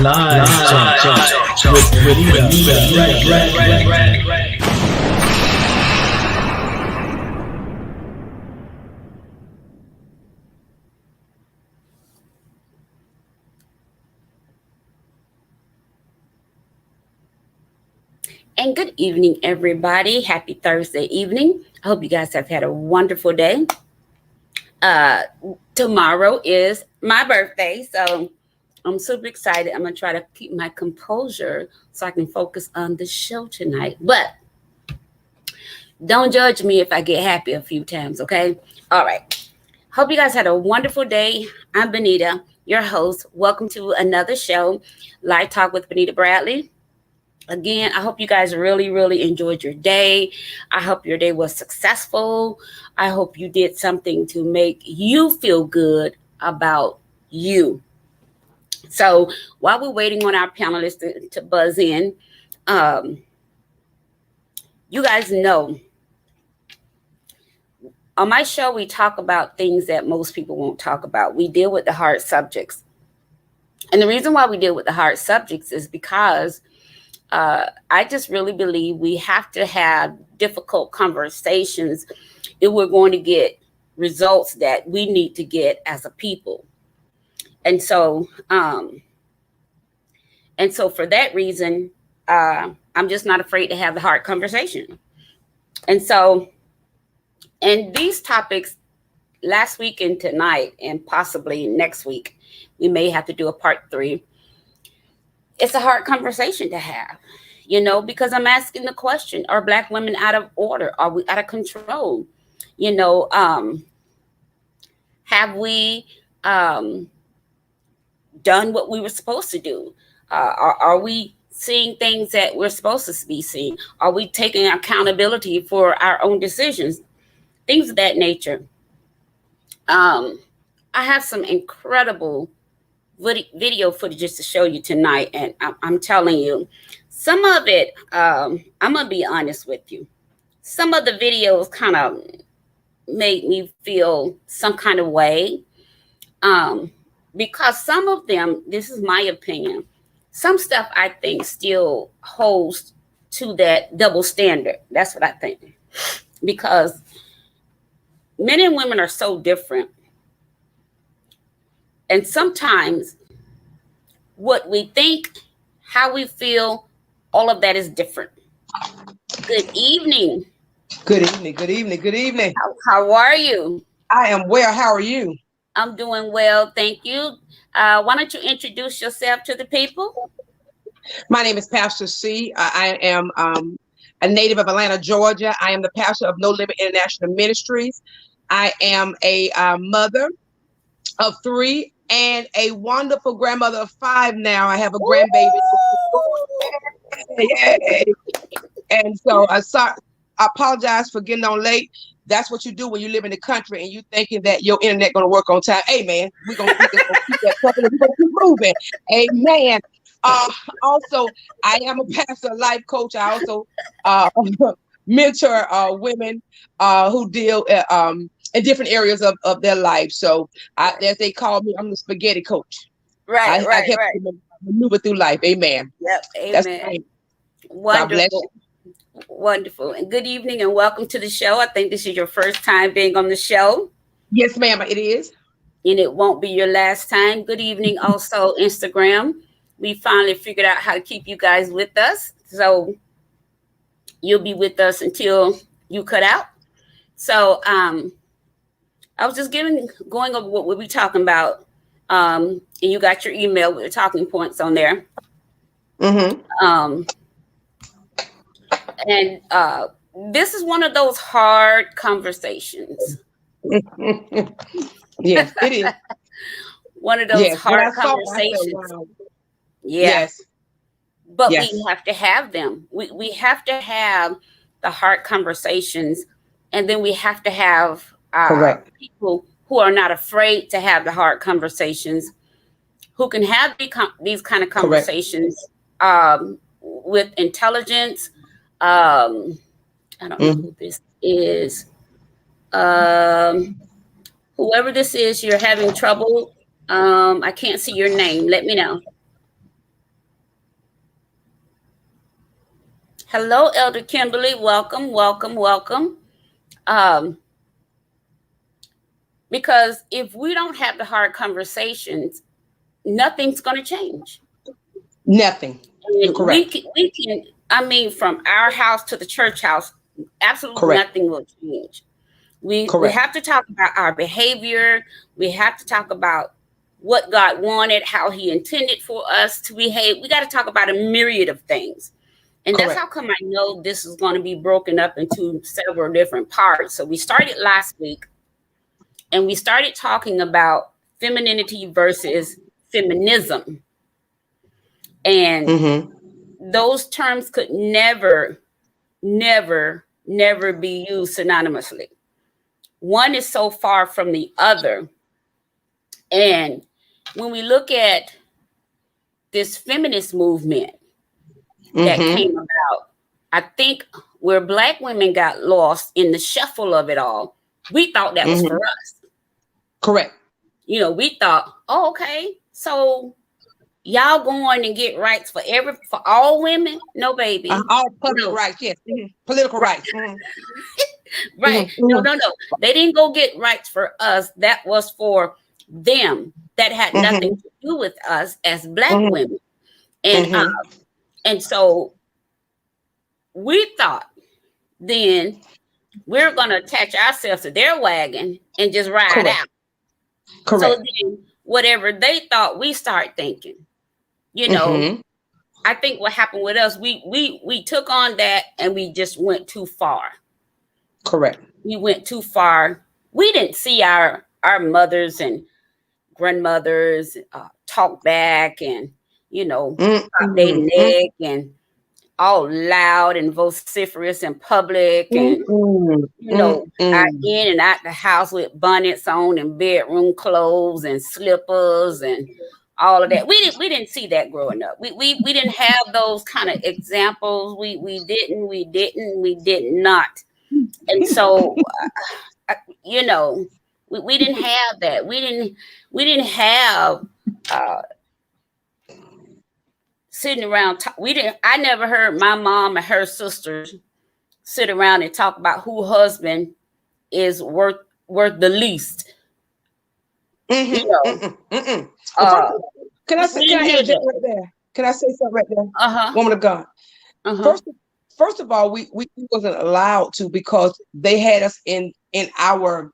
Live talk with Benita. And good evening, everybody. Happy Thursday evening. I hope you guys have had a wonderful day. Tomorrow is my birthday, so I'm super excited. I'm going to try to keep my composure so I can focus on the show tonight. But don't judge me if I get happy a few times, okay? All right. Hope you guys had a wonderful day. I'm Benita, your host. Welcome to another show, Live Talk with Benita Bradley. Again, I hope you guys really enjoyed your day. I hope your day was successful. I hope you did something to make you feel good about you. So while we're waiting on our panelists to buzz in, you guys know, on my show, we talk about things that most people won't talk about. We deal with the hard subjects. And the reason why we deal with the hard subjects is because I just really believe we have to have difficult conversations if we're going to get results that we need to get as a people. And so for that reason, I'm just not afraid to have the hard conversation. And so, and these topics last week and tonight, and possibly next week, we may have to do a part 3. It's a hard conversation to have, because I'm asking the question, are Black women out of order? Are we out of control? Have we done what we were supposed to do? Are we seeing things that we're supposed to be seeing? Are we taking accountability for our own decisions? Things of that nature. I have some incredible video footages to show you tonight, and I'm telling you, some of it, I'm gonna be honest with you, some of the videos kind of made me feel some kind of way, because some of them, this is my opinion, some stuff I think still holds to that double standard. That's what I think, because men and women are so different. And sometimes what we think, how we feel, all of that is different. Good evening. Good evening. Good evening. Good evening. How are you? I am well. How are you? I'm doing well. Thank you. Why don't you introduce yourself to the people? My name is Pastor C. I am a native of Atlanta, Georgia. I am the pastor of No Limit International Ministries. I am a mother of 3 and a wonderful grandmother of 5 now. I have a grandbaby. Yay. And so I apologize for getting on late. That's what you do when you live in the country and you thinking that your internet gonna work on time. Amen. We're gonna keep that couple, we're gonna keep moving. Amen. Also, I am a pastor, life coach. I also mentor women who deal in different areas of their life. So as they call me, I'm the spaghetti coach. I help them maneuver through life. Amen. Yep. Amen. That's right. Wonderful. God bless you. Wonderful. And good evening and welcome to the show. I think this is your first time being on the show. Yes, ma'am, it is. And it won't be your last time. Good evening. Also, Instagram. We finally figured out how to keep you guys with us. So you'll be with us until you cut out. So I was just going over what we'll be talking about. And you got your email with the talking points on there. Mm-hmm. And this is one of those hard conversations. Yes, it is. One of those hard conversations. Yes. But we have to have them. We have to have the hard conversations, and then we have to have people who are not afraid to have the hard conversations, who can have these kind of conversations with intelligence. I don't know who this is. Whoever this is, you're having trouble. I can't see your name. Let me know. Hello, Elder Kimberly. Welcome, welcome, welcome. Um, because if we don't have the hard conversations, nothing's going to change. Nothing. You're And correct. we can, I mean, from our house to the church house, absolutely Correct. nothing will change. We Correct. have to talk about our behavior. We have to talk about what God wanted, how He intended for us to behave. We got to talk about a myriad of things. And Correct. that's how come I know this is going to be broken up into several different parts. So we started last week and we started talking about femininity versus feminism. And those terms could never be used synonymously. One is so far from the other. And when we look at this feminist movement that came about, I think where Black women got lost in the shuffle of it all, we thought that was for us. Correct. You know, we thought, oh, okay, so y'all going and get rights for all women? No, baby. All public rights, yes. Political rights. Right. No. They didn't go get rights for us. That was for them. That had nothing to do with us as Black women. And so we thought then we're going to attach ourselves to their wagon and just ride out. Correct. So then whatever they thought, we start thinking. You know, I think what happened with us, we took on that and we just went too far. Correct. We went too far. We didn't see our mothers and grandmothers talk back and, you know, pop their neck and all loud and vociferous in public and, you know, out in and out the house with bonnets on and bedroom clothes and slippers and all of that. We didn't see that growing up. We didn't have those kind of examples. We did not. And so, you know, we didn't have that. We didn't have sitting around. I never heard my mom and her sisters sit around and talk about who husband is worth the least. You know, can I interject right there? Can I say something right there? Woman of God. First of all, we wasn't allowed to because they had us in our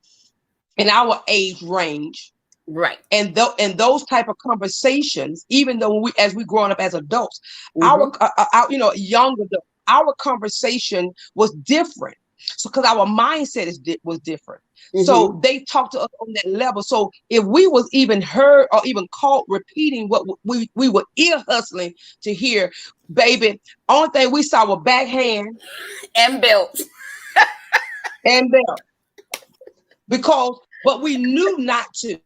age range, right? And those type of conversations, even though as we growing up as adults, our you know, young adults, our conversation was different. So because our mindset was different. So they talked to us on that level. So if we was even heard or even caught repeating what we were ear hustling to hear, baby, only thing we saw were backhand and belts. But we knew not to.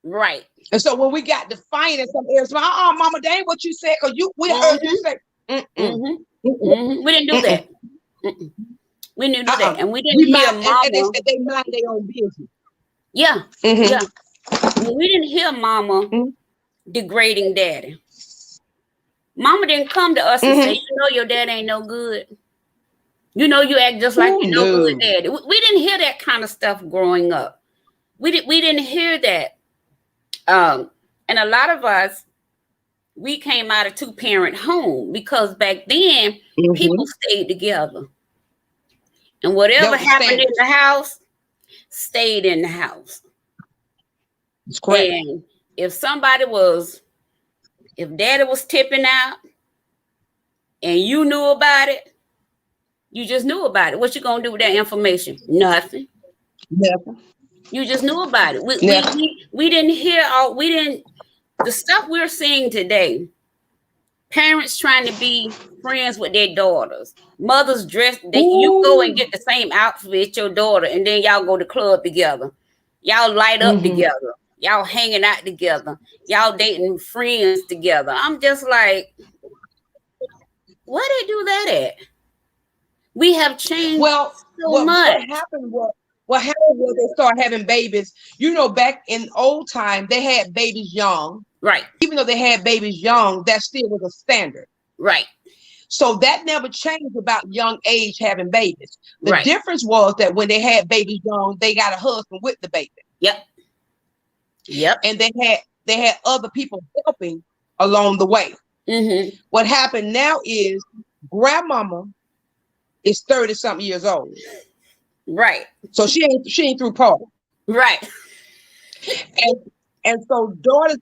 Right. And so when we got defiant in some areas, mama, that ain't what you said, because we heard you say. We didn't do that. We didn't do that. And we didn't hear mama. And they said they mind their own business. Yeah. Yeah. We didn't hear mama degrading daddy. Mama didn't come to us and say, you know, your dad ain't no good. You know, you act just like you no good daddy. We didn't hear that kind of stuff growing up. We didn't hear that. And a lot of us, we came out of 2-parent home because back then people stayed together. And whatever happened in the house stayed in the house. That's correct. And if daddy was tipping out and you knew about it, you just knew about it. What you gonna do with that information? Nothing. You just knew about it. We didn't hear the stuff we're seeing today. Parents trying to be friends with their daughters. Mothers dressed, you go and get the same outfit with your daughter, and then y'all go to club together. Y'all light up together. Y'all hanging out together. Y'all dating friends together. I'm just like, where they do that at? We have changed so much. What happened was they started having babies. You know, back in old time, they had babies young. Right. Even though they had babies young, that still was a standard. Right. So that never changed about young age having babies. The Right. difference was that when they had babies young, they got a husband with the baby. Yep. Yep. And they had other people helping along the way. Mm-hmm. What happened now is grandmama is 30-something years old. Right. So she ain't through party. Right. And so daughters,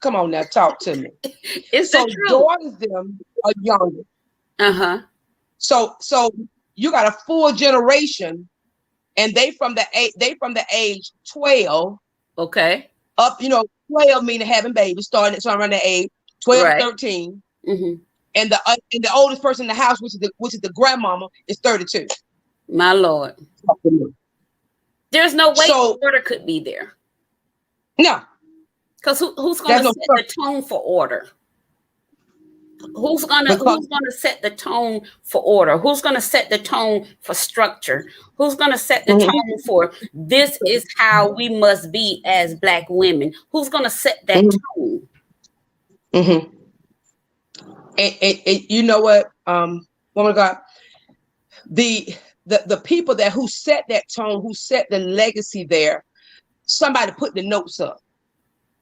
come on now, talk to me. It's So the truth. daughters them are younger. Uh-huh. So you got a full generation, and they from the age 12 Okay. up, 12 meaning having babies, starting around the age 12, Right. 13. Mm-hmm. And the oldest person in the house, which is the grandmama, is 32. My Lord. There's no way order could be there. No. Because who's going to set the tone for order? Who's gonna set the tone for order? Who's gonna set the tone for structure? Who's gonna set the tone for this is how we must be as Black women? Who's gonna set that tone? Mm-hmm. And you know what, woman of God, the people who set that tone, who set the legacy there, somebody put the notes up.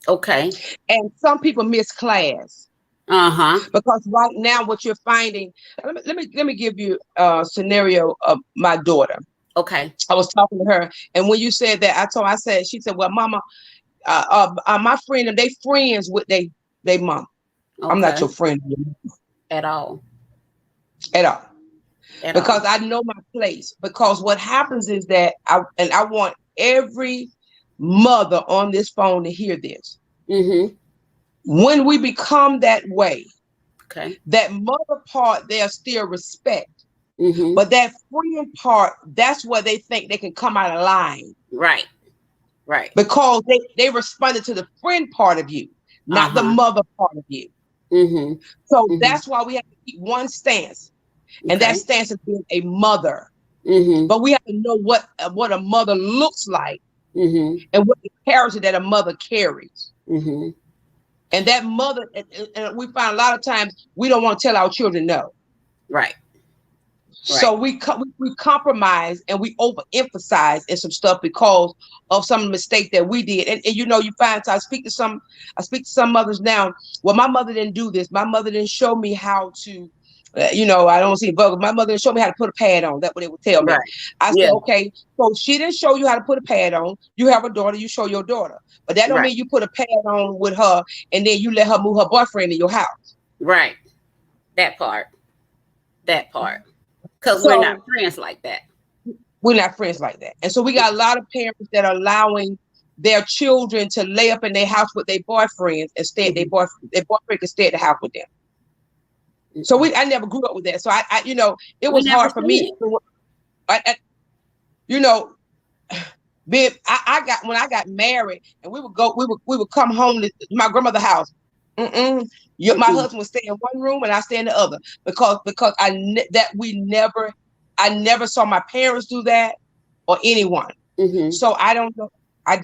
Okay. And some people miss class. Because right now what you're finding, let me give you a scenario of my daughter. Okay. I was talking to her, and when you said that, she said, well, mama, my friend, and they friends with they mom. Okay. I'm not your friend at all. Because I know my place. Because what happens is that I want every mother on this phone to hear this. Mm-hmm. When we become that way, okay, that mother part, there's still respect. Mm-hmm. But that friend part, that's where they think they can come out of line. Right. Right. Because they responded to the friend part of you, not the mother part of you. Mm-hmm. So that's why we have to keep one stance. Okay. And that stance is being a mother. Mm-hmm. But we have to know what a mother looks like, and what the character that a mother carries. Mm-hmm. And that mother, and we find a lot of times we don't want to tell our children no. Right. So we compromise and we overemphasize in some stuff because of some mistake that we did. And you find, so I speak to some mothers now. Well, my mother didn't do this. My mother didn't show me how to, I don't see vulgar. My mother didn't show me how to put a pad on. That's what it would tell me. Right. I said, okay, so she didn't show you how to put a pad on. You have a daughter, you show your daughter. But that don't mean you put a pad on with her and then you let her move her boyfriend in your house. Right. That part. Because we're not friends like that. We're not friends like that. And so we got a lot of parents that are allowing their children to lay up in their house with their boyfriends and stay at their boyfriend can stay at the house with them. So I never grew up with that. So I it was hard for me. I when I got married and we would come home to my grandmother's house. My husband would stay in one room and I stay in the other because I never saw my parents do that or anyone. Mm-hmm. So I don't know. I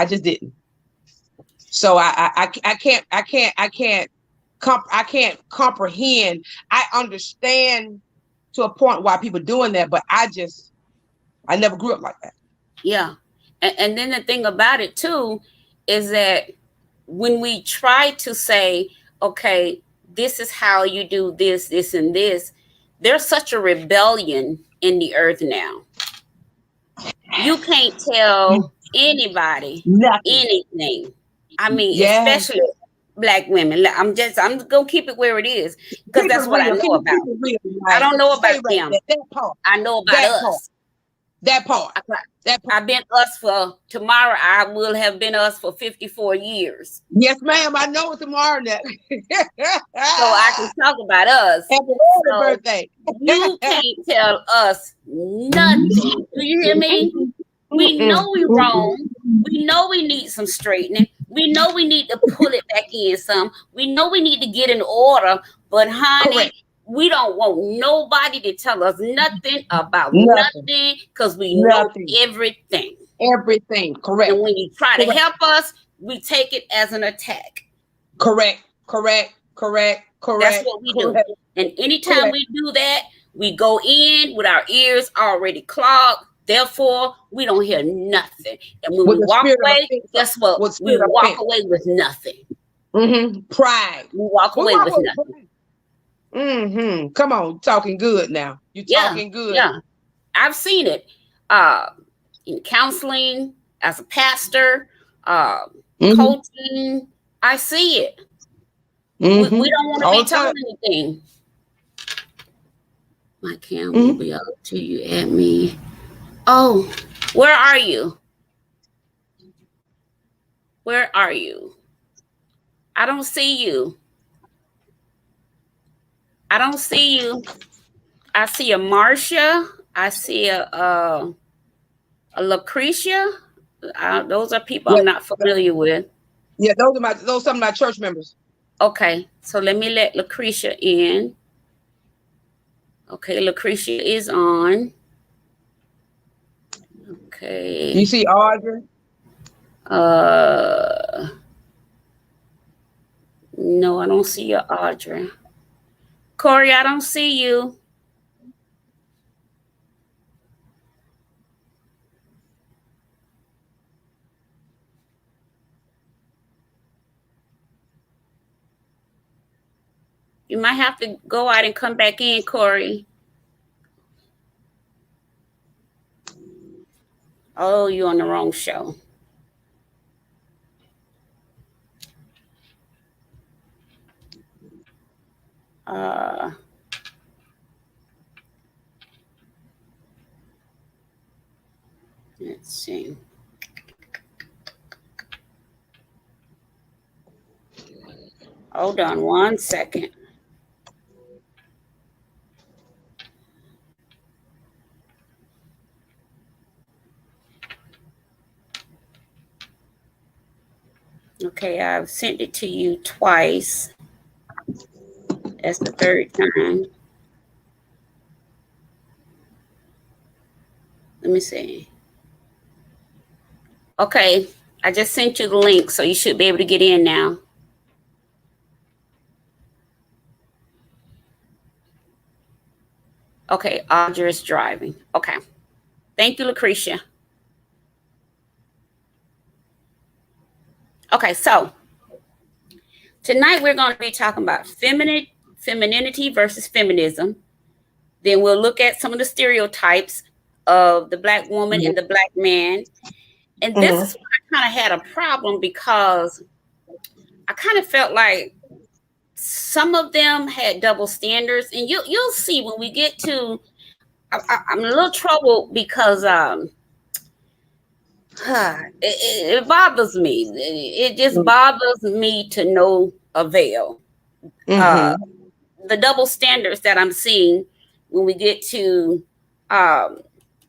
just didn't. So I can't comprehend. I understand to a point why people doing that, but I never grew up like that. Yeah. And then the thing about it too is that when we try to say, okay, this is how you do this, this, and this, there's such a rebellion in the earth now. You can't tell anybody anything. I mean, especially Black women. I'm gonna keep it where it is because that's what I know about. I don't know about them. I know about us. That part. I've been us for tomorrow. I will have been us for 54 years. Yes, ma'am. I know it's tomorrow now. So I can talk about us. Happy birthday. You can't tell us nothing. Do you hear me? We know we're wrong. We know we need some straightening. We know we need to pull it back in some. We know we need to get in order. But honey, correct, we don't want nobody to tell us nothing about nothing because we know everything. Everything, correct. And when you try to help us, we take it as an attack. Correct. Correct. That's what we Correct. do. And anytime Correct. we do that, we go in with our ears already clogged. Therefore, we don't hear nothing. And when With we the walk spirit of away, offense. guess what? With We spirit of walk offense. away with nothing. Pride. We walk We away walk with away nothing. with pride. Come on, talking good now. You talking good. Yeah. I've seen it in counseling, as a pastor, coaching. I see it. We don't want to All be the time. told anything. My cam will be up to you and me. Oh, where are you? Where are you? I don't see you. I don't see you. I see a Marcia. I see a Lucretia. Those are people I'm not familiar with. Yeah, those some of my church members. Okay, so let me let Lucretia in. Okay, Lucretia is on. Okay. You see Audrey? No, I don't see you, Audrey. Corey, I don't see you. You might have to go out and come back in, Corey. Oh, you're on the wrong show. Let's see. Hold on 1 second. Okay, I've sent it to you twice. That's the third time. Let me see. Okay, I just sent you the link, so you should be able to get in now. Okay, Audrey is driving. Okay. Thank you, Lucretia. Okay, so tonight we're going to be talking about femininity versus feminism. Then we'll look at some of the stereotypes of the Black woman and the Black man. And this is where I kind of had a problem, because I kind of felt like some of them had double standards. And you'll see when we get to, I'm a little troubled because it bothers me. It just bothers me to no avail. The double standards that I'm seeing when we get to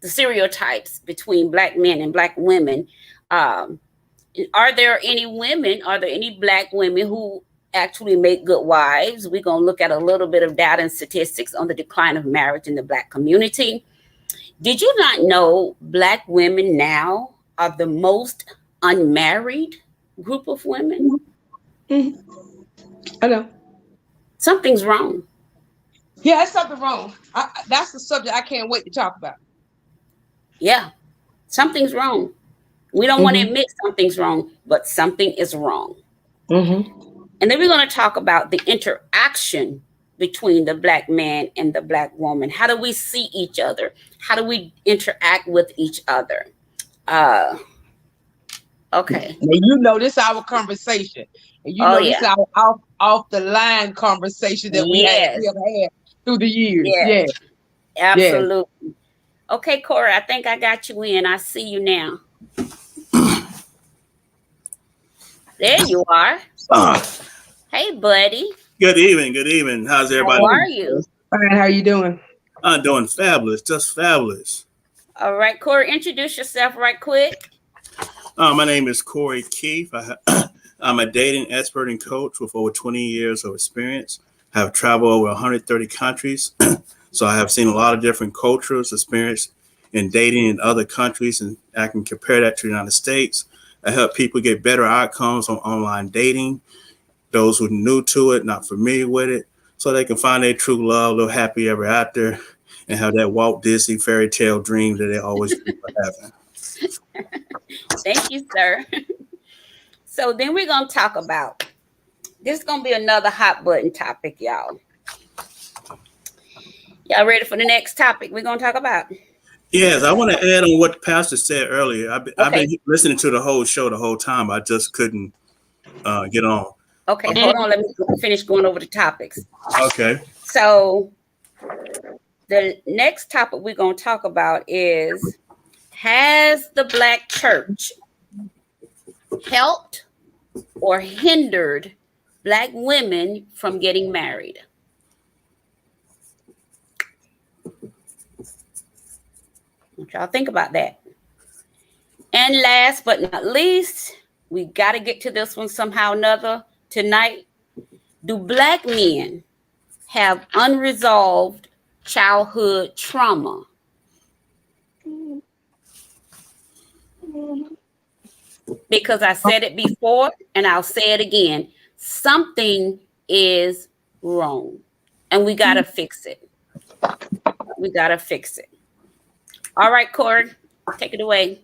the stereotypes between Black men and Black women. Are there any Black women who actually make good wives? We're going to look at a little bit of data and statistics on the decline of marriage in the Black community. Did you not know Black women now are the most unmarried group of women? I know. Something's wrong. Yeah, there's something wrong. That's the subject I can't wait to talk about. Yeah, something's wrong. We don't want to admit something's wrong, but something is wrong. And then we're going to talk about the interaction between the Black man and the Black woman. How do we see each other? How do we interact with each other? Okay. Now, you know, this is our conversation. And you know, this is our off the line conversation that we have had through the years. Yes. Absolutely. Yes. Okay, Corey, I think I got you in. I see you now. There you are. Hey, buddy. Good evening. Good evening. How's everybody? How are you? Fine. How you doing? I'm doing fabulous. Just fabulous. All right, Corey, introduce yourself right quick. My name is Corey Keefe. I'm a dating expert and coach with over 20 years of experience. I have traveled over 130 countries. So I have seen a lot of different cultures, experience in dating in other countries, and I can compare that to the United States. I help people get better outcomes on online dating. those who are new to it, not familiar with it, so they can find their true love, live happy ever after, and have that Walt Disney fairy tale dream that they always dream of having. Thank you, sir. So then we're going to talk about, this is going to be another hot button topic, y'all. Y'all ready for the next topic we're going to talk about? Yes, I want to add on what the pastor said earlier. I've been listening to the whole show the whole time. I just couldn't get on. Okay, hold on. Let me finish going over the topics. Okay. So the next topic we're going to talk about is, has the Black church helped or hindered Black women from getting married? What y'all think about that? And last but not least, we got to get to this one somehow or another tonight. Do Black men have unresolved childhood trauma? Because I said it before and I'll say it again. Something is wrong and we got to fix it. We got to fix it. All right, Corey, take it away.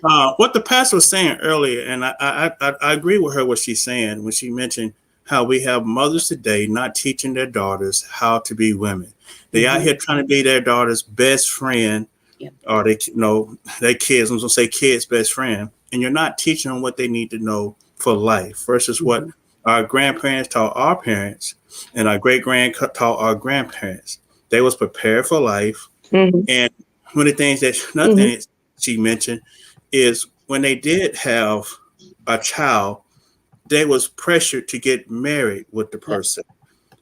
What the pastor was saying earlier, and I agree with her what she's saying when she mentioned how we have mothers today not teaching their daughters how to be women. They out here trying to be their daughter's best friend, or their kids. I'm gonna say kids' best friend, and you're not teaching them what they need to know for life versus what our grandparents taught our parents, and our great-grand taught our grandparents. They was prepared for life, and one of the things that she mentioned is when they did have a child, they was pressured to get married with the person.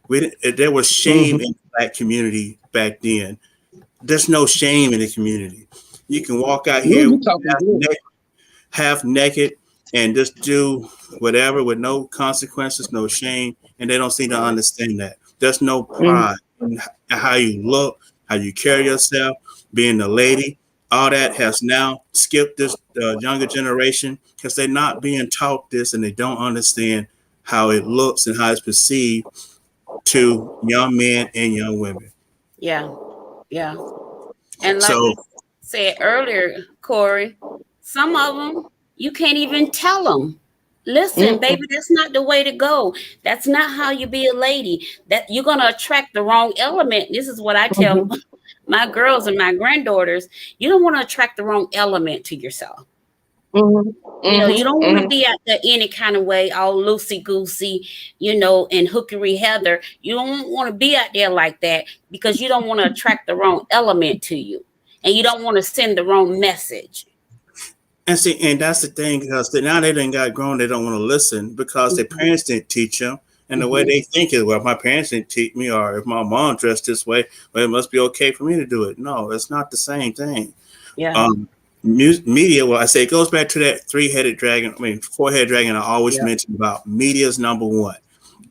There was shame in the Black community back then. There's no shame in the community. You can walk out here half naked and just do whatever with no consequences, no shame, and they don't seem to understand that. There's no pride in how you look, how you carry yourself, being a lady. All that has now skipped this younger generation because they're not being taught this and they don't understand how it looks and how it's perceived to young men and young women. Yeah. And like you said earlier, Corey, some of them, you can't even tell them. Listen, baby, that's not the way to go. That's not how you be a lady. That you're going to attract the wrong element. This is what I tell my girls and my granddaughters. You don't want to attract the wrong element to yourself. You know, you don't want to be out there any kind of way, all loosey-goosey, and hookery heather. You don't want to be out there like that because you don't want to attract the wrong element to you. And you don't want to send the wrong message. And see, and that's the thing, because now they done got grown, they don't want to listen because their parents didn't teach them. And the way they think is, well, if my parents didn't teach me, or if my mom dressed this way, well, it must be okay for me to do it. No, it's not the same thing. Yeah. Media, well, I say it goes back to that four-headed dragon I always mention about. Media is number one.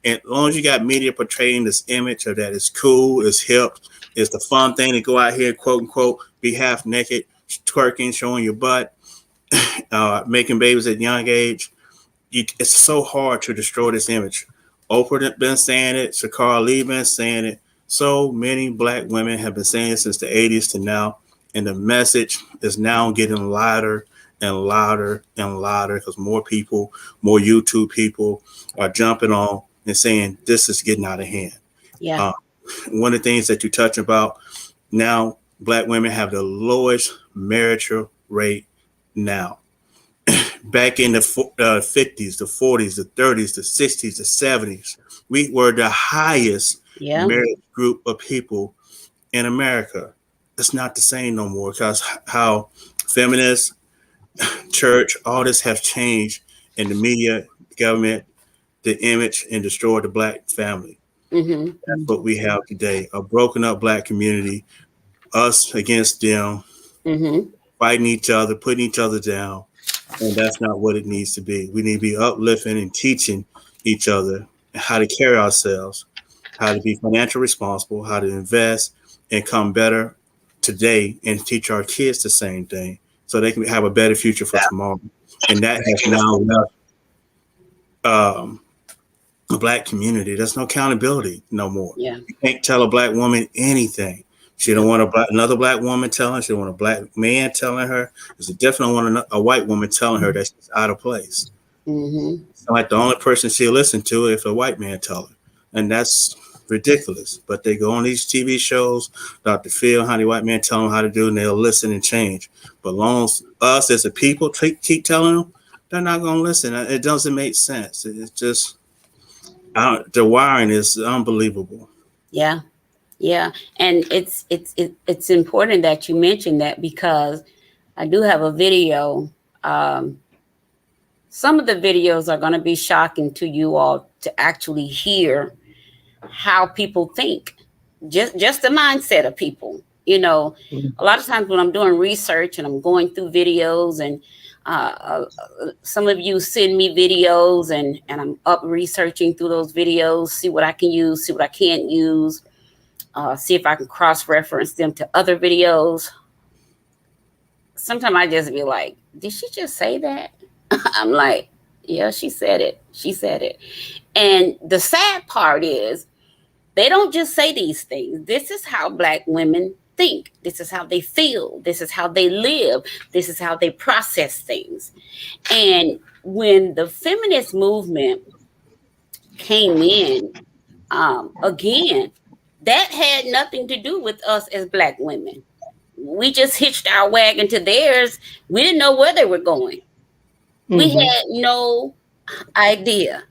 And as long as you got media portraying this image of that it's cool, it's hip, it's the fun thing to go out here, quote unquote, be half naked, twerking, showing your butt, making babies at a young age. It's so hard to destroy this image. Oprah been saying it. Shakara Lee been saying it. So many Black women have been saying it since the 80s to now. And the message is now getting louder and louder and louder because more people, more YouTube people are jumping on and saying this is getting out of hand. Yeah. One of the things that you touch about now, Black women have the lowest marital rate now. Back in the 50s, the 40s, the 30s, the 60s, the 70s, we were the highest married group of people in America. It's not the same no more because how feminists, church, all this have changed in the media, government, the image, and destroyed the Black family. That's what we have today, a broken up Black community, us against them, fighting each other, putting each other down. And that's not what it needs to be. We need to be uplifting and teaching each other how to carry ourselves, how to be financially responsible, how to invest and come better today, and teach our kids the same thing so they can have a better future for tomorrow. And that has now left the black community. There's no accountability no more. Yeah. You can't tell a black woman anything. She don't want another black woman telling her. She don't want a black man telling her. It's definitely want a white woman telling her that she's out of place. Mm-hmm. So like the only person she'll listen to if a white man tell her. And that's ridiculous. But they go on these TV shows, Dr. Phil, Honey White Man tell them how to do, and they'll listen and change. But as long as us as a people keep telling them, they're not going to listen. It doesn't make sense. It's just, the wiring is unbelievable. Yeah. Yeah. And it's important that you mention that, because I do have a video. Some of the videos are going to be shocking to you all to actually hear how people think, just the mindset of people. You know, a lot of times when I'm doing research and I'm going through videos, and some of you send me videos, and I'm up researching through those videos, see what I can use, see what I can't use, see if I can cross-reference them to other videos. Sometimes I just be like, did she just say that? I'm like, yeah, she said it. She said it. And the sad part is, they don't just say these things. This is how Black women think. This is how they feel. This is how they live. This is how they process things. And when the feminist movement came in, again, that had nothing to do with us as Black women. We just hitched our wagon to theirs. We didn't know where they were going. Mm-hmm. We had no idea.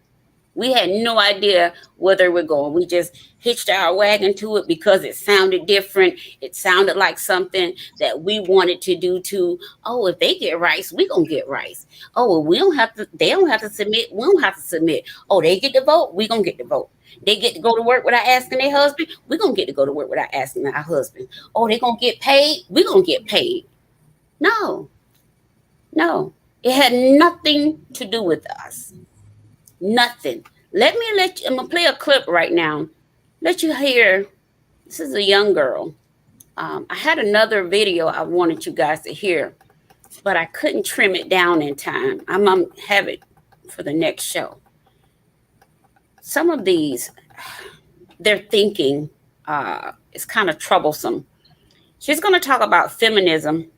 We had no idea where they were going. We just hitched our wagon to it because it sounded different. It sounded like something that we wanted to do too. Oh, if they get rice, we gonna get rice. Oh, well, we don't have to. They don't have to submit. We don't have to submit. Oh, they get to vote. We gonna get to vote. They get to go to work without asking their husband. We gonna get to go to work without asking our husband. Oh, they gonna get paid. We gonna get paid. No. It had nothing to do with us. Nothing. I'm gonna play a clip right now. Let you hear. This is a young girl. I had another video I wanted you guys to hear, but I couldn't trim it down in time. I'm gonna have it for the next show. Some of these, their thinking is kind of troublesome. She's gonna talk about feminism,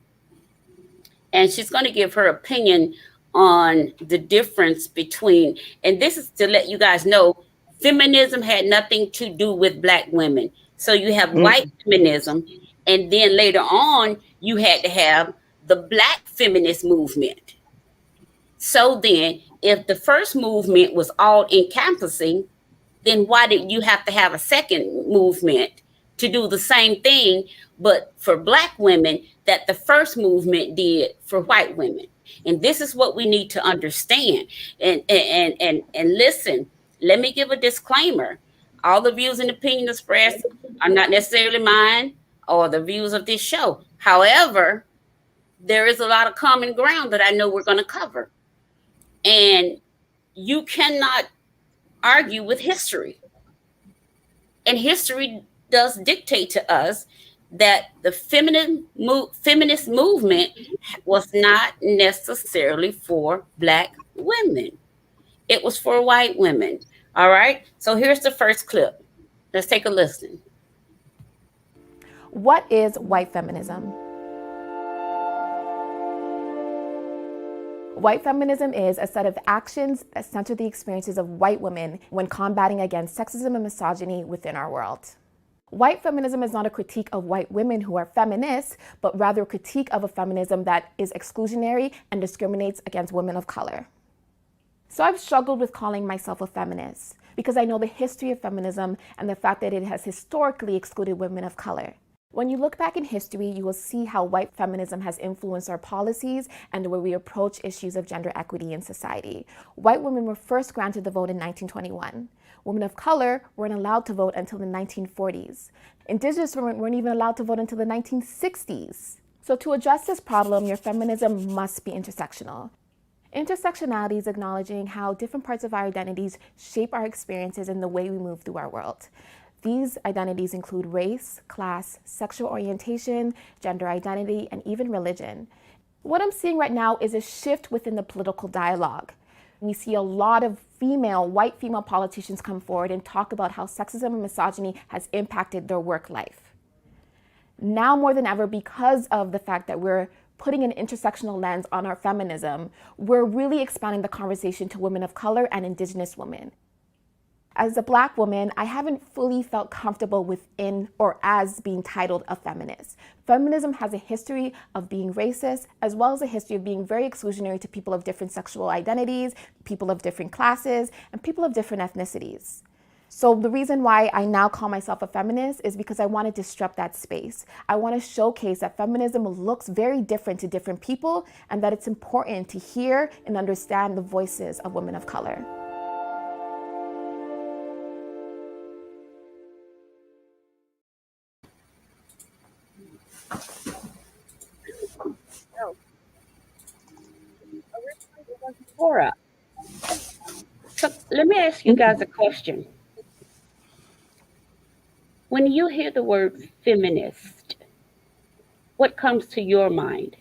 and she's gonna give her opinion on the difference between, and this is to let you guys know, feminism had nothing to do with Black women. So you have white feminism, and then later on, you had to have the Black feminist movement. So then, if the first movement was all encompassing, then why did you have to have a second movement to do the same thing, but for Black women that the first movement did for white women? And this is what we need to understand. And listen, let me give a disclaimer. All the views and opinions expressed are not necessarily mine or the views of this show. However, there is a lot of common ground that I know we're going to cover. And you cannot argue with history. And history does dictate to us that the feminist movement was not necessarily for Black women. It was for white women. All right. So here's the first clip. Let's take a listen. What is white feminism? White feminism is a set of actions that center the experiences of white women when combating against sexism and misogyny within our world. White feminism is not a critique of white women who are feminists, but rather a critique of a feminism that is exclusionary and discriminates against women of color. So I've struggled with calling myself a feminist because I know the history of feminism and the fact that it has historically excluded women of color. When you look back in history, you will see how white feminism has influenced our policies and the way we approach issues of gender equity in society. White women were first granted the vote in 1921. Women of color weren't allowed to vote until the 1940s. Indigenous women weren't even allowed to vote until the 1960s. So to address this problem, your feminism must be intersectional. Intersectionality is acknowledging how different parts of our identities shape our experiences and the way we move through our world. These identities include race, class, sexual orientation, gender identity, and even religion. What I'm seeing right now is a shift within the political dialogue. We see a lot of white female politicians come forward and talk about how sexism and misogyny has impacted their work life. Now more than ever, because of the fact that we're putting an intersectional lens on our feminism, we're really expanding the conversation to women of color and Indigenous women. As a Black woman, I haven't fully felt comfortable within or as being titled a feminist. Feminism has a history of being racist, as well as a history of being very exclusionary to people of different sexual identities, people of different classes, and people of different ethnicities. So the reason why I now call myself a feminist is because I want to disrupt that space. I want to showcase that feminism looks very different to different people, and that it's important to hear and understand the voices of women of color. Cora, so let me ask you guys a question. When you hear the word feminist, what comes to your mind?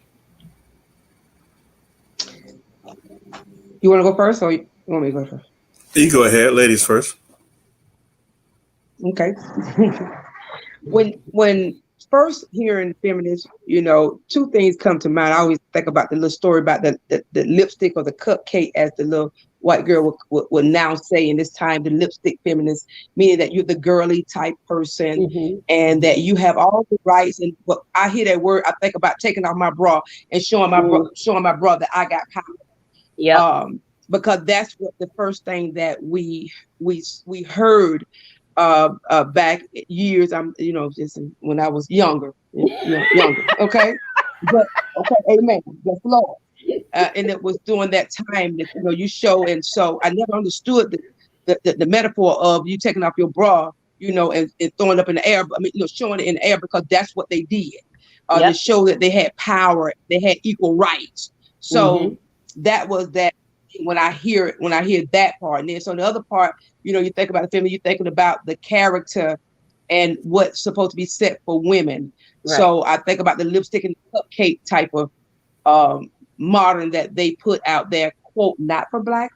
You want to go first, or you want me to go first? You go ahead, ladies first. Okay. When first hearing feminist, two things come to mind. I always think about the little story about the lipstick or the cupcake, as the little white girl would now say in this time, the lipstick feminist, meaning that you're the girly type person, Mm-hmm. and that you have all the rights. And when I hear that word, I think about taking off my bra and showing my bra that I got power. Yeah. Because that's what the first thing that we heard back years. Just when I was younger. Okay, but okay, amen. Yes, Lord. And it was during that time that you show, and so I never understood the metaphor of you taking off your bra, and throwing it up in the air. I mean, showing it in the air, because that's what they did to show that they had power, they had equal rights. So that was that. When I hear that part, and then so the other part, you think about the film, you're thinking about the character and what's supposed to be set for women. Right. So I think about the lipstick and cupcake type of modern that they put out there, quote, not for black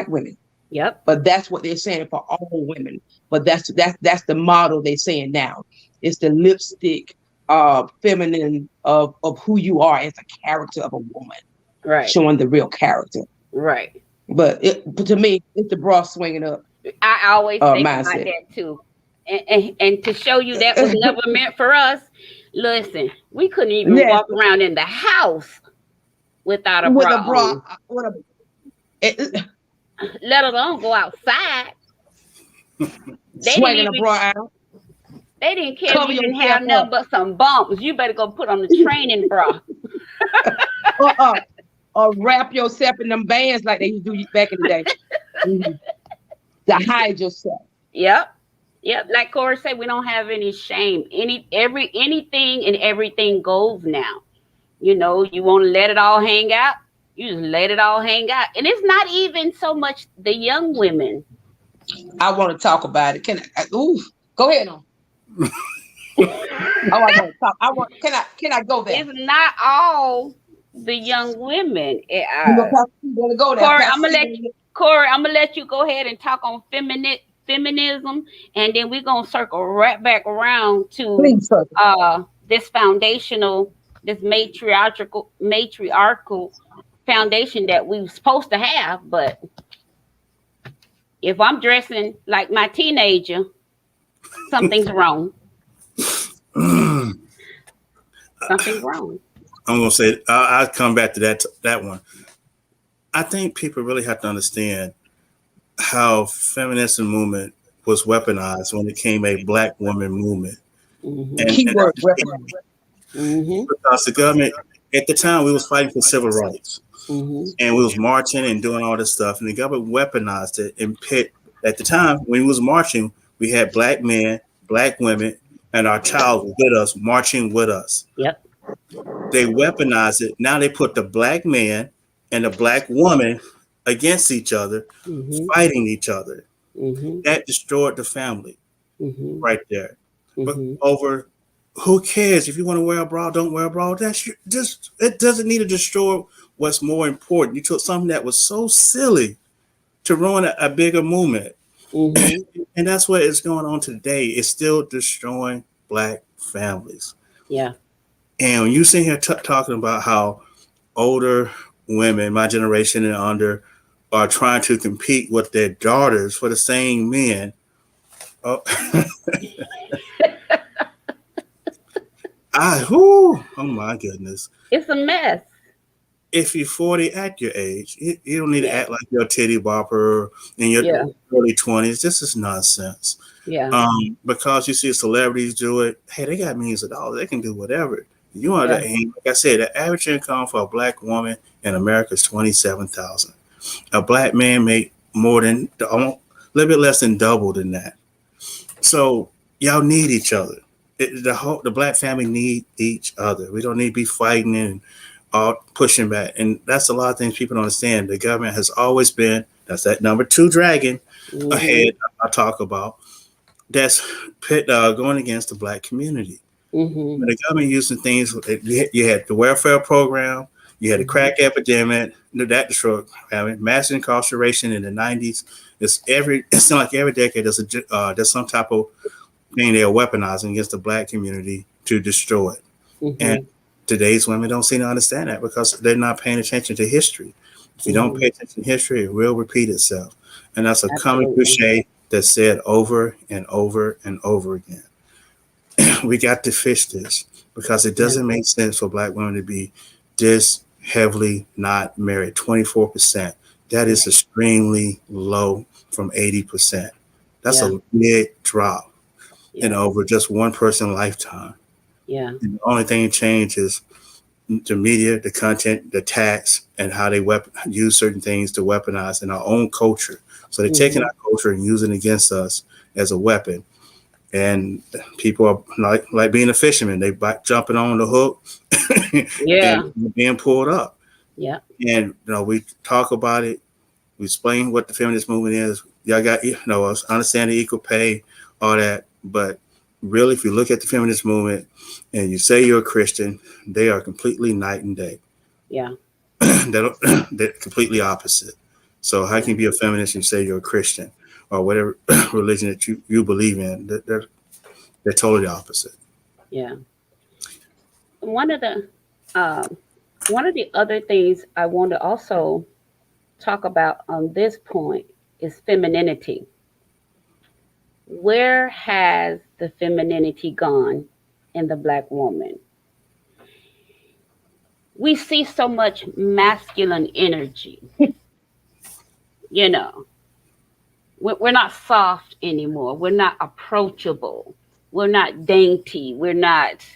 women. Yep. But that's what they're saying for all women. But that's the model they're saying now. It's the lipstick feminine of who you are as a character of a woman. Right. Showing the real character. Right. But to me, it's the bra swinging up. I always think mindset. about that too. And to show you that was never meant for us, listen, we couldn't even walk around in the house without a bra. Let alone go outside. Swinging a bra out. They didn't care if you didn't have nothing but some bumps. You better go put on the training bra. Or wrap yourself in them bands like they used to do back in the day. To hide yourself. Yep. Like Cora said, we don't have any shame. Anything and everything goes now. You want to let it all hang out. You just let it all hang out. And it's not even so much the young women. I want to talk about it. Can go ahead on. I want to talk. Can I go there? It's not all the young women. Corey, I'm gonna let you go ahead and talk on feminism, and then we're gonna circle right back around to this foundational, this matriarchal foundation that we were supposed to have. But if I'm dressing like my teenager, something's wrong. Something's wrong. I'm going to say, I'll come back to that one. I think people really have to understand how feminism movement was weaponized when it became a Black woman movement. Keyword weaponized. Because the government, at the time, we was fighting for civil rights. And we was marching and doing all this stuff. And the government weaponized it and pit. At the time, when we was marching, we had Black men, Black women, and our child was with us, marching with us. Yep. They weaponized it. Now they put the Black man and the Black woman against each other, fighting each other. That destroyed the family right there. But over, who cares if you want to wear a bra, don't wear a bra. It doesn't need to destroy what's more important. You took something that was so silly to ruin a bigger movement. Mm-hmm. And that's what is going on today. It's still destroying Black families. Yeah. And when you sit here talking about how older women, my generation and under, are trying to compete with their daughters for the same men. Oh, oh my goodness. It's a mess. If you're 40 at your age, you don't need to Yeah. act like you're a titty bopper in your Yeah. early 20s. This is nonsense. Yeah. Because you see celebrities do it, hey, they got millions of dollars. They can do whatever. You want Yeah. to, like I said, the average income for a Black woman in America is $27,000. A Black man make more than a little bit less than double than that. So y'all need each other. The Black family need each other. We don't need to be fighting and pushing back. And that's a lot of things people don't understand. The government has always been, that's that number 2 dragon ahead I talk about, that's going against the Black community. Mm-hmm. When the government using things, you had the welfare program, you had the crack epidemic, that destroyed mass incarceration in the 90s. It's like every decade there's some type of thing they're weaponizing against the Black community to destroy it. Mm-hmm. And today's women don't seem to understand that because they're not paying attention to history. If you don't pay attention to history, it will repeat itself. And that's a common cliche that's said over and over and over again. We got to fix this because it doesn't make sense for Black women to be this heavily not married. 24%. That is extremely low from 80%. That's a big drop in over just one person's lifetime. Yeah. And the only thing changes the media, the content, the tax, and how they use certain things to weaponize in our own culture. So they're taking our culture and using it against us as a weapon. And people are like being a fisherman. They jumping on the hook and being pulled up. Yeah. And we talk about it. We explain what the feminist movement is. Y'all got understand the equal pay, all that. But really, if you look at the feminist movement and you say you're a Christian, they are completely night and day. Yeah. They're completely opposite. So how can you be a feminist and say you're a Christian or whatever religion that you believe in? They're totally opposite. Yeah. One of the other things I want to also talk about on this point is femininity. Where has the femininity gone in the Black woman? We see so much masculine energy. We're not soft anymore. We're not approachable. We're not dainty. We're not,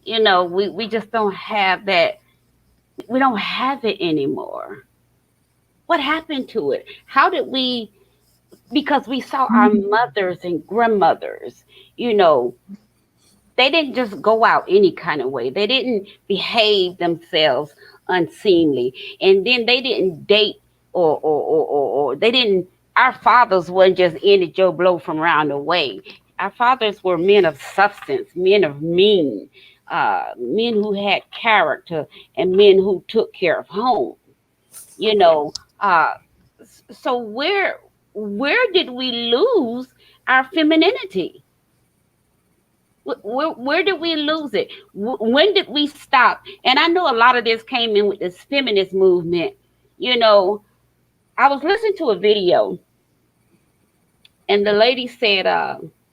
we just don't have that. We don't have it anymore. What happened to it? How did we, because we saw our mothers and grandmothers, they didn't just go out any kind of way. They didn't behave themselves unseemly. And then they didn't date or they didn't, our fathers weren't just any Joe Blow from around the way. Our fathers were men of substance, men of mean, men who had character and men who took care of home. So where did we lose our femininity? Where did we lose it? When did we stop? And I know a lot of this came in with this feminist movement. I was listening to a video and the lady said,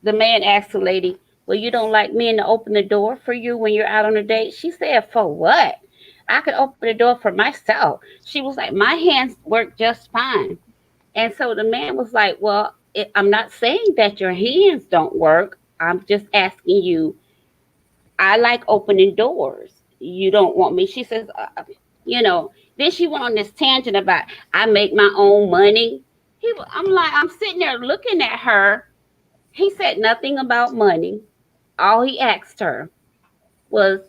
the man asked the lady, well, you don't like men to open the door for you when you're out on a date? She said, for what? I could open the door for myself. She was like, my hands work just fine. And so the man was like, well, I'm not saying that your hands don't work. I'm just asking you, I like opening doors. You don't want me. She says, then she went on this tangent about, I make my own money. I'm sitting there looking at her. He said nothing about money. All he asked her was,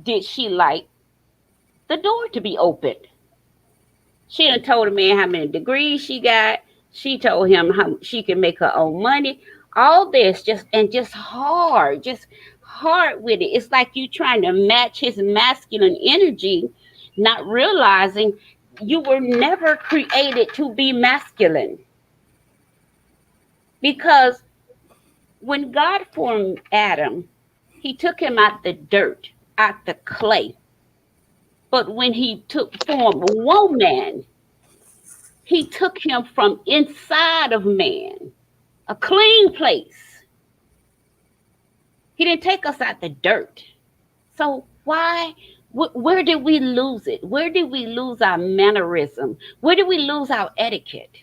did she like the door to be opened? She done told the man how many degrees she got. She told him how she can make her own money. All this just hard with it. It's like you trying to match his masculine energy, not realizing you were never created to be masculine. Because when God formed Adam, he took him out the dirt, out the clay. But when he took form of woman, he took him from inside of man, a clean place. He didn't take us out the dirt. So why, where did we lose it? Where did we lose our mannerism? Where did we lose our etiquette?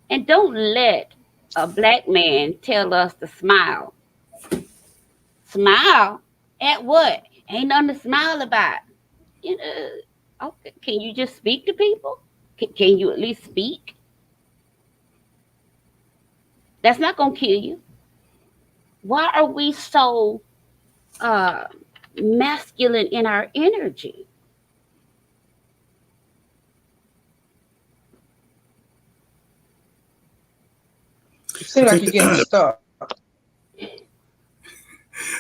And don't let a black man tell us to smile. Smile at what? Ain't nothing to smile about. You know, okay, can you just speak to people? Can you at least speak? That's not gonna kill you. Why are we so masculine in our energy? It seems like you're getting stuck.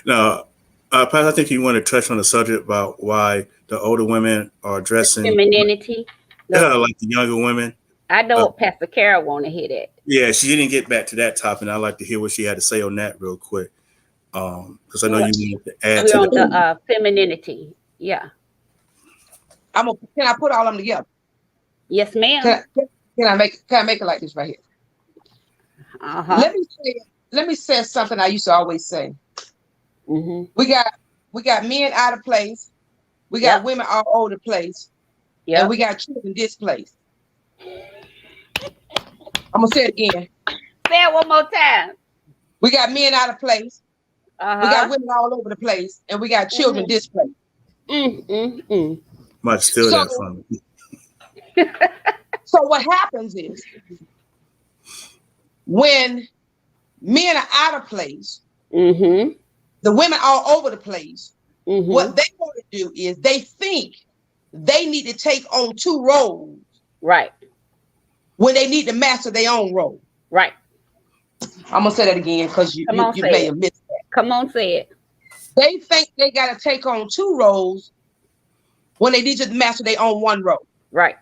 Now, Pastor, I think you want to touch on the subject about why the older women are dressing Femininity. like the younger women. I know Pastor Carol want to hear that. Yeah, she didn't get back to that topic. I'd like to hear what she had to say on that real quick. Because I know you wanted to add We're to on that. the femininity. Yeah. Can I put all of them together? Yes, ma'am. Can I make it like this right here? Uh-huh. Let me say something I used to always say. Mm-hmm. We got men out of place. We got women all over the place. Yeah. And we got children displaced. I'm gonna say it again. Say it one more time. We got men out of place. Uh-huh. We got women all over the place, and we got children displaced. Might steal that from me. So what happens is when men are out of place, the women all over the place, what they want to do is they think they need to take on two roles. Right. When they need to master their own role. Right. I'm gonna say that again because you may have missed that. Come on, say it. They think they gotta take on two roles when they need to master their own one role. Right.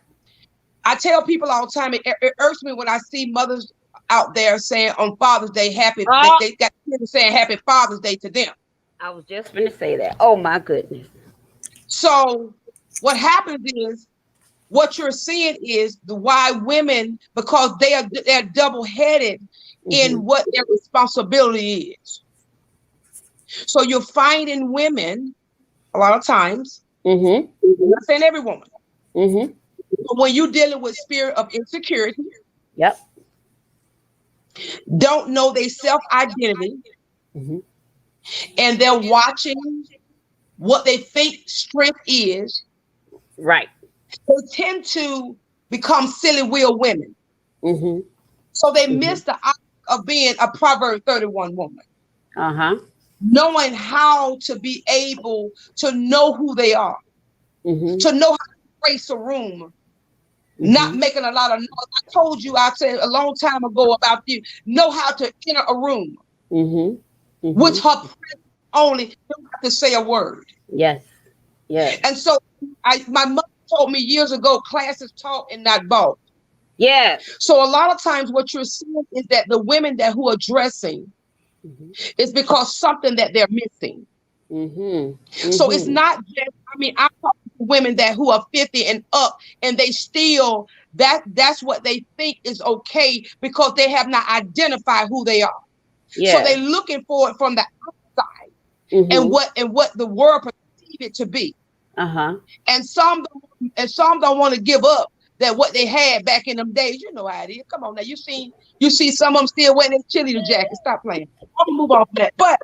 I tell people all the time, it irks me when I see mothers out there saying on Father's Day, they got people saying Happy Father's Day to them. I was just gonna say that. Oh my goodness. So what happens is, what you're seeing is the why women, because they're double-headed in what their responsibility is. So you're finding women a lot of times, I'm not saying every woman, but when you're dealing with spirit of insecurity, don't know their self-identity, and they're watching what they think strength is. Right. They tend to become silly will women. So they miss the option of being a Proverb 31 woman. Knowing how to be able to know who they are, to know how to embrace a room, not making a lot of noise. I told you, I said a long time ago about you, know how to enter a room with her presence only, don't have to say a word. Yes. Yes. And so my mother told me years ago, class is taught and not bought. Yeah. So a lot of times what you're seeing is that the women who are dressing is because something that they're missing. So it's not just, I'm talking to women who are 50 and up, and they still, that's what they think is okay because they have not identified who they are. So they're looking for it from the outside and what the world perceives it to be. And some don't want to give up that what they had back in them days. You know how it is. Come on now, you see some of them still wearing their cheerleader jackets. Stop playing. I'm gonna move on from that. But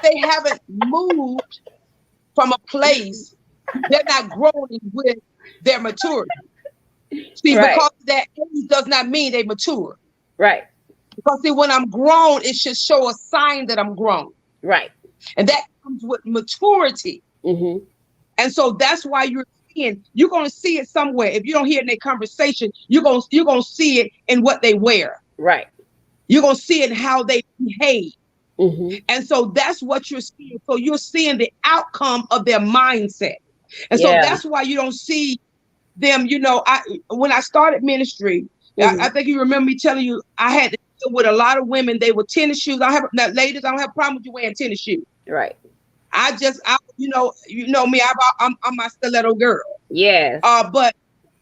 they haven't moved from a place. They're not growing with their maturity. See, because that age does not mean they mature. Right. Because see, when I'm grown, it should show a sign that I'm grown. Right. And that comes with maturity. And so that's why you're going to see it somewhere. If you don't hear it in their conversation, you're going to see it in what they wear. Right. You're going to see it in how they behave. Mm-hmm. And so that's what you're seeing. So you're seeing the outcome of their mindset. And so Yeah. that's why you don't see them, when I started ministry, I think you remember me telling you I had to deal with a lot of women. They were tennis shoes. Now, ladies, I don't have a problem with you wearing tennis shoes. Right. You know me, I'm my stiletto girl. Yes. But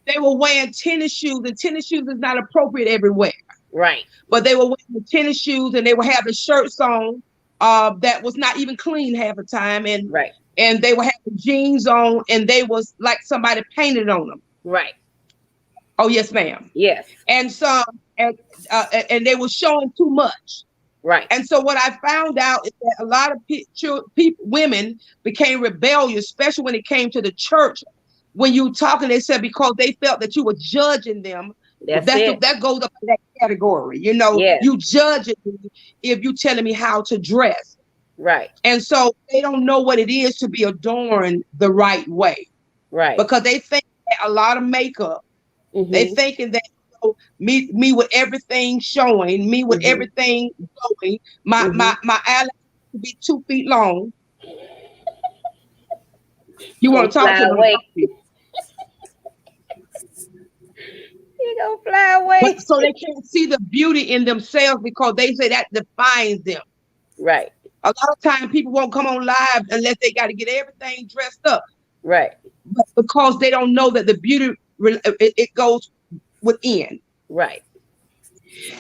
they were wearing tennis shoes, and tennis shoes is not appropriate everywhere. Right. But they were wearing tennis shoes, and they were having shirts on that was not even clean half the time, and Right. and they were having jeans on, and they was like somebody painted on them. Right. Oh yes, ma'am. Yes. And and they were showing too much. Right. And so what I found out is that a lot of women became rebellious, especially when it came to the church. When you talking, they said because they felt that you were judging them. That goes up in that category. Yes. You judging me if you telling me how to dress. Right. And so they don't know what it is to be adorned the right way. Right. Because they think that a lot of makeup. They thinking that me with everything showing, me with everything going, my eyelash to be 2 feet long. You want to talk to me? You gonna fly away. But so they can't see the beauty in themselves because they say that defines them. Right. A lot of times people won't come on live unless they got to get everything dressed up. Right. But because they don't know that the beauty it goes within. Right.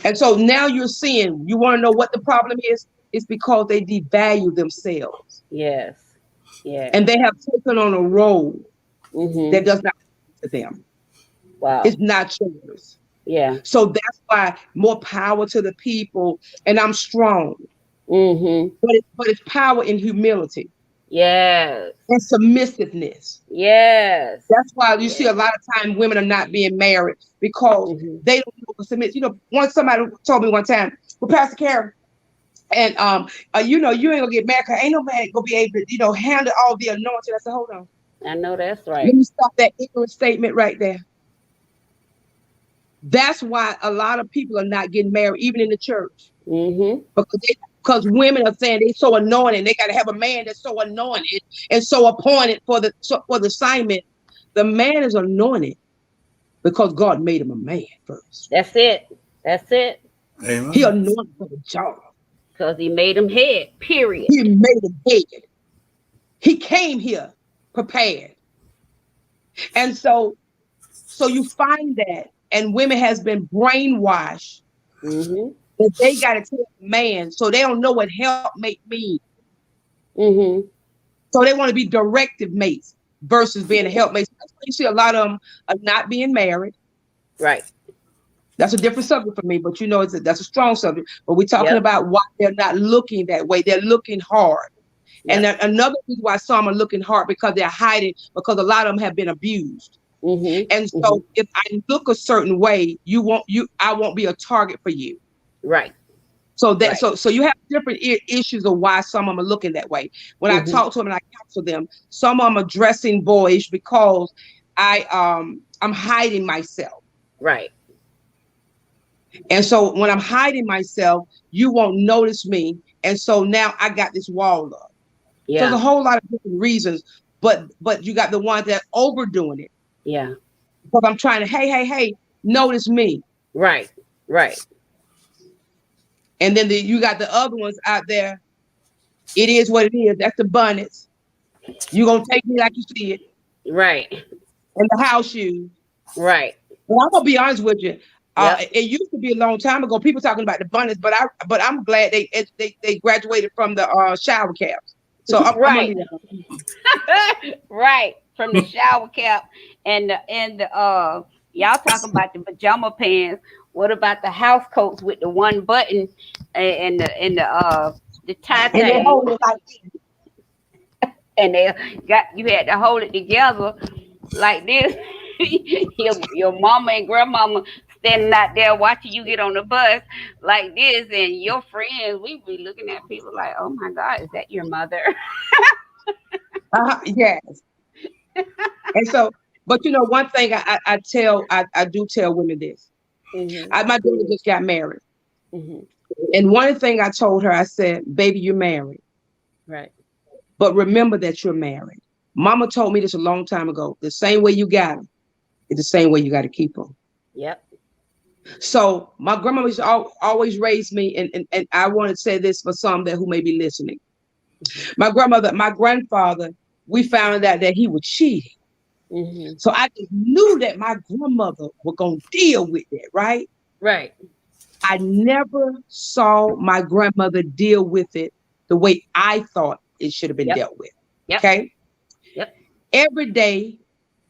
And so now you're seeing, you want to know what the problem is? It's because they devalue themselves. Yes. Yeah. And they have taken on a role that does not belong to them. Wow. It's not yours. Yeah. So that's why more power to the people. And I'm strong. But it's power in humility. Yes. And submissiveness. Yes. That's why you see a lot of time women are not being married because they don't know to submit. Once somebody told me one time, well, Pastor Karen, and you ain't gonna get married because ain't no man gonna be able to, handle all the anointing. I said, hold on. I know that's right. Let me stop that ignorant statement right there. That's why a lot of people are not getting married, even in the church. Because women are saying they're so anointed, they got to have a man that's so anointed and so appointed for the assignment. The man is anointed because God made him a man first. That's it. Amen. He anointed for the job. Because he made him head, period. He made him head. He came here prepared. And so you find that, and women has been brainwashed that they got to take a man, so they don't know what helpmate means. So they want to be directive mates versus being a helpmate. That's why you see a lot of them are not being married. Right. That's a different subject for me, but that's a strong subject. But we're talking about why they're not looking that way. They're looking hard. And another reason why some are looking hard because they're hiding, because a lot of them have been abused. And so if I look a certain way, I won't be a target for you. Right. So so you have different issues of why some of them are looking that way. When I talk to them and I counsel them, some of them are dressing boyish because I'm hiding myself. Right. And so when I'm hiding myself, you won't notice me. And so now I got this wall up. Yeah. So there's a whole lot of different reasons, but you got the ones that overdoing it. Yeah. Because I'm trying to, hey, notice me. Right. And then you got the other ones out there. It is what it is. That's the bonnets. You gonna take me like you see it. Right. And the house shoes. Right. Well, I'm gonna be honest with you. It used to be a long time ago. People talking about the bonnets, but I'm glad they graduated from the shower caps. So I'm right. Right. From the shower cap and the y'all talking about the pajama pants. What about the house coats with the one button and the tie thing? And they hold it like this. And you had to hold it together like this. your mama and grandmama standing out there watching you get on the bus like this, and your friends, we be looking at people like, oh my God, is that your mother? Yes. And so, but one thing I do tell women this. My daughter just got married. And one thing I told her, I said, baby, you're married, Right. but remember that you're married. Mama told me this a long time ago. The same way you got them, it's the same way you got to keep them. Yep. So my grandmother used to always raised me, and I want to say this for some that who may be listening. My grandfather, we found out that he was cheating. Mm-hmm. So I just knew that my grandmother was going to deal with it, right? Right. I never saw my grandmother deal with it the way I thought it should have been dealt with. Yep. Okay. Yep. Every day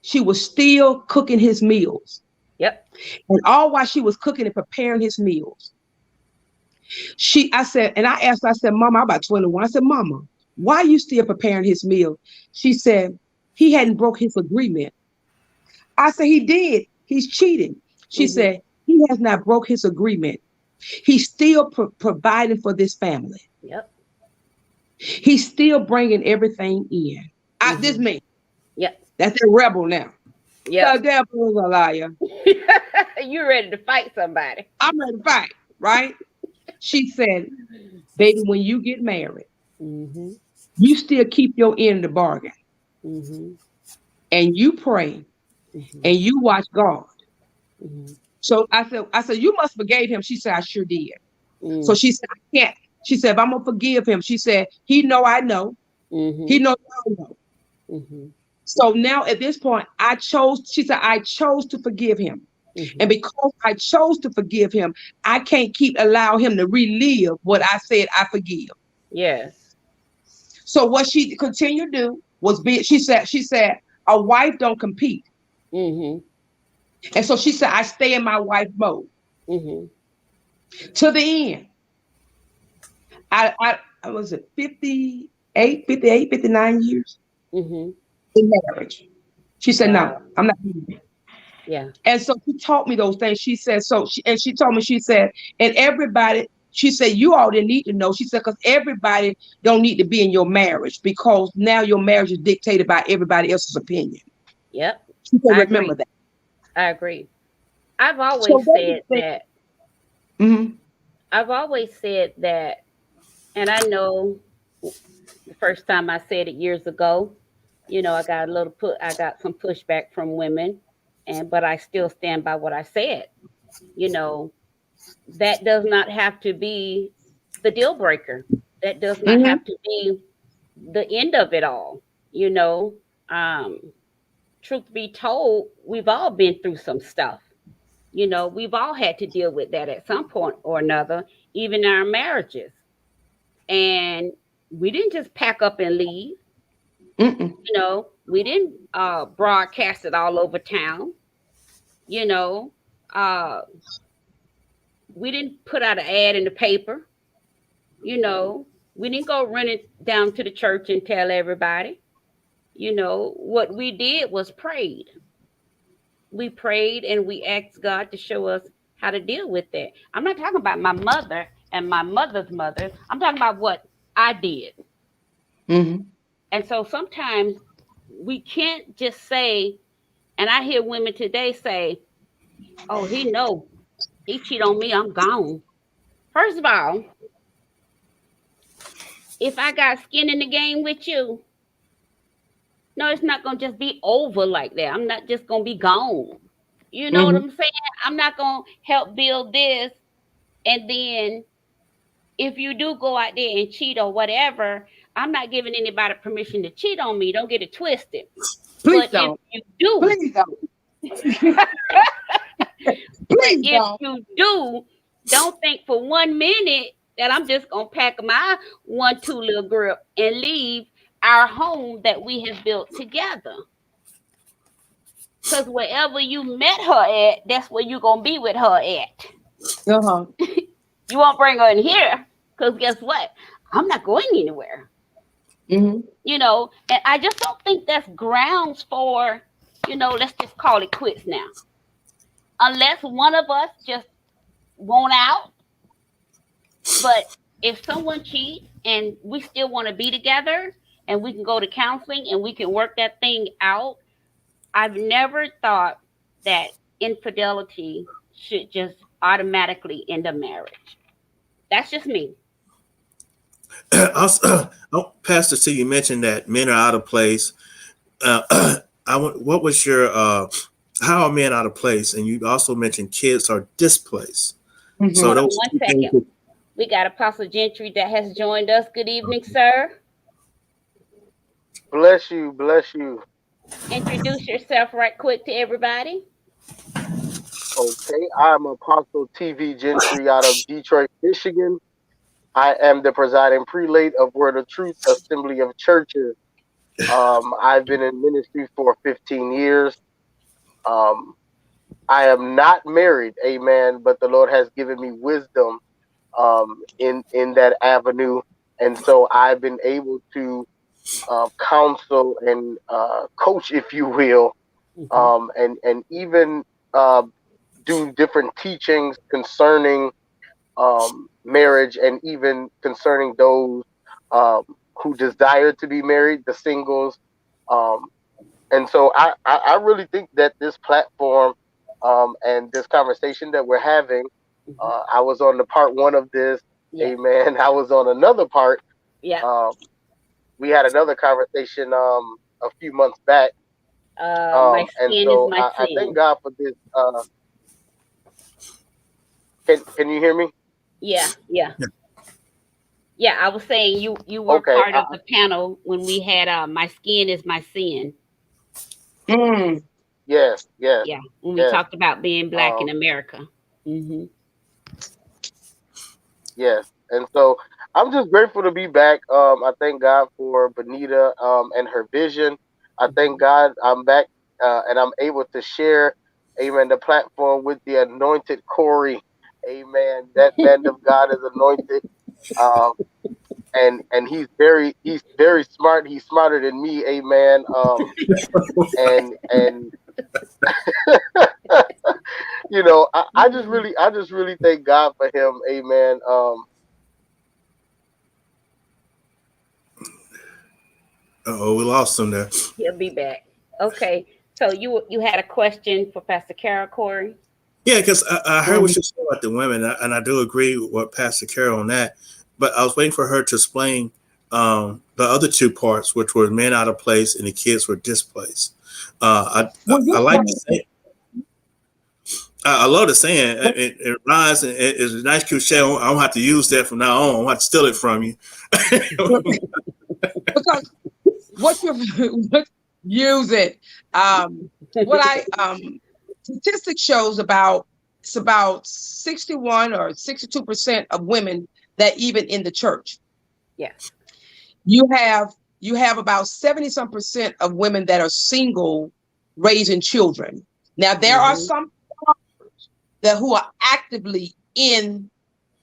she was still cooking his meals. Yep. And all while she was cooking and preparing his meals, I said, Mama, I'm about 21. I said, Mama, why are you still preparing his meal? She said, he hadn't broke his agreement. I said, he did. He's cheating. She said, he has not broke his agreement. He's still providing for this family. Yep. He's still bringing everything in. This me. Yep. That's a rebel now. Yeah. The devil is a liar. You're ready to fight somebody. I'm ready to fight, right? She said, baby, when you get married, you still keep your end of the bargain. And you pray and you watch God. So I said, you must forgave him. She said, I sure did. So she said, I can't. She said, if I'm gonna forgive him, she said, he know I know. He knows I know. So now at this point, I chose to forgive him. And because I chose to forgive him, I can't allow him to relive what I said I forgive. Yes. So what she continued to do was she said, a wife don't compete. And so she said, I stay in my wife mode. To the end. I was it 58, 59 years in marriage. She said, no, I'm not doing it. Yeah. And so she taught me those things. She said, she told me, she said, and everybody, she said, you all didn't need to know. She said, because everybody don't need to be in your marriage because now your marriage is dictated by everybody else's opinion. Yep. She said, remember that. I agree. I've always said that. I've always said that, and I know the first time I said it years ago, I got some pushback from women, but I still stand by what I said. That does not have to be the deal breaker. That does not have to be the end of it all. Truth be told, we've all been through some stuff. We've all had to deal with that at some point or another, even in our marriages. And we didn't just pack up and leave. We didn't broadcast it all over town. We didn't put out an ad in the paper. We didn't go run it down to the church and tell everybody. What we did was prayed. We prayed and we asked God to show us how to deal with that. I'm not talking about my mother and my mother's mother. I'm talking about what I did. And so sometimes we can't just say, and I hear women today say, oh, he cheat on me, I'm gone. First of all, if I got skin in the game with you, no, it's not going to just be over like that. I'm not just going to be gone. You know what I'm saying? I'm not going to help build this. And then if you do go out there and cheat or whatever, I'm not giving anybody permission to cheat on me. Don't get it twisted. Please but don't. If you do, Please don't. Please don't. If you do, don't think for 1 minute that I'm just going to pack my 1-2 little girl and leave our home that we have built together. Because wherever you met her at, that's where you're going to be with her at. You won't bring her in here because guess what? I'm not going anywhere. And I just don't think that's grounds for, let's just call it quits now. Unless one of us just want out. But if someone cheats and we still want to be together and we can go to counseling and we can work that thing out, I've never thought that infidelity should just automatically end a marriage. That's just me. Also, Pastor C, you mentioned that men are out of place. What was your how are men out of place? And you also mentioned kids are displaced. Mhm. So those One two things. second. We got Apostle Gentry that has joined us. Good evening, sir. Bless you, bless you. Introduce yourself right quick to everybody. Okay, I'm Apostle TV Gentry out of Detroit, Michigan. I am the presiding prelate of Word of Truth Assembly of Churches. I've been in ministry for 15 years. I am not married, amen, but the Lord has given me wisdom in that avenue. And so I've been able to counsel and coach, if you will, and even do different teachings concerning marriage and even concerning those who desire to be married, the singles. Um, and so I really think that this platform and this conversation that we're having, I was on the part one of this, amen. I was on another part. Yeah. We had another conversation a few months back. My And skin so is my I sin. thank God for this. Can you hear me? Yeah. I was saying you were Okay, part of the panel when we had my skin is my sin. Mm. Yes. Yeah, when we yes. talked about being black in America. Yes, and so I'm just grateful to be back. I thank God for Benita and her vision. I thank God I'm back and I'm able to share, amen, the platform with the anointed Corey. Amen. That man of God is anointed. Um, and he's very smart. He's smarter than me, amen. And you know, I just really thank God for him, amen. We lost him there. He'll be back. Okay, so you had a question for Pastor Carol, Corey? Yeah, because I heard what you said about the women, and I do agree with Pastor Carol on that. But I was waiting for her to explain the other two parts, which were men out of place and the kids were displaced. I like the saying. I love the saying. It rhymes, and it's a nice cliche. I don't have to use that from now on. I don't have to steal it from you. Because what you use it. What I statistics shows it's about 61 or 62% of women that even in the church. Yes. You have about 70-some% of women that are single raising children. Now there are some that who are actively in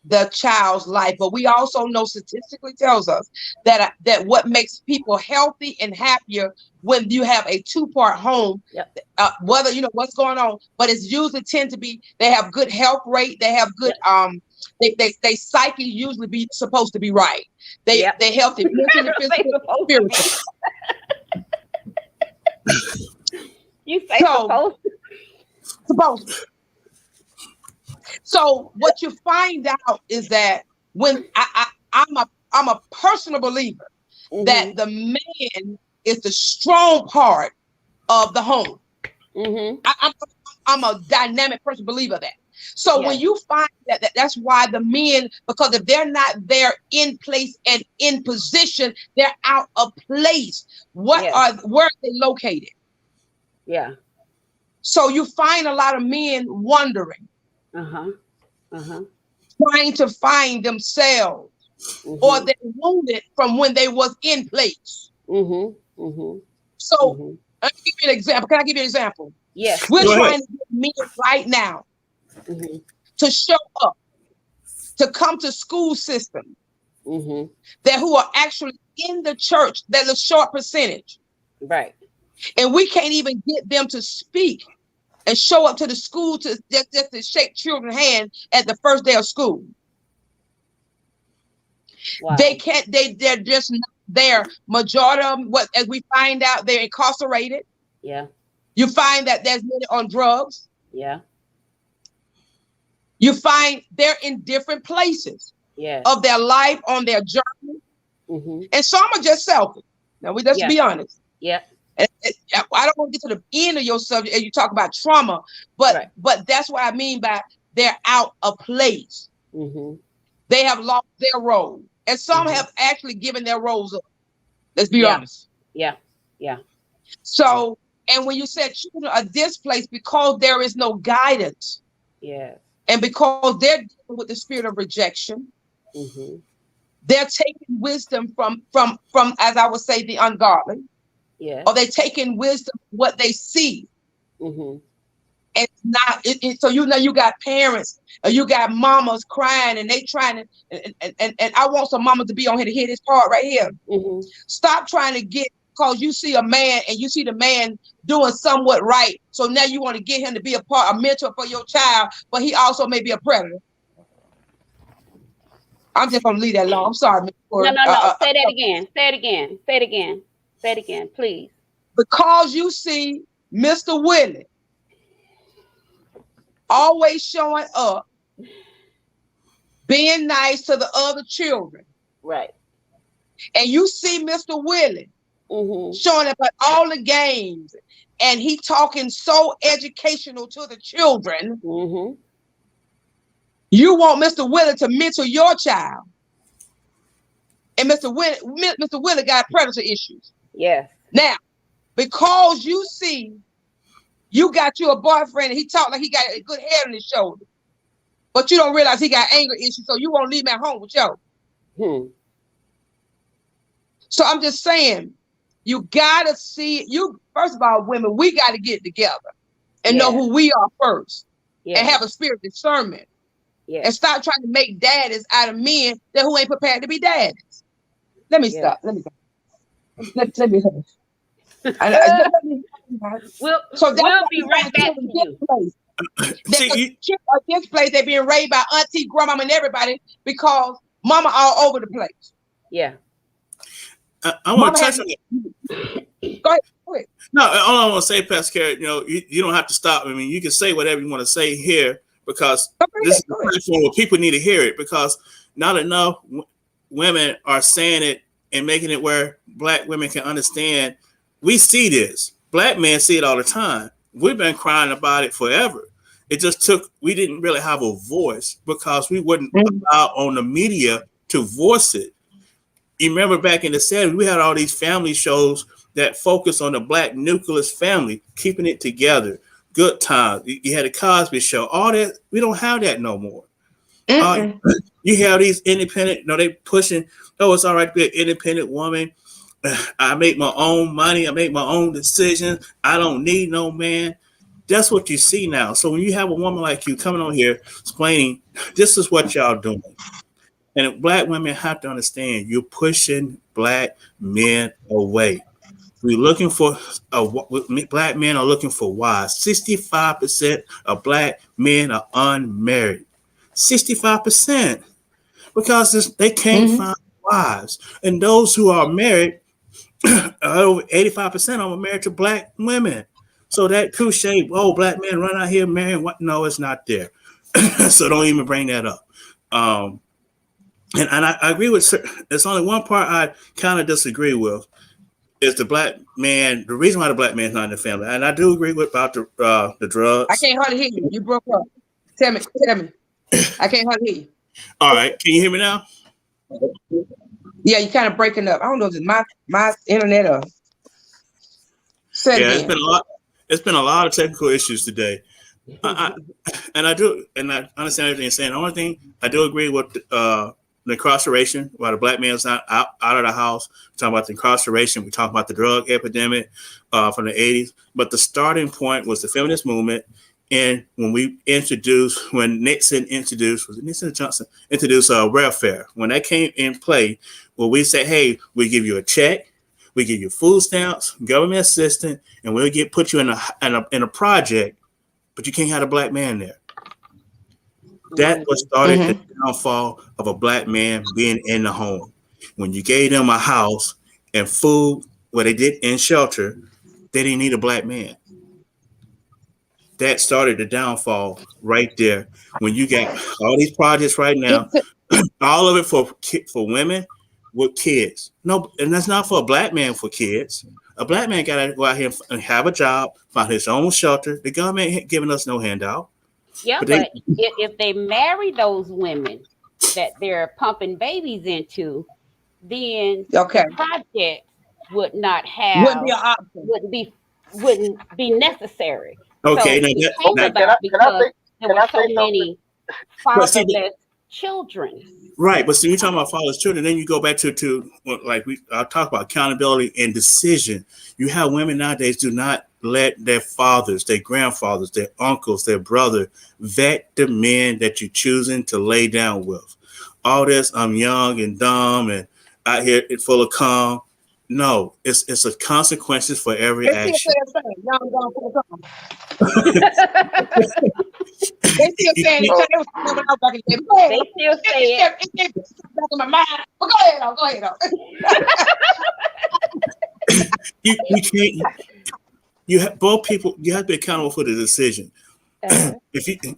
the child's life, but we also know statistically tells us that what makes people healthy and happier when you have a two-part home, whether you know what's going on, but it's usually tend to be they have good health rate, they have good they psyche usually be supposed to be right. They healthy mentally, physically, spiritually. You say supposed. So what you find out is that when I'm a personal believer that the man is the strong part of the home. I'm a dynamic person believer of that. So when you find that's why the men, because if they're not there in place and in position, they're out of place. Where are they located? Yeah. So you find a lot of men wondering. Trying to find themselves, or they're wounded from when they was in place. So let me give you an example. Can I give you an example? Yes. We're trying to get men right now to show up, to come to school system that who are actually in the church. There's a short percentage, right? And we can't even get them to speak and show up to the school to just to shake children's hand at the first day of school. Wow. They can't. They're just not there. Majority of them, as we find out, they're incarcerated. Yeah. You find that there's many on drugs. Yeah. You find they're in different places. Yeah. of their life on their journey. Mm-hmm. And some are just selfish. Now, let's be honest. Yeah. And I don't want to get to the end of your subject and you talk about trauma, but that's what I mean by they're out of place. Mm-hmm. They have lost their role. And some have actually given their roles up. Let's be honest. Yeah. Yeah. So, and when you said children are displaced because there is no guidance. Yeah. And because they're dealing with the spirit of rejection, they're taking wisdom from, as I would say, the ungodly. Yeah. Or they're taking wisdom what they see. And not so you got parents or you got mamas crying and they trying to and I want some mamas to be on here to hear this part right here. Stop trying to get because you see a man and you see the man doing somewhat right. So now you want to get him to be a mentor for your child, but he also may be a predator. I'm just gonna leave that alone. I'm sorry. No. Say that again. Say it again. Say it again. Say it again, please. Because you see Mr. Willie always showing up, being nice to the other children. Right. And you see Mr. Willie showing up at all the games and he talking so educational to the children. You want Mr. Willie to mentor your child. And Mr. Willie got predator issues. Yes. Now, because you see you got you a boyfriend and he talk like he got a good head on his shoulder, but you don't realize he got anger issues, so you won't leave him at home with you. So I'm just saying, you gotta see you. First of all, women, we got to get together and know who we are first, and have a spirit of discernment, and stop trying to make daddies out of men that who ain't prepared to be daddies. Let me stop. Let me go. Let me. We'll be right back to you. This place they're being raised by auntie, grandmama, and everybody because mama all over the place. Yeah. I want to touch on it. Go ahead. No, all I want to say, Pastor Carrot, you don't have to stop. I mean, you can say whatever you want to say here because this is a platform where people need to hear it because not enough women are saying it and making it where Black women can understand. We see this. Black men see it all the time. We've been crying about it forever. It just we didn't really have a voice because we wouldn't allow on the media to voice it. You remember back in the 70s, we had all these family shows that focus on the Black nucleus family, keeping it together. Good Times. You had a Cosby Show. All that, we don't have that no more. You have these independent, they pushing, it's all right to be an independent woman. I make my own money. I make my own decisions. I don't need no man. That's what you see now. So when you have a woman like you coming on here explaining, this is what y'all doing. And Black women have to understand you're pushing Black men away. We're looking for Black men are looking for wives. 65% of Black men are unmarried. 65% because they can't find wives. And those who are married, over 85% are married to Black women. So that cliche, Black men run out here marrying what? No, it's not there. So don't even bring that up. And I agree with. There's only one part I kind of disagree with. Is the Black man the reason why the Black man's not in the family? And I do agree with about the drugs. I can't hardly hear you. You broke up. Tell me. I can't hardly hear you. All right, can you hear me now? Yeah, you kind of breaking up. I don't know if it's my internet or. It's been a lot of technical issues today. I understand everything you're saying. The only thing I do agree with the incarceration, while the Black man's not out of the house. We're talking about the incarceration. We talk about the drug epidemic from the 80s. But the starting point was the feminist movement. And when Nixon introduced welfare, when that came in play, where we say, hey, we give you a check, we give you food stamps, government assistance, and we'll put you in a project, but you can't have a Black man there. That was started the downfall of a Black man being in the home. When you gave them a house and food, what they did in shelter, they didn't need a Black man. That started the downfall right there. When you got all these projects right now, all of it for women with kids. No, and that's not for a black man for kids. A black man got to go out here and have a job, find his own shelter. The government ain't giving us no handout. Yeah, but if they marry those women that they're pumping babies into, then Okay. the project would not have Wouldn't be an option. wouldn't be necessary. Okay, So now it that, came now, about because there were so say many But see, fatherless children. right, but see, you're talking about fatherless children. Then you go back to like I talk about accountability and decision. You have women nowadays do not let their fathers, their grandfathers, their uncles, their brother vet the men that you're choosing to lay down with. All this, I'm young and dumb and out here full of calm. No, it's a consequences for every They still action. say the same. Young, dumb, full of calm. They still saying it. They was talking about back in the day. Go ahead. They still say it. It's back in my mind. But go ahead, go ahead. You can't. You have both people. You have to be accountable for the decision. If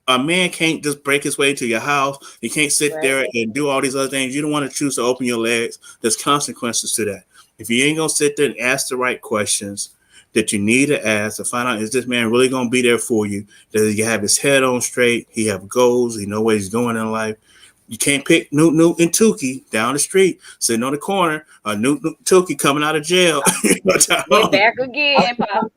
a man can't just break his way into your house, he can't sit there and do all these other things. You don't want to choose to open your legs. There's consequences to that. If you ain't gonna sit there and ask the right questions that you need to ask to find out, is this man really gonna be there for you? Does he have his head on straight? He have goals. He know where he's going in life. You can't pick Newt and Tukey down the street, sitting on the corner. Newt Tukey coming out of jail. They back again, Papa.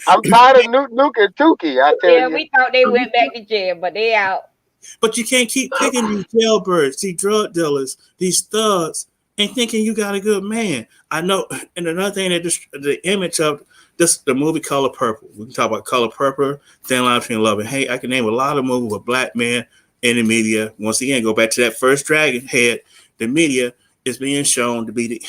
I'm tired of Nuke and Tukey. I tell Yeah, you. we thought they went back to jail, but they out. But you can't keep picking these jailbirds, these drug dealers, these thugs, and thinking you got a good man. I know. And another thing that the image of the movie Color Purple. We can talk about Color Purple, Thin Line Between Love and Hate. I can name a lot of movies with black men in the media. Once again, go back to that first Dragon Head. The media is being shown to be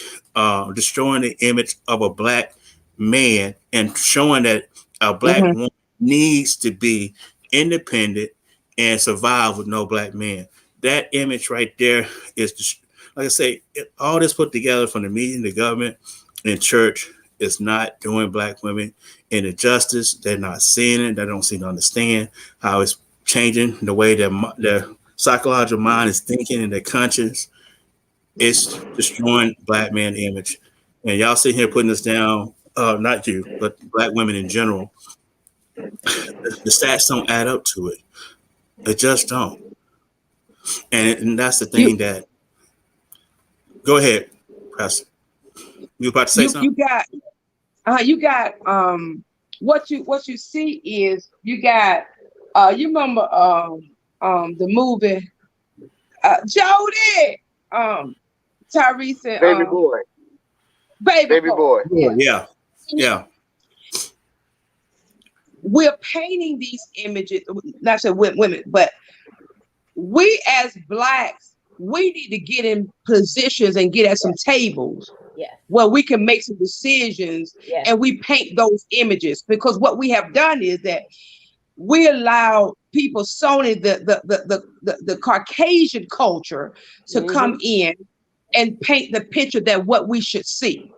destroying the image of a black man and showing that a black woman needs to be independent and survive with no black man. That image right there is, like I say, all this put together from the media, the government, and church is not doing black women any justice. They're not seeing it. They don't seem to understand how it's changing the way their psychological mind is thinking and their conscience. It's destroying black man image. And y'all sitting here putting this down, not you, but black women in general. The stats don't add up to it. They just don't. And that's the thing that. Go ahead, Pastor. You about to say something? You got what you see is you got you remember the movie Jody Tyrese and Baby Boy. Yeah. We're painting these images, not just women, but we as blacks, we need to get in positions and get at some tables where we can make some decisions and we paint those images. Because what we have done is that we allow people, the Caucasian culture to come in and paint the picture that what we should see.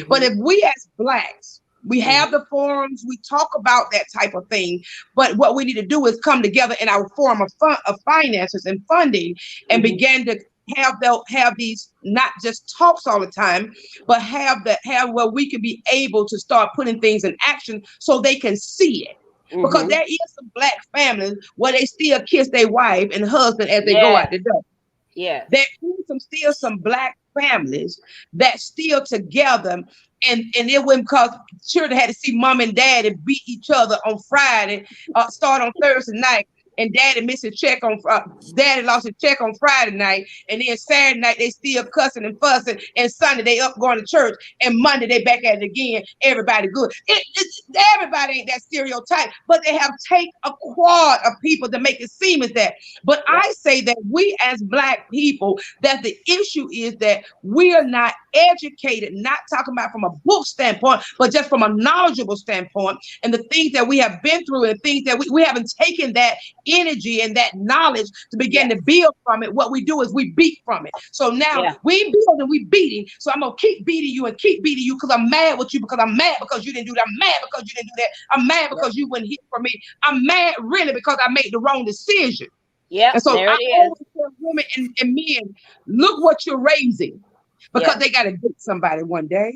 But if we as blacks, we have the forums, we talk about that type of thing, but what we need to do is come together in our form of finances and funding and begin to have these not just talks all the time, but have where we can be able to start putting things in action so they can see it. Because there is some black families where they still kiss their wife and husband as they go out the door. Yeah, there is still some black families that still together, and it wouldn't cause children had to see mom and dad and beat each other on Friday, start on Thursday night, and daddy missed a check on daddy lost a check on Friday night, and then Saturday night they still cussing and fussing, and Sunday they up going to church, and Monday they back at it again. Everybody good. Everybody ain't that stereotype, but they have take a quad of people to make it seem as that. But I say that we as black people, that the issue is that we are not educated, not talking about from a book standpoint, but just from a knowledgeable standpoint, and the things that we have been through and things that we haven't taken that energy and that knowledge to begin to build from it. What we do is we beat from it. So now we build and we beating. So I'm gonna keep beating you and keep beating you because I'm mad with you, because I'm mad because you didn't do that. I'm mad because you didn't do that. I'm mad because you wouldn't hear from me. I'm mad really because I made the wrong decision. Yep, And so there I it is. always tell women and men, look what you're raising, because Yeah. they got to date somebody one day.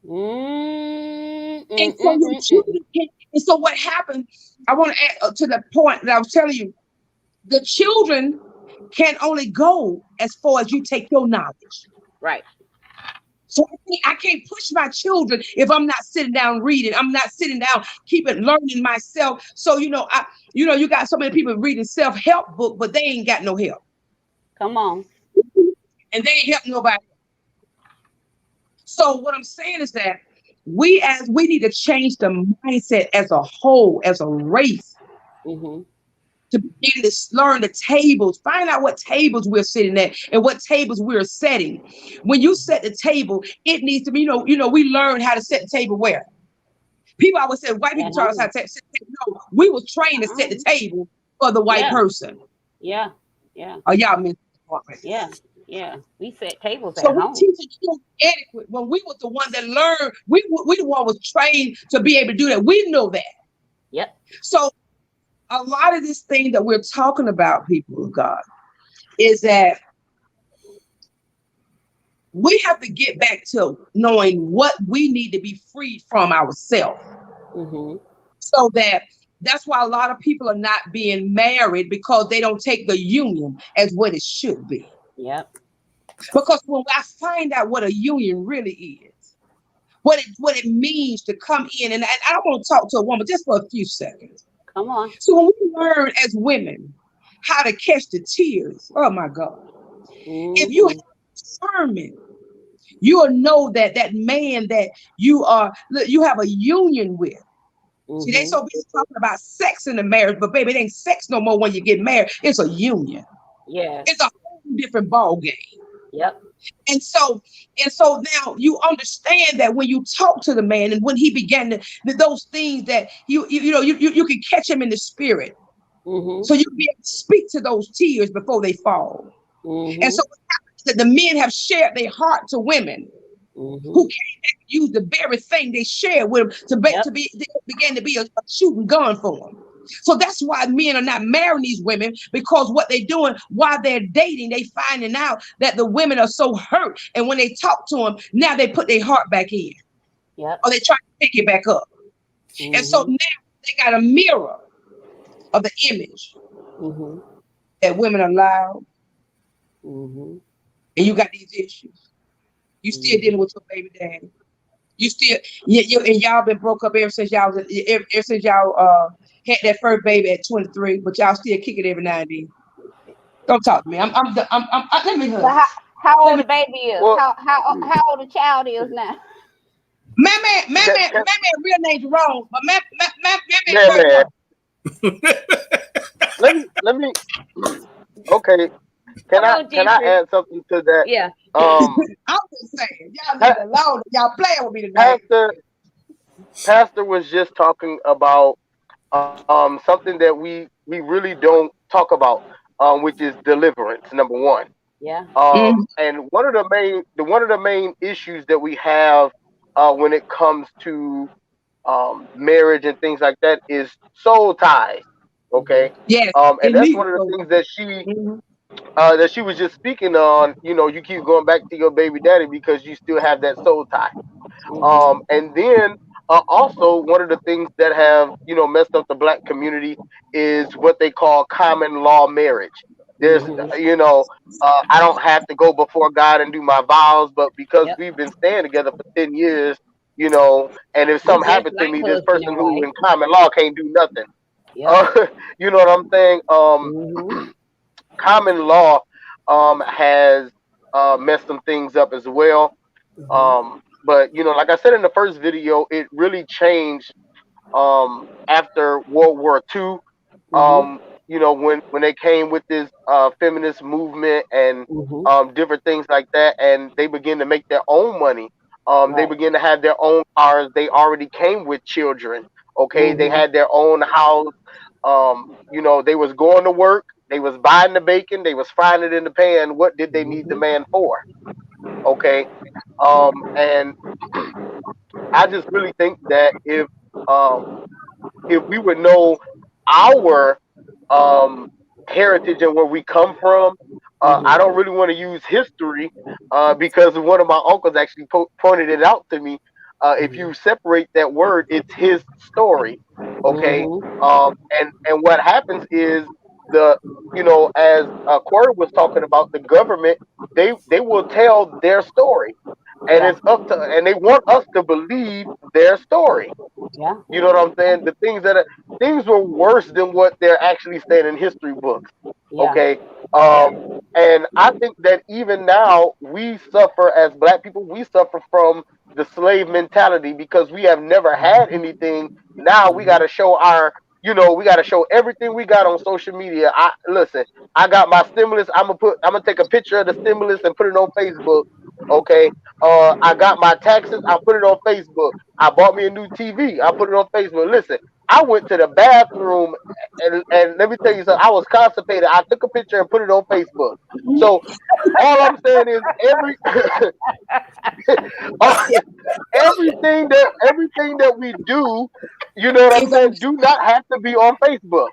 Mm, And so your children can, and so what happened, I want to add to the point that I was telling you, the children can only go as far as you take your knowledge. Right. So I can't push my children if I'm not sitting down reading. I'm not sitting down, keeping learning myself. So you got so many people reading self-help book, but they ain't got no help. Come on. And they ain't helping nobody. So what I'm saying is that we need to change the mindset as a whole, as a race, Mm-hmm. to begin to learn the tables, find out what tables we're sitting at and what tables we're setting. When you set the table, it needs to be, we learn how to set the table where? People always say white people taught us how to set the table. No, we was trained to set the table for the white person. Yeah. Yeah. Oh, y'all miss Yeah. Yeah. We set tables So at we home. teaching children etiquette when we was the one that learned. We the one was trained to be able to do that. We know that. Yep. So a lot of this thing that we're talking about, people of God, is that we have to get back to knowing what we need to be freed from ourselves. Mm-hmm. So that's why a lot of people are not being married, because they don't take the union as what it should be. Yep. Because when I find out what a union really is, what it means to come in, and I want to talk to a woman just for a few seconds. Come on. So when we learn as women how to catch the tears, oh my God, if you have discernment, you will know that man that you have a union with. See, they so busy talking about sex in the marriage, but baby, it ain't sex no more when you get married. It's a union. Yeah. It's a whole different ball game. Yep. And so now you understand that when you talk to the man, and when he began to those things that you can catch him in the spirit. Mm-hmm. So you can be able to speak to those tears before they fall. Mm-hmm. And so what happens is that the men have shared their heart to women who came back and used the very thing they shared with them to begin to be a shooting gun for them. So that's why men are not marrying these women, because what they're doing while they're dating, they finding out that the women are so hurt. And when they talk to them, now they put their heart back in. Yep. Or they try to pick it back up. And so now they got a mirror of the image that women are loud. And you got these issues. You still dealing with your baby daddy. You still, and y'all been broke up ever since y'all had that first baby at 23, but y'all still kick it every now and then. Don't talk to me. Let me But how old the baby is? Well, how old the child is now? Man, real name's wrong, but man, let me. Okay, can I add something to that? Yeah. I'm just saying, y'all leave it alone. Y'all playing with me tonight. Pastor was just talking about something that we really don't talk about, which is deliverance. Number one. Yeah. And one of the main issues that we have when it comes to marriage and things like that is soul ties. Okay. Yes. And that's one of the things that she was just speaking on. You keep going back to your baby daddy because you still have that soul tie. And then also one of the things that have messed up the black community is what they call common law marriage. There's I don't have to go before God and do my vows, but because we've been staying together for 10 years, and if something happened to me, this person who in common law can't do nothing. You know what I'm saying? Common law has messed some things up as well. But like I said in the first video, it really changed after World War II. When they came with this feminist movement and different things like that, and they began to make their own money. They began to have their own cars. They already came with children. Okay, they had their own house. They was going to work. They was buying the bacon. They was frying it in the pan. What did they need the man for? Okay, and I just really think that if we would know our heritage and where we come from. I don't really want to use history because one of my uncles actually pointed it out to me. If you separate that word, it's his story. Okay. And what happens is as Corey was talking about, the government, they will tell their story, and it's up to, and they want us to believe their story. Yeah. You know what I'm saying? The things were worse than what they're actually saying in history books. Yeah. Okay. And I think that even now we suffer as Black people. We suffer from the slave mentality because we have never had anything. Now we got to show we got to show everything we got on social media. I got my stimulus. I'm gonna take a picture of the stimulus and put it on Facebook. Okay. I got my taxes. I put it on Facebook. I bought me a new TV. I put it on Facebook. Listen, I went to the bathroom and let me tell you something. I was constipated. I took a picture and put it on Facebook. So all I'm saying is everything that we do, you know what I'm saying, do not have to be on Facebook.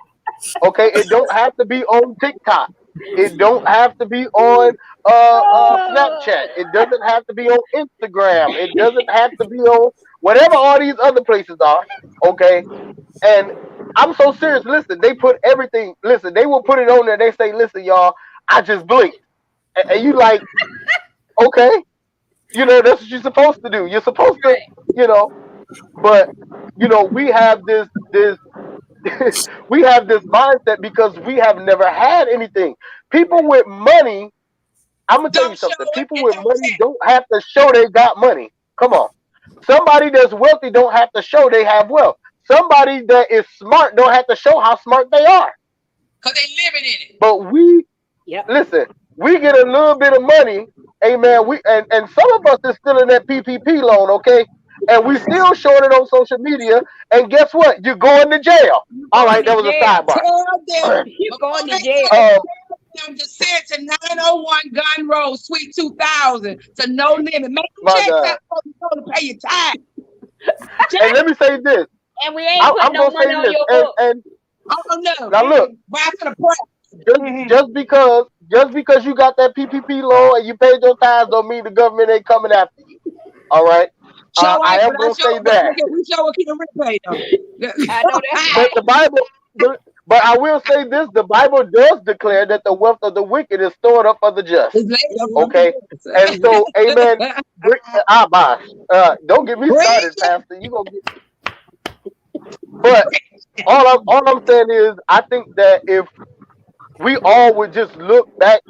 Okay, it don't have to be on TikTok. It don't have to be on Snapchat. It doesn't have to be on Instagram. It doesn't have to be on whatever all these other places are. Okay, and I'm so serious. Listen, they put everything. Listen, they will put it on there. They say, "Listen, y'all, I just blinked," and you like, okay, that's what you're supposed to do. You're supposed to, but we have this we have this mindset because we have never had anything. People with money, I'm gonna tell you something. People with money don't have to show they got money. Come on. Somebody that's wealthy don't have to show they have wealth. Somebody that is smart don't have to show how smart they are. Because they living in it. But listen, we get a little bit of money, amen. And some of us is still in that PPP loan, okay? And we still showing it on social media. And guess what? You're going to jail. All right, that was a sidebar. You're going to jail. I'm just saying to 901 Gun Road, Suite 2000, to No Limit. Make them checks out to pay your time. And let me say this. And we ain't putting no money on your book. No. Now look, just because you got that PPP loan and you paid your tithes don't mean the government ain't coming after you. All right. I am gonna say that. I know that. But I will say this: the Bible does declare that the wealth of the wicked is stored up for the just. Okay, and so, amen. Don't get me started, Pastor. You gonna get. But all I'm saying is, I think that if we all would just look back,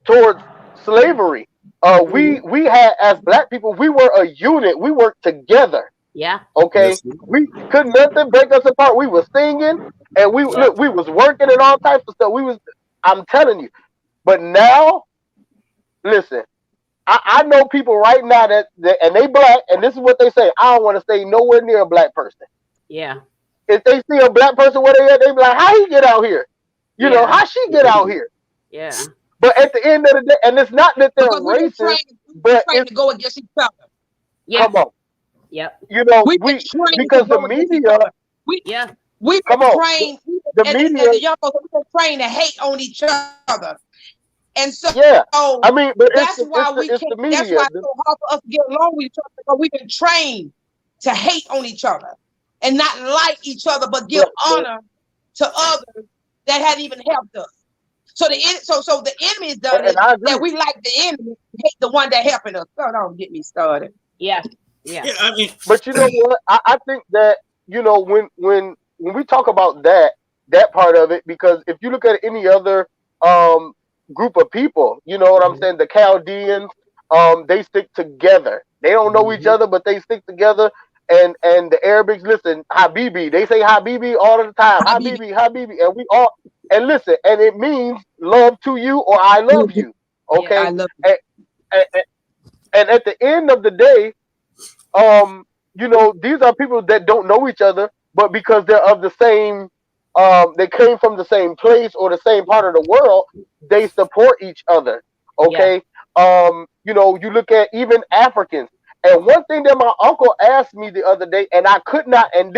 towards slavery, we had, as Black people, we were a unit. We worked together. Yeah. Okay. Yes. We could nothing break us apart. We was singing and we was working and all types of stuff. I'm telling you. But now, listen, I know people right now that and they Black, and this is what they say. I don't want to stay nowhere near a Black person. Yeah. If they see a Black person where they at, they be like, how he get out here? How she get out here? Yeah. But at the end of the day, and it's not that they're racist, but it's to go against each other. Yeah. Come on. Yep. Because the media. We come on. trained. The media. The young folks were trained to hate on each other, and so I mean, but that's why it's the media. That's why it's so hard for us to get along with each other, because we've been trained to hate on each other and not like each other, but give honor to others that hadn't even helped us. So the enemy is done that we like the enemy, hate the one that helping us. So don't get me started. Yeah. Yeah, I mean, but you know what? I think that when we talk about that part of it, because if you look at any other group of people, you know what I'm saying? The Chaldeans, they stick together. They don't know each other, but they stick together. And the Arabics, listen, Habibi, they say Habibi all the time. Habibi, and we all, and listen, and it means love to you or I love you. Okay. Yeah, I love you. And at the end of the day, these are people that don't know each other, but because they're of the same, they came from the same place or the same part of the world, they support each other. Okay. Yeah. You look at even Africans. And one thing that my uncle asked me the other day, and I could not, and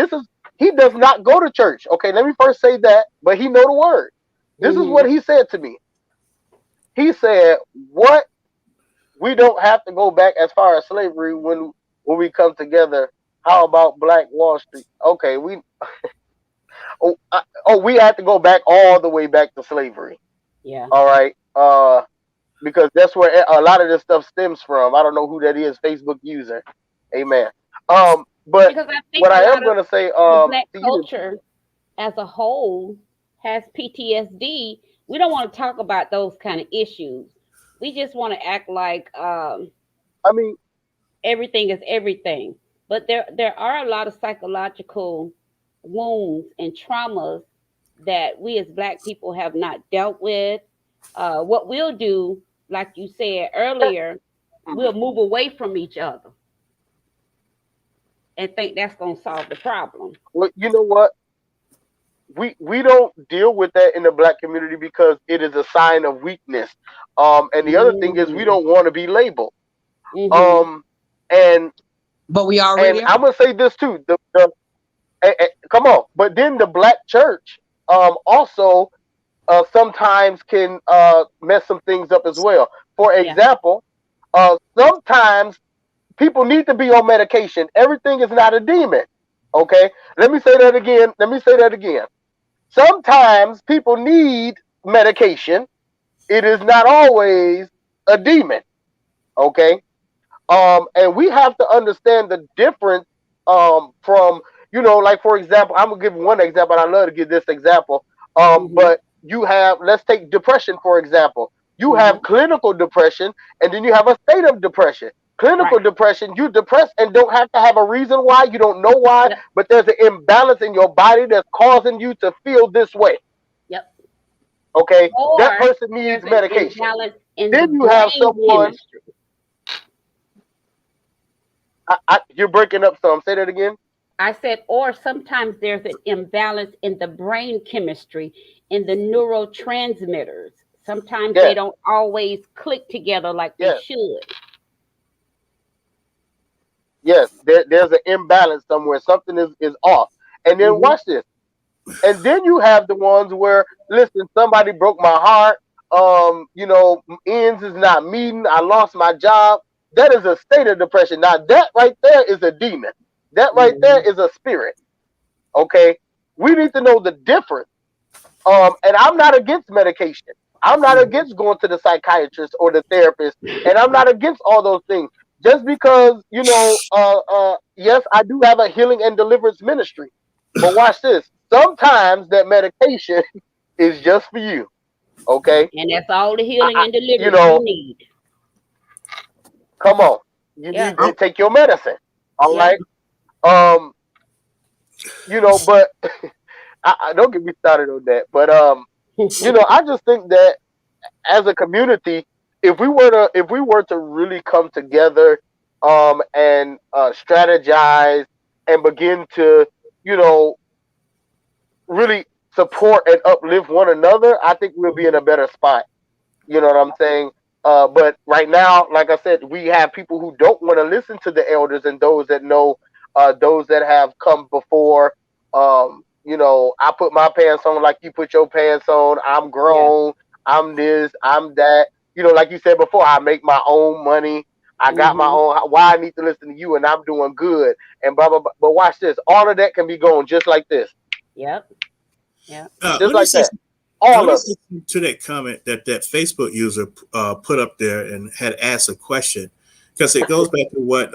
he does not go to church. Okay, let me first say that, but he know the word. This is what he said to me. He said, "What? We don't have to go back as far as slavery when we come together. How about Black Wall Street? Okay, we we have to go back all the way back to slavery. Yeah. All right. Because that's where a lot of this stuff stems from. I don't know who that is, Facebook user. Amen. But Because I think what a I lot am of going to say, the Black to you- culture as a whole has PTSD. We don't want to talk about those kind of issues. We just want to act like I mean, everything is everything. But there are a lot of psychological wounds and traumas that we as Black people have not dealt with. What we'll do, like you said earlier, we'll move away from each other and think that's going to solve the problem. well, you know what? We don't deal with that in the Black community because it is a sign of weakness. And the other thing is we don't want to be labeled. And But we already and I'm gonna say this too. Come on, but then the Black church also sometimes can mess some things up as well. For example, sometimes people need to be on medication. Everything is not a demon. Okay, let me say that again. Sometimes people need medication. It is not always a demon. Okay. And we have to understand the difference from, like, for example, I'm gonna give one example, and I love to give this example. But you have, let's take depression, for example. You have clinical depression, and then you have a state of depression. Clinical depression, you depressed and don't have to have a reason why. You don't know why, but there's an imbalance in your body that's causing you to feel this way. Yep. Okay, Or that person needs medication. Then you have someone. You're breaking up some. Say that again. I said, or sometimes there's an imbalance in the brain chemistry, in the neurotransmitters. Sometimes they don't always click together like they should. Yes, there's an imbalance somewhere. Something is off. And then watch this. And then you have the ones where, listen, somebody broke my heart. Ends is not meeting. I lost my job. That is a state of depression. Now that right there is a demon. That right there is a spirit. Okay, we need to know the difference. And I'm not against medication. I'm not against going to the psychiatrist or the therapist, and I'm not against all those things. Just because, yes, I do have a healing and deliverance ministry. But watch this. Sometimes that medication is just for you. Okay? And that's all the healing and deliverance you need. Come on. You need to take your medicine. All right? But I don't get me started on that. But I just think that as a community, if we were to really come together and strategize and begin to really support and uplift one another, I think we'll be in a better spot. You know what I'm saying? But right now, like I said, we have people who don't want to listen to the elders and those that know, those that have come before. I put my pants on like you put your pants on. I'm grown. I'm this. I'm that. Like you said before, I make my own money. I got my own. Why I need to listen to you, and I'm doing good, and blah blah blah. But watch this. All of that can be going just like this. Yep. Just like that. All of it. To that comment that Facebook user put up there and had asked a question, because it goes back to what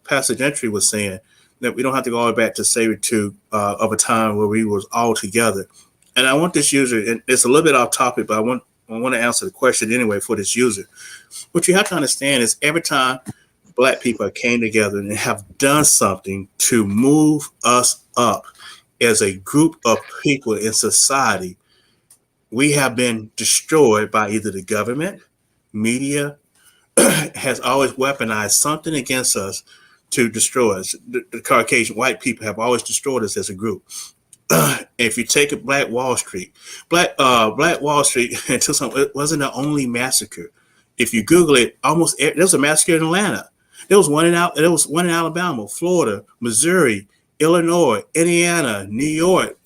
Pastor Gentry was saying, that we don't have to go all the way back to Savior of a time where we was all together. And I want this user, and it's a little bit off topic, but I want to answer the question anyway for this user. What you have to understand is every time Black people came together and have done something to move us up as a group of people in society, we have been destroyed by either the government, media has always weaponized something against us to destroy us. The Caucasian white people have always destroyed us as a group. If you take it, Black Wall Street, Black Wall Street, until it wasn't the only massacre. If you Google it, there was a massacre in Atlanta. There was one in Alabama, Florida, Missouri, Illinois, Indiana, New York,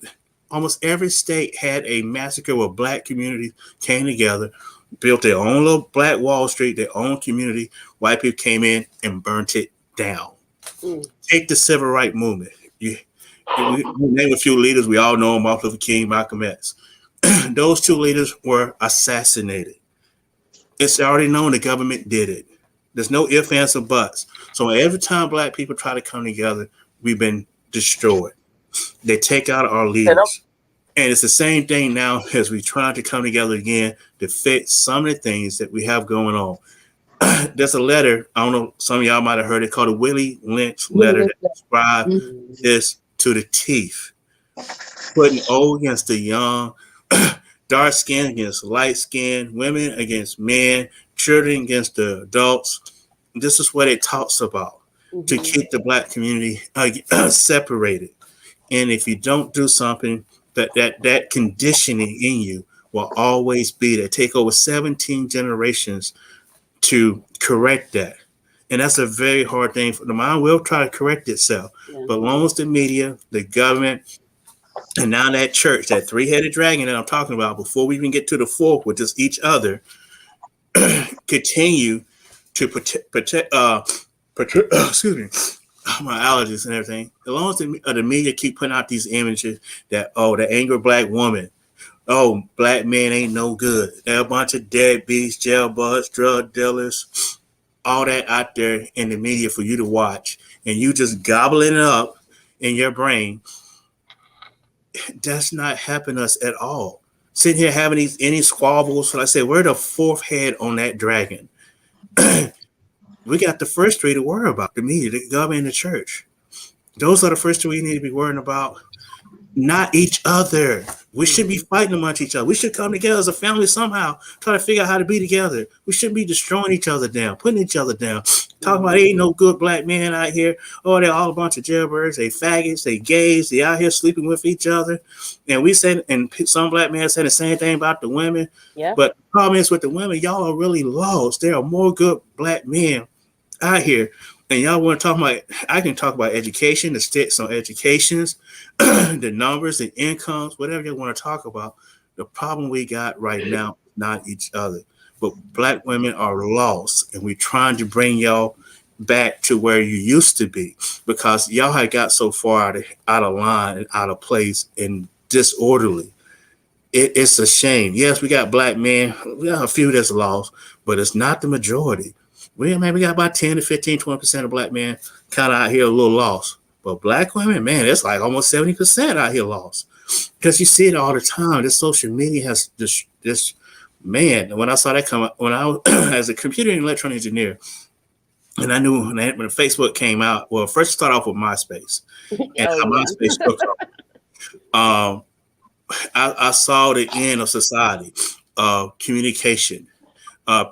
almost every state had a massacre where black communities came together, built their own little black Wall Street, their own community. White people came in and burnt it down. Take the civil rights movement. We name a few leaders. We all know Martin Luther King, Malcolm X. Those two leaders were assassinated. It's already known the government did it. There's no ifs, ands, or buts. So every time black people try to come together, we've been destroyed. They take out our leaders. And it's the same thing now as we try to come together again to fix some of the things that we have going on. There's a letter, I don't know, some of y'all might have heard it, called a Willie Lynch letter that describes this to the teeth. Putting old against the young, dark skin against light skin, women against men, children against the adults. This is what it talks about, to keep the black community separated. And if you don't do something, that conditioning in you will always be there. Take over 17 generations to correct that. And that's a very hard thing. For the mind will try to correct itself. Yeah. But long as the media, the government, and now that church, that three-headed dragon that I'm talking about, before we even get to the fourth, which is each other, continue to protect excuse me, my allergies and everything. As long as the media keep putting out these images that, the angry black woman, black men ain't no good. They're a bunch of deadbeats, jailbirds, drug dealers, all that out there in the media for you to watch, and you just gobbling it up in your brain. That's not helping us at all. Sitting here having any squabbles. So I said, we're the fourth head on that dragon. We got the first three to worry about: the media, the government, and the church. Those are the first three we need to be worrying about, not each other. We shouldn't be fighting amongst each other. We should come together as a family somehow, try to figure out how to be together. We shouldn't be destroying each other down, putting each other down, talking about ain't no good black men out here. They're all a bunch of jailbirds, they faggots, they gays, they out here sleeping with each other. And we said, and some black men said the same thing about the women. Yeah. But the problem is with the women, y'all are really lost. There are more good black men out here. And y'all want to talk about, I can talk about education, the stats on educations, the numbers, the incomes, whatever you want to talk about. The problem we got right now, not each other. But black women are lost, and we're trying to bring y'all back to where you used to be, because y'all had got so far out of line and out of place and disorderly. It's a shame. Yes, we got black men. We got a few that's lost, but it's not the majority. We got about 10 to 15, 20% of black men kind of out here a little lost. But black women, man, it's like almost 70% out here lost. Because you see it all the time. This social media has this man, when I saw that come up, when I was as a computer and electronic engineer, and I knew when Facebook came out, well, first started off with MySpace. And how MySpace took off. I saw the end of society, communication.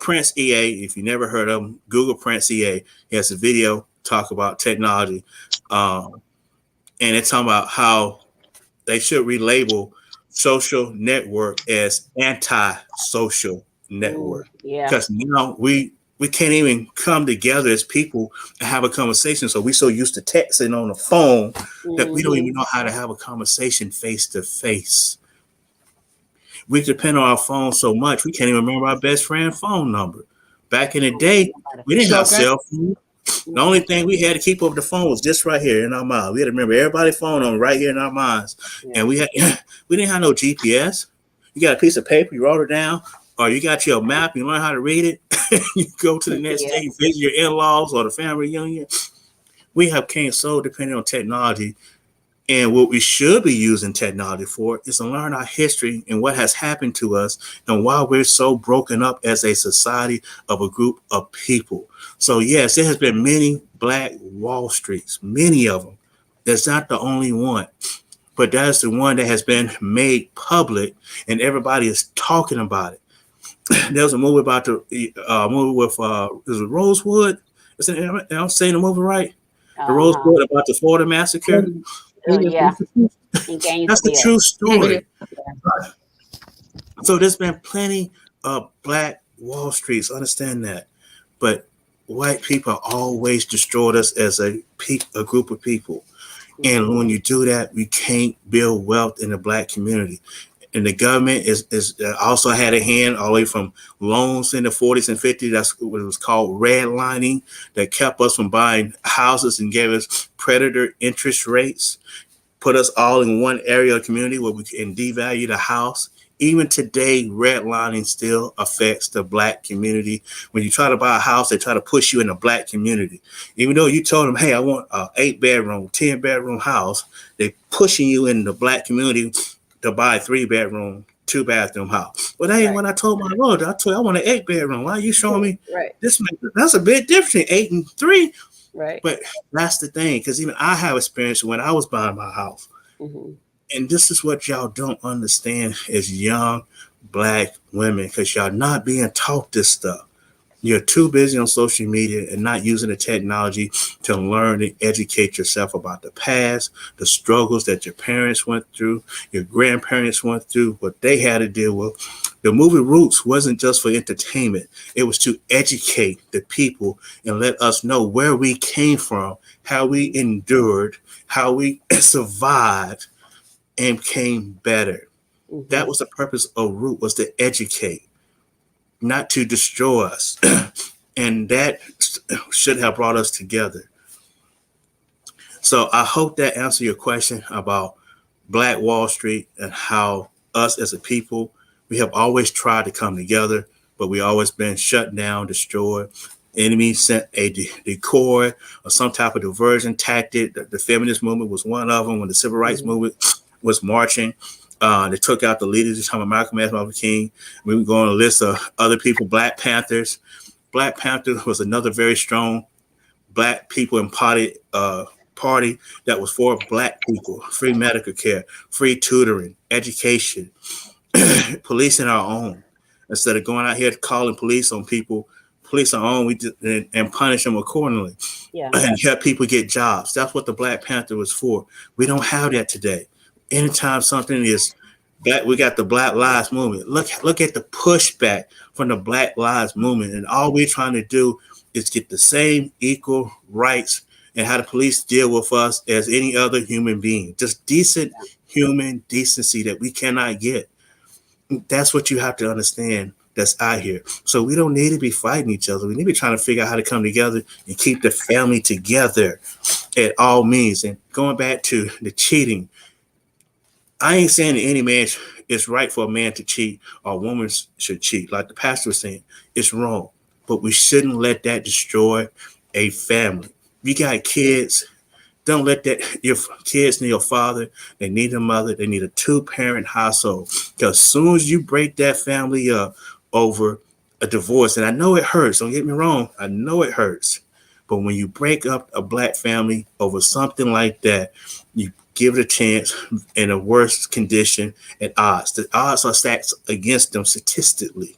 Prince EA, if you never heard of him, Google Prince EA. He has a video talk about technology. And it's talking about how they should relabel social network as anti-social network. Because now we can't even come together as people and have a conversation. So we're so used to texting on the phone that we don't even know how to have a conversation face to face. We depend on our phone so much, we can't even remember our best friend's phone number. Back in the day, we didn't have cell phones. The only thing we had to keep up the phone was just right here in our mind. We had to remember everybody's phone number right here in our minds. And we didn't have no GPS. You got a piece of paper, you wrote it down, or you got your map, you learn how to read it. You go to the next day, you visit your in-laws or the family reunion. We have came so dependent on technology. And what we should be using technology for is to learn our history and what has happened to us and why we're so broken up as a society of a group of people. So, yes, there has been many Black Wall Streets, many of them. That's not the only one. But that's the one that has been made public and everybody is talking about it. There was a movie about the movie with is it Rosewood? I'm saying the movie right? The Rosewood about the Florida massacre. Yeah. That's the true story. So there's been plenty of Black Wall Streets, understand that. But white people always destroyed us as a group of people. And when you do that, we can't build wealth in the Black community. And the government is also had a hand all the way from loans in the 40s and 50s. That's what it was called, redlining, that kept us from buying houses and gave us predator interest rates, put us all in one area of the community where we can devalue the house. Even today, redlining still affects the Black community. When you try to buy a house, they try to push you in the Black community. Even though you told them, hey, I want an 8-bedroom, 10-bedroom house, they pushing you in the Black community to buy a 3-bedroom, 2-bathroom house. But that ain't what I told my lord. I told you I want an 8-bedroom. Why are you showing me this? That's a bit different, 8 and 3. Right. But that's the thing, because even I have experience when I was buying my house. And this is what y'all don't understand as young Black women, because y'all not being taught this stuff. You're too busy on social media and not using the technology to learn and educate yourself about the past, the struggles that your parents went through, your grandparents went through, what they had to deal with. The movie Roots wasn't just for entertainment. It was to educate the people and let us know where we came from, how we endured, how we survived and came better. That was the purpose of Root, was to educate, not to destroy us. And that should have brought us together. So I hope that answered your question about Black Wall Street and how us as a people, we have always tried to come together, but we always been shut down, destroyed. Enemy sent a decoy or some type of diversion tactic. The feminist movement was one of them. When the civil rights movement was marching, they took out the leaders. You're talking about Malcolm X, Martin Luther King. We would go on a list of other people. Black Panthers. Black Panther was another very strong Black people embodied party that was for Black people. Free medical care, free tutoring, education, policing our own. Instead of going out here calling police on people, police our own, and punish them accordingly. And help people get jobs. That's what the Black Panther was for. We don't have that today. Anytime something is that, we got the Black Lives Movement. Look at the pushback from the Black Lives Movement, and all we're trying to do is get the same equal rights and how the police deal with us as any other human being. Just decent human decency that we cannot get. That's what you have to understand. That's out here. So we don't need to be fighting each other. We need to be trying to figure out how to come together and keep the family together at all means. And going back to the cheating, I ain't saying that any man it's right for a man to cheat or a woman should cheat. Like the pastor was saying, it's wrong. But we shouldn't let that destroy a family. You got kids, don't let that, your kids need a father, they need a mother, they need a 2-parent household. Because as soon as you break that family up over a divorce, and I know it hurts, don't get me wrong, I know it hurts. But when you break up a Black family over something like that, you give it a chance in a worse condition at odds. The odds are stacked against them statistically.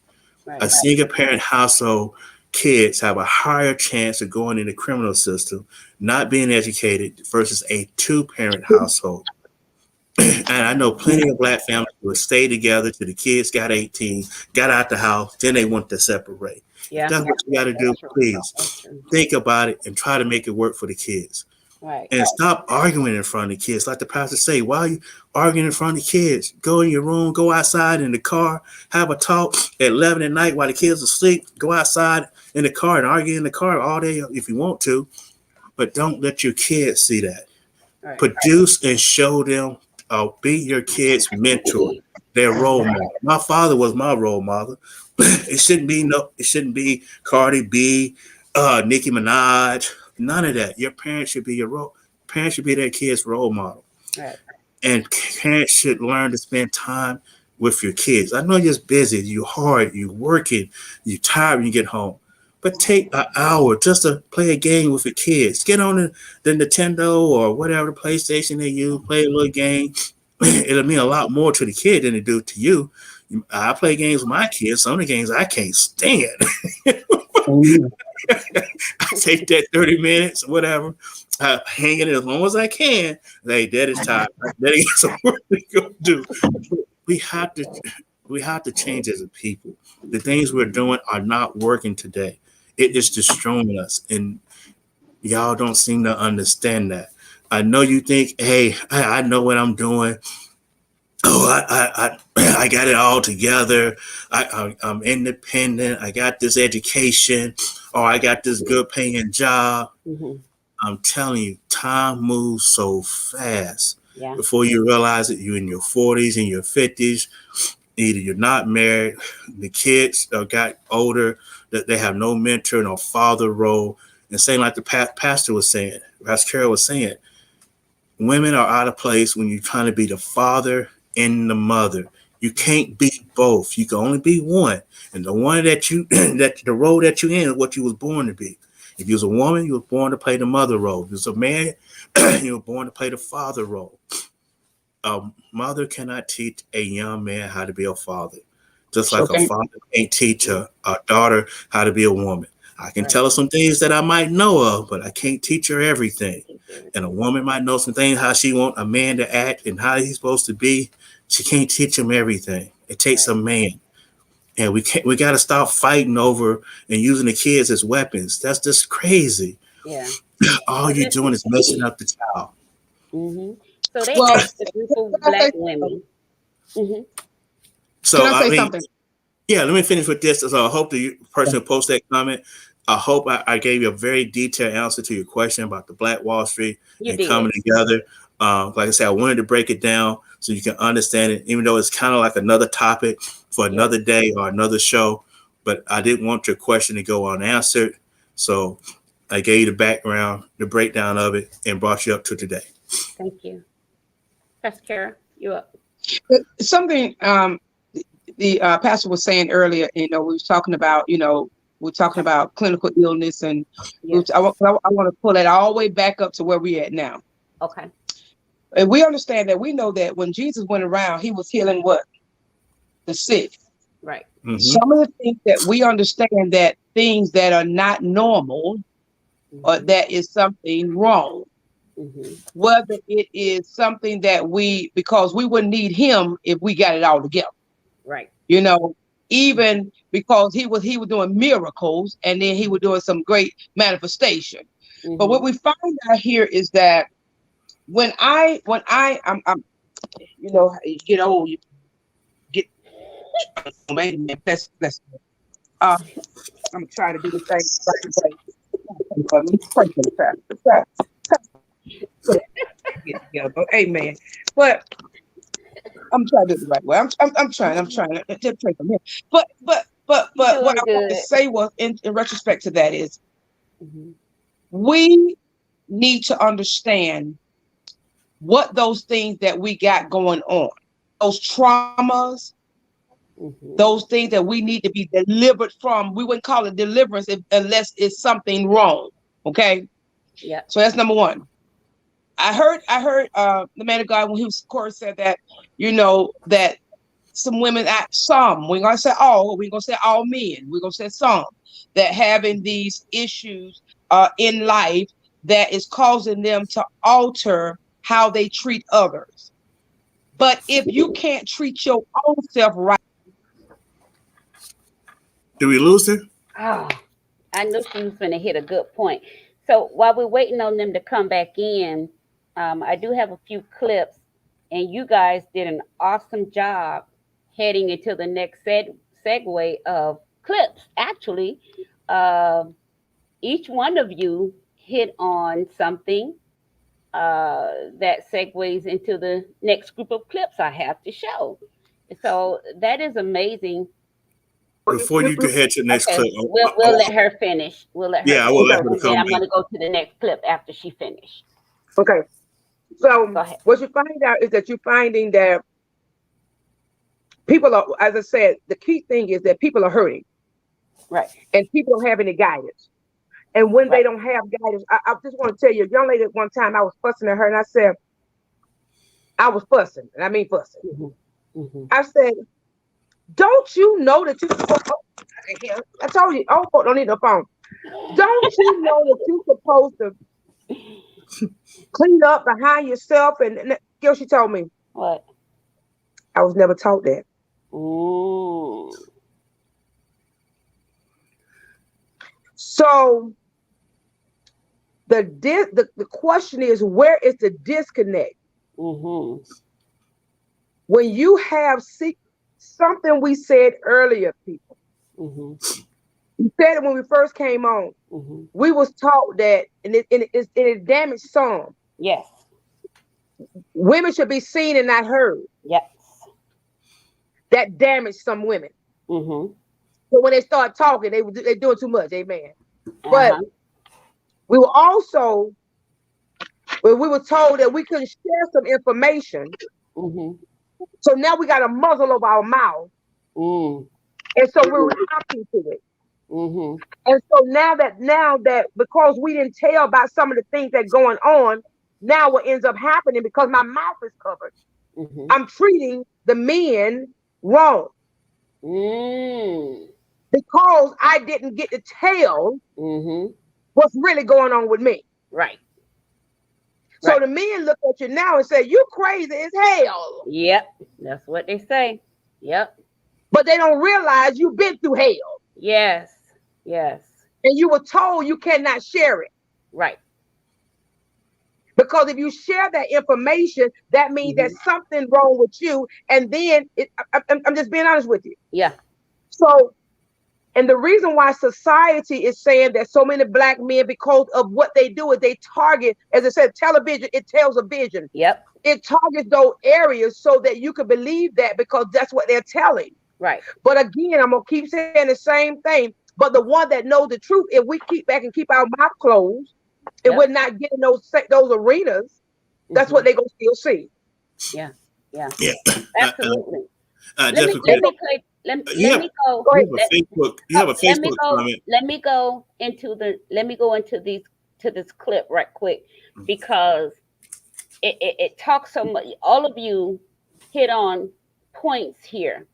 A single parent household, kids have a higher chance of going in the criminal system, not being educated, versus a 2-parent household. And I know plenty of Black families will stay together till the kids got 18, got out the house, then they want to separate. That's what you got to do. Please think about it and try to make it work for the kids. And stop arguing in front of the kids. Like the pastor say, why are you arguing in front of the kids? Go in your room, go outside in the car, have a talk at 11 at night while the kids are asleep. Go outside in the car and argue in the car all day if you want to, but don't let your kids see that. Produce and show them, be your kids' mentor, their role model. My father was my role model. It shouldn't be Cardi B, Nicki Minaj. None of that. Your parents should be their kids' role model. And parents should learn to spend time with your kids. I know you're busy, you're hard, you're working, you're tired when you get home. But take an hour just to play a game with your kids. Get on the Nintendo or whatever PlayStation they use, play a little game. It'll mean a lot more to the kid than it do to you. I play games with my kids. Some of the games I can't stand. I take that 30 minutes or whatever, hang it as long as I can. Hey, that is time. That is some work to go do. We have to change as a people. The things we're doing are not working today. It is destroying us, and y'all don't seem to understand that. I know you think, hey, I know what I'm doing. Oh, I got it all together. I'm independent. I got this education, or I got this good paying job. Mm-hmm. I'm telling you, time moves so fast. Yeah. Before you realize it, you're in your 40s and your 50s. Either you're not married, the kids got older, that they have no mentor, no father role. And saying like the pastor was saying, Pastor Carol was saying, women are out of place when you're trying to be the father and the mother. You can't be both. You can only be one. And the one that you that the role that you're in is what you was born to be. If you was a woman, you was born to play the mother role. If you was a man, you were born to play the father role. A mother cannot teach a young man how to be a father, just like a father can't teach a daughter how to be a woman. I can tell her some things that I might know of, but I can't teach her everything. And a woman might know some things, how she want a man to act and how he's supposed to be. She can't teach him everything. It takes a man. And we got to stop fighting over and using the kids as weapons. That's just crazy. Yeah. All you're doing is messing up the child. Mm-hmm. So they asked a group of black women. Mm-hmm. So can I say something? Yeah, let me finish with this. So I hope the person who posted that comment, I hope I gave you a very detailed answer to your question about the Black Wall Street coming together. Like I said, I wanted to break it down so you can understand it, even though it's kind of like another topic for another day or another show. But I didn't want your question to go unanswered. So I gave you the background, the breakdown of it, and brought you up to today. Thank you. Pastor Kara, you up. Something the pastor was saying earlier, we was talking about, we're talking about clinical illness, and I want to pull that all the way back up to where we're at now. Okay. And we understand that, we know that when Jesus went around, he was healing what? The sick. Right. Mm-hmm. Some of the things that we understand, that things that are not normal, or that is something wrong. Mm-hmm. Whether it is something that because we wouldn't need him if we got it all together. Right. Even because he was doing miracles, and then he was doing some great manifestation. Mm-hmm. But what we find out here is that when I'm you get old, you get man, bless. I'm trying to do the thing right way. Pray for the get together. Amen. But I'm trying to do it the right way. I'm trying to just pray for him. But what I want to say was in retrospect to that is, we need to understand what those things that we got going on, those traumas, those things that we need to be delivered from. We wouldn't call it deliverance unless it's something wrong. Okay. Yeah. So that's number one. I heard the man of God when he was, of course, said that, that some women some, we're going to say all, we're going to say all men, we're going to say some, that having these issues in life that is causing them to alter how they treat others. But if you can't treat your own self right. Do we lose her? Oh, I knew she was going to hit a good point. So while we're waiting on them to come back in, I do have a few clips, and you guys did an awesome job heading into the next segue of clips. Actually, each one of you hit on something that segues into the next group of clips I have to show. So that is amazing. Before you can head to the next clip, we'll let her finish. We'll let her. Yeah, I will let her come. I'm going to go to the next clip after she finished. Okay. So what you find out is that you're finding that people are, as I said, the key thing is that people are hurting. Right. And people don't have any guidance. And when they don't have guidance, I just want to tell you, a young lady at one time, I was fussing at her, and I said, I was fussing, and I mean fussing. Mm-hmm. Mm-hmm. I said, don't you know that I told you, don't need no phone. Don't you know that you're supposed to clean up behind yourself? And girl, she told me. What? I was never taught that. Ooh. So The question is, where is the disconnect? Mm-hmm. When you have something we said earlier, people. Mm-hmm. We said it when we first came on. Mm-hmm. We was taught that, and it damaged some. Yes. Women should be seen and not heard. Yes. That damaged some women. Mm-hmm. So when they start talking, they're doing too much. Amen. Uh-huh. But we were also, when we were told that we couldn't share some information. Mm-hmm. So now we got a muzzle over our mouth. Mm. And so we're reacting to it. Mm-hmm. And so now that because we didn't tell about some of the things that going on, now what ends up happening, because my mouth is covered, Mm-hmm. I'm treating the men wrong. Mm. Because I didn't get to tell Mm-hmm. what's really going on with me. Right. So Right. the men look at you now and say, you crazy as hell. Yep. That's what they say. Yep. But they don't realize you've been through hell. Yes. Yes. And you were told you cannot share it. Right. Because if you share that information, that means there's something wrong with you. And then I'm just being honest with you. Yeah. So, and the reason why society is saying that so many black men, because of what they do, is they target, as I said, television, it tells a vision. Yep. It targets those areas so that you can believe that, because that's what they're telling. Right. But again, I'm going to keep saying the same thing. But the one that knows the truth, if we keep back and keep our mouth closed, if we're not getting those arenas, that's what they're going to still see. Yeah. Yeah. Yeah. Absolutely. Let me go. You have a Facebook comment. Let me go into this clip right quick, because it talks so much. All of you hit on points here.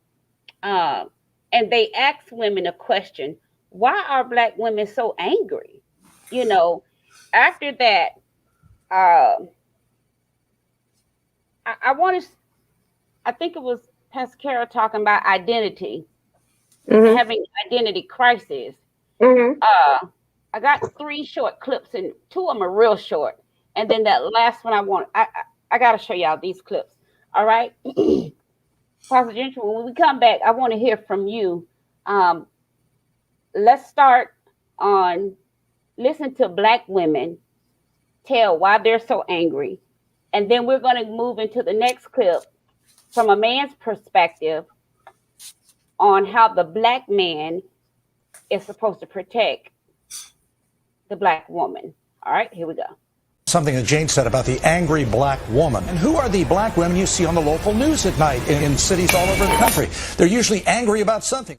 And they ask women a question: why are black women so angry? You know, after that, I think it was Pastor Kara talking about identity, having identity crisis. I got 3 short clips, and 2 of them are real short. And then that last one I got to show y'all these clips. All right. Pastor Gentry, when we come back, I want to hear from you. Let's start on listen to black women tell why they're so angry. And then we're going to move into the next clip from a man's perspective on how the black man is supposed to protect the black woman. All right, here we go. Something that Jane said about the angry black woman. And who are the black women you see on the local news at night in cities all over the country? They're usually angry about something.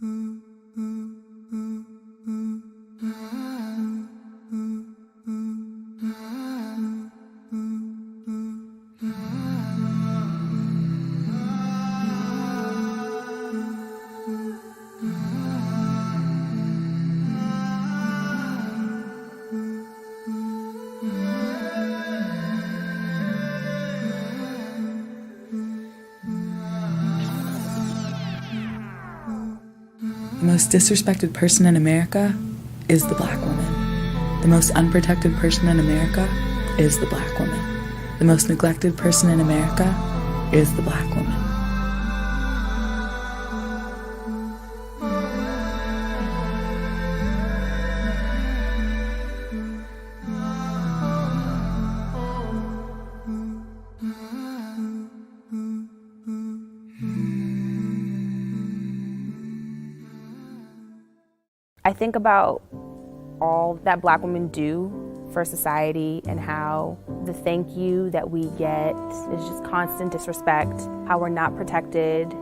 The most disrespected person in America is the black woman. The most unprotected person in America is the black woman. The most neglected person in America is the black woman. I think about all that black women do for society and how the thank you that we get is just constant disrespect, how we're not protected,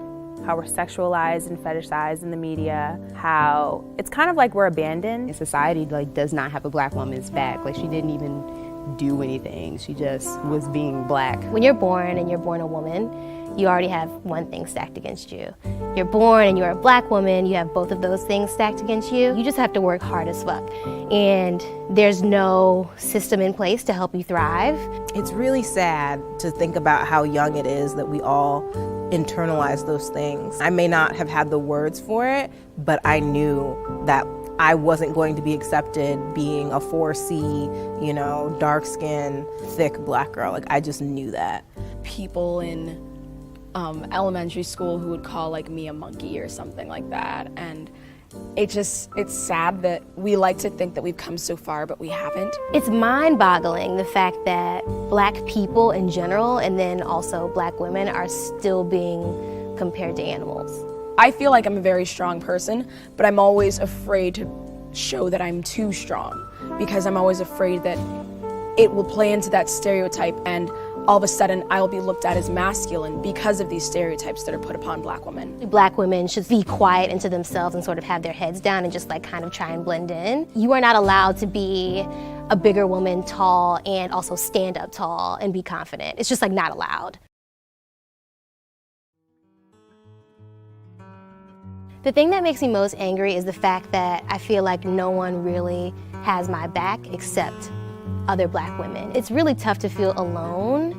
how we're sexualized and fetishized in the media, how it's kind of like we're abandoned. Society does not have a black woman's back. She didn't even do anything. She just was being black. When you're born and you're born a woman, you already have one thing stacked against you. You're born and you're a black woman, you have both of those things stacked against you. You just have to work hard as fuck. And there's no system in place to help you thrive. It's really sad to think about how young it is that we all internalize those things. I may not have had the words for it, but I knew that I wasn't going to be accepted being a 4C, you know, dark skin, thick black girl. Like, I just knew that. People in elementary school who would call like me a monkey or something like that. And it's sad that we like to think that we've come so far, but we haven't. It's mind-boggling, the fact that Black people in general, and then also Black women, are still being compared to animals. I feel like I'm a very strong person, but I'm always afraid to show that I'm too strong, because I'm always afraid that it will play into that stereotype, and all of a sudden I'll be looked at as masculine because of these stereotypes that are put upon Black women. Black women should be quiet into themselves and sort of have their heads down and just like kind of try and blend in. You are not allowed to be a bigger woman, tall, and also stand up tall and be confident. It's just like not allowed. The thing that makes me most angry is the fact that I feel like no one really has my back except other Black women. It's really tough to feel alone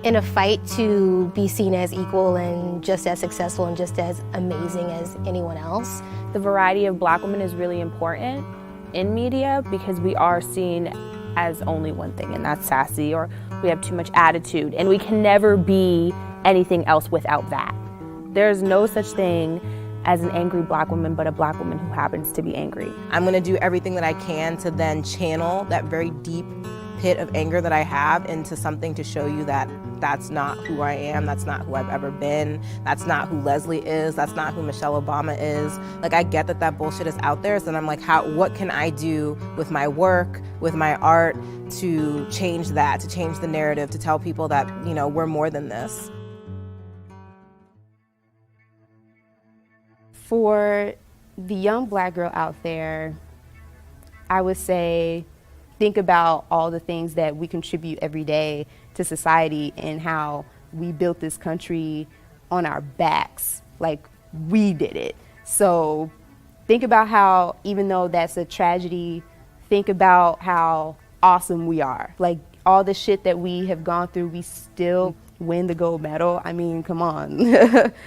in a fight to be seen as equal and just as successful and just as amazing as anyone else. The variety of Black women is really important in media because we are seen as only one thing, and that's sassy, or we have too much attitude, and we can never be anything else without that. There's no such thing as an angry Black woman, but a Black woman who happens to be angry. I'm gonna do everything that I can to then channel that very deep pit of anger that I have into something to show you that that's not who I am, that's not who I've ever been, that's not who Leslie is, that's not who Michelle Obama is. Like, I get that that bullshit is out there, so then I'm like, what can I do with my work, with my art, to change that, to change the narrative, to tell people that, you know, we're more than this. For the young Black girl out there, I would say, think about all the things that we contribute every day to society and how we built this country on our backs, like we did it. So think about how, even though that's a tragedy, think about how awesome we are. Like, all the shit that we have gone through, we still win the gold medal. I mean, come on.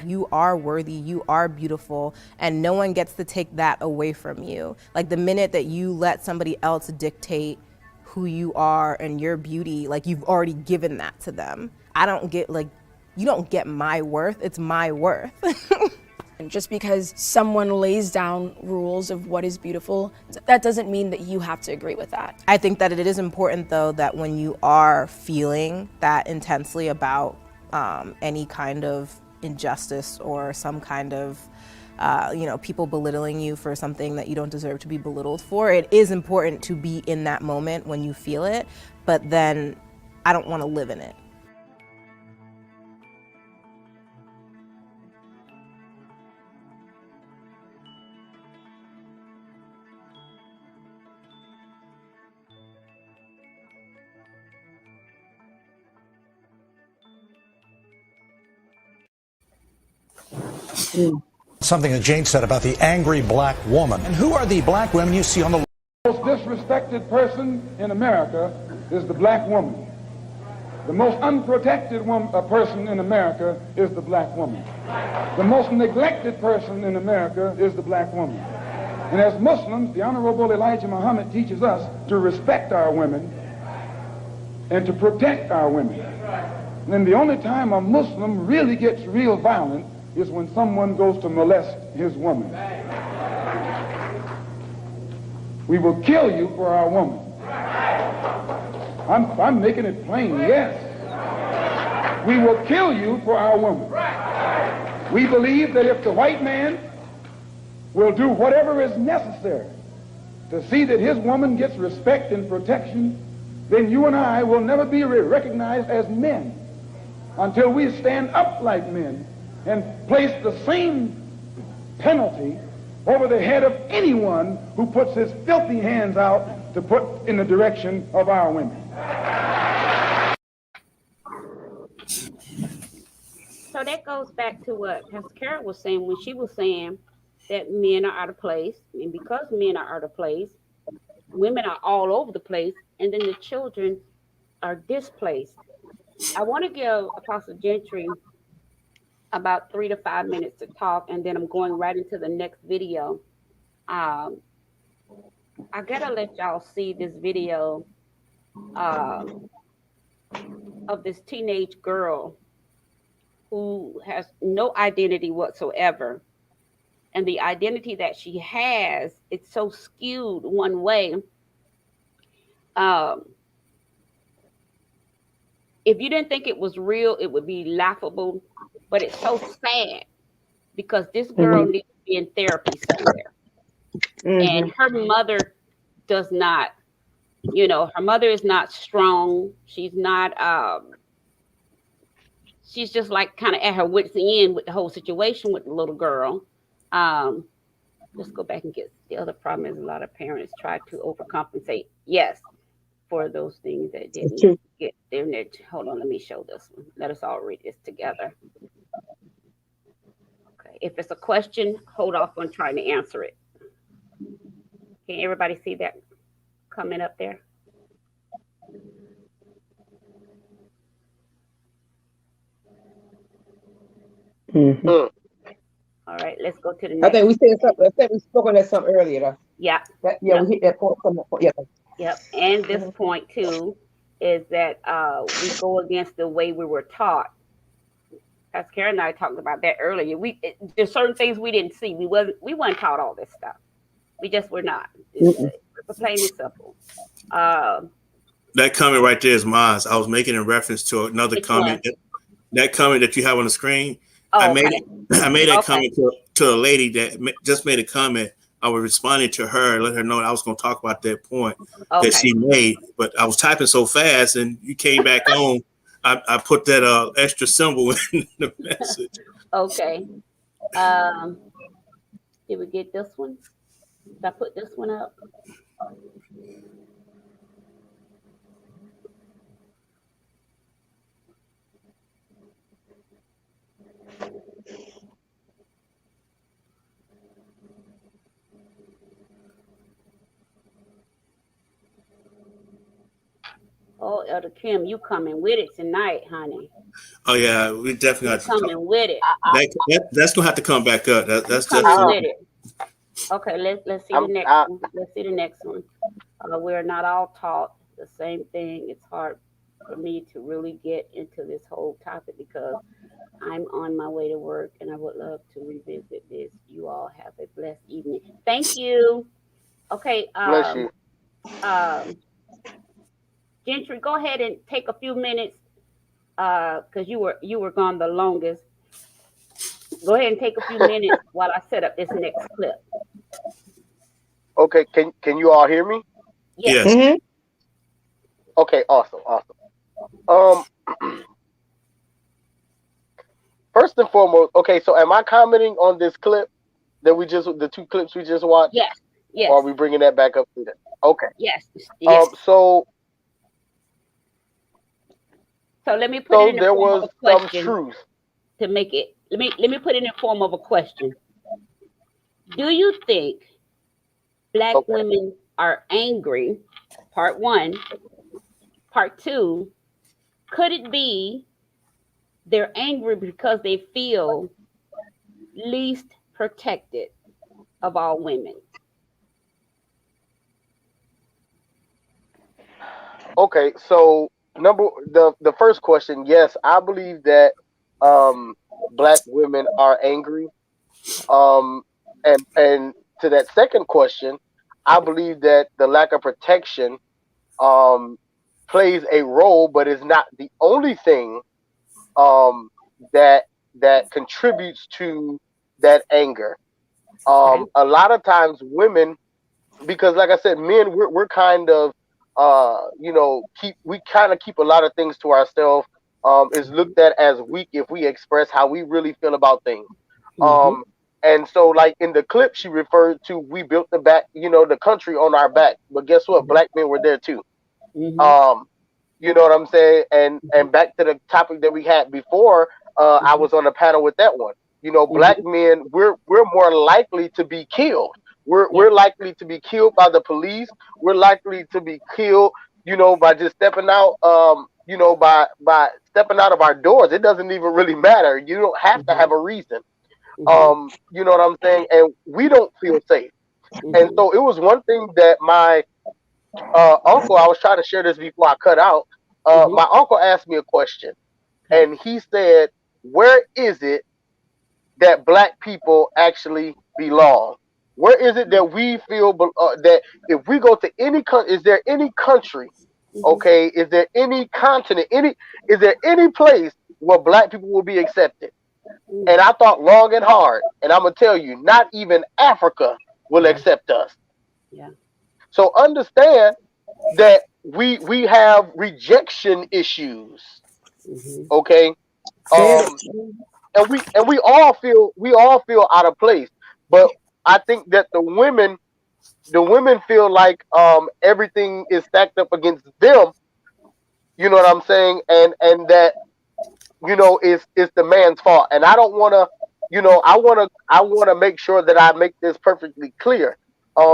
You are worthy, you are beautiful, and no one gets to take that away from you. Like, the minute that you let somebody else dictate who you are and your beauty, like, you've already given that to them. I don't get, like, you don't get my worth, it's my worth. And just because someone lays down rules of what is beautiful, that doesn't mean that you have to agree with that. I think that it is important, though, that when you are feeling that intensely about any kind of injustice or some kind of people belittling you for something that you don't deserve to be belittled for, it is important to be in that moment when you feel it, but then I don't want to live in it. Something that Jane said about the angry Black woman. And who are the Black women you see on the The most disrespected person in America is the Black woman. The most unprotected person in America is the Black woman. The most neglected person in America is the Black woman. And as Muslims, the Honorable Elijah Muhammad teaches us to respect our women and to protect our women. And the only time a Muslim really gets real violent is when someone goes to molest his woman. We will kill you for our woman. I'm making it plain, yes. We will kill you for our woman. We believe that if the white man will do whatever is necessary to see that his woman gets respect and protection, then you and I will never be recognized as men until we stand up like men and place the same penalty over the head of anyone who puts his filthy hands out to put in the direction of our women. So that goes back to what Pastor Carol was saying when she was saying that men are out of place. And because men are out of place, women are all over the place, and then the children are displaced. I want to give Apostle Gentry about 3 to 5 minutes to talk, and then I'm going right into the next video. I gotta let y'all see this video of this teenage girl who has no identity whatsoever. And the identity that she has, it's so skewed one way. If you didn't think it was real, it would be laughable. But it's so sad because this girl needs to be in therapy somewhere. And her mother does not, her mother is not strong. She's not, she's just like kind of at her wit's end with the whole situation with the little girl. Let's go back and get the other problem is a lot of parents try to overcompensate. Yes. For those things that didn't get there. Hold on, let me show this one. Let us all read this together. Okay, if it's a question, hold off on trying to answer it. Can everybody see that comment up there? All right, let's go to the next. I think we said something. I think we spoke on that something earlier, though. Yeah. We hit that point. Yeah. Yep. And this point too is that we go against the way we were taught. As Karen and I talked about that earlier. There's certain things we didn't see. We weren't taught all this stuff. We just were not. It's plain and simple. That comment right there is mine. I was making a reference to another comment. That comment that you have on the screen. I made that comment to a lady that just made a comment. I was responding to her, let her know that I was going to talk about that point that she made, but I was typing so fast and you came back on. I put that extra symbol in the message. Okay. Did we get this one? Did I put this one up? Oh, Elder Kim, you coming with it tonight, honey. Oh yeah, we definitely got to coming with it. That's gonna have to come back up. That's coming with it. Okay, let's see the next one. Let's see the next one. We're not all taught the same thing. It's hard for me to really get into this whole topic because I'm on my way to work and I would love to revisit this. You all have a blessed evening. Thank you. Okay. Bless you. Gentry, go ahead and take a few minutes because you were gone the longest. Go ahead and take a few minutes while I set up this next clip. Okay, can you all hear me? Yes. Mm-hmm. Okay, awesome. First and foremost, okay, so am I commenting on this clip that the two clips we just watched? Yes. Or are we bringing that back up to that? Okay. Yes. So let me put it in the there form was of a question some truth to make it. Let me put it in the form of a question. Do you think Black women are angry? Part one. Part two. Could it be they're angry because they feel least protected of all women? Okay, so the first question, yes, I believe that Black women are angry. And to that second question, I believe that the lack of protection plays a role, but is not the only thing that contributes to that anger. A lot of times women, because like I said, men, we're kind of we kind of keep a lot of things to ourselves. Is looked at as weak if we express how we really feel about things. And so, like in the clip, she referred to, we built the country on our back. But guess what? Black men were there too. You know what I'm saying? And back to the topic that we had before, I was on a panel with that one. Black men, we're more likely to be killed. We're likely to be killed by the police. We're likely to be killed, by just stepping out, by stepping out of our doors. It doesn't even really matter. You don't have to have a reason. You know what I'm saying? And we don't feel safe. And so it was one thing that my uncle, I was trying to share this before I cut out. My uncle asked me a question, and he said, where is it that Black people actually belong? Where is it that we feel that if we go to any country, is there any country, okay, is there any continent, is there any place where Black people will be accepted? And I thought long and hard, and I'm gonna tell you, not even Africa will accept us. Yeah. So understand that we have rejection issues, okay, and we all feel out of place. But I think that the women feel like everything is stacked up against them. You know what I'm saying? And that, you know, it's the man's fault. And I don't want to, you know, I want to make sure that I make this perfectly clear,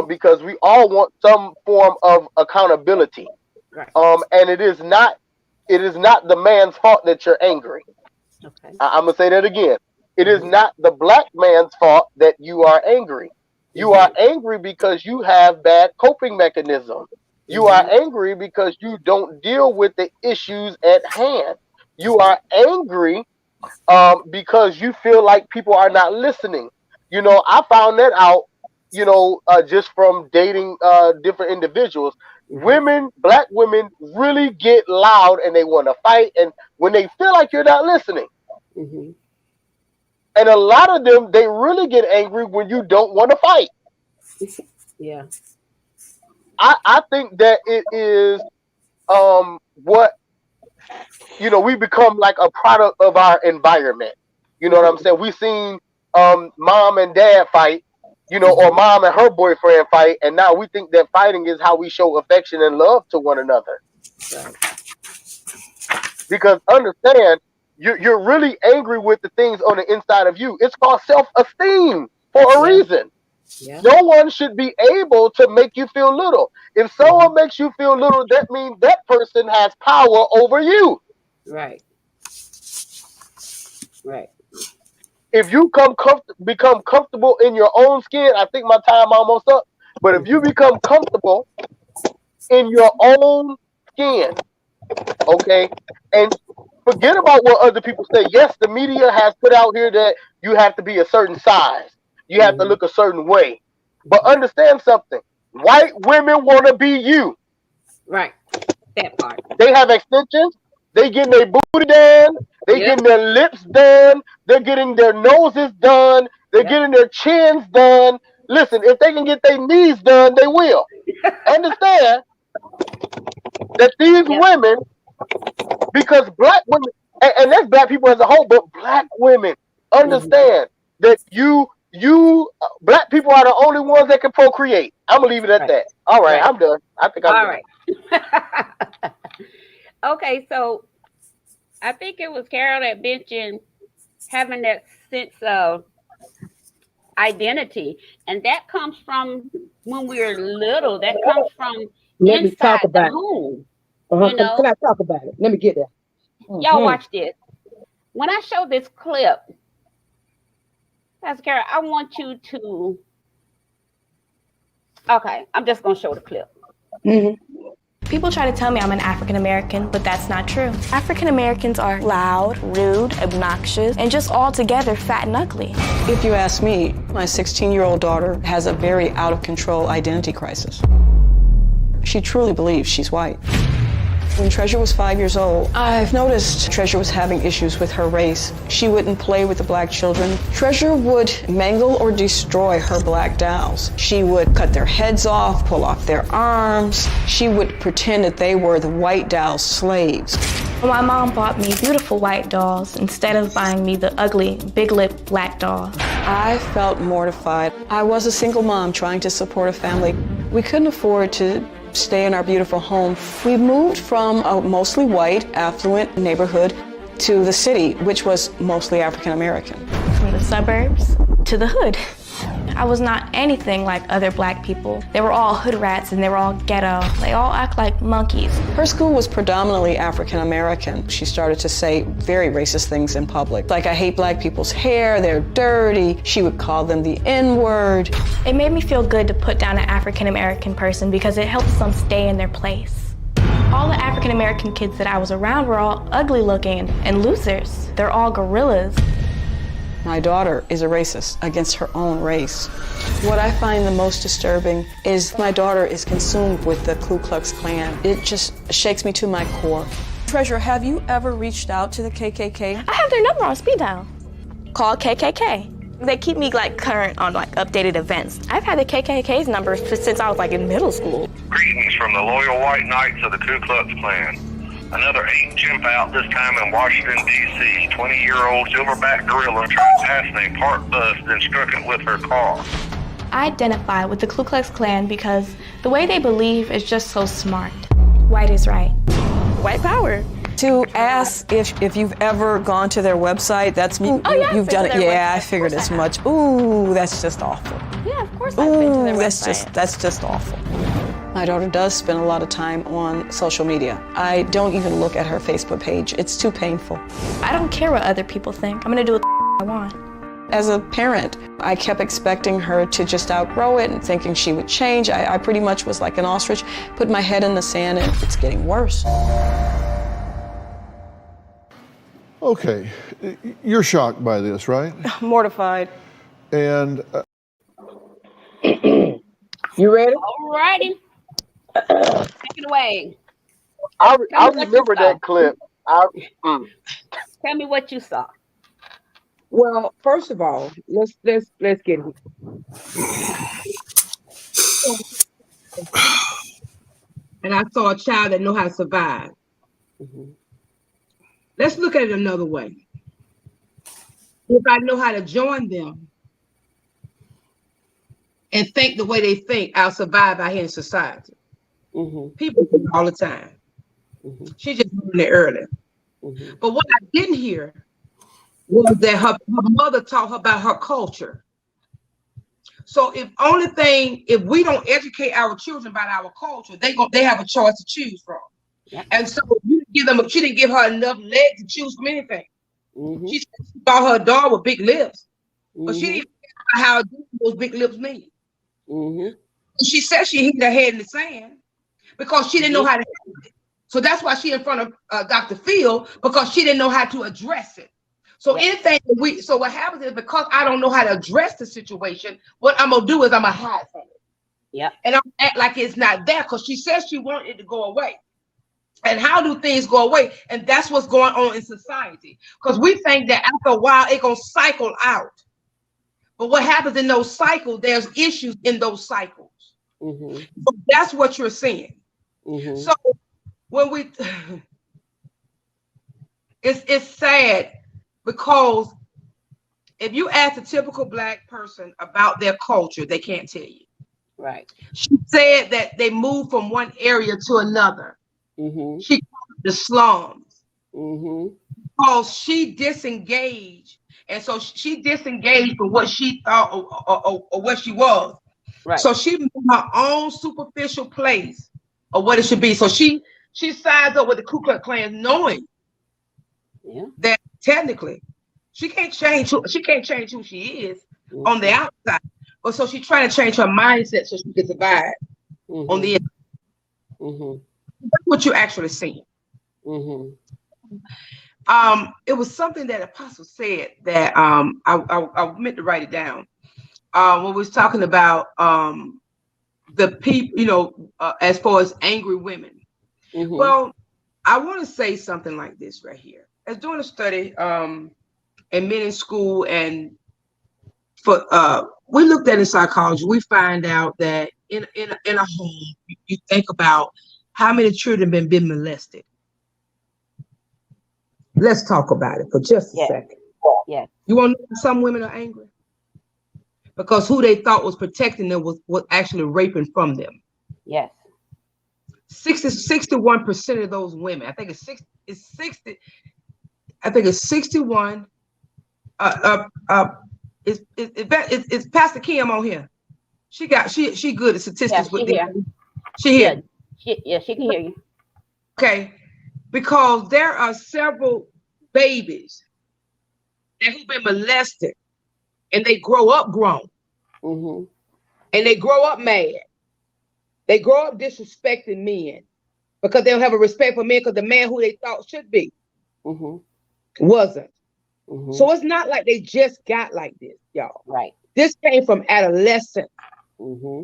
because we all want some form of accountability. Right. And it is not the man's fault that you're angry. Okay. I'm gonna say that again. It is not the Black man's fault that you are angry. You are angry because you have bad coping mechanism. You are angry because you don't deal with the issues at hand. You are angry because you feel like people are not listening. You know, I found that out, you know, just from dating different individuals. Women, Black women, really get loud and they want to fight, and when they feel like you're not listening. And a lot of them, they really get angry when you don't want to fight. Yeah. I think that it is what, you know, we become like a product of our environment. You know what I'm saying? We've seen mom and dad fight, you know, or mom and her boyfriend fight, and now we think that fighting is how we show affection and love to one another. Right. Because understand, you're really angry with the things on the inside of you. It's called self-esteem for a reason. Yeah. No one should be able to make you feel little. If someone makes you feel little, that means that person has power over you. Right. Right. If you become comfortable in your own skin, I think my time almost up. But if you become comfortable in your own skin, okay, and forget about what other people say. Yes, the media has put out here that you have to be a certain size. You have to look a certain way. But understand something. White women want to be you. Right. That part. They have extensions. They getting their booty done. They getting their lips done. They're getting their noses done. They're getting their chins done. Listen, if they can get their knees done, they will. Understand that these women, because Black women, and that's Black people as a whole, but Black women, understand that you Black people are the only ones that can procreate. I'm gonna leave it at that. All right, I'm done. I think I'm done. Right. Okay, so I think it was Carol that mentioned having that sense of identity, and that comes from when we were little. That comes from Let me talk inside the about it. home. You know? Can I talk about it? Let me get there. Y'all watch this. When I show this clip, Pastor Carol, I want you to. Okay, I'm just gonna show the clip. People try to tell me I'm an African American, but that's not true. African Americans are loud, rude, obnoxious, and just altogether fat and ugly. If you ask me, my 16-year-old daughter has a very out of control identity crisis. She truly believes she's white. When Treasure was 5 years old, I've noticed Treasure was having issues with her race. She wouldn't play with the Black children. Treasure would mangle or destroy her Black dolls. She would cut their heads off, pull off their arms. She would pretend that they were the white dolls' slaves. My mom bought me beautiful white dolls instead of buying me the ugly, big-lipped Black doll. I felt mortified. I was a single mom trying to support a family. We couldn't afford to stay in our beautiful home. We moved from a mostly white, affluent neighborhood to the city, which was mostly African American. From the suburbs to the hood. I was not anything like other black people. They were all hood rats and they were all ghetto. They all act like monkeys. Her school was predominantly African American. She started to say very racist things in public. Like, I hate black people's hair, they're dirty. She would call them the N-word. It made me feel good to put down an African American person because it helps them stay in their place. All the African American kids that I was around were all ugly looking and losers. They're all gorillas. My daughter is a racist against her own race. What I find the most disturbing is my daughter is consumed with the Ku Klux Klan. It just shakes me to my core. Treasurer, have you ever reached out to the KKK? I have their number on speed dial. Call KKK. They keep me like current on like updated events. I've had the KKK's number since I was like in middle school. Greetings from the loyal white knights of the Ku Klux Klan. Another 8 chimp out, this time in Washington, D.C. 20-year-old silverback gorilla tried passing a parked bus, then struck it with her car. I identify with the Ku Klux Klan because the way they believe is just so smart. White is right. White power. To ask if you've ever gone to their website, that's me. You've done it. Yeah, I figured as much. Ooh, that's just awful. Yeah, of course I've been to their website. That's just awful. My daughter does spend a lot of time on social media. I don't even look at her Facebook page. It's too painful. I don't care what other people think. I'm gonna do what I want. As a parent, I kept expecting her to just outgrow it and thinking she would change. I pretty much was like an ostrich, put my head in the sand, and it's getting worse. Okay, you're shocked by this, right? Mortified. And you ready? All righty. Take it away. I remember that clip. Tell me what you saw. Well, first of all, let's get it. And I saw a child that know how to survive. Let's look at it another way. If I know how to join them and think the way they think, I'll survive out here in society. People do it all the time. She just learned it early. But what I didn't hear was that her mother taught her about her culture. So if we don't educate our children about our culture, they have a choice to choose from. And so she didn't give her enough legs to choose from anything. She saw her daughter with big lips, but she didn't know how those big lips mean. She said she hit her head in the sand because she didn't know how to handle it. So that's why she in front of Dr. Phil, because she didn't know how to address it. So so what happens is, because I don't know how to address the situation, what I'm gonna do is I'm gonna hide from it. Yeah. And I'm gonna act like it's not there, because she says she wanted it to go away. And how do things go away? And that's what's going on in society. Because we think that after a while it's gonna cycle out. But what happens in those cycles, there's issues in those cycles. So that's what you're seeing. So when it's sad, because if you ask a typical Black person about their culture, they can't tell you. Right. She said that they moved from one area to another. She called it the slums. Because she disengaged. And so she disengaged from what she thought or what she was. Right. So she made her own superficial place of what it should be. So she signs up with the Ku Klux Klan, knowing that technically she can't change who she is on the outside. But so she's trying to change her mindset so she can survive on the inside. That's what you're actually seeing. It was something that Apostle said that I meant to write it down. When we was talking about the people, as far as angry women. Well, I want to say something like this right here. I was doing a study in men in school, and we looked at in psychology. We find out that in a home, you think about how many children have been molested. Let's talk about it for just a second. You want to know why some women are angry? Because who they thought was protecting them was actually raping from them. Yes. 61% of those women, I think it's 61 Is Pastor Kim on here? She good at statistics with this. Here. She here. She can hear you. Okay, because there are several babies who've been molested, and they grow up grown, and they grow up mad. They grow up disrespecting men because they don't have a respect for men because the man who they thought should be wasn't. So it's not like they just got like this, y'all. Right. This came from adolescence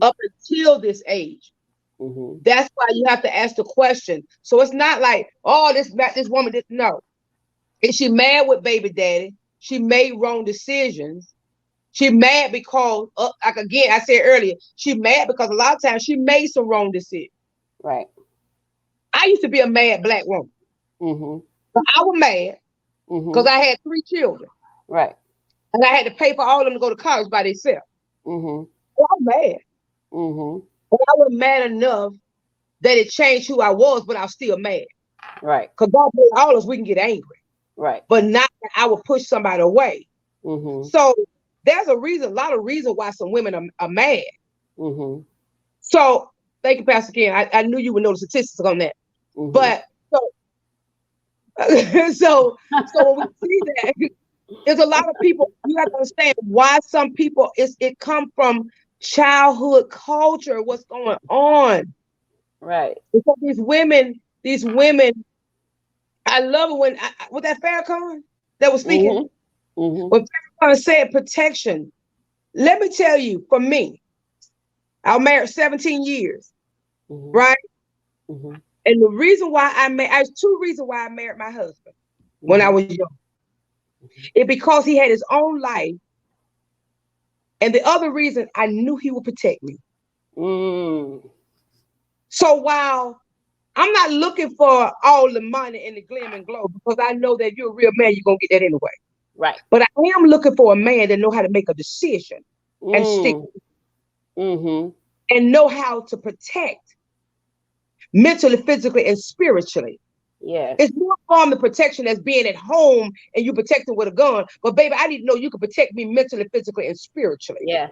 up until this age. That's why you have to ask the question. So it's not like, oh, this woman didn't know. Is she mad with baby daddy? She made wrong decisions. She mad because, like again, I said earlier, she mad because a lot of times she made some wrong decisions. Right. I used to be a mad Black woman. But I was mad because I had 3 children. Right. And I had to pay for all of them to go to college by themselves. So I'm mad. But I was mad enough that it changed who I was, but I was still mad. Right. Because God made all of us, we can get angry. Right. But not that I would push somebody away. So there's a lot of reasons why some women are mad. So thank you, Pastor Ken. I knew you would know the statistics on that. But so when we see that, there's a lot of people, you have to understand why some people, it come from childhood culture, what's going on. Right. Because these women, I love it when, with that Farrakhan that was speaking, when Farrakhan said protection, let me tell you, for me, I was married 17 years, right? And the reason why there's 2 reasons why I married my husband when I was young. It's because he had his own life. And the other reason, I knew he would protect me. So while I'm not looking for all the money and the gleam and glow, because I know that if you're a real man, you're going to get that anyway. Right. But I am looking for a man that know how to make a decision and stick and know how to protect mentally, physically, and spiritually. Yeah. It's more from the protection as being at home and you protecting with a gun. But baby, I need to know you can protect me mentally, physically, and spiritually. Yeah.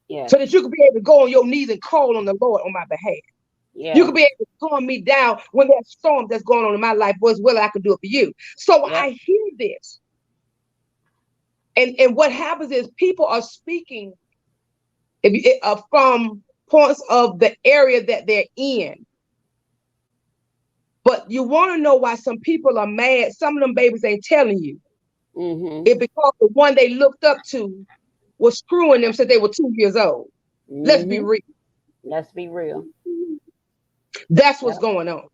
Yeah. So that you can be able to go on your knees and call on the Lord on my behalf. Yeah. You can be able to calm me down when there's storm that's going on in my life, as well as I can do it for you. So I hear this. And what happens is people are speaking from points of the area that they're in. But you want to know why some people are mad. Some of them babies ain't telling you. It's because the one they looked up to was screwing them since they were 2 years old. Let's be real. Let's be real. That's what's going on.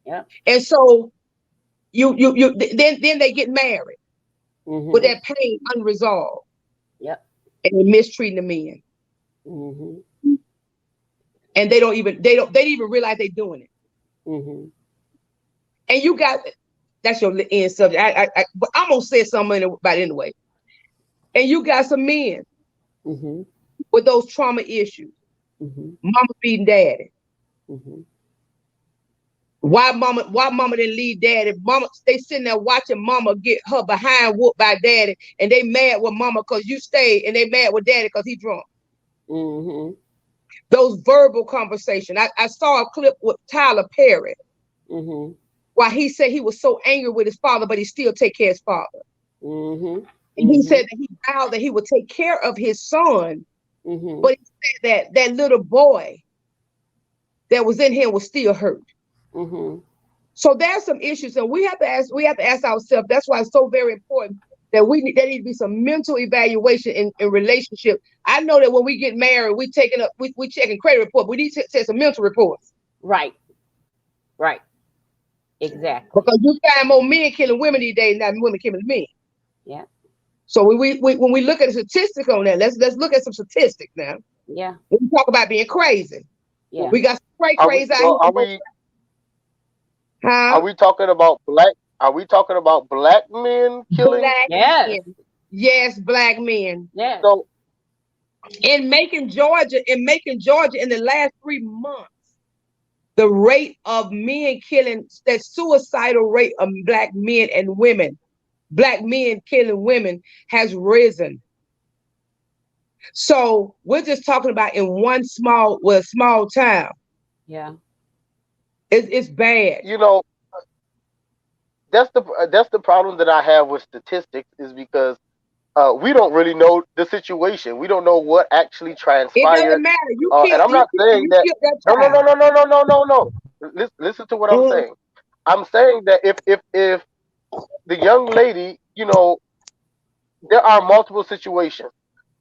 Yeah. And so then they get married with that pain unresolved. Yep. And they're mistreating the men. And they don't even realize they're doing it. And you got, that's your end subject. But I'm gonna say something about it anyway. And you got some men with those trauma issues. Mama beating daddy. Why mama didn't leave daddy? Mama, they sitting there watching mama get her behind whooped by daddy, and they mad with mama because you stayed, and they mad with daddy because he drunk. Those verbal conversations. I saw a clip with Tyler Perry. Why he said he was so angry with his father, but he still take care of his father. And he said that he vowed that he would take care of his son, but he said that little boy that was in him was still hurt. So there's some issues, and we have to ask ourselves. That's why it's so very important that there need to be some mental evaluation in relationship. I know that when we get married, we checking credit report. We need to take some mental reports. Right. Exactly. Because you find more men killing women these days than women killing men. Yeah. So when we look at the statistics on that, let's look at some statistics now. Yeah. When we talk about being crazy. Yeah. We got some crazy out here. Are we talking about black? Are we talking about black men killing? Black men. Yes, black men. Yeah. So in Macon, Georgia, in the last 3 months, the rate of men killing, that suicidal rate of black men and women, black men killing women has risen. So we're just talking about in one small town. Yeah. It's bad. You know, that's the problem that I have with statistics, is because we don't really know the situation. We don't know what actually transpired. It doesn't matter. And I'm not saying that. No. Listen to what I'm saying. I'm saying that if the young lady, you know, there are multiple situations.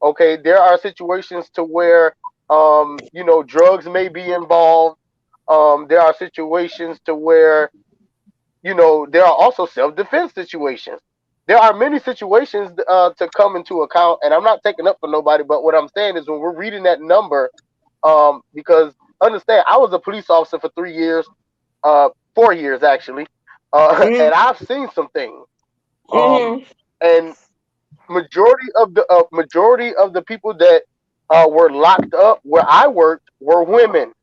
Okay, there are situations to where you know, drugs may be involved. There are situations to where, you know, there are also self-defense situations. There are many situations to come into account, and I'm not taking up for nobody, but what I'm saying is when we're reading that number, because understand, I was a police officer for 3 years, 4 years actually, and I've seen some things, and majority of the people that were locked up where I worked were women,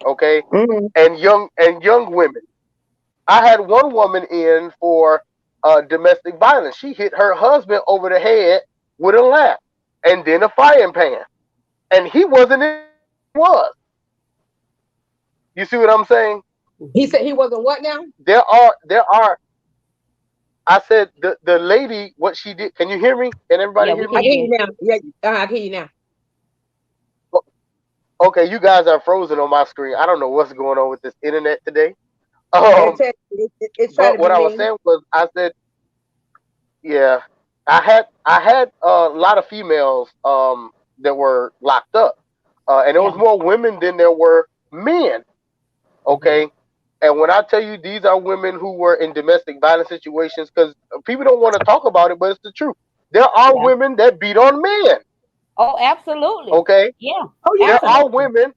okay, and young women. I had one woman in for domestic violence. She hit her husband over the head with a lamp and then a frying pan, and he wasn't in. Was. You see what I'm saying? He said he wasn't what now? There are. I said the lady, what she did. Can you hear me? Can everybody hear me? I hear you now. Yeah, I hear you now. Okay, you guys are frozen on my screen. I don't know what's going on with this internet today. It's But what I was saying was, I said, yeah, I had a lot of females that were locked up, and there was more women than there were men. Okay, and when I tell you these are women who were in domestic violence situations, because people don't want to talk about it, but it's the truth. There are women that beat on men. Oh, absolutely. Okay. Yeah. There are women.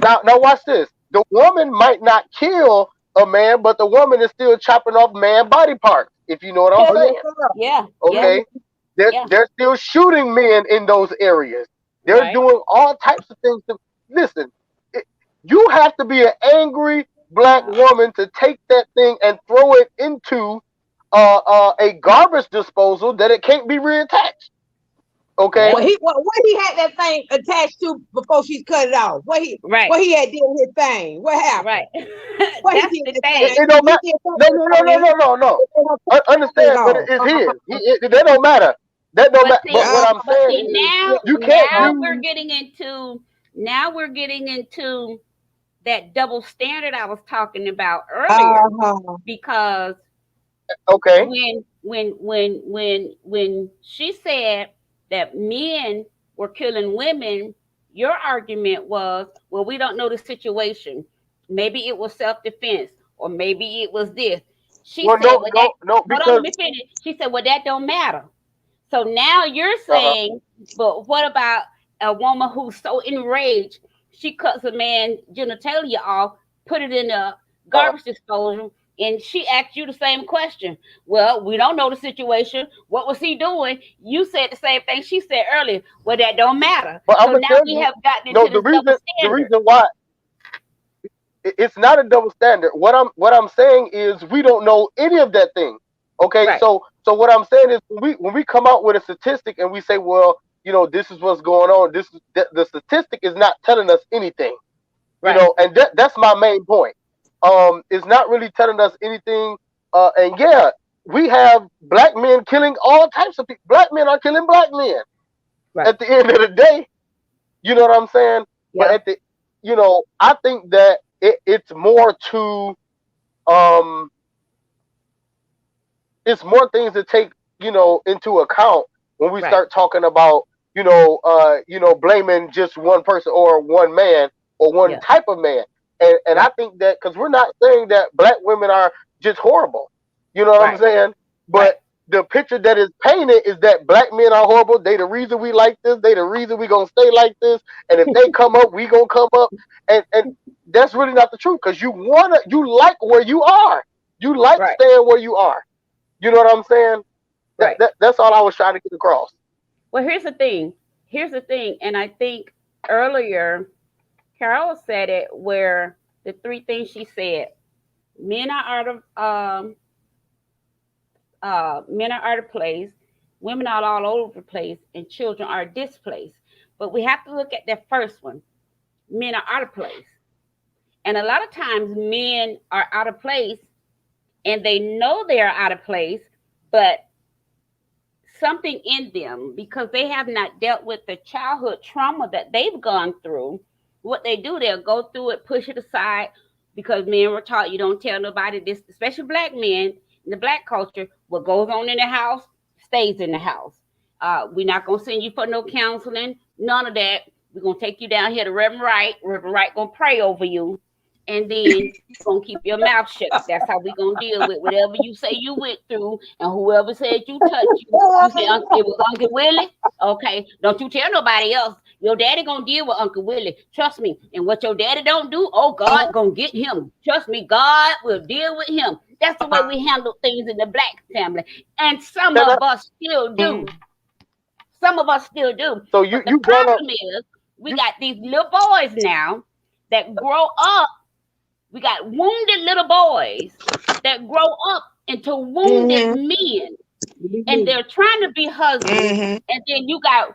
Now watch this. The woman might not kill a man, but the woman is still chopping off man body parts, if you know what I'm saying. Yeah. Okay. They're still shooting men in those areas. They're doing all types of things. Listen, you have to be an angry black woman to take that thing and throw it into a garbage disposal that it can't be reattached. Okay. What he had that thing attached to before she cut it off? What he had did his thing? What happened? Right. What That's he did the thing. It don't matter. No. Understand, but it's his. That don't matter. That don't matter. But what I'm saying is, you can't. Now we're getting into that double standard I was talking about earlier, because when she said that men were killing women, your argument was, well, we don't know the situation. Maybe it was self-defense, or maybe it was this. She said, no, because let me finish. She said, well, that don't matter. So now you're saying, but what about a woman who's so enraged, she cuts a man's genitalia off, put it in a garbage disposal, and she asked you the same question. Well, we don't know the situation. What was he doing? You said the same thing she said earlier. Well, that don't matter. But so now we have gotten into this double standard. The reason why it's not a double standard. What I'm saying is, we don't know any of that thing. Okay, so what I'm saying is, when we come out with a statistic and we say, well, you know, this is what's going on, the statistic is not telling us anything. You know, and that's my main point. It's not really telling us anything. And yeah, we have black men killing all types of people. Black men are killing black men. At the end of the day, you know what I'm saying? But I think that it's more to it's more things to take, into account when we start talking about, blaming just one person or one man or one type of man. And I think that, because we're not saying that black women are just horrible, you know what I'm saying? But the picture that is painted is that black men are horrible. They the reason we like this. They the reason we gonna stay like this. And if they come up, we gonna come up. And that's really not the truth, because you like where you are. You like staying where you are. You know what I'm saying? That's all I was trying to get across. Well, here's the thing. And I think earlier, Carol said it, where the three things she said: men are out of place, women are all over the place, and children are displaced. But we have to look at that first one. Men are out of place. And a lot of times men are out of place and they know they are out of place, but something in them, because they have not dealt with the childhood trauma that they've gone through, what they do, they'll go through it, push it aside, because men were taught you don't tell nobody this, especially black men in the black culture. What goes on in the house stays in the house. We're not going to send you for no counseling, none of that. We're going to take you down here to Reverend Wright. Reverend Wright going to pray over you. And then you're going to keep your mouth shut. That's how we're going to deal with whatever you say you went through. And whoever said you touched you say, it was Uncle Willie. Okay, don't you tell nobody else. Your daddy going to deal with Uncle Willie. Trust me. And what your daddy don't do, oh, God going to get him. Trust me, God will deal with him. That's the way we handle things in the black family. And some of us still do. Some of us still do. So the problem is, we got these little boys now that grow up. We got wounded little boys that grow up into wounded men, and they're trying to be husbands. And then you got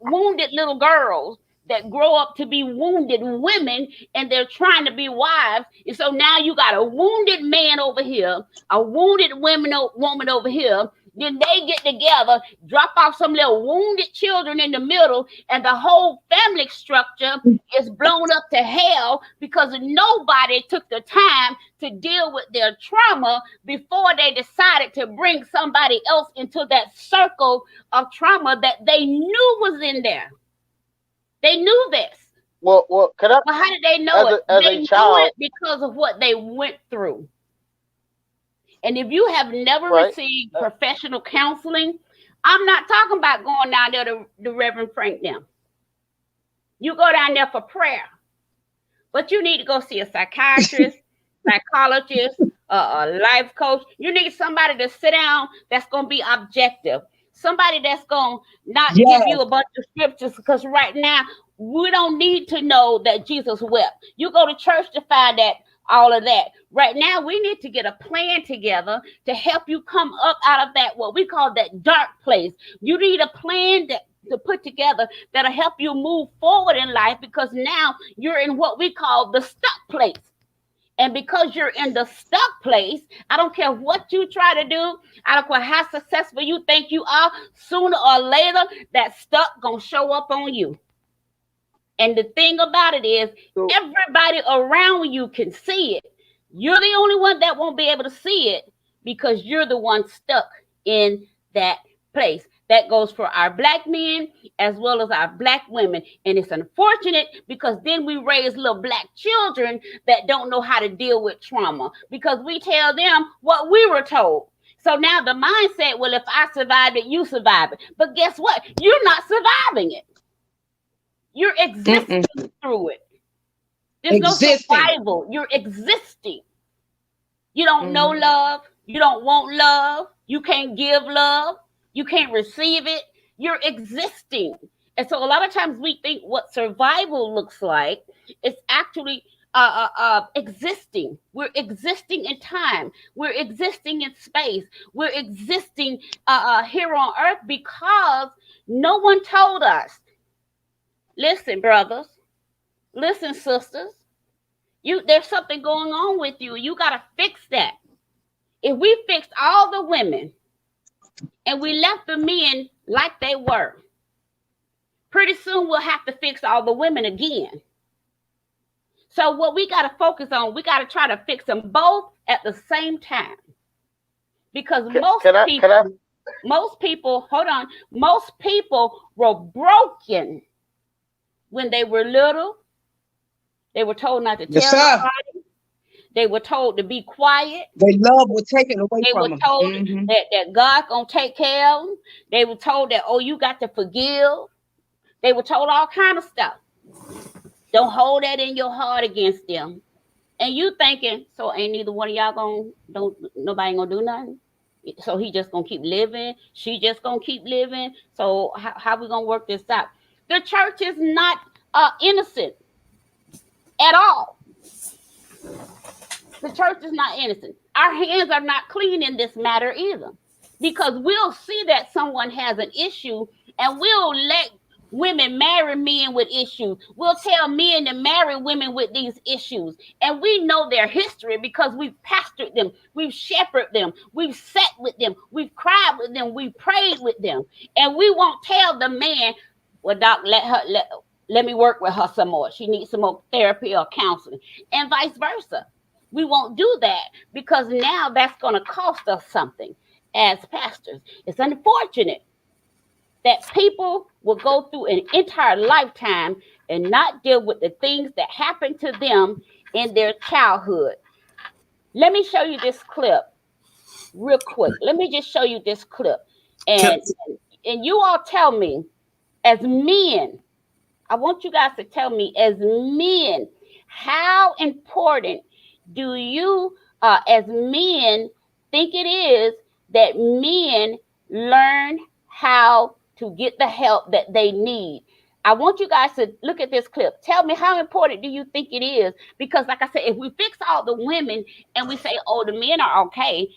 wounded little girls that grow up to be wounded women, and they're trying to be wives. And so now you got a wounded man over here, a wounded woman over here. Then they get together, drop off some little wounded children in the middle, and the whole family structure is blown up to hell because nobody took the time to deal with their trauma before they decided to bring somebody else into that circle of trauma that they knew was in there. They knew this. Well, can I? Well, how did they know it? They knew it because of what they went through. And if you have never received professional counseling, I'm not talking about going down there to the Reverend Frank now. You go down there for prayer. But you need to go see a psychiatrist, psychologist, a life coach. You need somebody to sit down that's going to be objective. Somebody that's going to not give you a bunch of scriptures, because right now we don't need to know that Jesus wept. You go to church to find that all of that. Right now, we need to get a plan together to help you come up out of that, what we call that dark place. You need a plan to put together that'll help you move forward in life, because now you're in what we call the stuck place. And because you're in the stuck place, I don't care what you try to do. I don't care how successful you think you are. Sooner or later, that stuck gonna show up on you. And the thing about it is, everybody around you can see it. You're the only one that won't be able to see it because you're the one stuck in that place. That goes for our black men as well as our black women. And it's unfortunate because then we raise little black children that don't know how to deal with trauma because we tell them what we were told. So now the mindset, well, if I survived it, you survive it. But guess what? You're not surviving it. You're existing through it. There's no survival. You're existing. You don't know love. You don't want love. You can't give love. You can't receive it. You're existing. And so a lot of times we think what survival looks like is actually existing. We're existing in time. We're existing in space. We're existing here on earth because no one told us. Listen, brothers. Listen, sisters. There's something going on with you. You got to fix that. If we fixed all the women and we left the men like they were, pretty soon we'll have to fix all the women again. So what we got to focus on, we got to try to fix them both at the same time. Because most people were broken when they were little. They were told not to tell nobody. They were told to be quiet. Their love was taken away from them. They were told that God gonna take care of them. They were told that, oh, you got to forgive. They were told all kind of stuff. Don't hold that in your heart against them. And you thinking, so ain't neither one of y'all nobody gonna do nothing? So he just gonna keep living. She just gonna keep living. So how we gonna work this out? The church is not innocent at all. The church is not innocent. Our hands are not clean in this matter either, because we'll see that someone has an issue and we'll let women marry men with issues. We'll tell men to marry women with these issues. And we know their history because we've pastored them, we've shepherded them, we've sat with them, we've cried with them, we've prayed with them. And we won't tell the man, well, doc, let me work with her some more. She needs some more therapy or counseling, and vice versa. We won't do that because now that's going to cost us something as pastors. It's unfortunate that people will go through an entire lifetime and not deal with the things that happened to them in their childhood. Let me show you this clip real quick. Let me just show you this clip. And you all tell me, as men, I want you guys to tell me, as men, how important do you, as men, think it is that men learn how to get the help that they need? I want you guys to look at this clip. Tell me, how important do you think it is? Because like I said, if we fix all the women and we say, oh, the men are okay,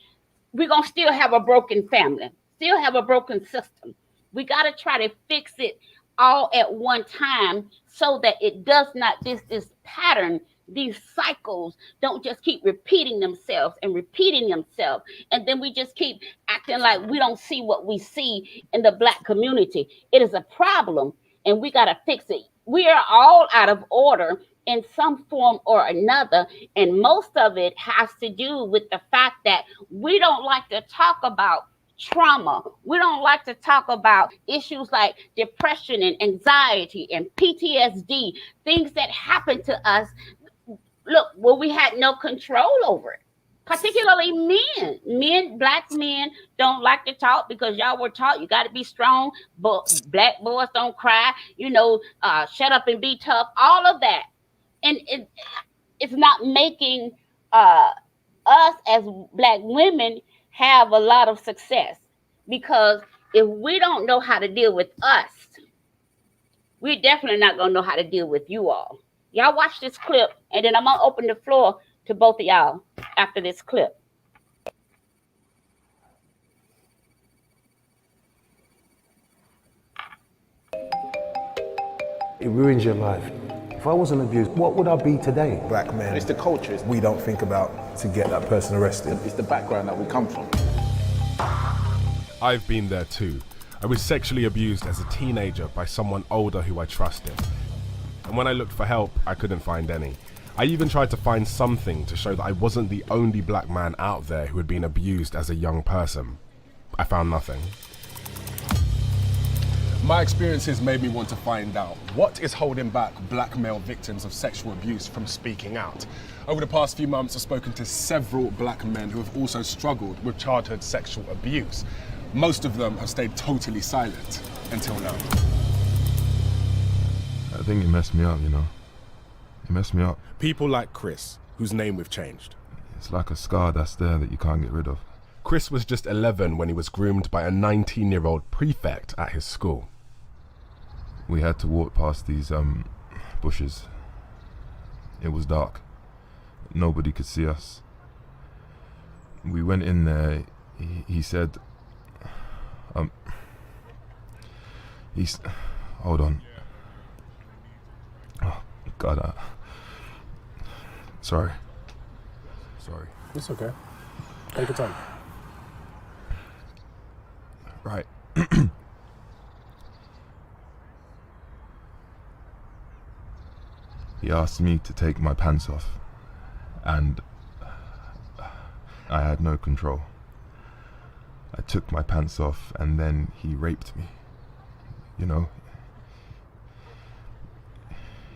we're going to still have a broken family, still have a broken system. We got to try to fix it all at one time so that it does not, this pattern, these cycles don't just keep repeating themselves. And then we just keep acting like we don't see what we see in the Black community. It is a problem and we got to fix it. We are all out of order in some form or another. And most of it has to do with the fact that we don't like to talk about trauma. We don't like to talk about issues like depression and anxiety and PTSD, things that happen to us. Look, well, we had no control over it, particularly men. Black men don't like to talk because y'all were taught you got to be strong, but Black boys don't cry, shut up and be tough, all of that. And it's not making us as Black women have a lot of success, because if we don't know how to deal with us, we're definitely not going to know how to deal with you all. Y'all watch this clip, and then I'm going to open the floor to both of y'all after this clip. It ruins your life. If I wasn't abused, what would I be today? Black men. It's the culture. We don't think about to get that person arrested. It's the background that we come from. I've been there too. I was sexually abused as a teenager by someone older who I trusted. And when I looked for help, I couldn't find any. I even tried to find something to show that I wasn't the only Black man out there who had been abused as a young person. I found nothing. My experiences made me want to find out what is holding back Black male victims of sexual abuse from speaking out. Over the past few months, I've spoken to several Black men who have also struggled with childhood sexual abuse. Most of them have stayed totally silent until now. I think it messed me up, It messed me up. People like Chris, whose name we've changed. It's like a scar that's there that you can't get rid of. Chris was just 11 when he was groomed by a 19-year-old prefect at his school. We had to walk past these bushes. It was dark. Nobody could see us. We went in there. He said, hold on. Oh, God. Sorry. It's okay. Take your time. Right. He asked me to take my pants off, and I had no control. I took my pants off, and then he raped me.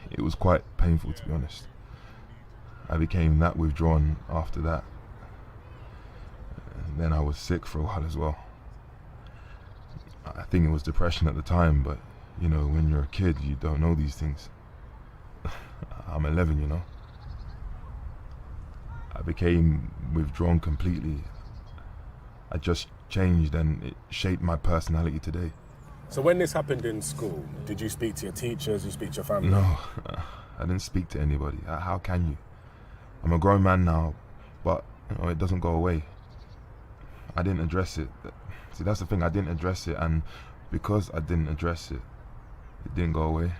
It was quite painful, to be honest. I became that withdrawn after that. And then I was sick for a while as well. I think it was depression at the time, but when you're a kid, you don't know these things. I'm 11, I became withdrawn completely. I just changed, and it shaped my personality today. So when this happened in school, did you speak to your teachers, did you speak to your family? No, I didn't speak to anybody. How can you? I'm a grown man now, but it doesn't go away. I didn't address it. See, that's the thing, I didn't address it, and because I didn't address it, It didn't go away.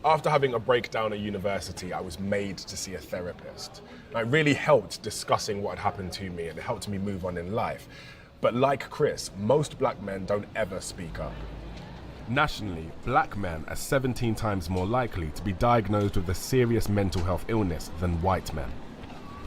After having a breakdown at university, I was made to see a therapist. And it really helped discussing what had happened to me, and it helped me move on in life. But like Chris, most black men don't ever speak up. Nationally, black men are 17 times more likely to be diagnosed with a serious mental health illness than white men.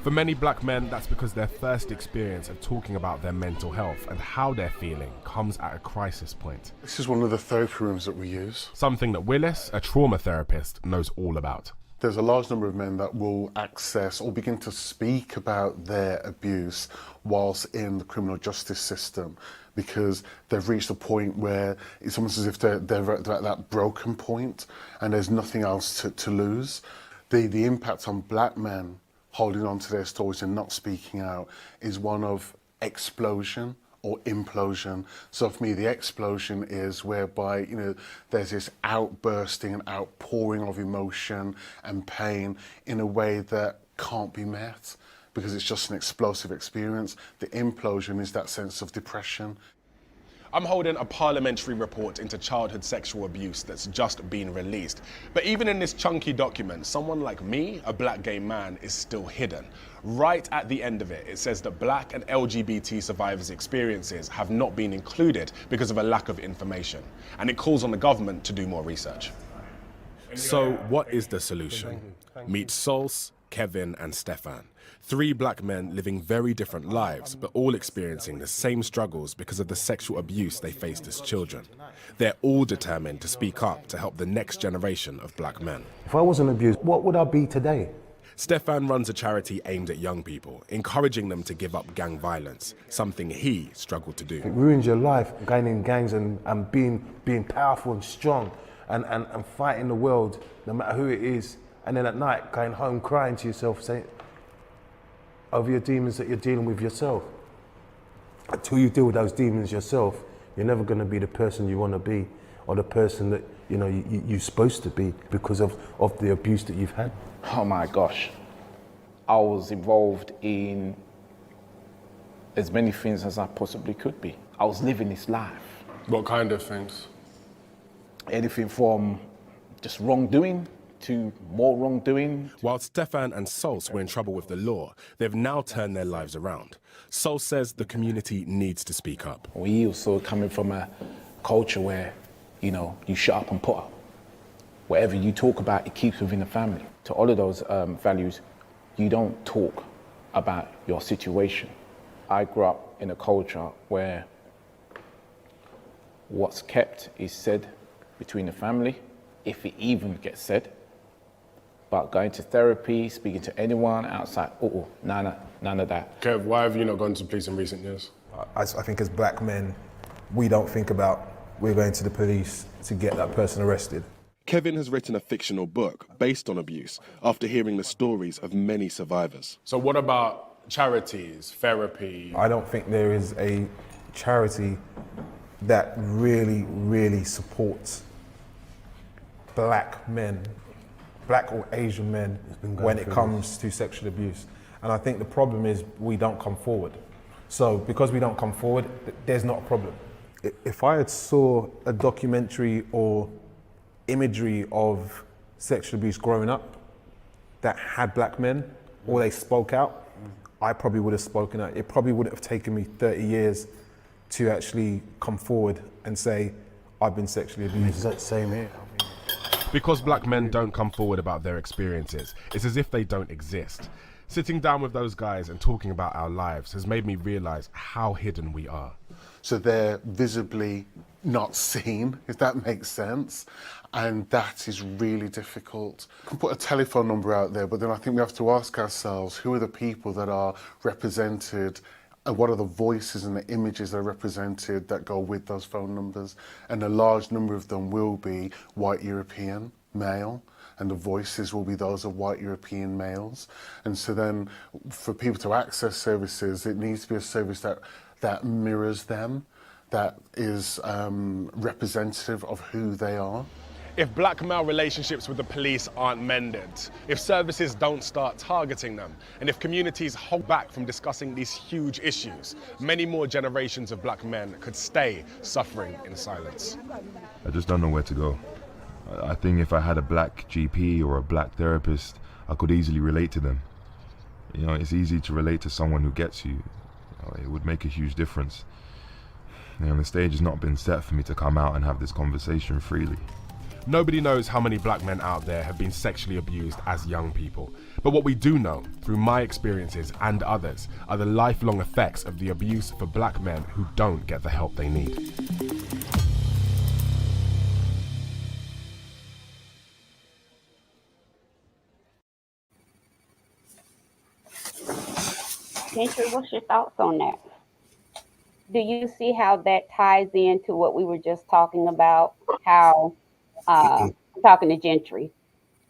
For many black men, that's because their first experience of talking about their mental health and how they're feeling comes at a crisis point. This is one of the therapy rooms that we use. Something that Willis, a trauma therapist, knows all about. There's a large number of men that will access or begin to speak about their abuse whilst in the criminal justice system because they've reached a point where it's almost as if they're at that broken point and there's nothing else to lose. The impact on black men holding on to their stories and not speaking out is one of explosion or implosion. So for me, the explosion is whereby, there's this outbursting and outpouring of emotion and pain in a way that can't be met because it's just an explosive experience. The implosion is that sense of depression. I'm holding a parliamentary report into childhood sexual abuse that's just been released. But even in this chunky document, someone like me, a black gay man, is still hidden. Right at the end of it, it says that black and LGBT survivors' experiences have not been included because of a lack of information. And it calls on the government to do more research. So what is the solution? Meet Sols, Kevin and Stefan. 3 black men living very different lives, but all experiencing the same struggles because of the sexual abuse they faced as children. They're all determined to speak up to help the next generation of black men. If I wasn't abused, what would I be today? Stefan runs a charity aimed at young people, encouraging them to give up gang violence, something he struggled to do. It ruins your life, going in gangs and being powerful and strong and fighting the world, no matter who it is. And then at night, going home crying to yourself, saying, over your demons that you're dealing with yourself. Until you deal with those demons yourself, you're never going to be the person you want to be or the person that you're supposed to be because of the abuse that you've had. Oh my gosh. I was involved in as many things as I possibly could be. I was living this life. What kind of things? Anything from just wrongdoing to more wrongdoing. While Stefan and Sols were in trouble with the law, they've now turned their lives around. Sols says the community needs to speak up. We also coming from a culture where, you shut up and put up. Whatever you talk about, it keeps within the family. To all of those values, you don't talk about your situation. I grew up in a culture where what's kept is said between the family, if it even gets said. But going to therapy, speaking to anyone outside, none of that. Kev, why have you not gone to police in recent years? I think as black men, we don't think about we're going to the police to get that person arrested. Kevin has written a fictional book based on abuse after hearing the stories of many survivors. So what about charities, therapy? I don't think there is a charity that really, really supports black men, black or Asian men, when it comes to sexual abuse. And I think the problem is we don't come forward. So because we don't come forward, there's not a problem. If I had saw a documentary or imagery of sexual abuse growing up that had black men, or they spoke out, I probably would have spoken out. It probably wouldn't have taken me 30 years to actually come forward and say, I've been sexually abused. It's the same here. Because black men don't come forward about their experiences, it's as if they don't exist. Sitting down with those guys and talking about our lives has made me realize how hidden we are. So they're visibly not seen, if that makes sense. And that is really difficult. You can put a telephone number out there, but then I think we have to ask ourselves, who are the people that are represented and what are the voices and the images that are represented that go with those phone numbers? And a large number of them will be white European male, and the voices will be those of white European males. And so then for people to access services, it needs to be a service that mirrors them, that is representative of who they are. If black male relationships with the police aren't mended, if services don't start targeting them, and if communities hold back from discussing these huge issues, many more generations of black men could stay suffering in silence. I just don't know where to go. I think if I had a black GP or a black therapist, I could easily relate to them. You know, it's easy to relate to someone who gets you. It would make a huge difference. You know, the stage has not been set for me to come out and have this conversation freely. Nobody knows how many black men out there have been sexually abused as young people. But what we do know, through my experiences and others, are the lifelong effects of the abuse for black men who don't get the help they need. Gentry, what's your thoughts on that? Do you see how that ties into what we were just talking about? How, talking to Gentry,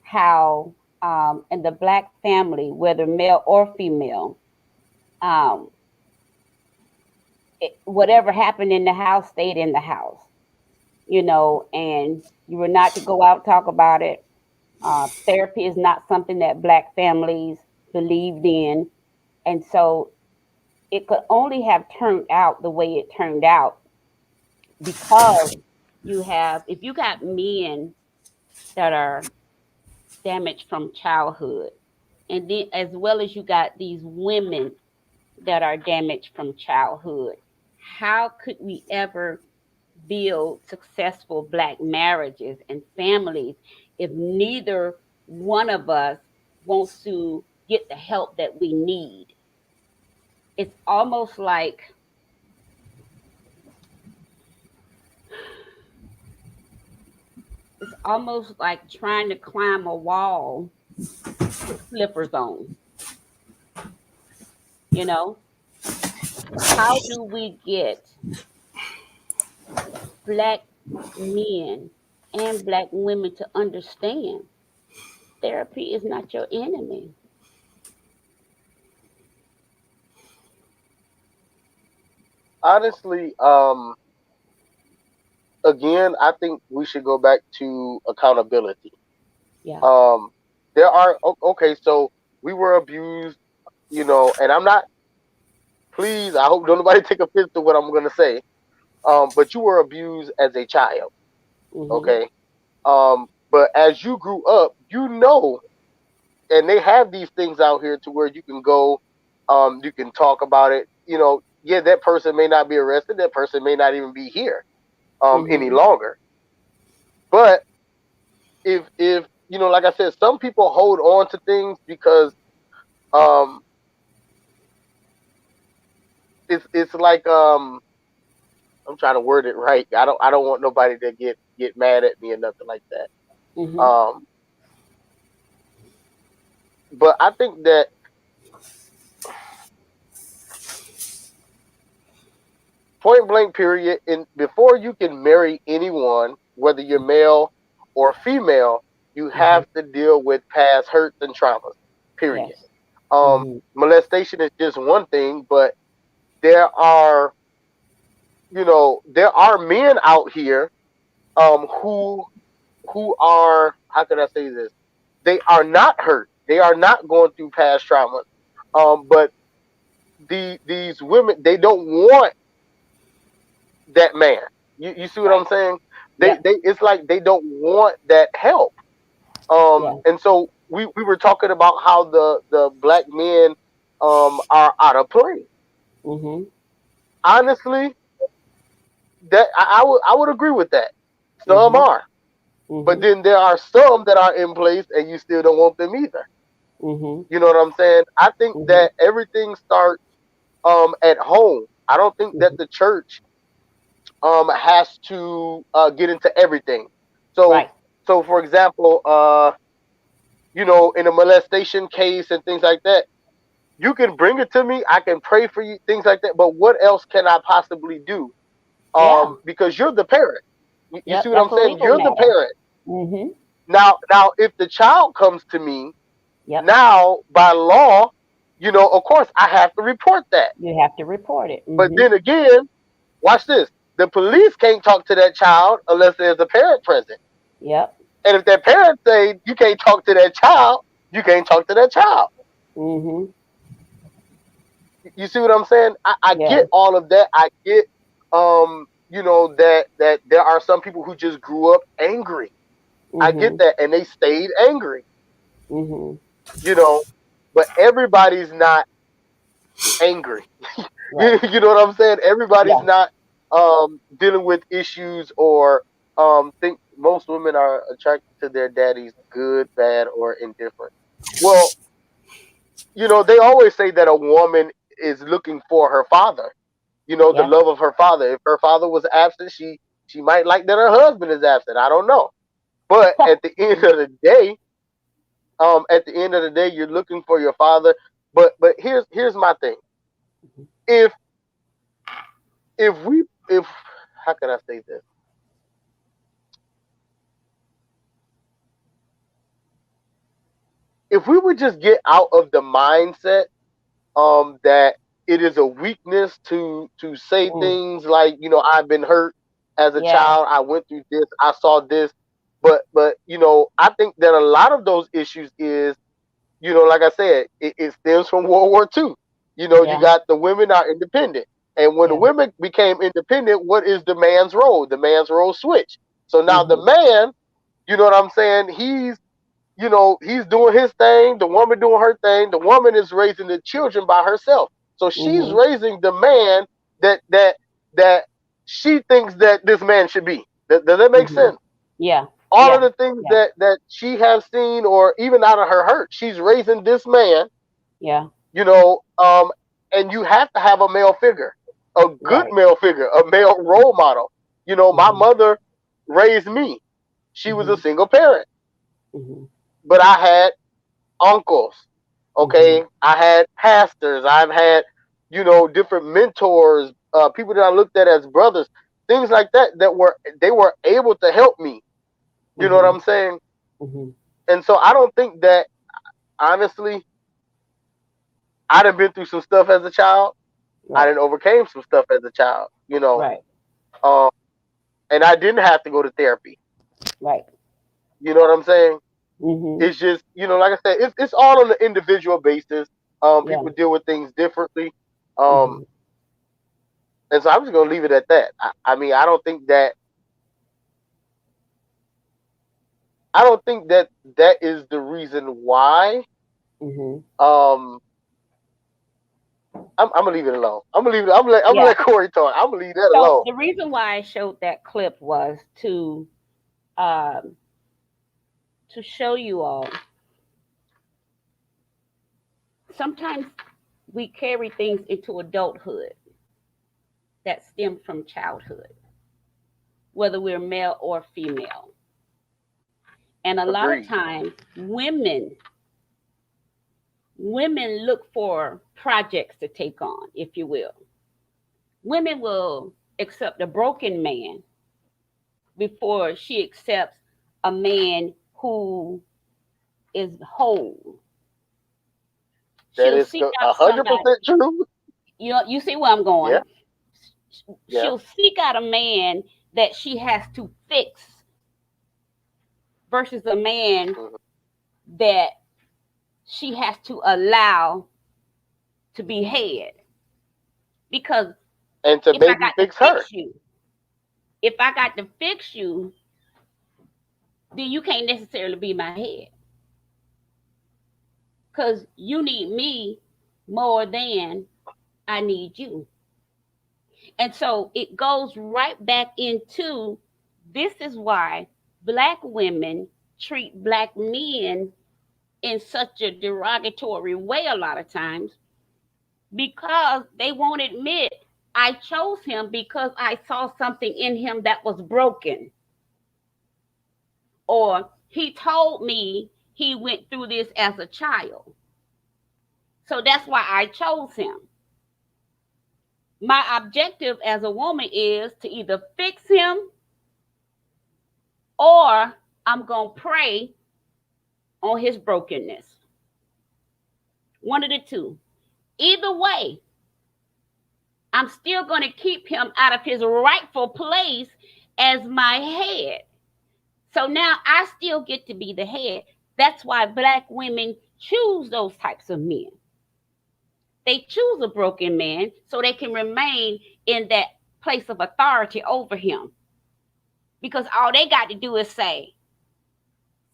how in the black family, whether male or female, whatever happened in the house stayed in the house, you know, and you were not to go out and talk about it. Therapy is not something that black families believed in. And so it could only have turned out the way it turned out because if you got men that are damaged from childhood, and then as well as you got these women that are damaged from childhood, how could we ever build successful black marriages and families if neither one of us wants to get the help that we need? It's almost like trying to climb a wall with slippers on. You know, how do we get black men and black women to understand therapy is not your enemy? Honestly, again, I think we should go back to accountability. Yeah. There are, okay, so we were abused, you know, and I'm not, please, I hope nobody take offense to what I'm going to say, but you were abused as a child, okay? But as you grew up, you know, and they have these things out here to where you can go, you can talk about it, you know. Yeah, that person may not be arrested. That person may not even be here any longer. But if you know, like I said, some people hold on to things because it's like I'm trying to word it right. I don't want nobody to get mad at me or nothing like that. But I think that point blank period, before you can marry anyone, whether you're male or female, you have to deal with past hurts and traumas, period. Molestation is just one thing, but there are men out here who are, how can I say this? They are not hurt. They are not going through past traumas. But these women, they don't want that man. You see what I'm saying? It's like they don't want that help. And so we were talking about how the black men are out of place. Honestly, that I would agree with that. Some are. But then there are some that are in place and you still don't want them either. You know what I'm saying? I think that everything starts at home. I don't think that the church has to get into everything. So for example, you know, in a molestation case and things like that, you can bring it to me. I can pray for you, things like that. But what else can I possibly do? Because you're the parent. You see what I'm saying? You're the parent. Now, if the child comes to me, now by law, you know, of course, I have to report that. You have to report it. But then again, watch this. The police can't talk to that child unless there's a parent present. And if their parents say you can't talk to that child, you can't talk to that child. Mm-hmm. You see what I'm saying? I Yeah. get all of that. I get, you know, that there are some people who just grew up angry. I get that, and they stayed angry. Mm-hmm. You know, but everybody's not angry. Right. You know what I'm saying? Everybody's Yeah. not dealing with issues or think most women are attracted to their daddies, good, bad, or indifferent. Well, you know, they always say that a woman is looking for her father. You know, the Yeah. love of her father. If her father was absent, she might like that her husband is absent. I don't know. But at the end of the day, you're looking for your father. But here's my thing. If how can I say this? If we would just get out of the mindset that it is a weakness to say things like, you know, I've been hurt as a Yeah. child, I went through this, I saw this, but you know, I think that a lot of those issues is, you know, like I said, it stems from World War II. You know, you Yeah. got the women are independent, and when the Yeah. women became independent, what is the man's role? The man's role switched. So now the Mm-hmm. man, you know what I'm saying? You know, he's doing his thing, the woman doing her thing. The woman is raising the children by herself. So she's Mm-hmm. raising the man that she thinks that this man should be. Does that make Mm-hmm. sense? Yeah. All of Yeah. the things Yeah. that she has seen, or even out of her hurt, she's raising this man, Yeah. you know, and you have to have a male figure, a good Right. male figure, a male role model. You know, my Mm-hmm. mother raised me. She was a Mm-hmm. single parent, Mm-hmm. but I had uncles. Mm-hmm. Okay, I had pastors. I've had, you know, different mentors, people that I looked at as brothers, things like that. They were able to help me. You know what Mm-hmm. I'm saying? Mm-hmm. And so I don't think that, honestly, I done been through some stuff as a child. I Right. done overcame some stuff as a child. You know, Right. um, and I didn't have to go to therapy. Right. You know what I'm saying? Mm-hmm. It's just, you know, like I said, it's all on the individual basis. Yeah. People deal with things differently. Um, Mm-hmm. and so I'm just gonna leave it at that. I mean, I don't think that that is the reason why. Mm-hmm. I'm gonna leave it alone. I'm gonna Yeah. let Corey talk. I'm gonna leave that So alone. the reason why I showed that clip was um to show you all sometimes we carry things into adulthood that stem from childhood, whether we're male or female. And a lot of Agreed. times women look for projects to take on, if you will. Women will accept a broken man before she accepts a man who is whole. That She'll is seek out 100% somebody. true. You see where I'm going. Yeah. Yeah. She'll seek out a man that she has to fix versus a man that she has to allow to be had. Because And to if I maybe got to fix her. fix you, then you can't necessarily be my head. Because you need me more than I need you. And so it goes right back into this is why Black women treat Black men in such a derogatory way a lot of times, because they won't admit I chose him because I saw something in him that was broken. Or he told me he went through this as a child. So that's why I chose him. My objective as a woman is to either fix him or I'm going to prey on his brokenness. One of the two. Either way, I'm still going to keep him out of his rightful place as my head. So now I still get to be the head. That's why Black women choose those types of men. They choose a broken man so they can remain in that place of authority over him. Because all they got to do is say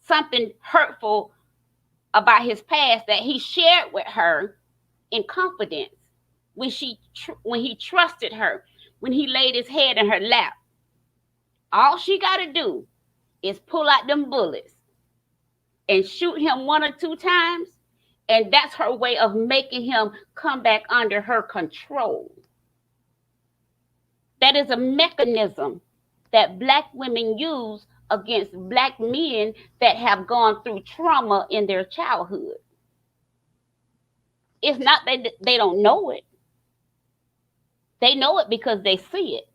something hurtful about his past that he shared with her in confidence, when he trusted her, when he laid his head in her lap. All she got to do is pull out them bullets and shoot him 1 or 2 times, and that's her way of making him come back under her control. That is a mechanism that Black women use against Black men that have gone through trauma in their childhood. It's not that they don't know it. They know it because they see it.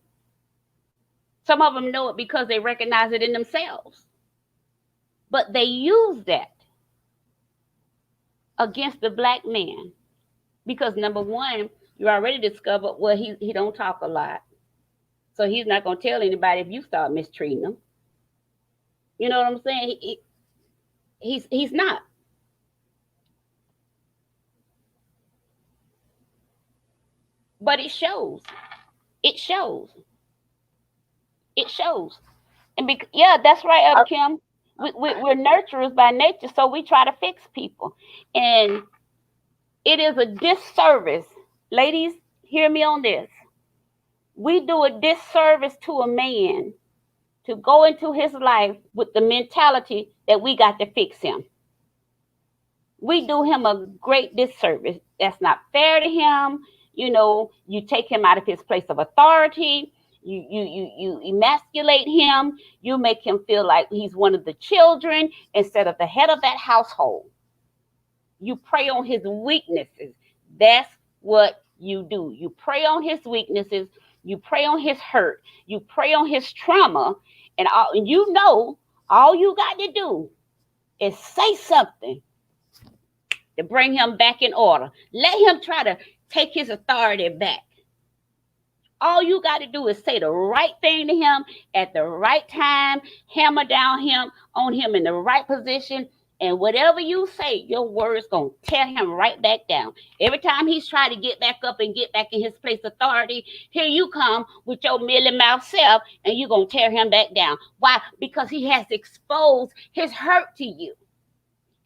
Some of them know it because they recognize it in themselves. But they use that against the Black man because, number one, you already discovered, well, he don't talk a lot. So he's not going to tell anybody if you start mistreating him. You know what I'm saying? He's not. But it shows. It shows. It shows. And yeah, that's right, Kim. We're nurturers by nature, so we try to fix people. And it is a disservice. Ladies, hear me on this. We do a disservice to a man to go into his life with the mentality that we got to fix him. We do him a great disservice. That's not fair to him. You know, you take him out of his place of authority. You emasculate him. You make him feel like he's one of the children instead of the head of that household. You prey on his weaknesses. That's what you do. You prey on his weaknesses. You prey on his hurt. You prey on his trauma. And all you got to do is say something to bring him back in order. Let him try to take his authority back. All you got to do is say the right thing to him at the right time, hammer down on him in the right position, and whatever you say, your word's going to tear him right back down. Every time he's trying to get back up and get back in his place of authority, here you come with your mealy mouth self, and you're going to tear him back down. Why? Because he has exposed his hurt to you.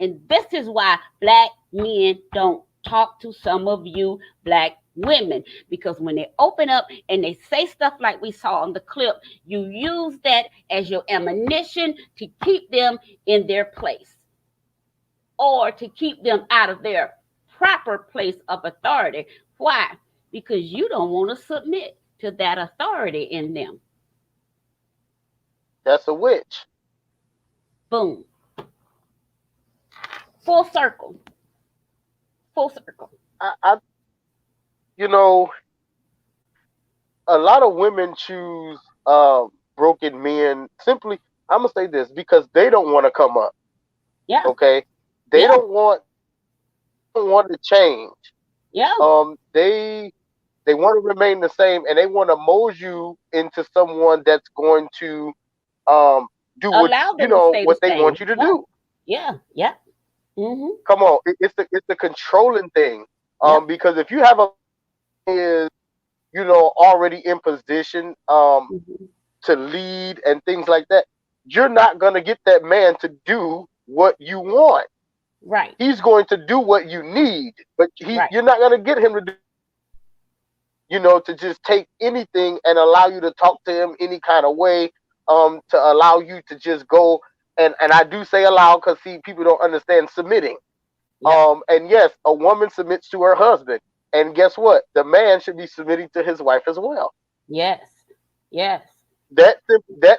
And this is why Black men don't talk to some of you Black women, because when they open up and they say stuff like we saw on the clip, you use that as your ammunition to keep them in their place or to keep them out of their proper place of authority. Why? Because you don't want to submit to that authority in them. That's a witch. Boom. Full circle. Full circle. You know, a lot of women choose broken men simply, I'm going to say this, because they don't want to come up. Yeah. Okay? They don't want to change. Yeah. They want to remain the same, and they want to mold you into someone that's going to do what they want you to do. Yeah. Yeah. Mm-hmm. Come on, it's the controlling thing. Because if you have is already in position to lead and things like that, you're not gonna get that man to do what you want. Right. He's going to do what you need, but you're not gonna get him to do, to just take anything and allow you to talk to him any kind of way, to allow you to just go. And I do say allow because people don't understand submitting. Yep. And yes, a woman submits to her husband. And guess what? The man should be submitting to his wife as well. Yes. Yes. That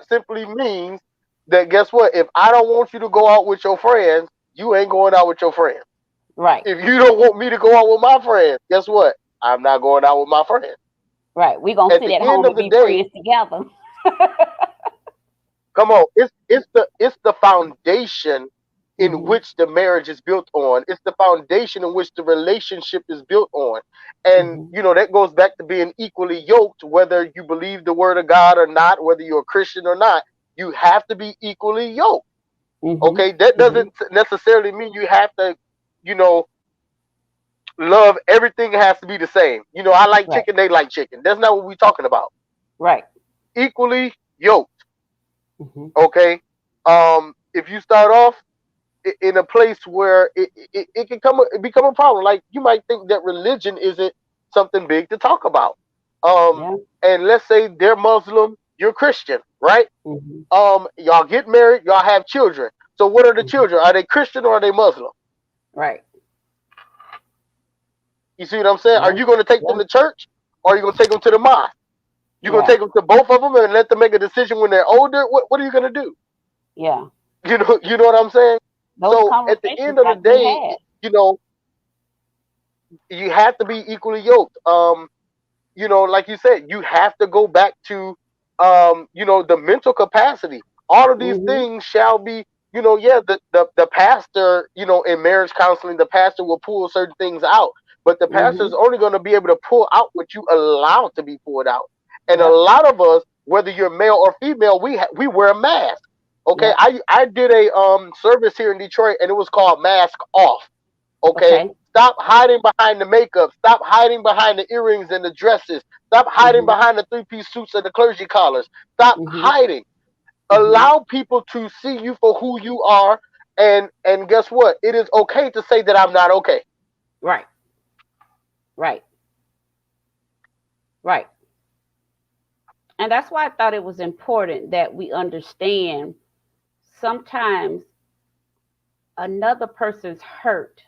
simply means that, guess what? If I don't want you to go out with your friends, you ain't going out with your friends. Right. If you don't want me to go out with my friends, guess what? I'm not going out with my friends. Right. We're going to sit at home and be friends together. Come on. It's the foundation in which the marriage is built on. It's the foundation in which the relationship is built on. And, that goes back to being equally yoked, whether you believe the word of God or not, whether you're a Christian or not. you have to be equally yoked. Mm-hmm. Okay, that doesn't necessarily mean you have to, love everything has to be the same. I like Right. chicken, they like chicken. That's not what we're talking about. Right. Equally yoked. Mm-hmm. Okay. If you start off in a place where it can become a problem, like you might think that religion isn't something big to talk about. And let's say they're Muslim, you're Christian, right? Mm-hmm. Y'all get married, y'all have children. So what are the children? Are they Christian or are they Muslim? Right. You see what I'm saying? Are you going to take them to church or are you going to take them to the mosque? You're going to take them to both of them and let them make a decision when they're older? What are you going to do? Yeah. You know what I'm saying? So at the end of the day, you have to be equally yoked. Like you said, you have to go back to, the mental capacity. All of these things shall be, the pastor, in marriage counseling, the pastor will pull certain things out, but the pastor is only going to be able to pull out what you allow to be pulled out. And a lot of us, whether you're male or female, we wear a mask. Okay, I did a service here in Detroit, and it was called Mask Off. Okay. Stop hiding behind the makeup. Stop hiding behind the earrings and the dresses. Stop hiding behind the three-piece suits and the clergy collars. Stop hiding. Allow people to see you for who you are, and guess what? It is okay to say that I'm not okay. Right. Right. Right. And that's why I thought it was important that we understand sometimes another person's hurt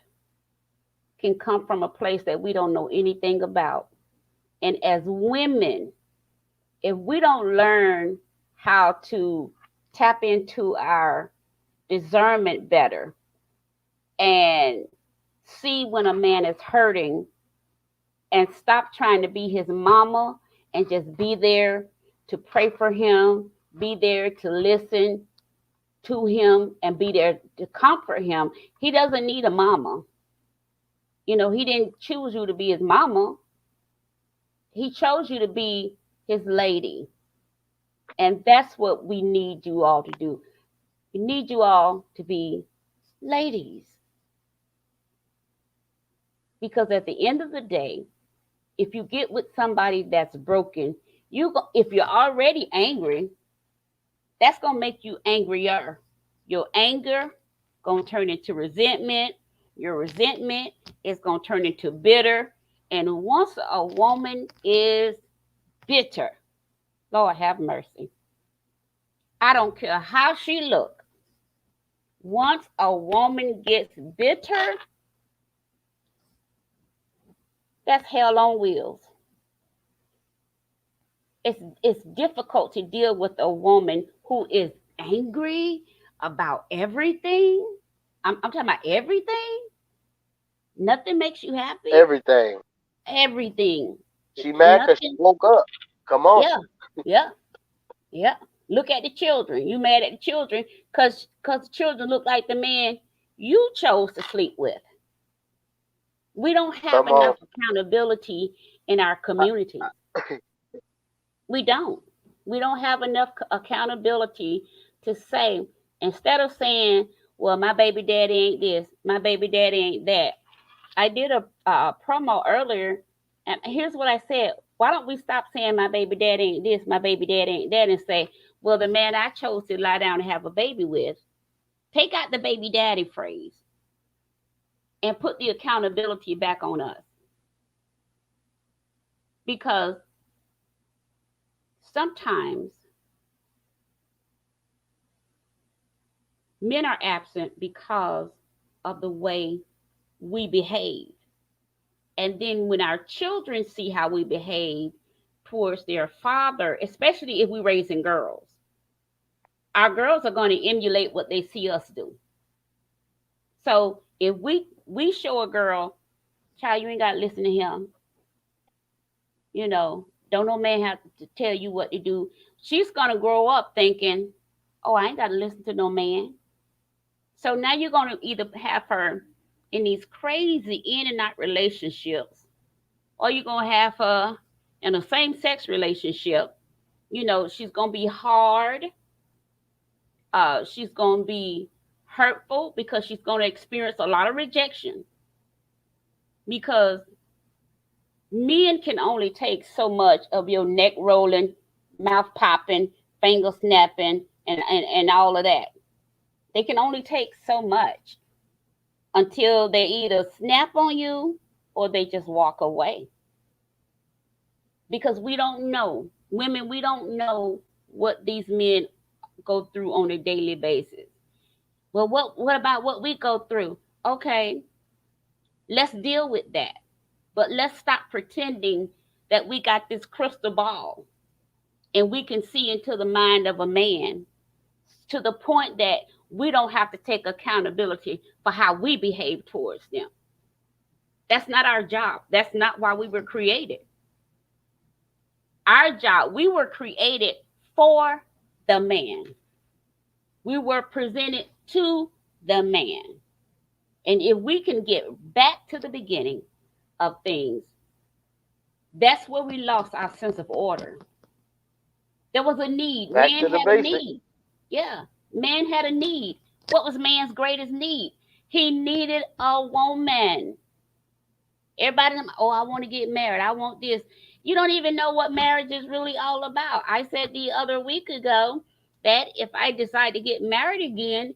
can come from a place that we don't know anything about. And as women, if we don't learn how to tap into our discernment better and see when a man is hurting and stop trying to be his mama and just be there to pray for him, be there to listen to him and be there to comfort him. He doesn't need a mama. He didn't choose you to be his mama. He chose you to be his lady. And that's what we need you all to do. We need you all to be ladies. Because at the end of the day, if you get with somebody that's broken, if you're already angry, that's going to make you angrier. Your anger going to turn into resentment. Your resentment is going to turn into bitter. And once a woman is bitter, Lord have mercy, I don't care how she looks. Once a woman gets bitter, that's hell on wheels. It's difficult to deal with a woman who is angry about everything. I'm talking about everything. Nothing makes you happy. Everything. She mad because she woke up. Come on. Yeah. Look at the children. You mad at the children because the children look like the man you chose to sleep with. We don't have enough accountability in our community. We don't have enough accountability to say, instead of saying, well, my baby daddy ain't this, my baby daddy ain't that. I did a promo earlier, and here's what I said. Why don't we stop saying my baby daddy ain't this, my baby daddy ain't that, and say, well, the man I chose to lie down and have a baby with. Take out the baby daddy phrase and put the accountability back on us. Because sometimes men are absent because of the way we behave. And then when our children see how we behave towards their father, especially if we're raising girls, our girls are going to emulate what they see us do. So if we show a girl, child, you ain't got to listen to him. Don't no man have to tell you what to do. She's going to grow up thinking, oh, I ain't got to listen to no man. So now you're going to either have her in these crazy in and out relationships, or you're going to have her in a same-sex relationship. She's going to be hard. She's going to be hurtful because she's going to experience a lot of rejection, because men can only take so much of your neck rolling, mouth popping, finger snapping, and all of that. They can only take so much until they either snap on you or they just walk away. Because we don't know. Women, we don't know what these men go through on a daily basis. Well, what about what we go through? Okay, let's deal with that. But let's stop pretending that we got this crystal ball and we can see into the mind of a man to the point that we don't have to take accountability for how we behave towards them. That's not our job. That's not why we were created. Our job, we were created for the man. We were presented to the man. And if we can get back to the beginning of things, that's where we lost our sense of order. There was a need. Back Man to the had a basics. need. Yeah, man had a need. What was man's greatest need? He needed a woman. Everybody, oh, I want to get married. I want this. You don't even know what marriage is really all about. I said the other week ago that if I decide to get married again,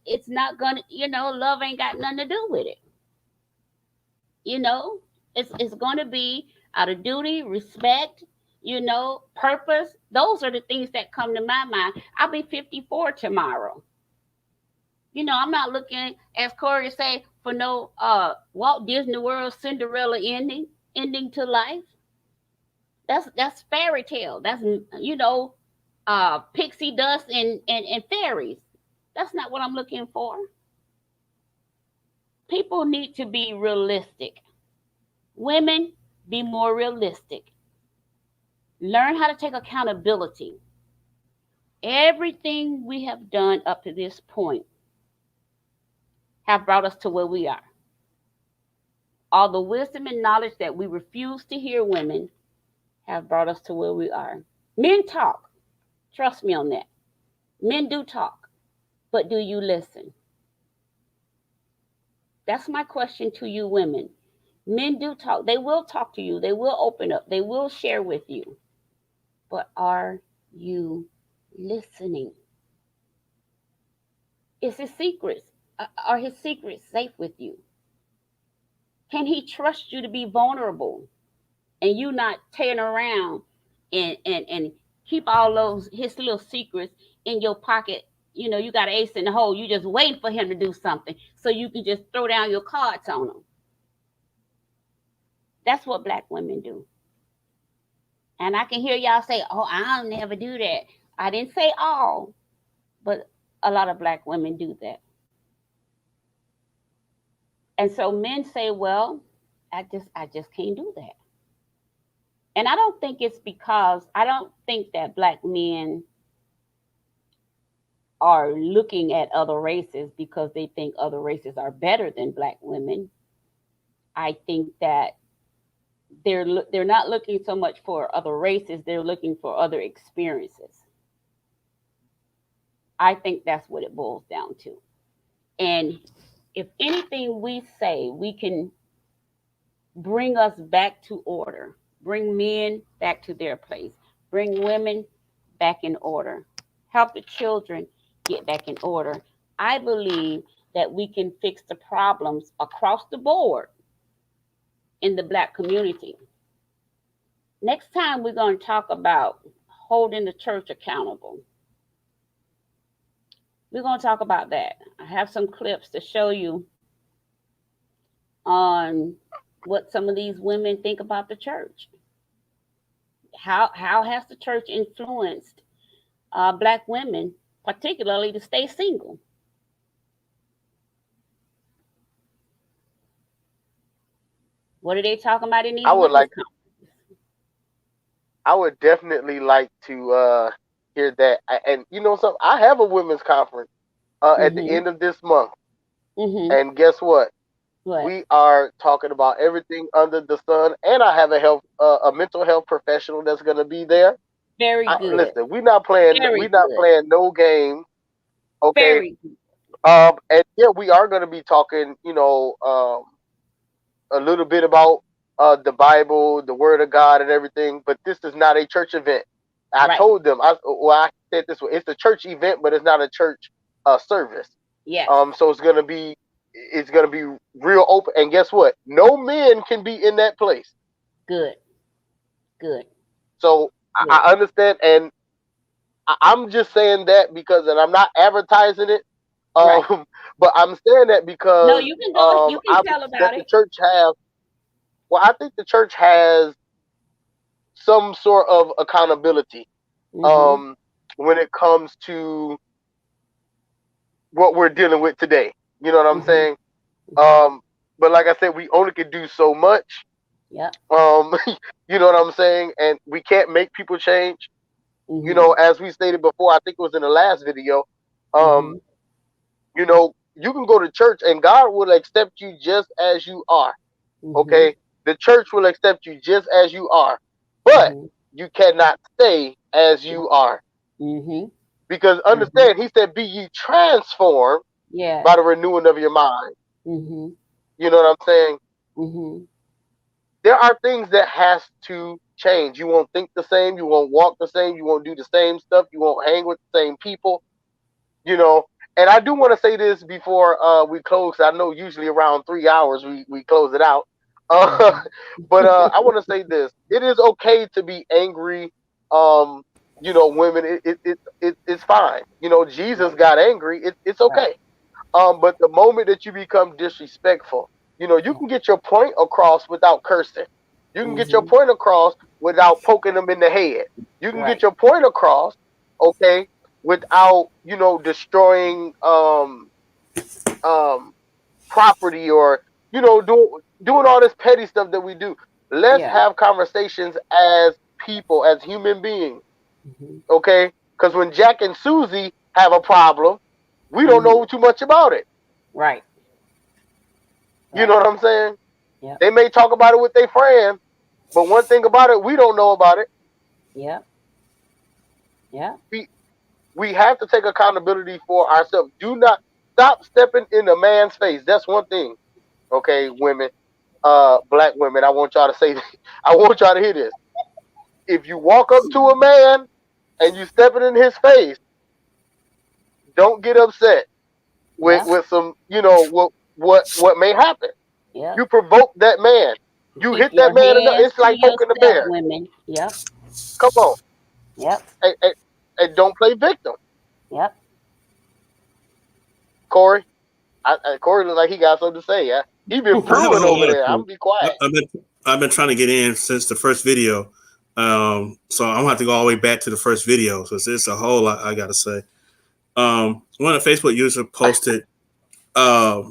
it's not going to, love ain't got nothing to do with it. It's going to be out of duty, respect, purpose. Those are the things that come to my mind. I'll be 54 tomorrow. I'm not looking, as Corey say, for no Walt Disney World Cinderella ending to life. That's fairy tale. That's pixie dust and fairies. That's not what I'm looking for. People need to be realistic. Women, be more realistic. Learn how to take accountability. Everything we have done up to this point have brought us to where we are. All the wisdom and knowledge that we refuse to hear women have brought us to where we are. Men talk. Trust me on that. Men do talk. But do you listen? That's my question to you women. Men do talk. They will talk to you. They will open up. They will share with you. But are you listening? Is his secrets, are his secrets safe with you? Can he trust you to be vulnerable and you not tearing around and keep all those his little secrets in your pocket? You got an ace in the hole. You just waiting for him to do something so you can just throw down your cards on him. That's what Black women do. And I can hear y'all say, oh, I'll never do that. I didn't say all, but a lot of Black women do that. And so men say, well, I just can't do that. And I don't think it's because, I don't think that Black men are looking at other races because they think other races are better than Black women. I think that they're not looking so much for other races, they're looking for other experiences. I think that's what it boils down to. And if anything we say, we can bring us back to order, bring men back to their place, bring women back in order, help the children get back in order. I believe that we can fix the problems across the board in the Black community. Next time we're going to talk about holding the church accountable. We're going to talk about that. I have some clips to show you on what some of these women think about the church. How has the church influenced Black women, particularly to stay single? What are they talking about in these? I would definitely like to hear that. And something, I have a women's conference at the end of this month. And guess what? We are talking about everything under the sun. And I have a mental health professional that's going to be there. Very good. Listen, we're not playing no games. Okay. Very deep. And yeah, we are going to be talking, a little bit about the Bible, the Word of God, and everything. But this is not a church event. I told them, I said this way: it's a church event, but it's not a church service. Yes. So it's gonna be real open. And guess what? No men can be in that place. Good. Good. So I understand, and I'm just saying that because, and I'm not advertising it. But I'm saying that because no, you can go. You can tell about it. The church have. Well, I think the church has some sort of accountability when it comes to what we're dealing with today. You know what I'm saying? But like I said, we only can do so much. Yeah. You know what I'm saying? And we can't make people change. You know, as we stated before, I think it was in the last video. You know, you can go to church and God will accept you just as you are. Okay? The church will accept you just as you are. But you cannot stay as you are. Because understand, he said, be ye transformed by the renewing of your mind. You know what I'm saying? There are things that has to change. You won't think the same. You won't walk the same. You won't do the same stuff. You won't hang with the same people. You know, and I do want to say this before we close. I know usually around 3 hours we close it out. But I want to say this. It is okay to be angry. You know, women, it's fine. You know, Jesus got angry. It's okay. But the moment that you become disrespectful, you know, you can get your point across without cursing. You can get your point across without poking them in the head. You can get your point across, okay, without, you know, destroying property or, you know, doing all this petty stuff that we do. Let's have conversations as people, as human beings, okay? Because when Jack and Susie have a problem, we don't know too much about it. Right. You know what I'm saying? Yeah. They may talk about it with their friend, but one thing about it, we don't know about it. Yeah. Yeah. We have to take accountability for ourselves. Do not stop stepping in a man's face. That's one thing. Okay, women, black women, I want y'all to say this. I want y'all to hear this. If you walk up to a man and you stepping in his face, don't get upset with some, you know, what may happen. Yeah. You provoke that man. You hit that man enough. It's like poking the bear. Women. Yep. Come on. Yep. And don't play victim. Yep. Corey, Corey looks like he got something to say. Yeah, he been brewing over there. I'm gonna be quiet. I've been trying to get in since the first video, so I'm gonna have to go all the way back to the first video. So it's a whole lot I gotta say. One of the Facebook user posted, I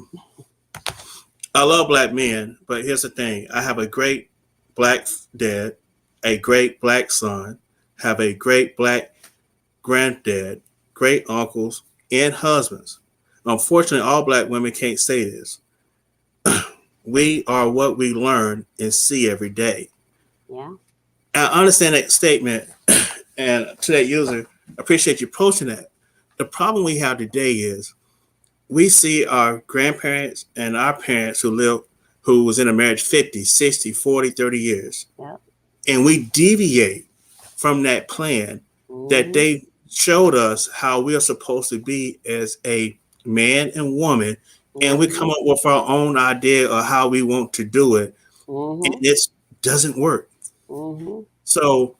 love black men, but here's the thing. I have a great black dad, a great black son, have a great black granddad, great uncles, and husbands. Unfortunately, all black women can't say this. We are what we learn and see every day. Yeah. I understand that statement, and to that user, I appreciate you posting that. The problem we have today is we see our grandparents and our parents who was in a marriage 50, 60, 40, 30 years. Yeah. And we deviate from that plan that they showed us how we are supposed to be as a man and woman. And we come up with our own idea of how we want to do it. And it doesn't work. So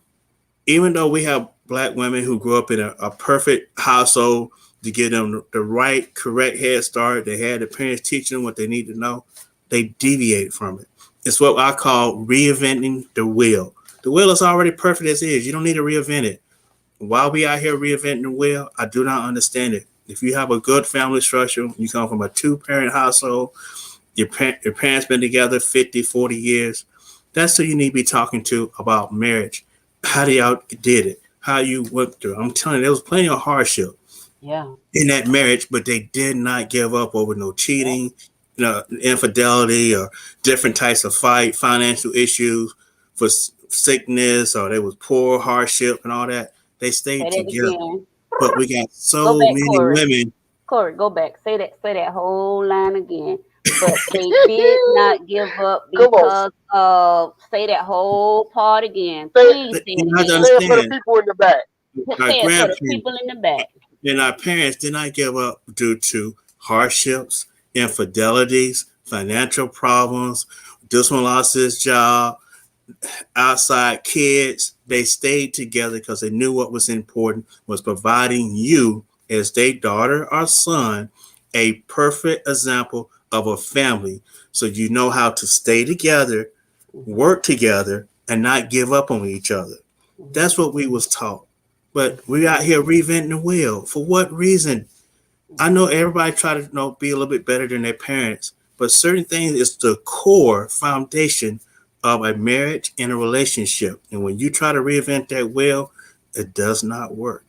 even though we have black women who grew up in a perfect household to give them the right, correct head start, they had the parents teaching them what they need to know, they deviate from it. It's what I call reinventing the wheel. The wheel is already perfect as is. You don't need to reinvent it. While we out here reinventing the wheel, I do not understand it. If you have a good family structure, you come from a 2-parent household, your parents been together 50, 40 years, that's who you need to be talking to about marriage. How y'all did it, how you went through. I'm telling you, there was plenty of hardship in that marriage, but they did not give up over no cheating, you know, infidelity, or different types of fight, financial issues for sickness, or there was poor hardship and all that. They stayed together. But we got so many women Corey, go back. Say that whole line again. But they did not give up because of, say that whole part again. Please say it again. Say it for the people in the back. Say it for the people in the back. And our parents did not give up due to hardships, infidelities, financial problems. This one lost his job, outside kids. They stayed together because they knew what was important was providing you as their daughter or son a perfect example of a family, so you know how to stay together, work together, and not give up on each other. That's what we was taught. But we out here reinventing the wheel. For what reason? I know everybody try to be a little bit better than their parents, but certain things is the core foundation of a marriage and a relationship. And when you try to reinvent that wheel, it does not work.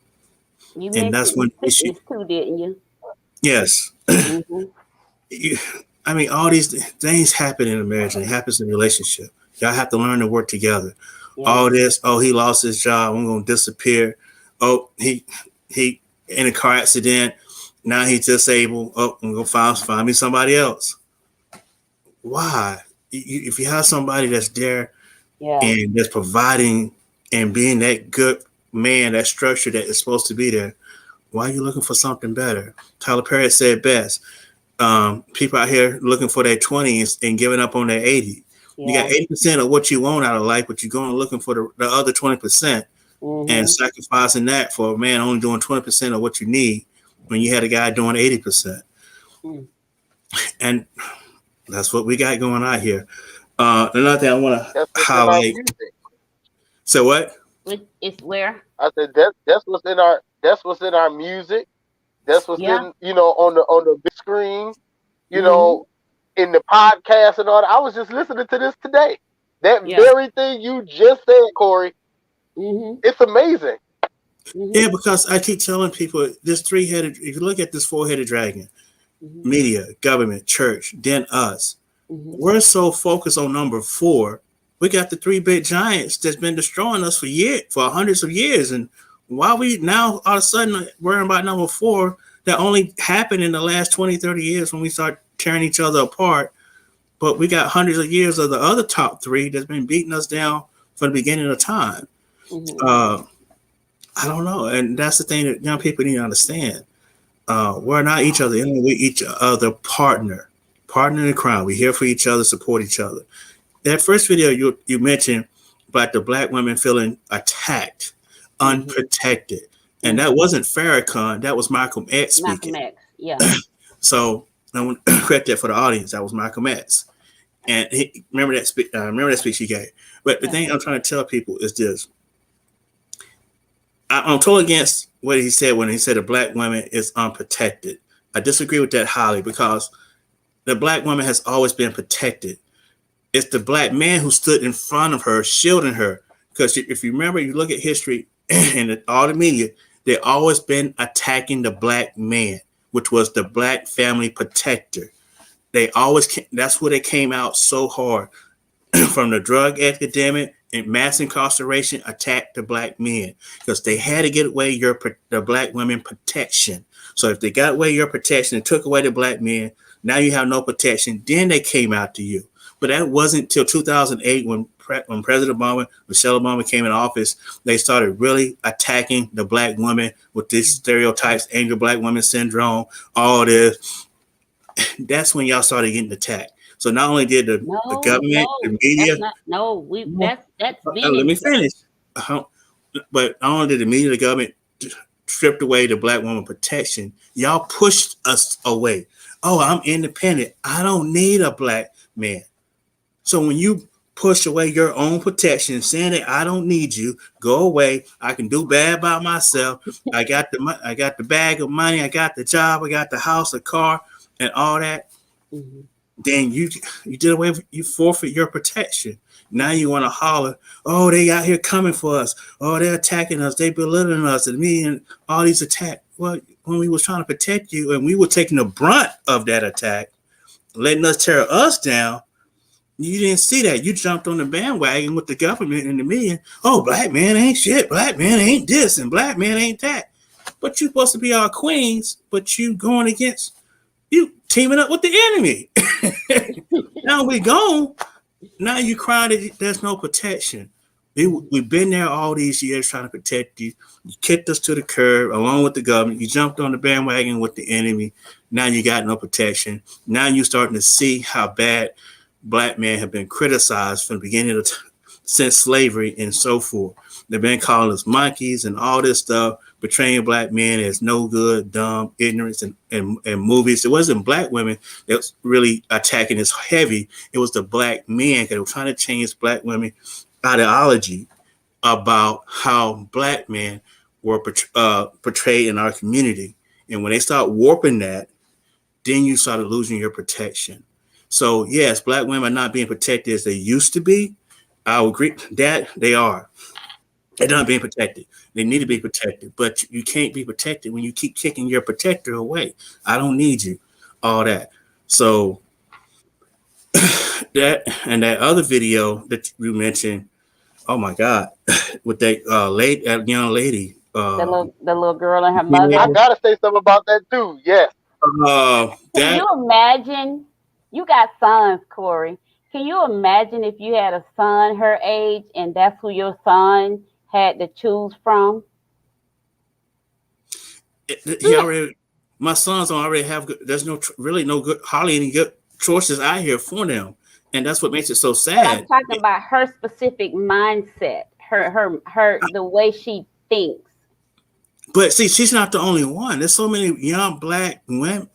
You and that's when issue too, didn't you? Yes. I mean, all these things happen in a marriage and it happens in a relationship. Y'all have to learn to work together. Yeah. All this, he lost his job, I'm gonna disappear. He in a car accident, now he's disabled. I'm gonna find me somebody else. Why? If you have somebody that's there and that's providing and being that good man, that structure that is supposed to be there, why are you looking for something better? Tyler Perry said best. People out here looking for their 20s and giving up on their 80. You got 80% of what you want out of life, but you're going looking for the other 20% and sacrificing that for a man only doing 20% of what you need when you had a guy doing 80%. And that's what we got going on here. Another thing I want to highlight. So what? It's where? I said that's what's in our music. That's what's in, on the big screen, know, in the podcast and all that. I was just listening to this today. That very thing you just said, Corey, it's amazing. Yeah, because I keep telling people this three-headed, if you look at this four-headed dragon, media, government, church, then us, we're so focused on number 4. We got the 3 big giants that's been destroying us for hundreds of years. And why we now all of a sudden worrying about number 4 that only happened in the last 20, 30 years when we start tearing each other apart. But we got hundreds of years of the other top 3 that's been beating us down from the beginning of time. I don't know. And that's the thing that young people need to understand. We're not each other enemy, we're each other partner in crime. We're here for each other, support each other. That first video you mentioned about the black women feeling attacked, unprotected. And that wasn't Farrakhan, that was Malcolm X speaking. Malcolm X, yeah. So I want to correct that for the audience. That was Malcolm X. And remember that speech he gave. But the thing I'm trying to tell people is this. I'm totally against what he said when he said a black woman is unprotected. I disagree with that highly because the black woman has always been protected. It's the black man who stood in front of her, shielding her. Because if you remember, you look at history and all the media, they've always been attacking the black man, which was the black family protector. They always, that's where they came out so hard. From the drug epidemic and mass incarceration, attacked the black men because they had to get away the black women protection. So if they got away your protection and took away the black men, now you have no protection. Then they came out to you. But that wasn't till 2008 when President Obama, Michelle Obama came in office, they started really attacking the black woman with these stereotypes, angry black woman syndrome, all this. That's when y'all started getting attacked. So not only did the government, the media, that's let me finish. But not only did the media, the government stripped away the black woman protection, y'all pushed us away. Oh, I'm independent. I don't need a black man. So when you push away your own protection, saying that I don't need you, go away. I can do bad by myself. I got the bag of money. I got the job. I got the house, the car, and all that. Then you did away with, you forfeit your protection. Now you want to holler, oh, they out here coming for us. Oh, they're attacking us. They belittling us. And me and all these attacks. Well, when we was trying to protect you and we were taking the brunt of that attack, letting us tear us down, you didn't see that. You jumped on the bandwagon with the government and the media. Oh, black man ain't shit. Black man ain't this and black man ain't that. but you're supposed to be our queens, but you going against, you teaming up with the enemy. Now we gone. Now you crying that there's no protection. We've been there all these years trying to protect you. You kicked us to the curb along with the government. You jumped on the bandwagon with the enemy. Now you got no protection. Now you're starting to see how bad black men have been criticized from the beginning of since slavery and so forth. They've been calling us monkeys and all this stuff, portraying black men as no good, dumb, ignorance, and movies. It wasn't black women that was really attacking us heavy. It was the black men that were trying to change black women ideology about how black men were portrayed in our community. And when they start warping that, then you started losing your protection. So yes, black women are not being protected as they used to be. I would agree that they are. They're not being protected. They need to be protected, but you can't be protected when you keep kicking your protector away. I don't need you, all that. So that and that other video that you mentioned, oh my God, with that young lady. The little girl and her mother. I gotta say something about that too. Yes. Can you imagine? You got sons, Corey. Can you imagine if you had a son her age and that's who your son had to choose from? My sons don't already have good. There's hardly any good choices out here for them, and that's what makes it so sad. I'm talking about her specific mindset, her the way she thinks. But see, she's not the only one. There's so many young black women,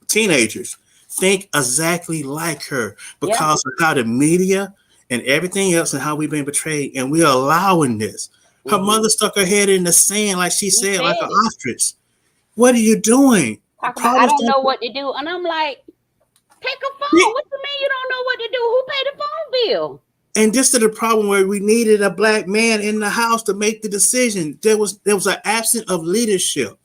teenagers think exactly like her because of how the media and everything else and how we've been portrayed, and we're allowing this. Her mother stuck her head in the sand, like she said, like an ostrich. What are you doing? I don't know what to do. And I'm like, take a phone. What you mean you don't know what to do? Who paid the phone bill? And this is the problem where we needed a black man in the house to make the decision. There was an absence of leadership.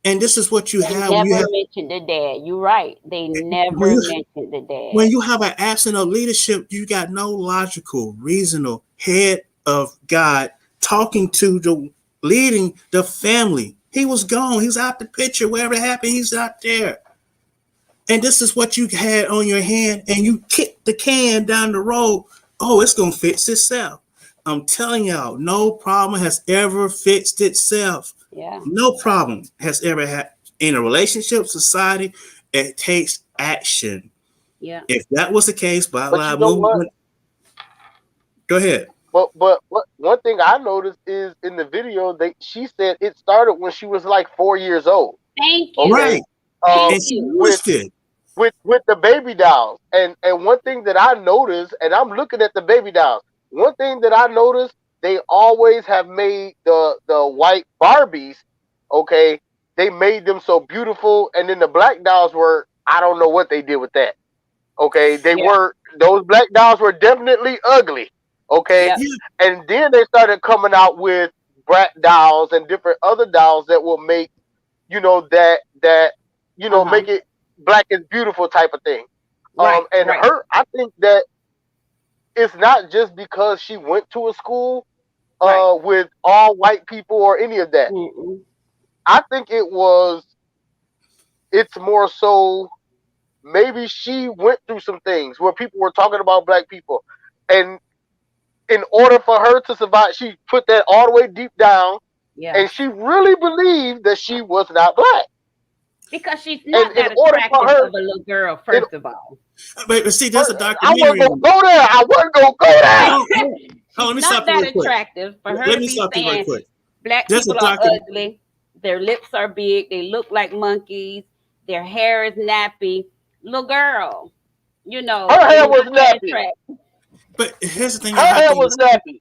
And this is what you have. Never mentioned the dad. You're right. They never mentioned the dad. When you have an absence of leadership, you got no logical, reasonable head of God talking to leading the family. He was gone. He's out the picture. Wherever it happened, he's out there. And this is what you had on your hand, and you kicked the can down the road. Oh, it's going to fix itself. I'm telling y'all, no problem has ever fixed itself. Yeah. No problem has ever had in a relationship, society. It takes action. Yeah. If that was the case, Black Lives Movement. Go ahead. But one thing I noticed is in the video she said it started when she was like 4 years old. Thank you. Right. And she wished it. With the baby dolls. And one thing that I noticed, and I'm looking at the baby dolls, one thing that I noticed, they always have made the white Barbies, okay, they made them so beautiful, and then the black dolls were, I don't know what they did with that. Okay, those black dolls were definitely ugly. Okay, and then they started coming out with brat dolls and different other dolls that will make, make it black is beautiful type of thing. Her, I think that it's not just because she went to a school with all white people or any of that. Mm-mm. I think it's more so maybe she went through some things where people were talking about black people, and in order for her to survive, she put that all the way deep down, and she really believed that she was not black. Because she's not that attractive of a little girl, first of all. But see, there's a documentary. I wasn't going to go there. I wasn't going to go there. Let me not stop that real quick. attractive for her Let to me be stop you real saying quick. black There's people are ugly. Their lips are big. They look like monkeys. Their hair is nappy. Little girl, her hair was nappy. But here's the thing. Her hair was nappy.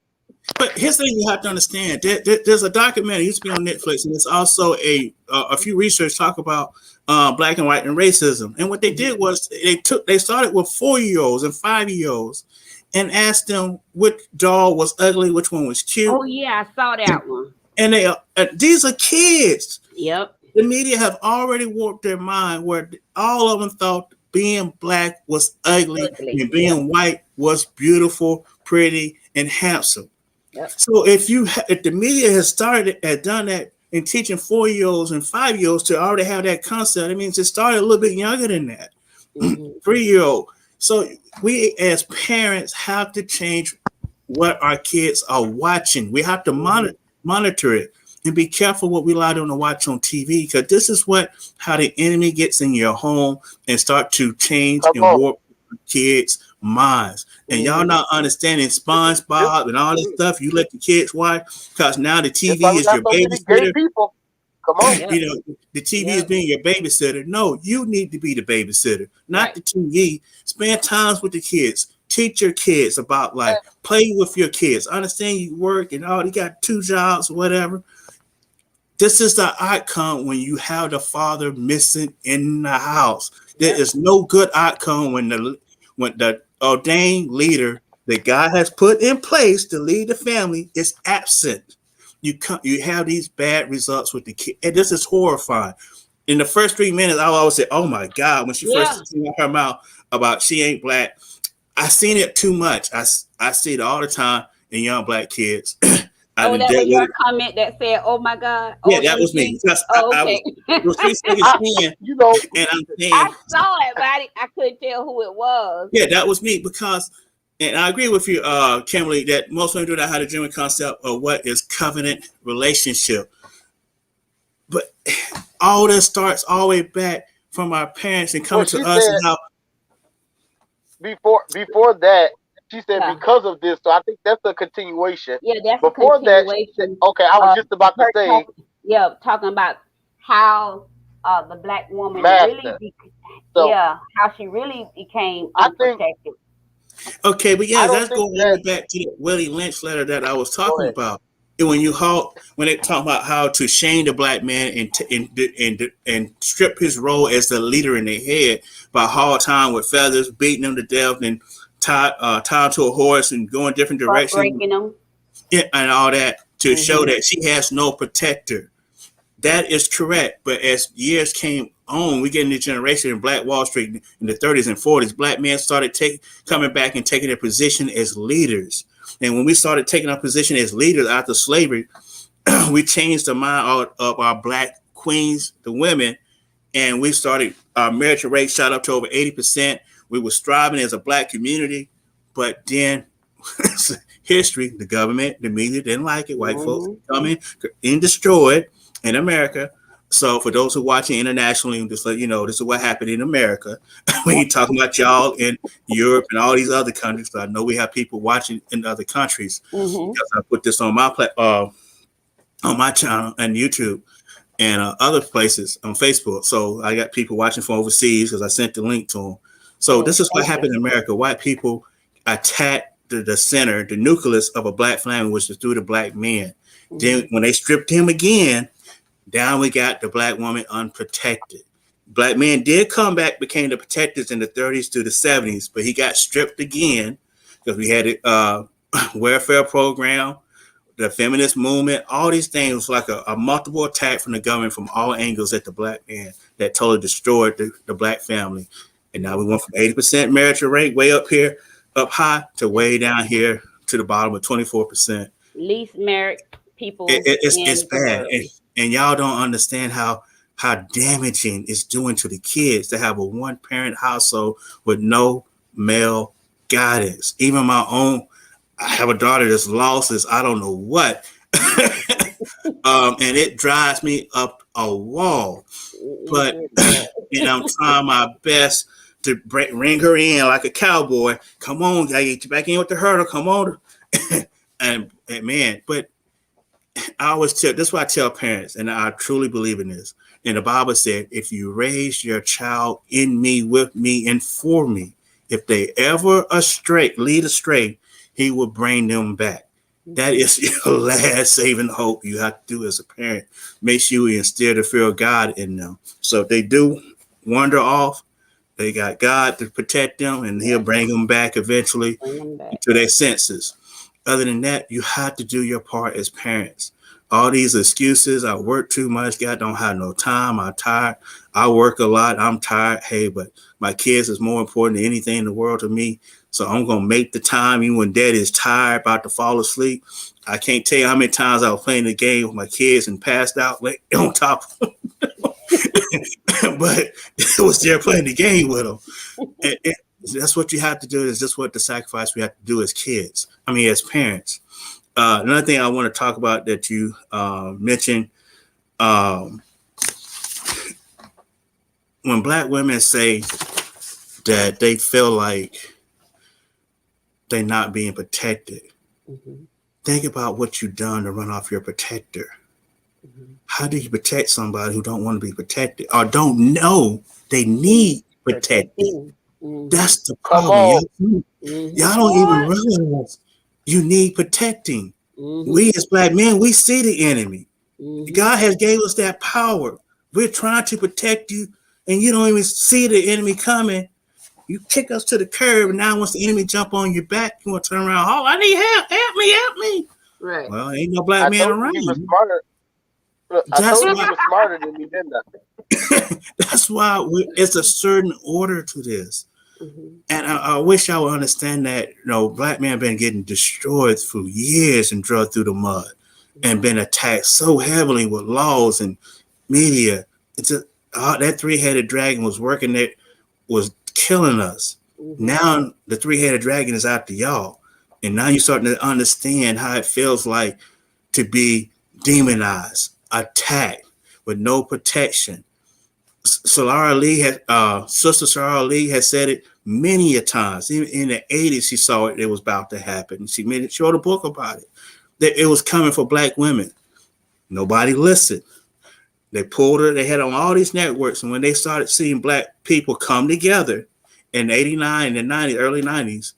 But here's the thing you have to understand. There's a documentary, it used to be on Netflix, and there's also a few research talk about black and white and racism. And what they did was they started with 4-year-olds and 5-year-olds and asked them which doll was ugly, which one was cute. Oh yeah, I saw that one. And these are kids. Yep. The media have already warped their mind where all of them thought being black was ugly and being white was beautiful, pretty, and handsome. Yep. So if the media had done that and teaching 4-year-olds and 5-year-olds to already have that concept. It means it started a little bit younger than that. 3-year-old. So we as parents have to change what our kids are watching. We have to monitor it and be careful what we allow them to watch on TV, because this is how the enemy gets in your home and start to change and warp kids' minds. And y'all not understanding SpongeBob and all this stuff you let the kids watch, because now the TV is your babysitter. Come on. You know, the TV is being your babysitter. No, you need to be the babysitter, not the TV. Spend times with the kids. Teach your kids about life. Play with your kids. Understand you work and all. You got 2 jobs, whatever. This is the outcome when you have the father missing in the house. There is no good outcome when the ordained leader that God has put in place to lead the family is absent. You have these bad results with the kid, and this is horrifying. In the first 3 minutes, I always say, "Oh my God!" When she first came out her mouth about she ain't black, I seen it too much. I see it all the time in young black kids. That was your comment that said, "Oh my God." Yeah, that was me. Because okay. it was 3 seconds in, you know, and I'm saying, I saw it, but I couldn't tell who it was. Yeah, that was me, because, and I agree with you, Kimberly, that most women do not have a genuine concept of what is covenant relationship. But all this starts all the way back from our parents and coming to us. Said, and how before that, she said because of this. So I think that's a continuation. Yeah, that's before a continuation. That. Okay, I was just about to say. Talking about how the black woman how she really became unprotected. Okay, but that's going back to the Willie Lynch letter that I was talking about. And when they talk about how to shame the black man and strip his role as the leader in their head by hard time with feathers, beating them to death, and tied to a horse and going different directions, breaking them, and all that to show that she has no protector. That is correct. But as years came on, we get in the generation in Black Wall Street in the 30s and 40s, black men started coming back and taking their position as leaders. And when we started taking our position as leaders after slavery, we changed the mind of our black queens, the women, and we started, our marriage rate shot up to over 80%. We were striving as a black community, but then history, the government, the media didn't like it. White folks come in and destroy it in America. So for those who are watching internationally, just let you know, this is what happened in America. When you're talking about y'all in Europe and all these other countries, so I know we have people watching in other countries. Because I put this on my channel and YouTube and other places on Facebook. So I got people watching from overseas because I sent the link to them. So this is what happened in America. White people attacked the center, the nucleus of a black family, which is through the black men. Then when they stripped him again, down we got the black woman unprotected. Black men did come back, became the protectors in the 30s to the 70s, but he got stripped again because we had a welfare program, the feminist movement, all these things was like a multiple attack from the government from all angles at the black man that totally destroyed the black family. And now we went from 80% marriage rate way up here, up high, to way down here to the bottom of 24%. Least married people. It's bad. And y'all don't understand how damaging it's doing to the kids to have a one-parent household with no male guidance. Even my own, I have a daughter that's lost as I don't know what. And it drives me up a wall. But I'm trying my best to ring her in like a cowboy. Come on, I get you back in with the hurdle. Come on. and man, but I always tell, that's why I tell parents, and I truly believe in this. And the Bible said, if you raise your child in me, with me, and for me, if they ever lead astray, he will bring them back. That is your last saving hope you have to do as a parent. Make sure you instill the fear of God in them. So if they do wander off, they got God to protect them, and he'll bring them back eventually to their senses. Other than that, you have to do your part as parents. All these excuses, I work too much, God don't have no time, I'm tired, I work a lot, I'm tired. Hey, but my kids is more important than anything in the world to me. So I'm going to make the time, even when dad is tired, about to fall asleep, I can't tell you how many times I was playing the game with my kids and passed out like, on top of them. But it was there playing the game with them. That's what you have to do. Is just what the sacrifice we have to do as kids. I mean, as parents. Another thing I want to talk about that you mentioned, when Black women say that they feel like they're not being protected, think about what you've done to run off your protector. How do you protect somebody who don't want to be protected or don't know they need protecting? That's the problem. Y'all don't even realize you need protecting. We as Black men, we see the enemy. God has gave us that power. We're trying to protect you, and you don't even see the enemy coming. You kick us to the curb, and now once the enemy jump on your back, you want to turn around. Oh, I need help! Help me! Right. Well, ain't no Black man around. You were smarter. I told you were smarter than me, didn't I? That's why it's a certain order to this. And I wish I would understand that, Black men been getting destroyed for years and dragged through the mud and been attacked so heavily with laws and media. That three-headed dragon was working there, was killing us. Now the three-headed dragon is out to y'all. And now you're starting to understand how it feels like to be demonized, attacked with no protection. Salara Lee Sister Salara Lee has said it many a times. Even in the 80s, she saw it was about to happen. She wrote a book about it. That it was coming for Black women. Nobody listened. They pulled her. They had on all these networks. And when they started seeing Black people come together in 89 and 90, early 90s,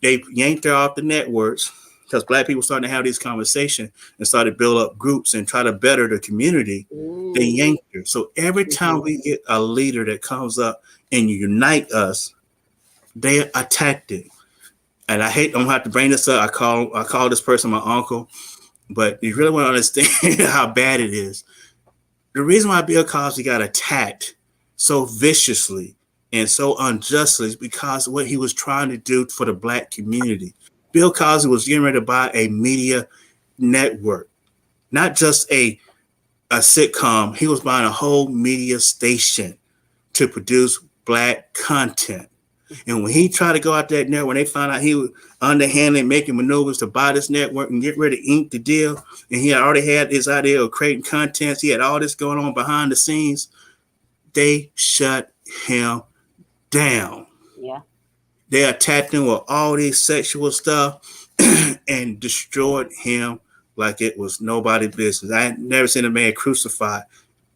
they yanked her off the networks because Black people started to have these conversations and started to build up groups and try to better the community. They yanked her. So every time we get a leader that comes up and unite us, they attacked it. And I'm gonna have to bring this up. I call this person my uncle, but you really want to understand how bad it is. The reason why Bill Cosby got attacked so viciously and so unjustly is because of what he was trying to do for the Black community. Bill Cosby was getting ready to buy a media network, not just a sitcom. He was buying a whole media station to produce Black content. And when he tried to go out that network, when they found out he was underhanded, making maneuvers to buy this network and get ready to ink the deal, and he already had his idea of creating contents, he had all this going on behind the scenes, they shut him down. Yeah. They attacked him with all these sexual stuff and destroyed him like it was nobody's business. I had never seen a man crucified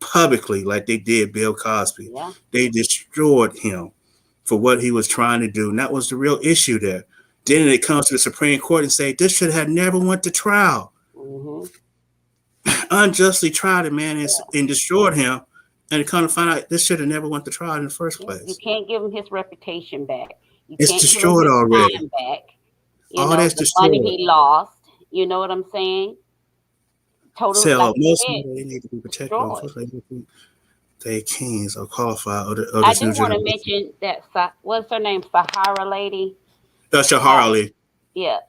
publicly like they did Bill Cosby. Yeah. They destroyed him for what he was trying to do. And that was the real issue there. Then it comes to the Supreme Court and say, this should have never went to trial. Unjustly tried a man and destroyed him. And come to find out this should have never went to trial in the first place. You can't give him his reputation back. It's destroyed already. Time back. All that's the destroyed. money he lost. You know what I'm saying? Totally. So most people, they need to be protected. They kings or qualified. I do want to mention that. What's her name? Sahara lady. Shahara Ali. Yeah.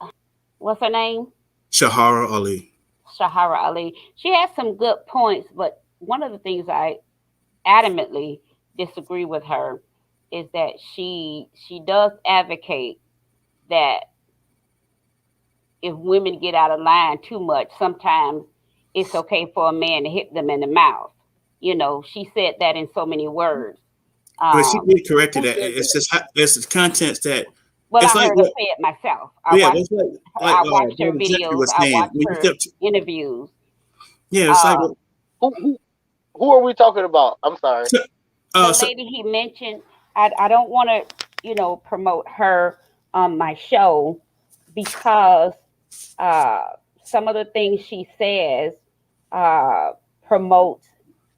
What's her name? Shahara Ali. Shahara Ali. She has some good points, but one of the things I adamantly disagree with her is that she does advocate that if women get out of line too much, sometimes it's okay for a man to hit them in the mouth. She said that in so many words. But she did correct it. It's just it's contents that. Well, it's I heard her say it myself. I watched her videos. I watched her interviews. Yeah, it's like. Who are we talking about? I'm sorry. The lady he mentioned. I don't want to, promote her on my show because some of the things she says promotes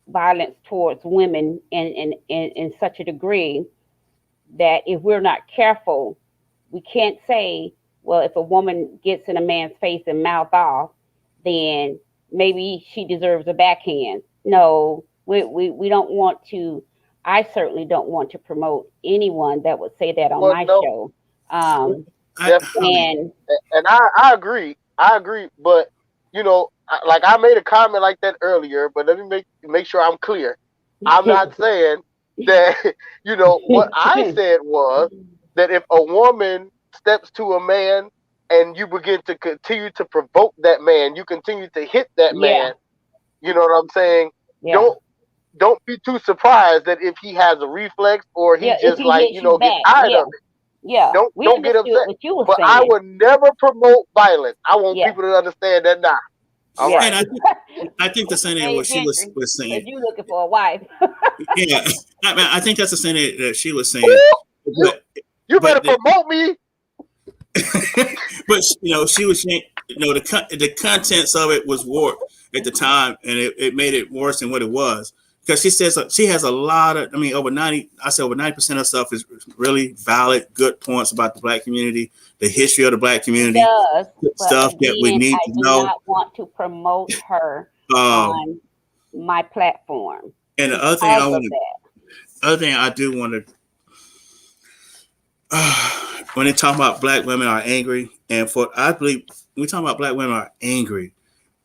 violence towards women in such a degree that if we're not careful, we can't say, well, if a woman gets in a man's face and mouth off, then maybe she deserves a backhand. No, we don't want to. I certainly don't want to promote anyone that would say that on my show. Definitely. And I agree. I agree, but you know, like I made a comment like that earlier, but let me make sure I'm clear. I'm not saying that, you know, what I said was that if a woman steps to a man and you begin to continue to provoke that man, you continue to hit that man, you know what I'm saying? Yeah. Don't be too surprised that if he has a reflex or he just like, you know, get tired of it. Yeah. Don't get upset. What you were but saying. I would never promote violence. I want Yeah. people to understand that now. All Yeah. right. And I think the same thing what she was saying. You looking for a wife? Yeah, I think that's the same thing that she was saying. You better promote me. But you know, she was saying, you know, the contents of it was warped at the time, and it made it worse than what it was. Because she says she has a lot of, I mean, over 90% of stuff is really valid, good points about the Black community, the history of the Black community, stuff that we need to know. I do not want to promote her on my platform. And the other thing I do want to, when they talk about Black women are angry, and I believe we talk about Black women are angry,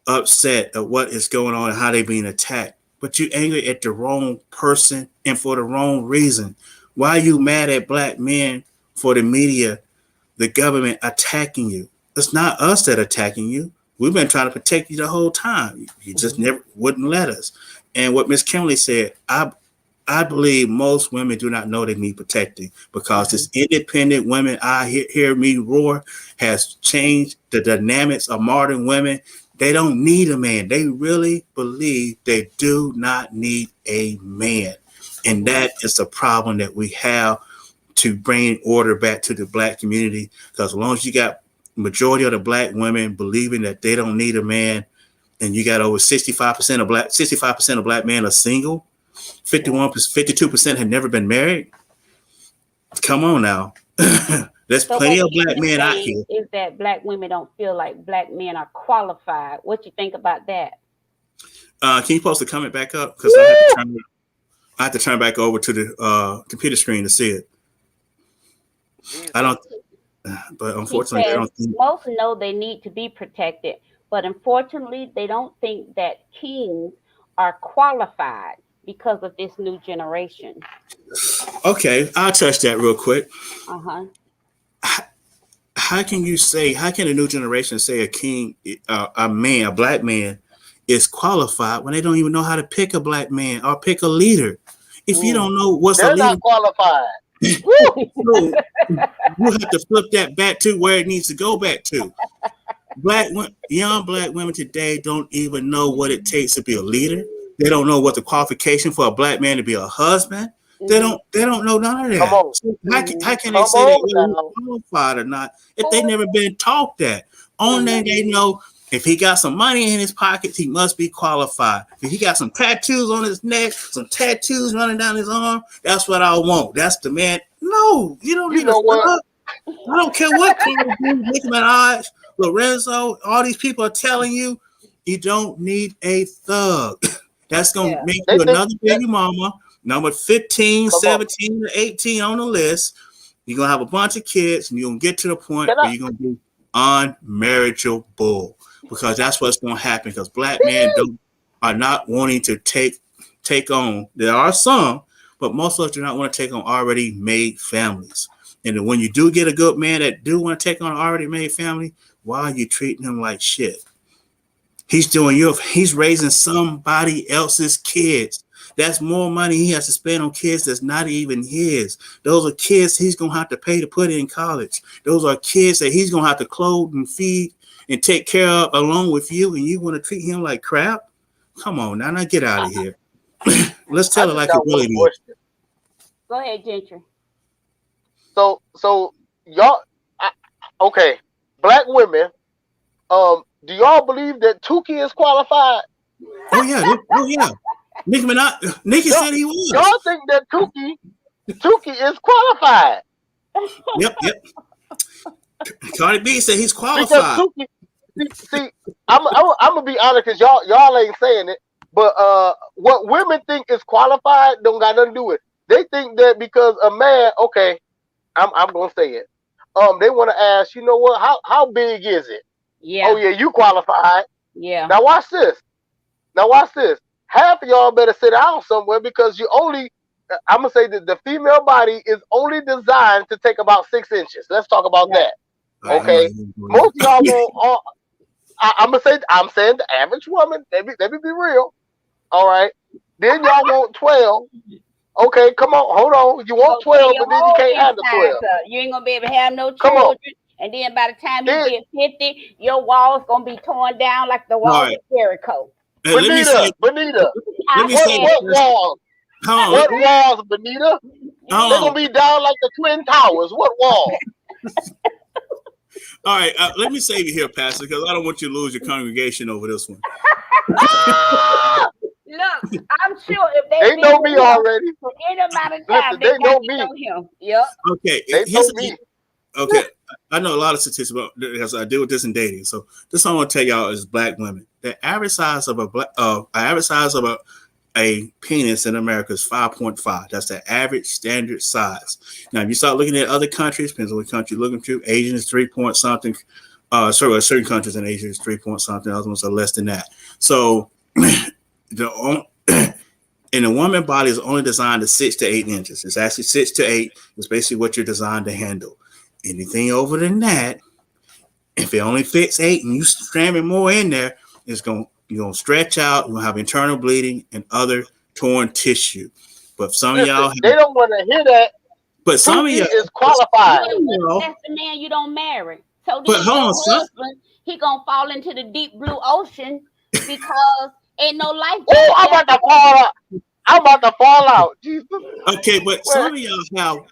upset at what is going on and how they're being attacked. But you're angry at the wrong person and for the wrong reason. Why are you mad at Black men for the media, the government attacking you? It's not us that are attacking you. We've been trying to protect you the whole time. You just never wouldn't let us. And what Miss Kimberly said, I believe most women do not know they need protecting because this independent women, I hear me roar, has changed the dynamics of modern women. They don't need a man. They really believe they do not need a man. And that is the problem that we have to bring order back to the Black community. Because as long as you got majority of the Black women believing that they don't need a man, and you got over 65% of Black men are single, 52% have never been married. Come on now. There's plenty of Black men out here. Is that Black women don't feel like Black men are qualified? What you think about that? Can you post the comment back up? Because I have to turn back over to the computer screen to see it. I don't, but unfortunately, I don't think most know they need to be protected, but unfortunately, they don't think that kings are qualified because of this new generation. Okay, I'll touch that real quick. Uh-huh. How can the new generation say a king, a Black man is qualified when they don't even know how to pick a Black man or pick a leader? If you don't know what's a leader, they're not qualified. you have to flip that back to where it needs to go back to. Young Black women today don't even know what it takes to be a leader. They don't know what the qualification for a Black man to be a husband. They don't know none of that. Come on. So how can they say that you're qualified or not if they never been taught that? Only they know if he got some money in his pockets, he must be qualified. If he got some tattoos on his neck, some tattoos running down his arm, that's what I want. That's the man. No, you don't need to what? I don't care what Nicki Minaj, Lorenzo, all these people are telling you, you don't need a thug. That's going to make you another baby mama. Number 15, 17, or 18 on the list. You're going to have a bunch of kids, and you're going to get to the point where you're going to be unmarriageable, because that's what's going to happen, because Black men are not wanting to take on. There are some, but most of us do not want to take on already made families. And when you do get a good man that do want to take on an already made family, why are you treating him like shit? He's raising somebody else's kids. That's more money he has to spend on kids that's not even his. Those are kids he's going to have to pay to put in college. Those are kids that he's going to have to clothe and feed and take care of along with you, and you want to treat him like crap? Come on, now get out of here. Let's tell it like it really is. Go ahead, Gentry. So y'all, okay, Black women, do y'all believe that Tukey is qualified? Oh yeah. Nicki said he was. Y'all think that Tukey is qualified? Yep. Cardi B said he's qualified. See, I'm gonna be honest, because y'all ain't saying it, but what women think is qualified don't got nothing to do with it. They think that because a man, okay, I'm gonna say it. They want to ask, you know what? How big is it? Yeah. Oh yeah, you qualified. Yeah. Now watch this. Now watch this. Half of y'all better sit down somewhere because you only. I'm gonna say that the female body is only designed to take about 6 inches. Let's talk about that. Okay. Most of y'all won't. I'm saying the average woman. Let me be real. All right. Then y'all want 12. Okay, come on, hold on. You want 12, but then you can't have the 12. You ain't gonna be able to have no children. And then by the time you get 50, your wall's gonna be torn down like the walls of Jericho. Benita, what walls? What walls, Benita? They're gonna be down like the Twin Towers. What wall? All right, let me save you here, Pastor, because I don't want you to lose your congregation over this one. Look, I'm sure if they know me already for any amount of time, they know him. Yep. Okay. Okay. I know a lot of statistics about because I deal with this in dating. So this one I want to tell y'all is black women. The average size of a penis in America is 5.5. That's the average standard size. Now, if you start looking at other countries, depends on what country you're looking to. Asian is 3 point something. Certain countries in Asia is 3 point something. Other ones are less than that. So in a woman body is only designed to 6 to 8 inches. It's actually 6 to 8 is basically what you're designed to handle. Anything over than that, if it only fits 8 and you cramming more in there, you're gonna stretch out. You're gonna have internal bleeding and other torn tissue. But some of y'all they don't want to hear that. But some of y'all is qualified. That's the man you don't marry. So then your husband, he gonna fall into the deep blue ocean because ain't no life. Oh, I'm about to fall out. Jesus. Okay, but some of y'all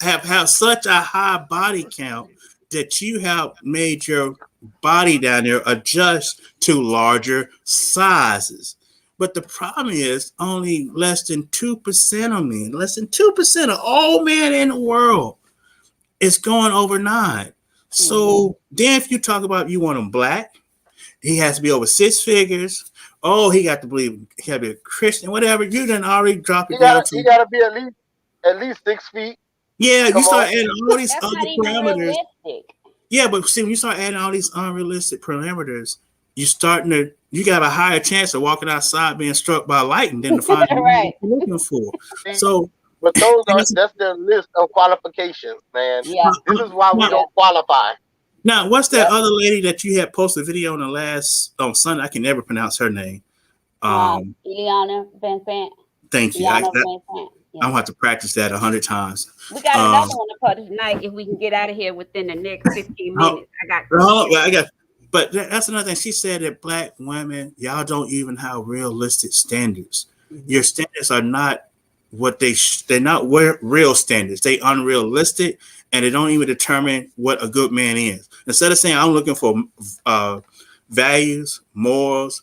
have such a high body count that you have made your body down there adjust to larger sizes. But the problem is only less than 2% of men, less than 2% of all men in the world is going over 9. So then if you talk about you want him black, he has to be over 6 figures. Oh, he got to believe he got to be a Christian, whatever. You done already dropped it down to. He got to be at least 6 feet. Yeah, you start adding all these That's other not even parameters. realistic. Yeah, but see, when you start adding all these unrealistic parameters, you got a higher chance of walking outside being struck by lightning than to find what you're looking for. So, but that's their list of qualifications, man. Yeah. This is why we don't qualify. Now, what's that other lady that you had posted a video on Sunday? I can never pronounce her name. Ileana Van Fant. Thank you. Ileana Van Fant. I'm gonna have to practice that 100 times. We got another one to put tonight if we can get out of here within the next 15 minutes. But that's another thing. She said that black women, y'all don't even have realistic standards. Your standards are not what they're not real standards. They unrealistic, and they don't even determine what a good man is. Instead of saying I'm looking for values, morals,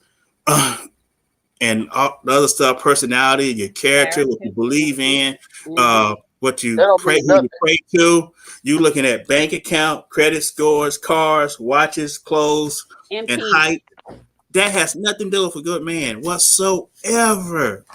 and all the other stuff, personality, your character, what you believe in, what you pray to. You looking at bank account, credit scores, cars, watches, clothes, and height. That has nothing to do with a good man whatsoever.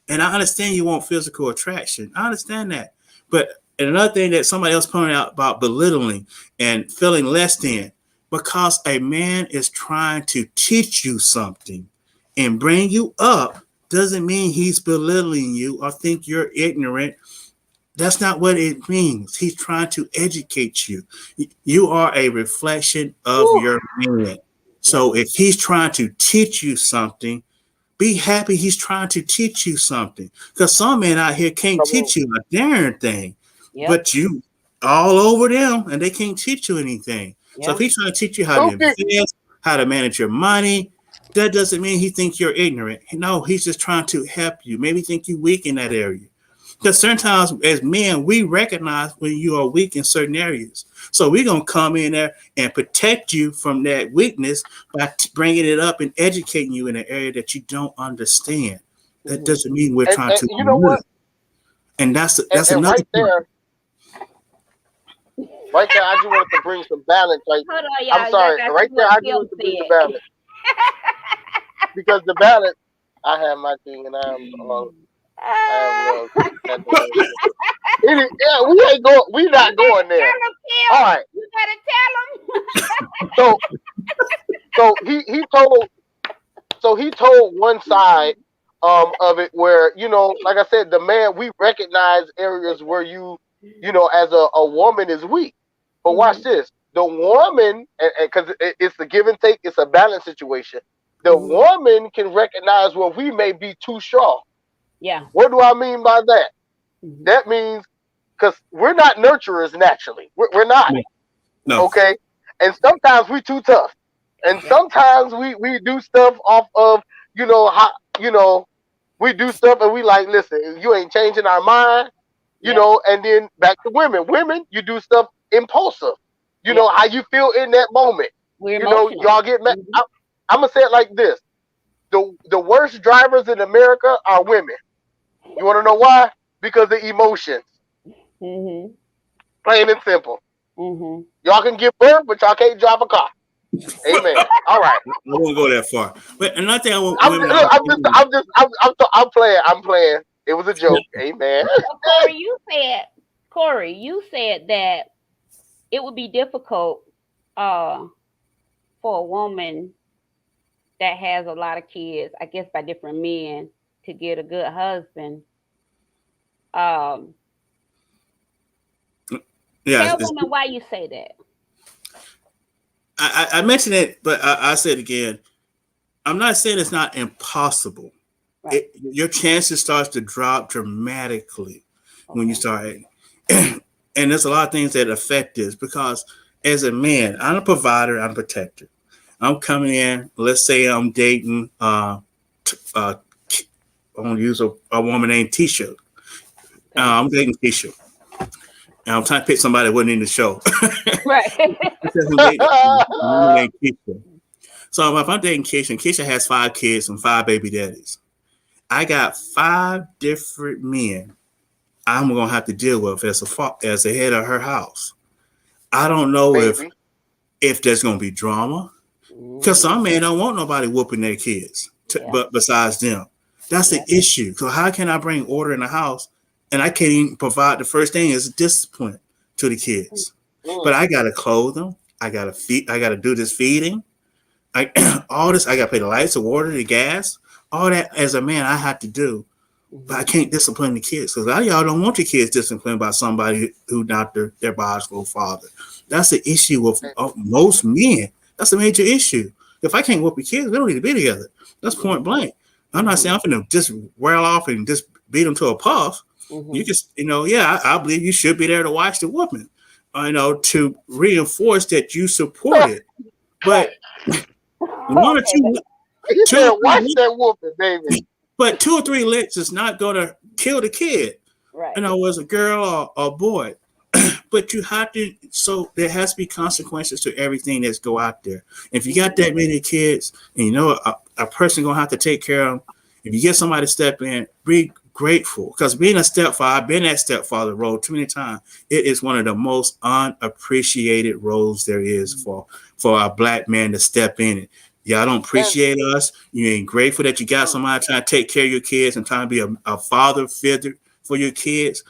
And I understand you want physical attraction. I understand that. But another thing that somebody else pointed out about belittling and feeling less than, because a man is trying to teach you something and bring you up, doesn't mean he's belittling you or think you're ignorant. That's not what it means. He's trying to educate you. You are a reflection of your man. So if he's trying to teach you something, be happy he's trying to teach you something. Because some men out here can't teach you a darn thing. Yep. But you all over them and they can't teach you anything. Yep. So if he's trying to teach you how to invest, how to manage your money, that doesn't mean he thinks you're ignorant. No, he's just trying to help you. Maybe think you weak in that area. Because certain times as men, we recognize when you are weak in certain areas. So we're going to come in there and protect you from that weakness by bringing it up and educating you in an area that you don't understand. That doesn't mean we're trying to. You know what? And that's another right there. Right there, I just wanted to bring some balance. Like, hold on, I'm sorry. Right there, I just wanted to bring some balance. Because the balance, I have my king and I am Yeah, we ain't going. We not going there. All right. You better tell him. So he told one side of it where, you know, like I said, the man, we recognize areas where you know, as a woman is weak. But watch this. The woman, because it's the give and take, it's a balance situation. The woman can recognize when we may be too strong. Yeah. What do I mean by that? That means, because we're not nurturers naturally. We're not. No. Okay? And sometimes we too tough. And sometimes we do stuff off of, you know, how, you know, we do stuff and we like, listen, you ain't changing our mind, you know, and then back to women. Women, you do stuff impulsive. You know, how you feel in that moment. We're you know, y'all get mad. I'm going to say it like this. The worst drivers in America are women. You want to know why? Because of emotions. Plain and simple. Y'all can give birth, but y'all can't drive a car. Amen. All right. I won't go that far. But another thing I want women I'm playing. I'm playing. It was a joke. Amen. Corey, you said that it would be difficult for a woman that has a lot of kids, I guess by different men, to get a good husband. Tell women why you say that. I mentioned it, but I said again, I'm not saying it's not impossible. Right. Your chances starts to drop dramatically when you start. And there's a lot of things that affect this, because as a man, I'm a provider, I'm a protector. I'm coming in, let's say I'm dating, I'm going to use a woman named Tisha. I'm dating Tisha. And I'm trying to pick somebody that wasn't in the show. Right. So if I'm dating Keisha, and Keisha has 5 kids and 5 baby daddies, I got 5 different men I'm going to have to deal with as the head of her house. I don't know if there's going to be drama, because some men don't want nobody whooping their kids, but besides them. That's the issue. So how can I bring order in the house and I can't even provide? The first thing is discipline to the kids. But I got to clothe them. I got to feed. I got to do this feeding. All this. I got to pay the lights, the water, the gas. All that as a man I have to do. But I can't discipline the kids, because a lot of y'all don't want your kids disciplined by somebody who not their biological father. That's the issue with most men. That's a major issue. If I can't whoop your kids, we don't need to be together. That's point blank. I'm not saying I'm going to just rail off and just beat them to a puff. You just, I believe you should be there to watch the whooping, to reinforce that you support it. But one or two, watch that whooping, baby. But 2 or 3 licks is not going to kill the kid. Right. As a girl or a boy. But you have to, so there has to be consequences to everything that's go out there. If you got that many kids and a person going to have to take care of them, if you get somebody to step in, be grateful. Because being a stepfather, I've been that stepfather role too many times. It is one of the most unappreciated roles there is for a black man to step in it. Y'all don't appreciate us. You ain't grateful that you got somebody trying to take care of your kids and trying to be a father figure for your kids.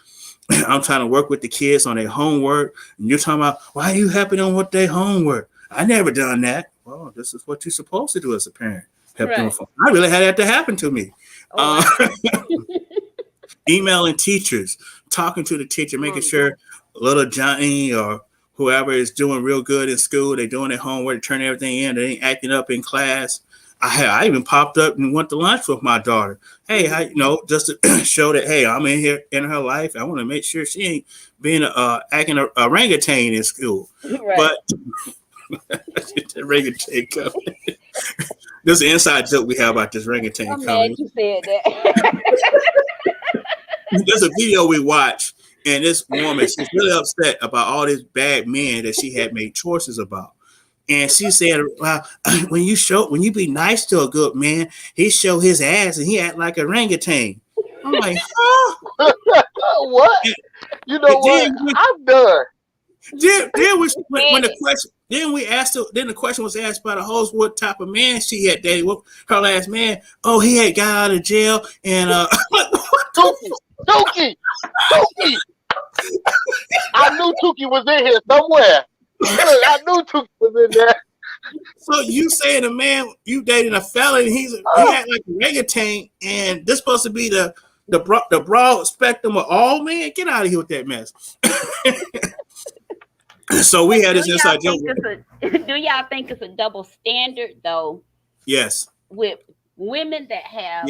I'm trying to work with the kids on their homework. And you're talking about, why are you helping them with their homework? I never done that. Well, this is what you're supposed to do as a parent. Help them. I really had that to happen to me. Emailing teachers, talking to the teacher, making sure little Johnny or whoever is doing real good in school, they're doing their homework, turning everything in, they ain't acting up in class. I even popped up and went to lunch with my daughter. Hey, just to show that, hey, I'm in here in her life. I want to make sure she ain't being acting a orangutan in school. Right. But the orangutan coming. This is an inside joke we have about this orangutan coming. I'm glad you said that. There's a video we watch. And this woman, she's really upset about all these bad men that she had made choices about. And she said, well, when you be nice to a good man, he show his ass and he act like a orangutan. I'm like, huh? What? You know what? I'm done. Then the question was asked by the host what type of man she had dated. What her last man? Oh, he had got out of jail and Dookie. I knew Tuki was in here somewhere. Look, I knew Tuki was in there. So you saying a man you dating a fella and he had like a orangutan, and this supposed to be the broad spectrum of all men? Get out of here with that mess. So we had this inside joke. Do y'all think it's a double standard though? Yes. With women that have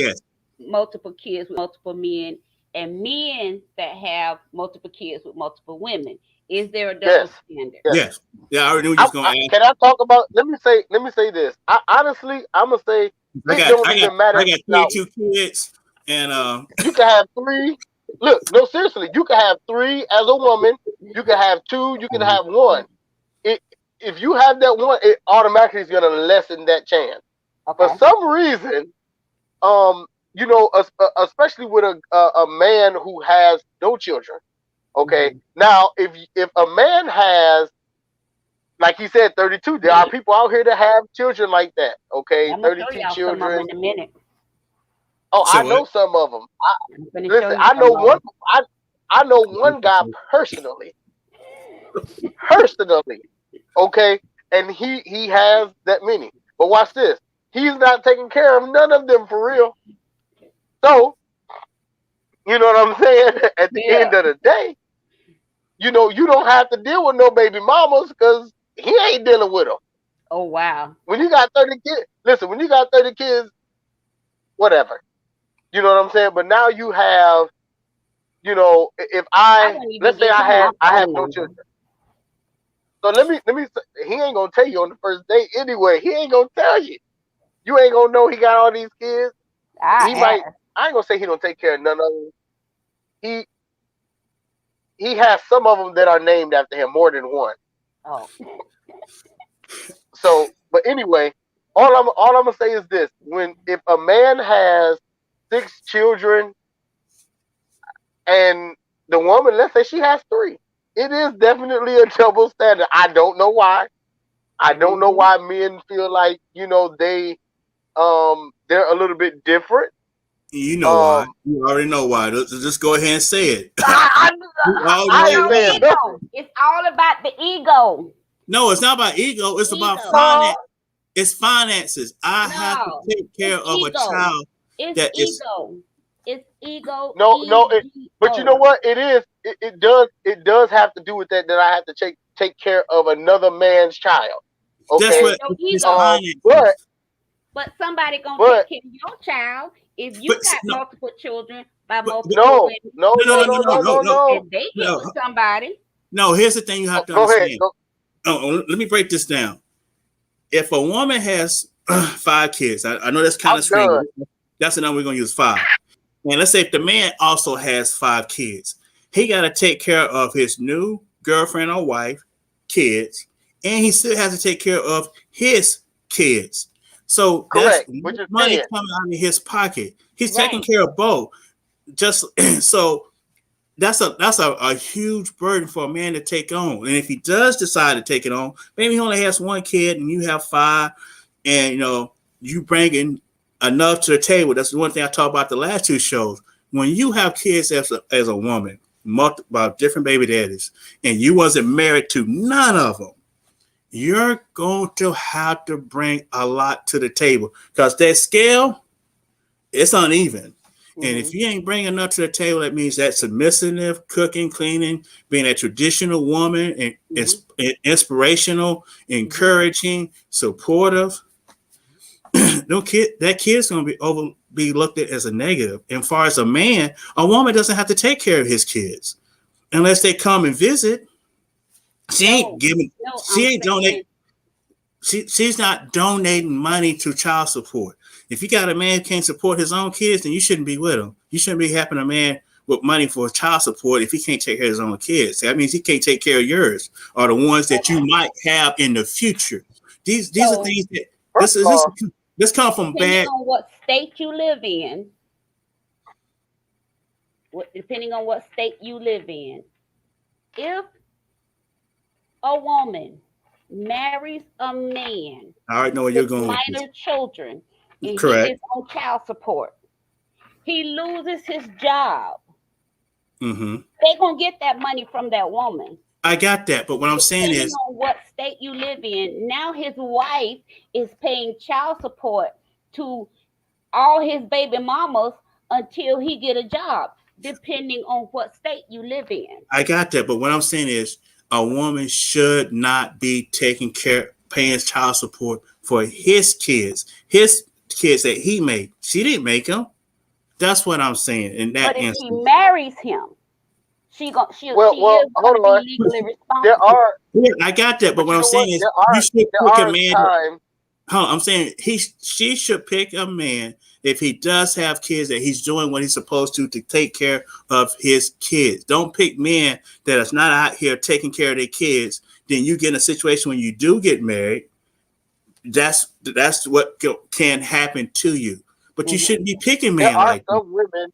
multiple kids with multiple men and men that have multiple kids with multiple women. Is there a double standard? Yes. Yeah, I already knew you was going to ask. Can I talk about? Let me say this. Honestly, I'm gonna say I got 2 kids, and you can have 3. Look, no, seriously, you can have 3 as a woman. You can have 2. You can have 1. If you have that one, it automatically is gonna lessen that chance. Okay. For some reason, you know, especially with a man who has no children. Okay. Mm-hmm. Now, if a man has, like he said, 32, there are people out here that have children like that. Okay, 32 children. Some of them in a minute. Oh, so I know some of them. Listen, I know one. I know one guy personally. Okay, and he has that many. But watch this. He's not taking care of none of them for real. So, you know what I'm saying? At the end of the day, you know, you don't have to deal with no baby mamas because he ain't dealing with them. Oh, wow. When you got 30 kids, listen, when you got 30 kids, whatever. You know what I'm saying? But now you have, you know, if let's say I have no children. So let me he ain't gonna tell you on the first date anyway. He ain't gonna tell you. You ain't gonna know he got all these kids. I ain't gonna say he don't take care of none of them. He has some of them that are named after him, more than one. Oh. So, but anyway, all I'm gonna say is this: if a man has 6 children, and the woman, let's say she has 3, it is definitely a double standard. I don't know why. I don't know why men feel like, you know, they're a little bit different. You know why. You already know why. Just go ahead and say it. It's all about the ego. No, it's not about ego. It's about finance. It's finances. I have to take care of a child. It's ego. It's ego. No, but you know what? It is. It does have to do with that. That I have to take care of another man's child. Okay. That's what but somebody gonna take care of your child if you got multiple children by multiple women. No. If they get with somebody. No, here's the thing you have to understand. Let me break this down. If a woman has 5 kids, I know that's kind of strange. That's the number we're gonna use, 5. And let's say if the man also has 5 kids, he got to take care of his new girlfriend or wife, kids, and he still has to take care of his kids. So that's money coming out of his pocket. He's taking care of both. Just so that's a huge burden for a man to take on. And if he does decide to take it on, maybe he only has 1 kid and you have 5, and you know you bring in enough to the table. That's the one thing I talked about the last 2 shows. When you have kids as a woman, about different baby daddies, and you wasn't married to none of them, you're going to have to bring a lot to the table because that scale, it's uneven. Mm-hmm. And if you ain't bringing enough to the table, that means that submissive, cooking, cleaning, being a traditional woman, and inspirational, encouraging, supportive. That kid's going to be looked at as a negative. And as far as a man, a woman doesn't have to take care of his kids unless they come and visit. She's not donating money to child support. If you got a man who can't support his own kids, then you shouldn't be with him. You shouldn't be helping a man with money for child support if he can't take care of his own kids. That means he can't take care of yours or the ones that you might have in the future. These are things that this come from bad. Depending on what state you live in, if a woman marries a man, I already know where you're going. Minor children, and correct. He is on child support. He loses his job. They're gonna get that money from that woman. I got that, but what I'm saying Depending is, on what state you live in, now his wife is paying child support to all his baby mamas until he get a job, depending on what state you live in. I got that, but what I'm saying is, a woman should not be paying child support for his kids that he made. She didn't make them. That's what I'm saying. In that But if instance, he marries him, she is going to be legally responsible. There are. Yeah, I got that, but what I'm saying is, you should pick a man. I'm saying she should pick a man if he does have kids that he's doing what he's supposed to take care of his kids. Don't pick men that is not out here taking care of their kids. Then you get in a situation when you do get married. That's what can happen to you. But you shouldn't be picking men like that. Some women,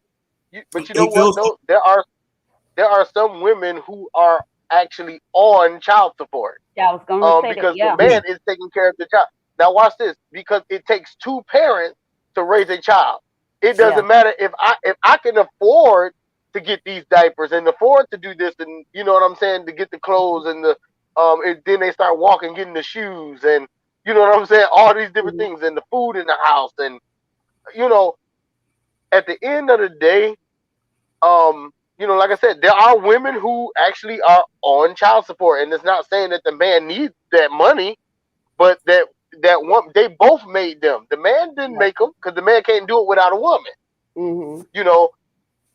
but you know what? No, there are some women who are actually on child support. Yeah, I was going to say because that, yeah. the man is taking care of the child. Now watch this, because it takes two parents to raise a child. It doesn't matter if I can afford to get these diapers and afford to do this, and you know what I'm saying, to get the clothes and the and then they start walking, getting the shoes, and you know what I'm saying, all these different things, and the food in the house, and you know, at the end of the day, you know, like I said, there are women who actually are on child support, and it's not saying that the man needs that money, but that one, they both made them. The man didn't make them because the man can't do it without a woman. You know,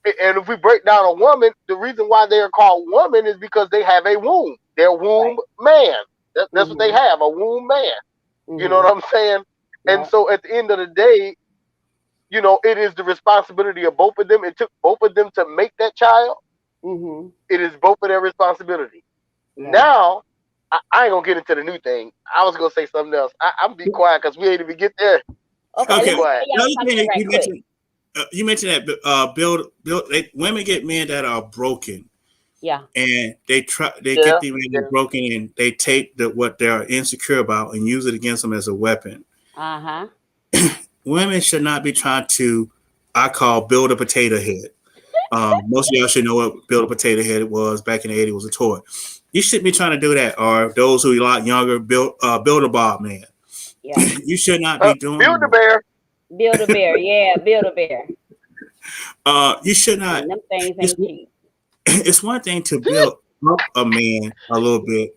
and if we break down a woman, the reason why they are called woman is because they have a womb. They're womb man. That's what they have, a womb man. You know what I'm saying? And so at the end of the day, you know, it is the responsibility of both of them. It took both of them to make that child. It is both of their responsibility. Now, I ain't gonna get into the new thing. I was gonna say something else. I'm be quiet because we ain't even get there. Okay. Quiet. Another thing that you mentioned that women get men that are broken. Yeah. And they get the men that are broken, and they take what they're insecure about and use it against them as a weapon. Women should not be trying to, I call, build a potato head. Most of y'all should know what build a potato head was back in the 80s. It was a toy. You shouldn't be trying to do that. Or those who are a lot younger, build a Bob man. Yeah. You should not be doing Build a bear. Build a bear. Yeah, build a bear. You should not. And them things ain't cheap. It's one thing to build up a man a little bit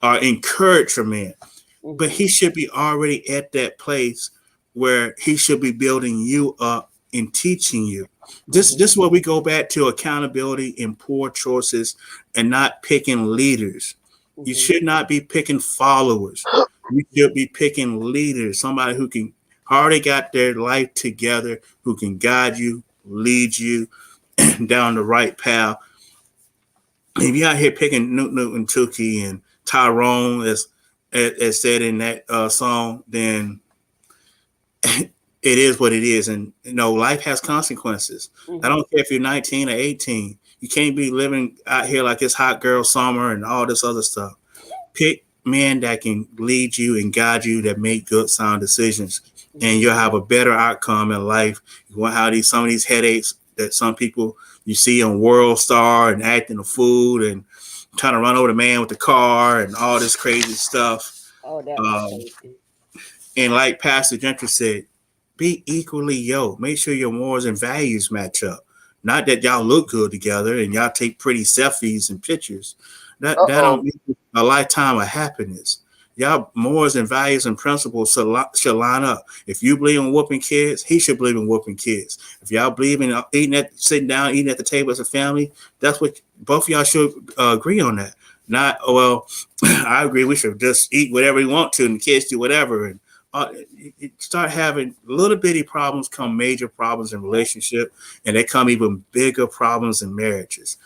or encourage a man, but he should be already at that place where he should be building you up and teaching you. This is where we go back to accountability and poor choices and not picking leaders. You should not be picking followers. You should be picking leaders, somebody who can already got their life together, who can guide you, lead you down the right path. If you're out here picking Newton Tukey and Tyrone, as said in that song, then it is what it is. And, you know, life has consequences. I don't care if you're 19 or 18. You can't be living out here like it's hot girl summer and all this other stuff. Pick men that can lead you and guide you, that make good, sound decisions, and you'll have a better outcome in life. You won't have some of these headaches that some people you see on World Star and acting a fool and trying to run over the man with the car and all this crazy stuff. And like Pastor Gentry said, be equally yoked. Make sure your morals and values match up. Not that y'all look good together and y'all take pretty selfies and pictures. That don't make a lifetime of happiness. Y'all morals and values and principles should line up. If you believe in whooping kids, he should believe in whooping kids. If y'all believe in sitting down, eating at the table as a family, that's what both of y'all should agree on that. Not, well, I agree we should just eat whatever we want to and the kids do whatever. And you start having little bitty problems come major problems in relationship, and they come even bigger problems in marriages.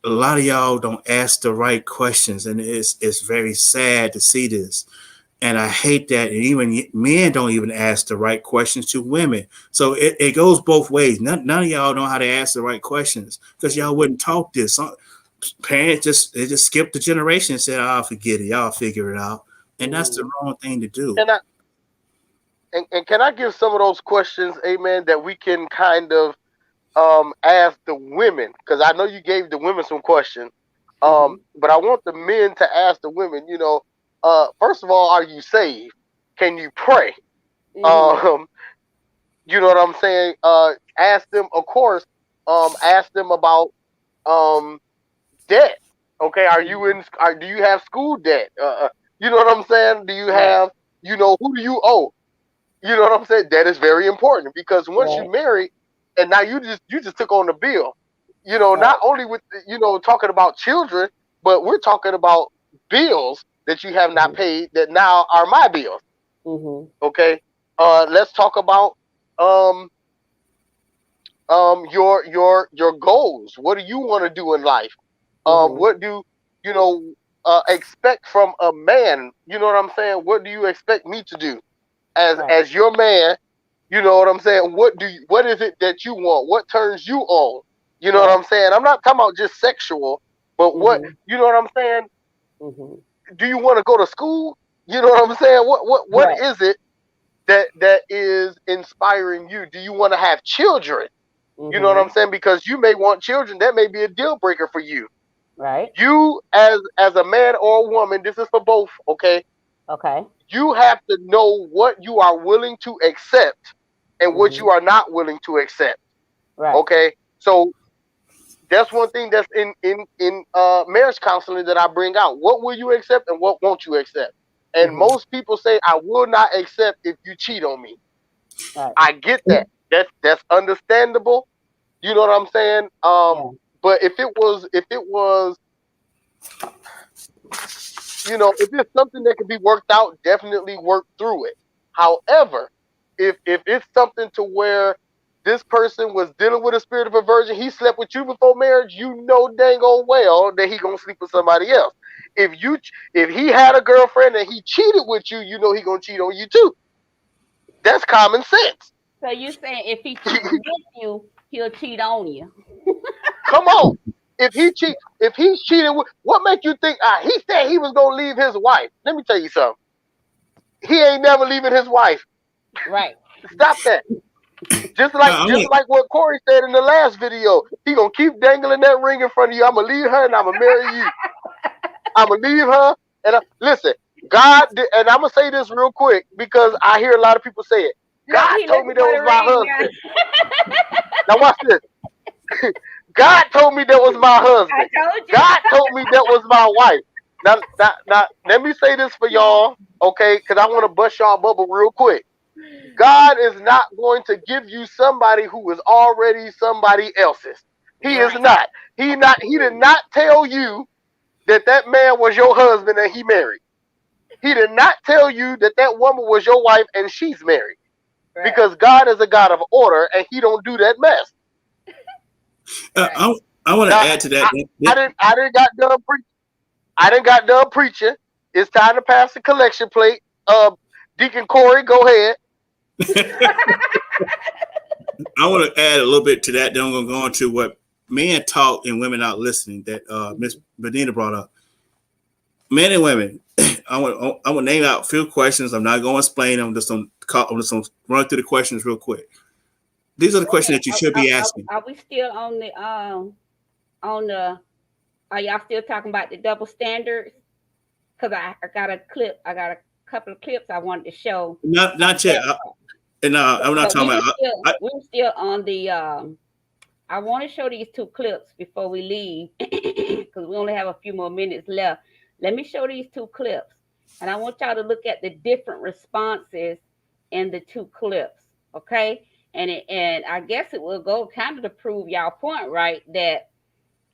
A lot of y'all don't ask the right questions, and it's very sad to see this. And I hate that. And even men don't even ask the right questions to women. So it goes both ways. None of y'all know how to ask the right questions because y'all wouldn't talk this. Some parents just skipped the generation and said, "I'll forget it. Y'all figure it out." And that's the wrong thing to do. And can I give some of those questions, amen, that we can kind of ask the women, because I know you gave the women some questions, but I want the men to ask the women, you know, first of all, are you saved? Can you pray? You know what I'm saying? Ask them, of course, ask them about debt. Okay, do you have school debt? You know what I'm saying? Do you have, you know, who do you owe? You know what I'm saying? That is very important, because once you marry, and now you just took on the bill. You know, not only with, you know, talking about children, but we're talking about bills that you have not paid that now are my bills. Okay, let's talk about your goals. What do you want to do in life? What do you know expect from a man? You know what I'm saying? What do you expect me to do as your man? You know what I'm saying? What is it that you want? What turns you on? You know what I'm saying? I'm not talking about just sexual, but what, you know what I'm saying? Do you want to go to school? You know what I'm saying? What is it that is inspiring you? Do you want to have children? You know what I'm saying? Because you may want children. That may be a deal breaker for you. Right. You as a man or a woman, this is for both, okay? Okay. You have to know what you are willing to accept and what you are not willing to accept. Right. Okay? So that's one thing that's in marriage counseling that I bring out. What will you accept and what won't you accept? And most people say, I will not accept if you cheat on me. Right. I get that. That's understandable. You know what I'm saying? But if it was, you know, if it's something that can be worked out, definitely work through it. However, if it's something to where this person was dealing with a spirit of aversion, he slept with you before marriage, you know dang old well that he gonna sleep with somebody else. If he had a girlfriend and he cheated with you, you know he gonna cheat on you too. That's common sense. So you saying if he cheats with you, he'll cheat on you? Come on. If he's cheating with, what make you think he said he was gonna leave his wife? Let me tell you something. He ain't never leaving his wife. Right. Stop that. Just like what Corey said in the last video. He gonna keep dangling that ring in front of you. I'm gonna leave her and I'm gonna marry you. I'm gonna leave her and listen. God did, and I'm gonna say this real quick because I hear a lot of people say it. God told me that was my husband. Now watch this. God told me that was my husband. God told me that was my wife. Now, let me say this for y'all, okay? Because I want to bust y'all bubble real quick. God is not going to give you somebody who is already somebody else's. He is not. He did not tell you that man was your husband and he married. He did not tell you that woman was your wife and she's married. Right. Because God is a God of order and he don't do that mess. I want to add to that. I didn't got done preaching. It's time to pass the collection plate. Deacon Corey, go ahead. I want to add a little bit to that. Then I'm going to go on to what men talk and women not listening that Miss Medina brought up. Men and women, I want to name out a few questions. I'm not going to explain them. I'm just going to run through the questions real quick. These are the questions that you should be asking. Are we still on the? Are y'all still talking about the double standards? Because I got a clip. I got a couple of clips I wanted to show. Not yet. I'm not talking about. We're still on the. I want to show these two clips before we leave because we only have a few more minutes left. Let me show these two clips, and I want y'all to look at the different responses in the two clips. Okay. And I guess it will go kind of to prove y'all point, right? That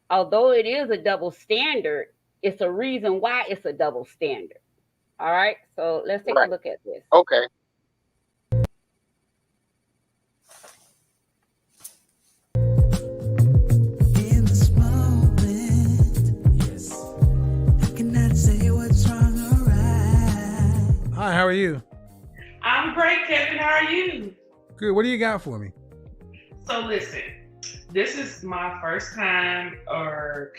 although it is a double standard, it's a reason why it's a double standard. All right. So let's take a look at this. Okay. Hi, how are you? I'm great, Kevin. How are you? Good. What do you got for me? So listen, this is my first time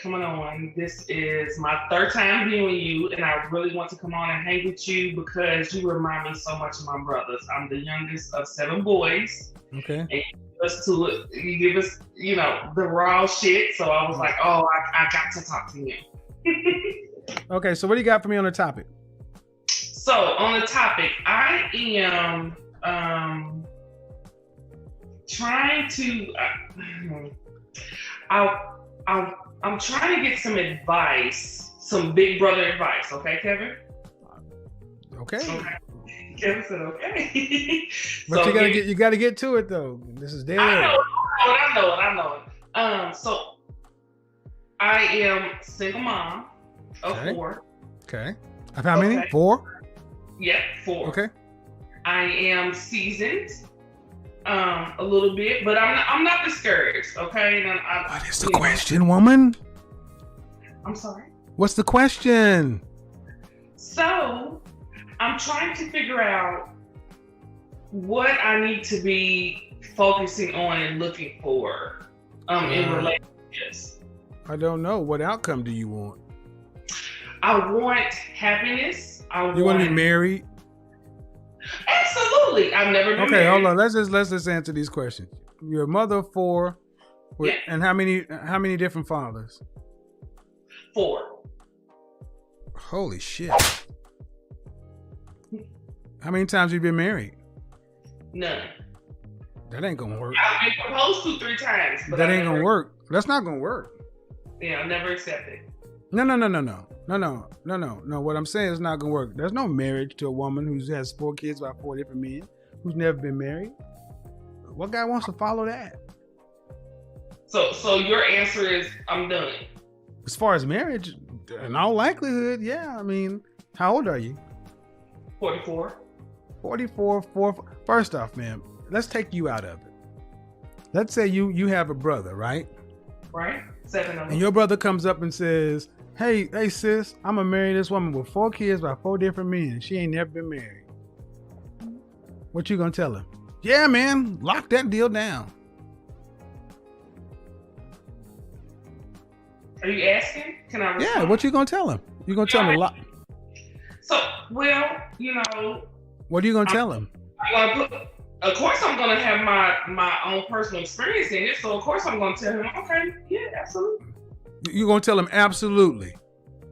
coming on. This is my third time being with you, and I really want to come on and hang with you because you remind me so much of my brothers. I'm the youngest of 7 boys. Okay. And you give us the raw shit. So I was like, oh, I got to talk to him. Okay, so what do you got for me on the topic? So on the topic, I am trying to. I'm trying to get some advice, some big brother advice. Okay, Kevin. Okay. Kevin said okay. But so you gotta get to it though. This is dead. I know it. So I am single mom of 4. Okay. How many? 4? Yep, 4. Okay. I am seasoned a little bit, but I'm not discouraged. Okay. What is the question, woman? I'm sorry. What's the question? So I'm trying to figure out what I need to be focusing on and looking for in relationships. I don't know. What outcome do you want? I want happiness. You want to be married? Absolutely. I've never been married. Okay, hold on. Let's just answer these questions. You're a mother of 4, and how many different fathers? 4. Holy shit. How many times have you been married? None. That ain't gonna work. I've been proposed to 3 times. But that ain't gonna work. That's not gonna work. Yeah, I never accepted. No. What I'm saying is not gonna work. There's no marriage to a woman who has 4 kids by 4 different men who's never been married. What guy wants to follow that? So your answer is I'm done. As far as marriage, in all likelihood, yeah. I mean, how old are you? 44. 44. First off, man, let's take you out of it. Let's say you have a brother, right? Right. 7 of them. And your brother comes up and says, Hey, sis, I'm gonna marry this woman with 4 kids by 4 different men. She ain't never been married. What you gonna tell him? Yeah, man, lock that deal down. Are you asking? Can I respond? Yeah, what you gonna tell him? You gonna tell him a lot? So, well, What are you gonna tell him? Of course, I'm gonna have my own personal experience in it. So, of course, I'm gonna tell him, okay, yeah, absolutely. You gonna tell him absolutely?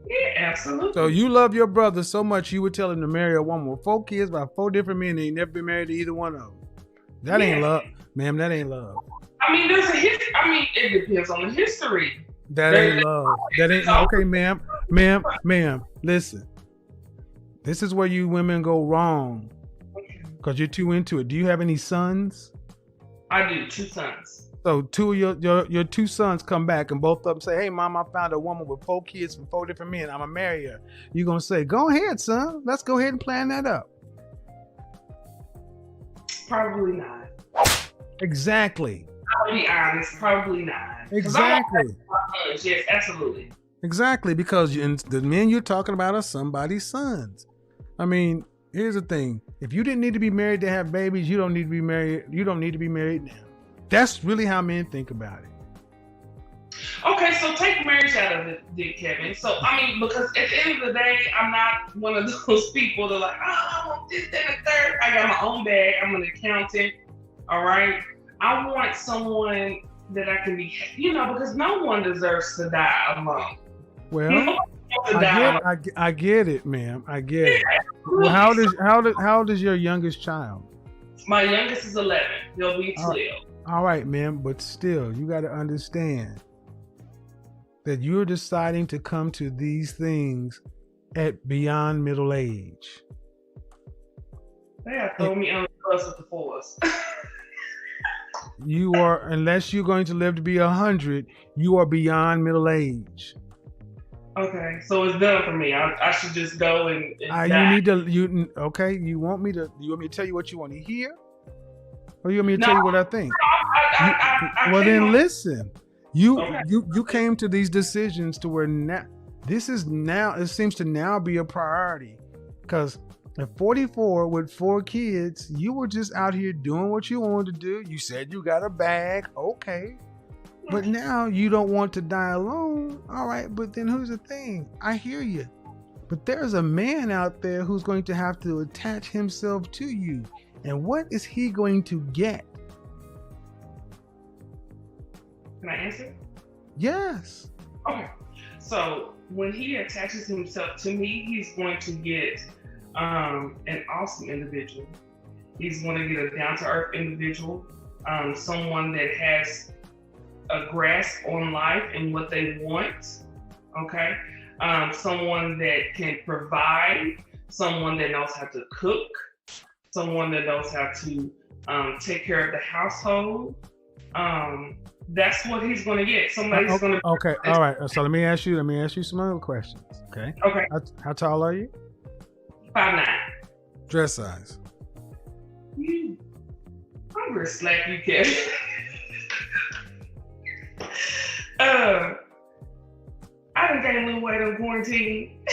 Yeah, absolutely. So you love your brother so much you would tell him to marry a woman with 4 kids by 4 different men. They ain't never been married to either one of them. That ain't love, ma'am. That ain't love. I mean, there's a history. I mean, it depends on the history. That ain't love. That ain't okay, ma'am. Listen, this is where you women go wrong because you're too into it. Do you have any sons? I do, 2 sons. So 2 of your 2 sons come back and both of them say, "Hey, mom, I found a woman with 4 kids from 4 different men. I'm gonna marry her." You gonna say, "Go ahead, son. Let's go ahead and plan that up." Probably not. Exactly. I'll be honest. Probably not. Exactly. Yes, absolutely. Exactly, because the men you're talking about are somebody's sons. I mean, here's the thing: if you didn't need to be married to have babies, you don't need to be married. You don't need to be married now. That's really how men think about it. Okay, so take marriage out of it, Kevin. So, I mean, because at the end of the day, I'm not one of those people that are like, I want this, that, and the third. I got my own bag. I'm an accountant. All right. I want someone that I can be, because no one deserves to die alone. Well, I get it, ma'am. I get it. Well, how old is your youngest child? My youngest is 11. He'll be 12. All right, ma'am, but still, you got to understand that you're deciding to come to these things at beyond middle age. They have thrown me on the bus with the force. You are, unless you're going to live to be 100, you are beyond middle age. Okay, so it's done for me. I should just go and die. You want me to tell you what you want to hear? Or you want me to tell you what I think? Then listen. You came to these decisions to where now it seems to now be a priority. Because at 44 with 4 kids, you were just out here doing what you wanted to do. You said you got a bag, okay. But now you don't want to die alone. All right, but then here's the thing. I hear you. But there's a man out there who's going to have to attach himself to you. And what is he going to get? Can I answer? Yes. Okay. So when he attaches himself to me, he's going to get an awesome individual. He's going to get a down-to-earth individual, someone that has a grasp on life and what they want, okay? Someone that can provide, someone that knows how to cook, someone that knows how to take care of the household. That's what he's going to get. Somebody's going to. Okay. All right. So let me ask you some other questions. Okay. Okay. How tall are you? 5'9". Dress size? I'm real slack, you can. I done gained a little weight on quarantine.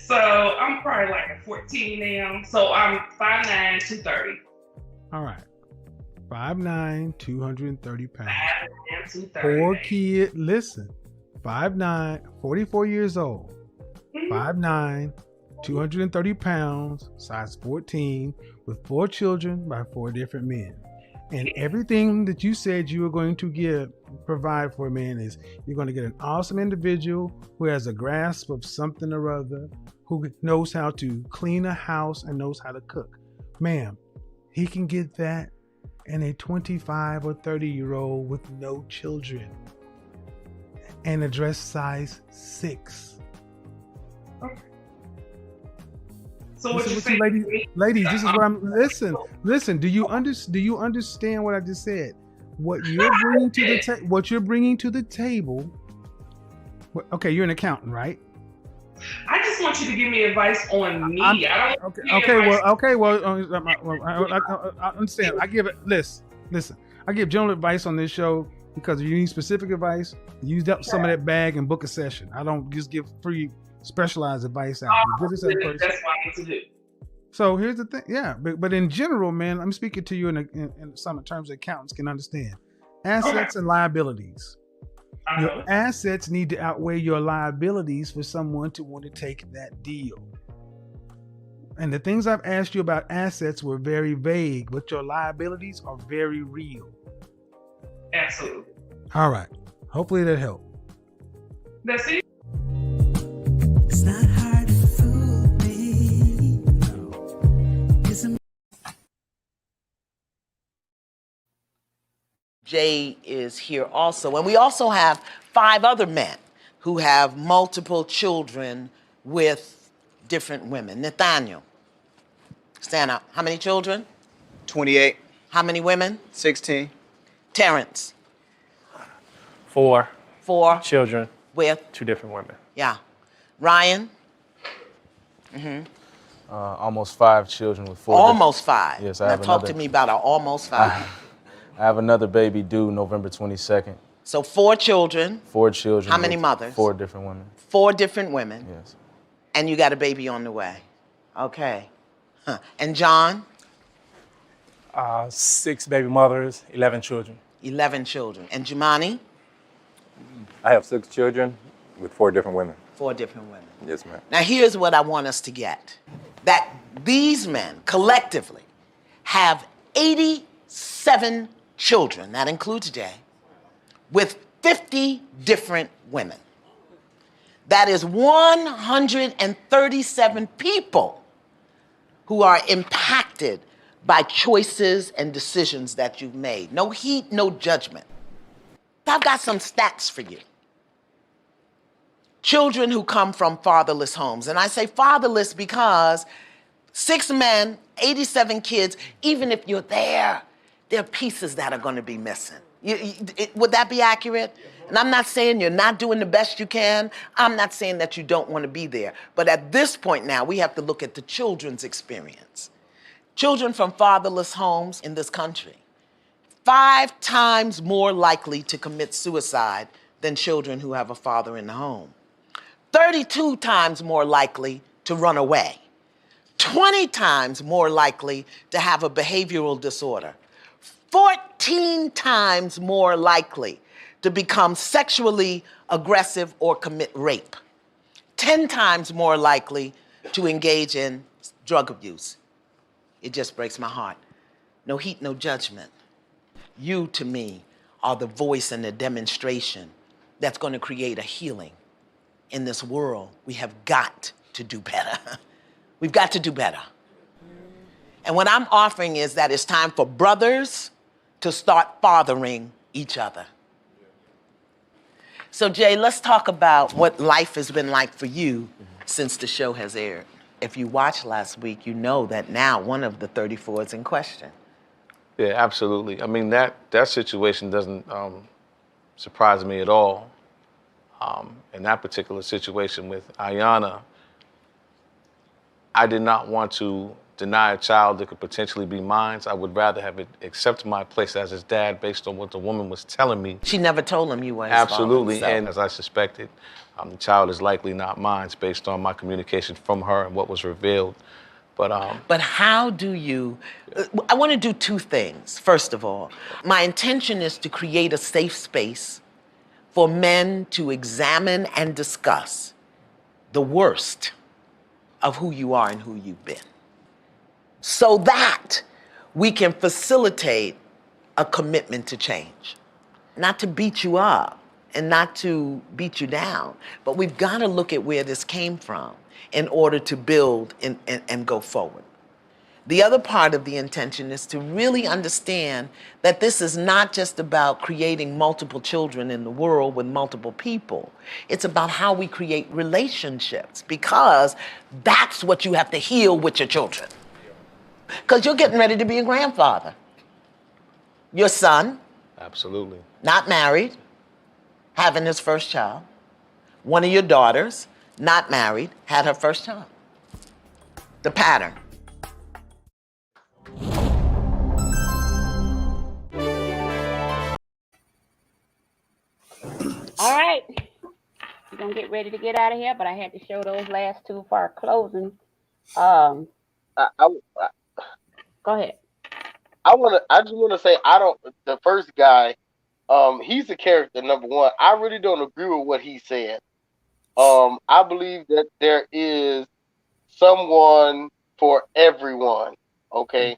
So I'm probably like a 14 now. So I'm 5'9", 230. All right. 5'9", 230 pounds. 5'9", 230. Listen, 5'9", 44 years old. 5'9", 230 pounds, size 14, with 4 children by 4 different men. And everything that you said you were going to provide for a man is you're going to get an awesome individual who has a grasp of something or other, who knows how to clean a house and knows how to cook. Ma'am, he can get that in a 25 or 30-year-old with no children and a dress size 6. Okay. So what you listen, ladies, this is what I'm. Listen. Do you understand what I just said? What you're bringing to the table. Okay, you're an accountant, right? I just want you to give me advice on me. I understand. I give it. Listen. I give general advice on this show because if you need specific advice, use up some of that bag and book a session. I don't just give free specialized advice out. That's what I need to do. So here's the thing, but in general, man, I'm speaking to you in some terms that accountants can understand. Assets and liabilities. Your assets need to outweigh your liabilities for someone to want to take that deal. And the things I've asked you about assets were very vague, but your liabilities are very real. Absolutely. All right. Hopefully that helped. That's it. It's not hard to fool me. Jay is here also. And we also have 5 other men who have multiple children with different women. Nathaniel, stand up. How many children? 28. How many women? 16. Terrence? 4. 4. Children. With? 2 different women. Yeah. Ryan? Almost 5 children with 4. Almost 5. Yes, now talk to me about an almost 5. I have another baby due November 22nd. So 4 children. 4 children. How many mothers? 4 different women. 4 different women. Yes. And you got a baby on the way. Okay. Huh. And John? 6 baby mothers, 11 children. 11 children. And Jumani? I have 6 children with 4 different women. 4 different women. Yes, ma'am. Now here's what I want us to get. That these men collectively have 87 children, that includes Jay, with 50 different women. That is 137 people who are impacted by choices and decisions that you've made. No heat, no judgment. I've got some stats for you. Children who come from fatherless homes. And I say fatherless because 6 men, 87 kids, even if you're there are pieces that are going to be missing. Would that be accurate? And I'm not saying you're not doing the best you can. I'm not saying that you don't want to be there. But at this point now, we have to look at the children's experience. Children from fatherless homes in this country, 5 times more likely to commit suicide than children who have a father in the home. 32 times more likely to run away. 20 times more likely to have a behavioral disorder. 14 times more likely to become sexually aggressive or commit rape. 10 times more likely to engage in drug abuse. It just breaks my heart. No heat, no judgment. You, to me, are the voice and the demonstration that's going to create a healing in this world. We have got to do better. We've got to do better. And what I'm offering is that it's time for brothers to start fathering each other. So Jay, let's talk about what life has been like for you since the show has aired. If you watched last week, you know that now one of the 34 is in question. Yeah, absolutely. I mean, that situation doesn't surprise me at all. In that particular situation with Ayanna, I did not want to deny a child that could potentially be mine. I would rather have accepted my place as his dad based on what the woman was telling me. She never told him you were his Absolutely, father, so. and as I suspected, the child is likely not mine based on my communication from her and what was revealed. But how do you, I want to do two things. First of all, my intention is to create a safe space for men to examine and discuss the worst of who you are and who you've been, so that we can facilitate a commitment to change. Not to beat you up and not to beat you down, but we've got to look at where this came from in order to build and go forward. The other part of the intention is to really understand that this is not just about creating multiple children in the world with multiple people. It's about how we create relationships, because that's what you have to heal with your children. Because you're getting ready to be a grandfather. Your son, absolutely, not married, having his first child. One of your daughters, not married, had her first child. The pattern. All right. We're going to get ready to get out of here, but I had to show those last two for our closing. Go ahead. I just want to say, the first guy, he's a character, number one. I really don't agree with what he said. I believe that there is someone for everyone. Okay.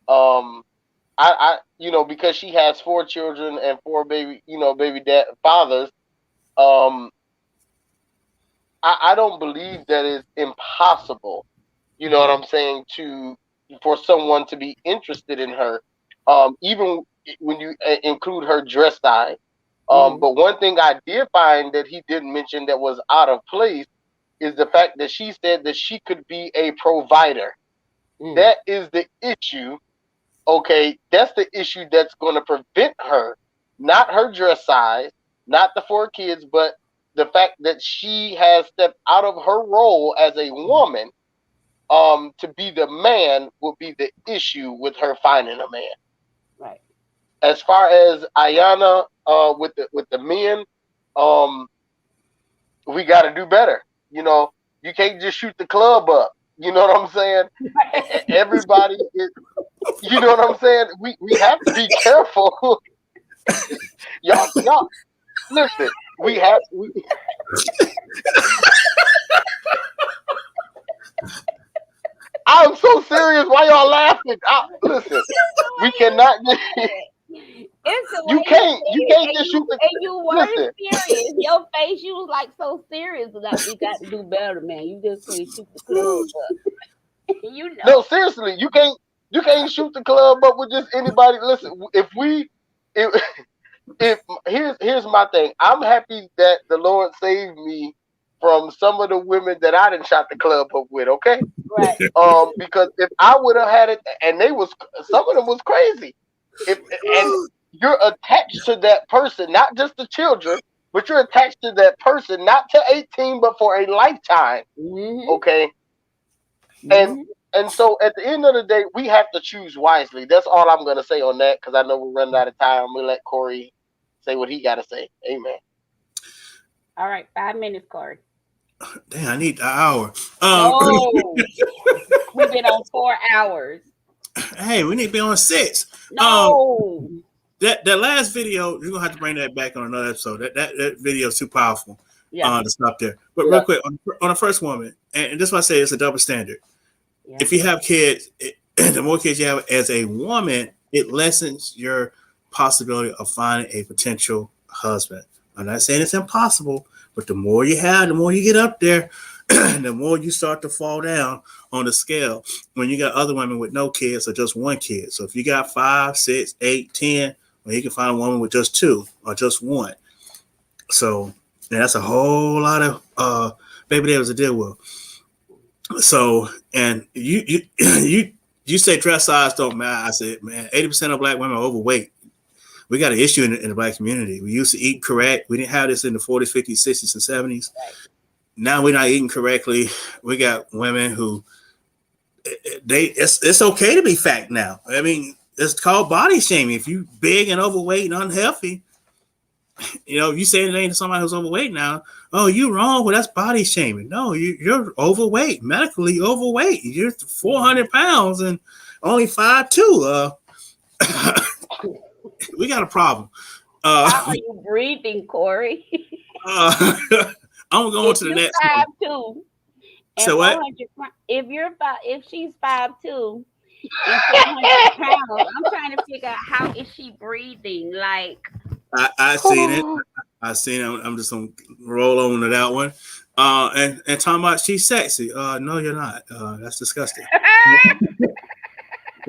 I because she has 4 children and 4 baby fathers. I don't believe that it's impossible, you know what I'm saying, for someone to be interested in her, even when you include her dress style. But one thing I did find that he didn't mention that was out of place is the fact that she said that she could be a provider. That is the issue. Okay, that's the issue that's going to prevent her, not her dress size, not the 4 kids, but the fact that she has stepped out of her role as a woman to be the man will be the issue with her finding a man. Right. As far as Ayanna with the men, we got to do better. You know, you can't just shoot the club up. You know what I'm saying? Everybody is, you know what I'm saying? We have to be careful. y'all, listen, I'm so serious. Why y'all laughing? Listen, we cannot. You can't just shoot the. And you weren't listen. serious. Your face, you was like so serious. Like, we got to do better, man. You just can't shoot the club up. You know. No, seriously, you can't shoot the club up with just anybody. Listen, if here's my thing. I'm happy that the Lord saved me from some of the women that I didn't shot the club up with. Okay, right? Because if I would have had it, and some of them was crazy. And you're attached to that person, not just the children, but you're attached to that person, not to 18, but for a lifetime. Okay. And so at the end of the day, we have to choose wisely. That's all I'm going to say on that, because I know we're running out of time. I'm going to let Corey say what he got to say. Amen. All right, 5 minutes, Corey. Damn, I need an hour. We've been on 4 hours. Hey, we need to be on 6. No. That last video, you're gonna have to bring that back on another episode. That video is too powerful. Yeah. To stop there. But real quick, on the first woman, and this is why I say it's a double standard. If you have kids, the more kids you have as a woman, it lessens your possibility of finding a potential husband. I'm not saying it's impossible, but the more you have, the more you get up there, the more you start to fall down on the scale when you got other women with no kids or just one kid. So if you got 5, 6, 8, 10, well, you can find a woman with just 2 or just 1. So that's a whole lot of baby daddies to deal with. So, and you say dress size don't matter. I said, man, 80% of black women are overweight. We got an issue in the black community. We used to eat correct. We didn't have this in the 40s, 50s, 60s, and 70s. Now we're not eating correctly. We got women who it's okay to be fat now. I mean, it's called body shaming. If you big and overweight and unhealthy, you know, if you say anything to somebody who's overweight now, oh, you wrong. Well, that's body shaming. No, you're overweight, medically overweight. You're 400 pounds and only 5'2". We got a problem. How are you breathing, Corey? I'm going to the you're next 5'2", and so what? if she's 5'2" and 400 pounds, I'm trying to figure out how is she breathing? Like I seen it. I seen it. I'm just gonna roll on to that one. And talking about she's sexy. No, you're not. That's disgusting.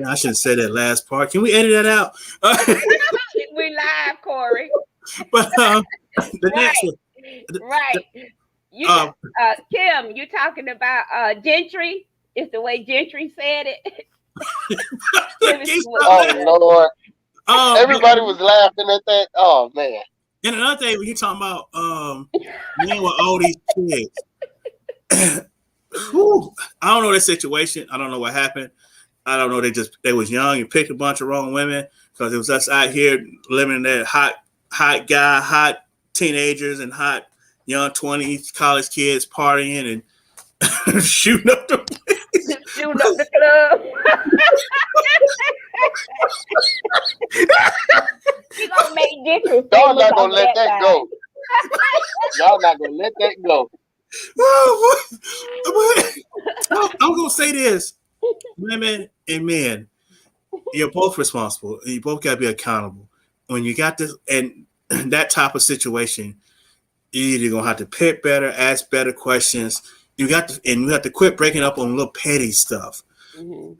I shouldn't say that last part. Can we edit that out? we live, Corey. But the next one. Right. You Kim, you talking about Gentry? Is the way Gentry said it. Oh Lord. Everybody was laughing at that. Oh man. And another thing, when you're talking about men with all these kids, I don't know their situation. I don't know what happened. I don't know. They was young and picked a bunch of wrong women because it was us out here living in that hot teenagers and hot young 20s college kids partying and shooting up the club. You gonna make different. Y'all not gonna let that go. Y'all not gonna let that go. I'm gonna say this: women and men, you're both responsible, and you both gotta be accountable. When you got this and that type of situation, you're either gonna have to pick better, ask better questions. You have to quit breaking up on little petty stuff. Mm-hmm.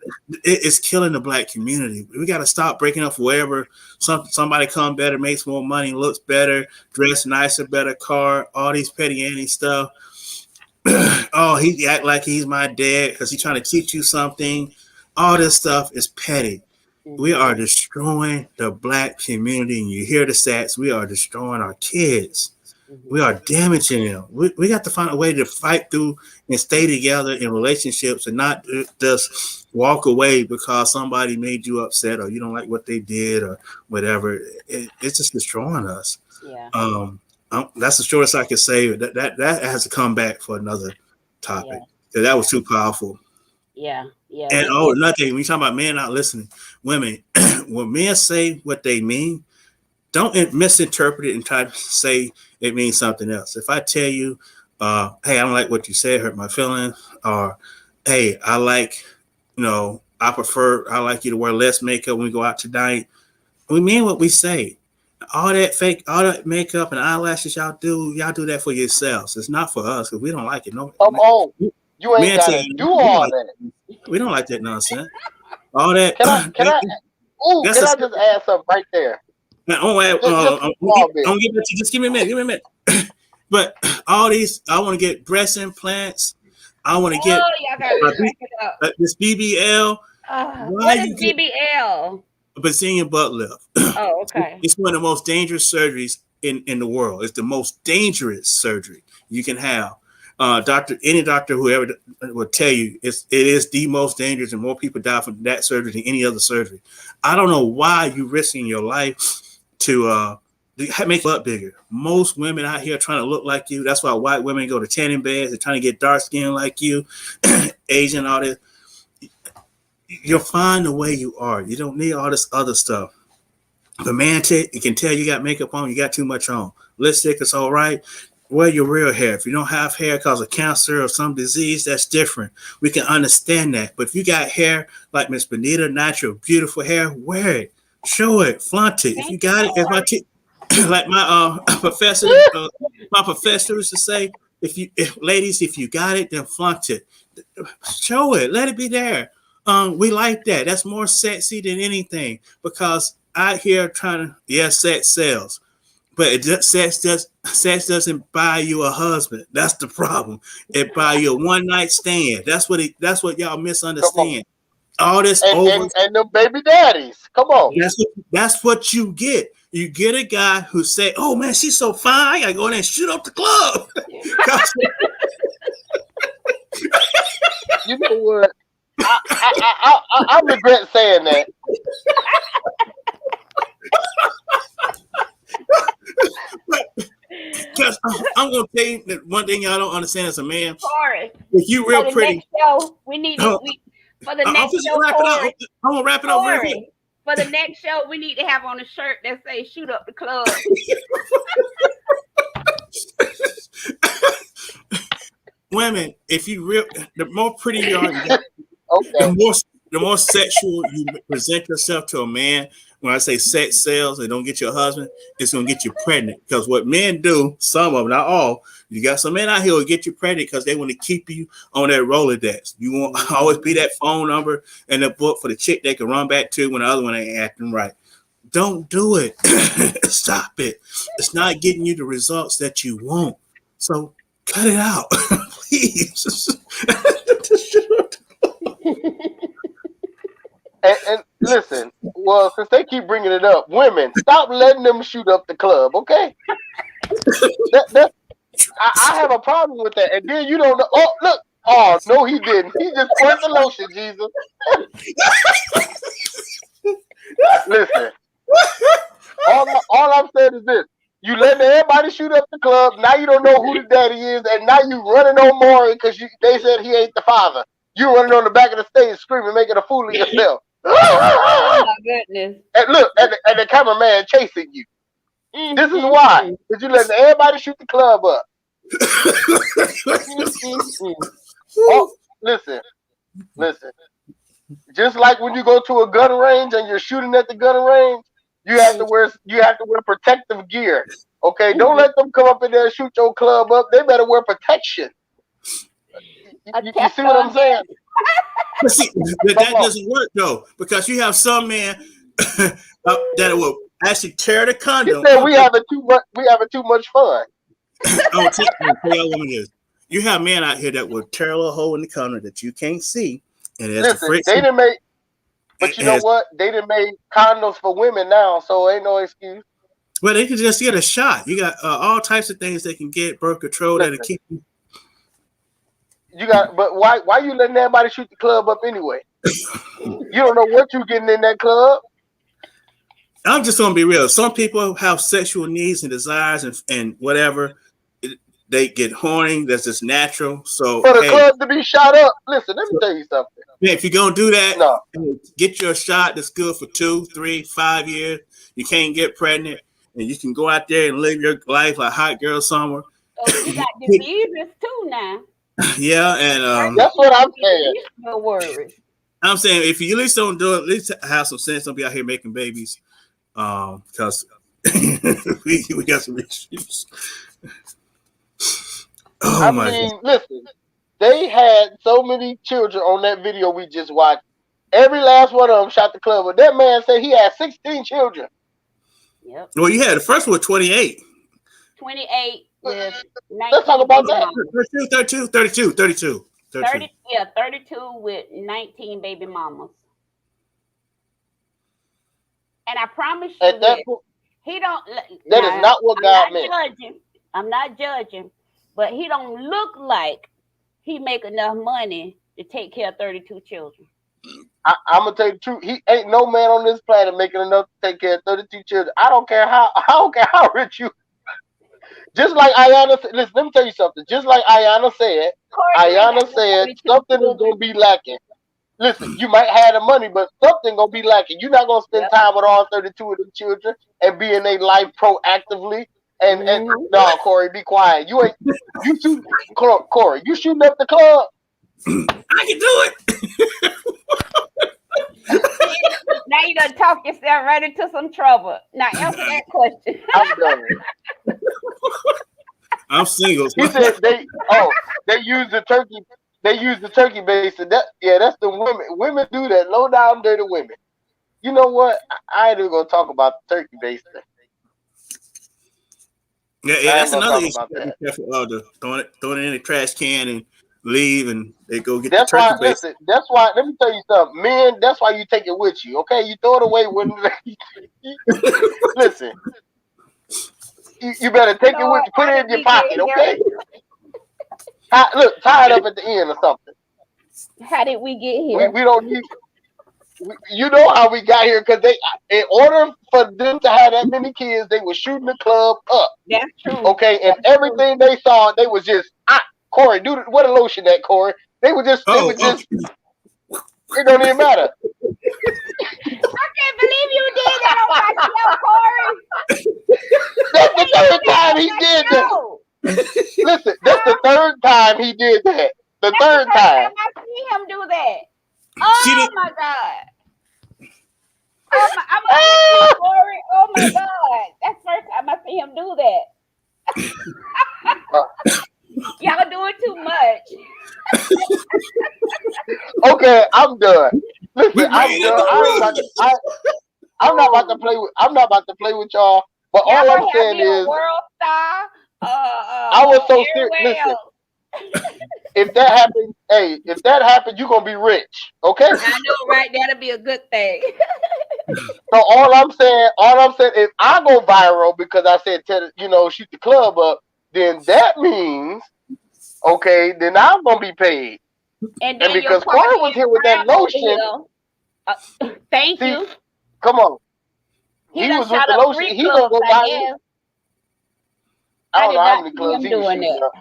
It's killing the black community. We got to stop breaking up wherever somebody come better, makes more money, looks better, dress nicer, better car, all these petty anti stuff. Oh, he act like he's my dad because he's trying to teach you something. All this stuff is petty. Mm-hmm. We are destroying the black community, and you hear the stats. We are destroying our kids. We are damaging them. We got to find a way to fight through and stay together in relationships and not just walk away because somebody made you upset or you don't like what they did or whatever. It's just destroying us. Yeah. That's the shortest I could say. That has to come back for another topic. Yeah. That was too powerful. Yeah. Yeah. And another thing, when you talk about men not listening, women, when men say what they mean, don't misinterpret it and try to say it means something else. If I tell you, hey, I don't like what you said, hurt my feelings, or hey, I like you like you to wear less makeup when we go out tonight. We mean what we say. All that makeup and eyelashes y'all do that for yourselves. It's not for us because we don't like it. No, come on. You ain't gotta do all that. We don't like that nonsense. All that. Can I just add something right there? Just give me a minute. But all these, I want to get breast implants. I want to get this BBL. What is BBL? Brazilian butt lift. Oh, okay. It's one of the most dangerous surgeries in the world. It's the most dangerous surgery you can have. Any doctor, whoever will tell you, it is the most dangerous, and more people die from that surgery than any other surgery. I don't know why you're risking your life to make your butt bigger. Most women out here trying to look like you. That's why white women go to tanning beds. They're trying to get dark skin like you, Asian, all this. You're fine the way you are. You don't need all this other stuff. The man can tell you got makeup on, you got too much on. Lipstick is all right. Wear your real hair. If you don't have hair because of cancer or some disease, that's different. We can understand that. But if you got hair like Miss Benita, natural, beautiful hair, wear it. show it, flaunt it. If you got it, if like my professor, my professor used to say, if ladies, if you got it, then flaunt it. Show it, let it be there. We like that. That's more sexy than anything, because out here trying to, sex sells, but sex doesn't buy you a husband. That's the problem. It buy you a one night stand. That's what y'all misunderstand. All this and them baby daddies. Come on. That's what you get. You get a guy who say, "Oh man, she's so fine. I gotta go in there and shoot up the club." You know what? I regret saying that. Because I'm gonna tell you that one thing y'all don't understand as a man. Corey, if you real pretty, next show, we need to, for the next show, Corey, I'm gonna wrap it up right here. For the next show, we need to have on a shirt that says "Shoot up the club." Women, if you real, the more pretty you are, okay. the more sexual you present yourself to a man. When I say sex sells and don't get you a husband, it's gonna get you pregnant. Because what men do, some of them, not all, you got some men out here who get you pregnant because they want to keep you on that Rolodex. You want always be that phone number in the book for the chick they can run back to when the other one ain't acting right. Don't do it. Stop it. It's not getting you the results that you want. So cut it out, please. And listen, well, since they keep bringing it up, women, stop letting them shoot up the club, okay? I have a problem with that. And then you don't know. Oh, look. Oh, no, he didn't. He just poured the lotion, Jesus. Listen, all I'm saying is this. You letting everybody shoot up the club. Now you don't know who the daddy is. And now you running on Maury because they said he ain't the father. You running on the back of the stage screaming, making a fool of yourself. Oh my goodness! And look, and the cameraman chasing you. This is why. Because you letting everybody shoot the club up. Oh, listen. Just like when you go to a gun range and you're shooting at the gun range, you have to wear protective gear. Okay, don't let them come up in there and shoot your club up. They better wear protection. You see what I'm saying? But see, that doesn't work though, because you have some men that will actually tear the condom. You said we having too much fun. I'll tell y'all what it is. You have men out here that will tear a little hole in the condom that you can't see, and listen, they didn't make. But you know what? They didn't make condoms for women now, so ain't no excuse. Well, they can just get a shot. You got all types of things they can get, birth control that'll keep you. But why you letting everybody shoot the club up anyway? You don't know what you getting in that club. I'm just gonna be real. Some people have sexual needs and desires and whatever. They get horny. That's just natural. So for the club to be shot up, listen. Let me tell you something. Yeah, if you're gonna do that, get your shot that's good for 2, 3, 5 years. You can't get pregnant, and you can go out there and live your life like a hot girl summer. So you got diseases too now. Yeah, and that's what I'm saying. No worries. I'm saying if you at least don't do it, at least have some sense. Don't be out here making babies, because we got some issues. I mean, listen, they had so many children on that video we just watched. Every last one of them shot the club, but that man said he had 16 children. Yep. Well, you had the first one 28. 28 with 19. Let's talk about that. 32. 32 with 19 baby mamas. And I promise you that he don't. That is not what God meant. I'm not judging, but he don't look like he make enough money to take care of 32 children. I'm gonna tell you the truth. He ain't no man on this planet making enough to take care of 32 children. I don't care how rich you. Just like Ayana said, listen, let me tell you something. Just like Ayana said, something is gonna be lacking. Listen, you might have the money, but something gonna be lacking. You're not gonna spend time with all 32 of them children and be in their life proactively. And no, Corey, be quiet. You shoot, Corey. You shooting up the club? I can do it. Now you done talk yourself right into some trouble. Now answer that question. I'm done. I'm single. He said they use the turkey. They use the turkey baster. That's the women. Women do that. Low down, dirty women. You know what? I ain't even gonna talk about the turkey baster. Yeah, I that's ain't gonna another talk issue. about Be that. careful of throwing it in the trash can and leave, and they go get That's the turkey why. base. Listen. That's why. Let me tell you something, men. That's why you take it with you. Okay, you throw it away when. Listen. You better take it with you. Put it in your pocket. Okay. Look, tie it up at the end or something. How did we get here? We don't need. You know how we got here because in order for them to have that many kids, they were shooting the club up. That's true. Okay, and everything they saw, they was just Corey, what a lotion that Corey. They were just. It don't even matter. I can't believe you did that on my show, Corey. That's the third time he did that. Listen, that's the third time he did that. The third time. I see him do that. Oh my God. I'm a Corey. Oh my God. That's the first time I see him do that. Y'all doing too much. Okay, I'm done. Listen, I'm done. I'm not about to play with. I'm not about to play with y'all. But all I'm saying is, world star. I was so serious. Listen, if that happens, you're gonna be rich. Okay. I know, right? That'll be a good thing. So all I'm saying, if I go viral because I said, shoot the club up, then that means, okay, then I'm gonna be paid. And because Corey was here with that lotion, thank you. Come on, he was with the lotion. He gonna go buy it. I don't know how many clubs he was shooting up.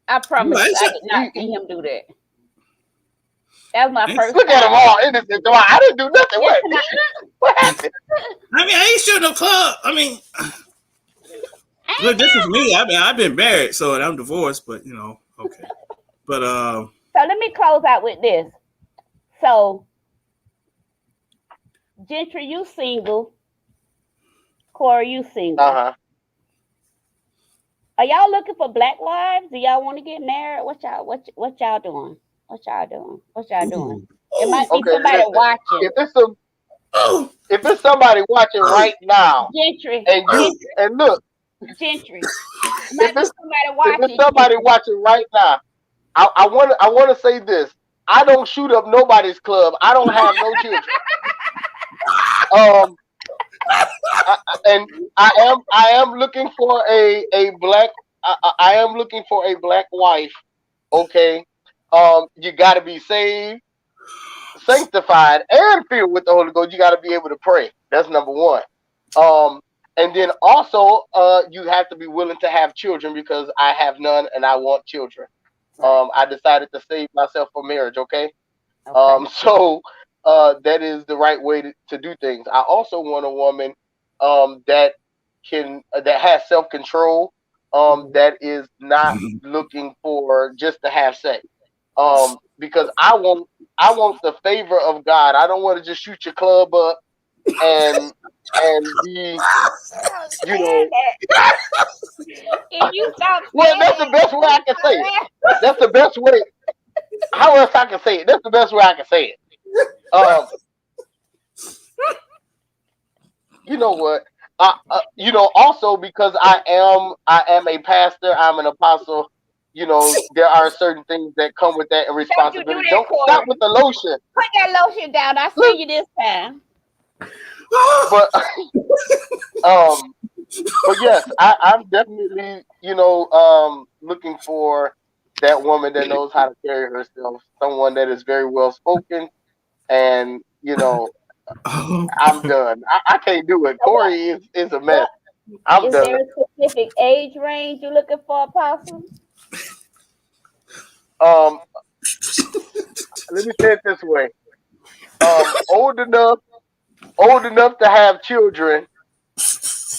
I promise you, I did not see him do that. That was my first. Look at them all innocent. I didn't do nothing. What happened? I mean, I ain't shooting no club. I mean, look, this is me. I mean, I've been married, so I'm divorced, but okay. But So let me close out with this. So, Gentry, you single. Corey, you single. Are y'all looking for black wives? Do y'all want to get married? What y'all doing? What y'all doing? It might be somebody watching. If it's somebody watching right now, Gentry, and look, Gentry, if it's somebody watching right now, I want to say this. I don't shoot up nobody's club. I don't have no children. And I am looking for a black. I am looking for a black wife. Okay. You got to be saved, sanctified, and filled with the Holy Ghost. You got to be able to pray. That's number one. And then also, you have to be willing to have children because I have none and I want children. I decided to save myself for marriage. Okay. So that is the right way to do things. I also want a woman that has self-control, that is not looking for just to have sex. Because I want the favor of God. I don't want to just shoot your club up and be, If you stop well, that's the best way I can say it. That's the best way. How else I can say it? That's the best way I can say it. You know what? Also because I am a pastor, I'm an apostle. There are certain things that come with that and responsibility. Don't stop with the lotion. Put that lotion down. I see you this time. But but yes, I'm definitely looking for that woman that knows how to carry herself, someone that is very well spoken, and I'm done. I can't do it. Corey is a mess. I'm done. Is there a specific age range you're looking for, Apostle? Let me say it this way. Old enough to have children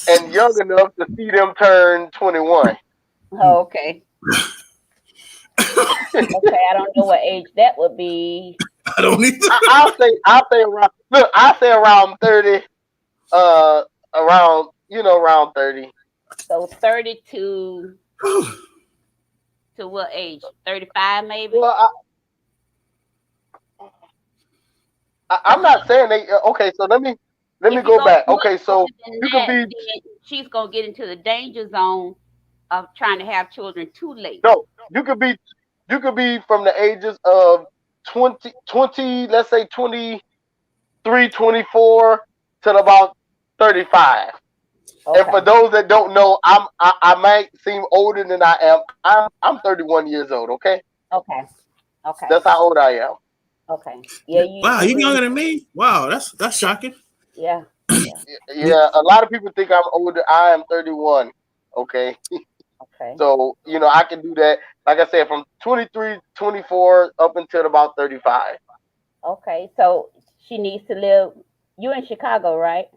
and young enough to see them turn 21. Oh, okay. Okay, I don't know what age that would be. I don't either. I'll say around. Look, I say around 30. Around 30. So 30 to what age? 35 maybe? Well, I'm not saying they. Okay, so let me go back. Okay, so you could be. She's gonna get into the danger zone of trying to have children too late. No, you could be from the ages of 20, let's say 23, 24 to about 35. Okay. And for those that don't know, I might seem older than I am. I'm 31 years old. Okay. Okay. That's how old I am. Okay. Yeah. Wow, you younger than me? Wow, that's shocking. Yeah. Yeah, a lot of people think I'm older. I am 31. Okay. Okay. So, I can do that. Like I said, from 23, 24 up until about 35. Okay. So she needs to live. You're in Chicago, right?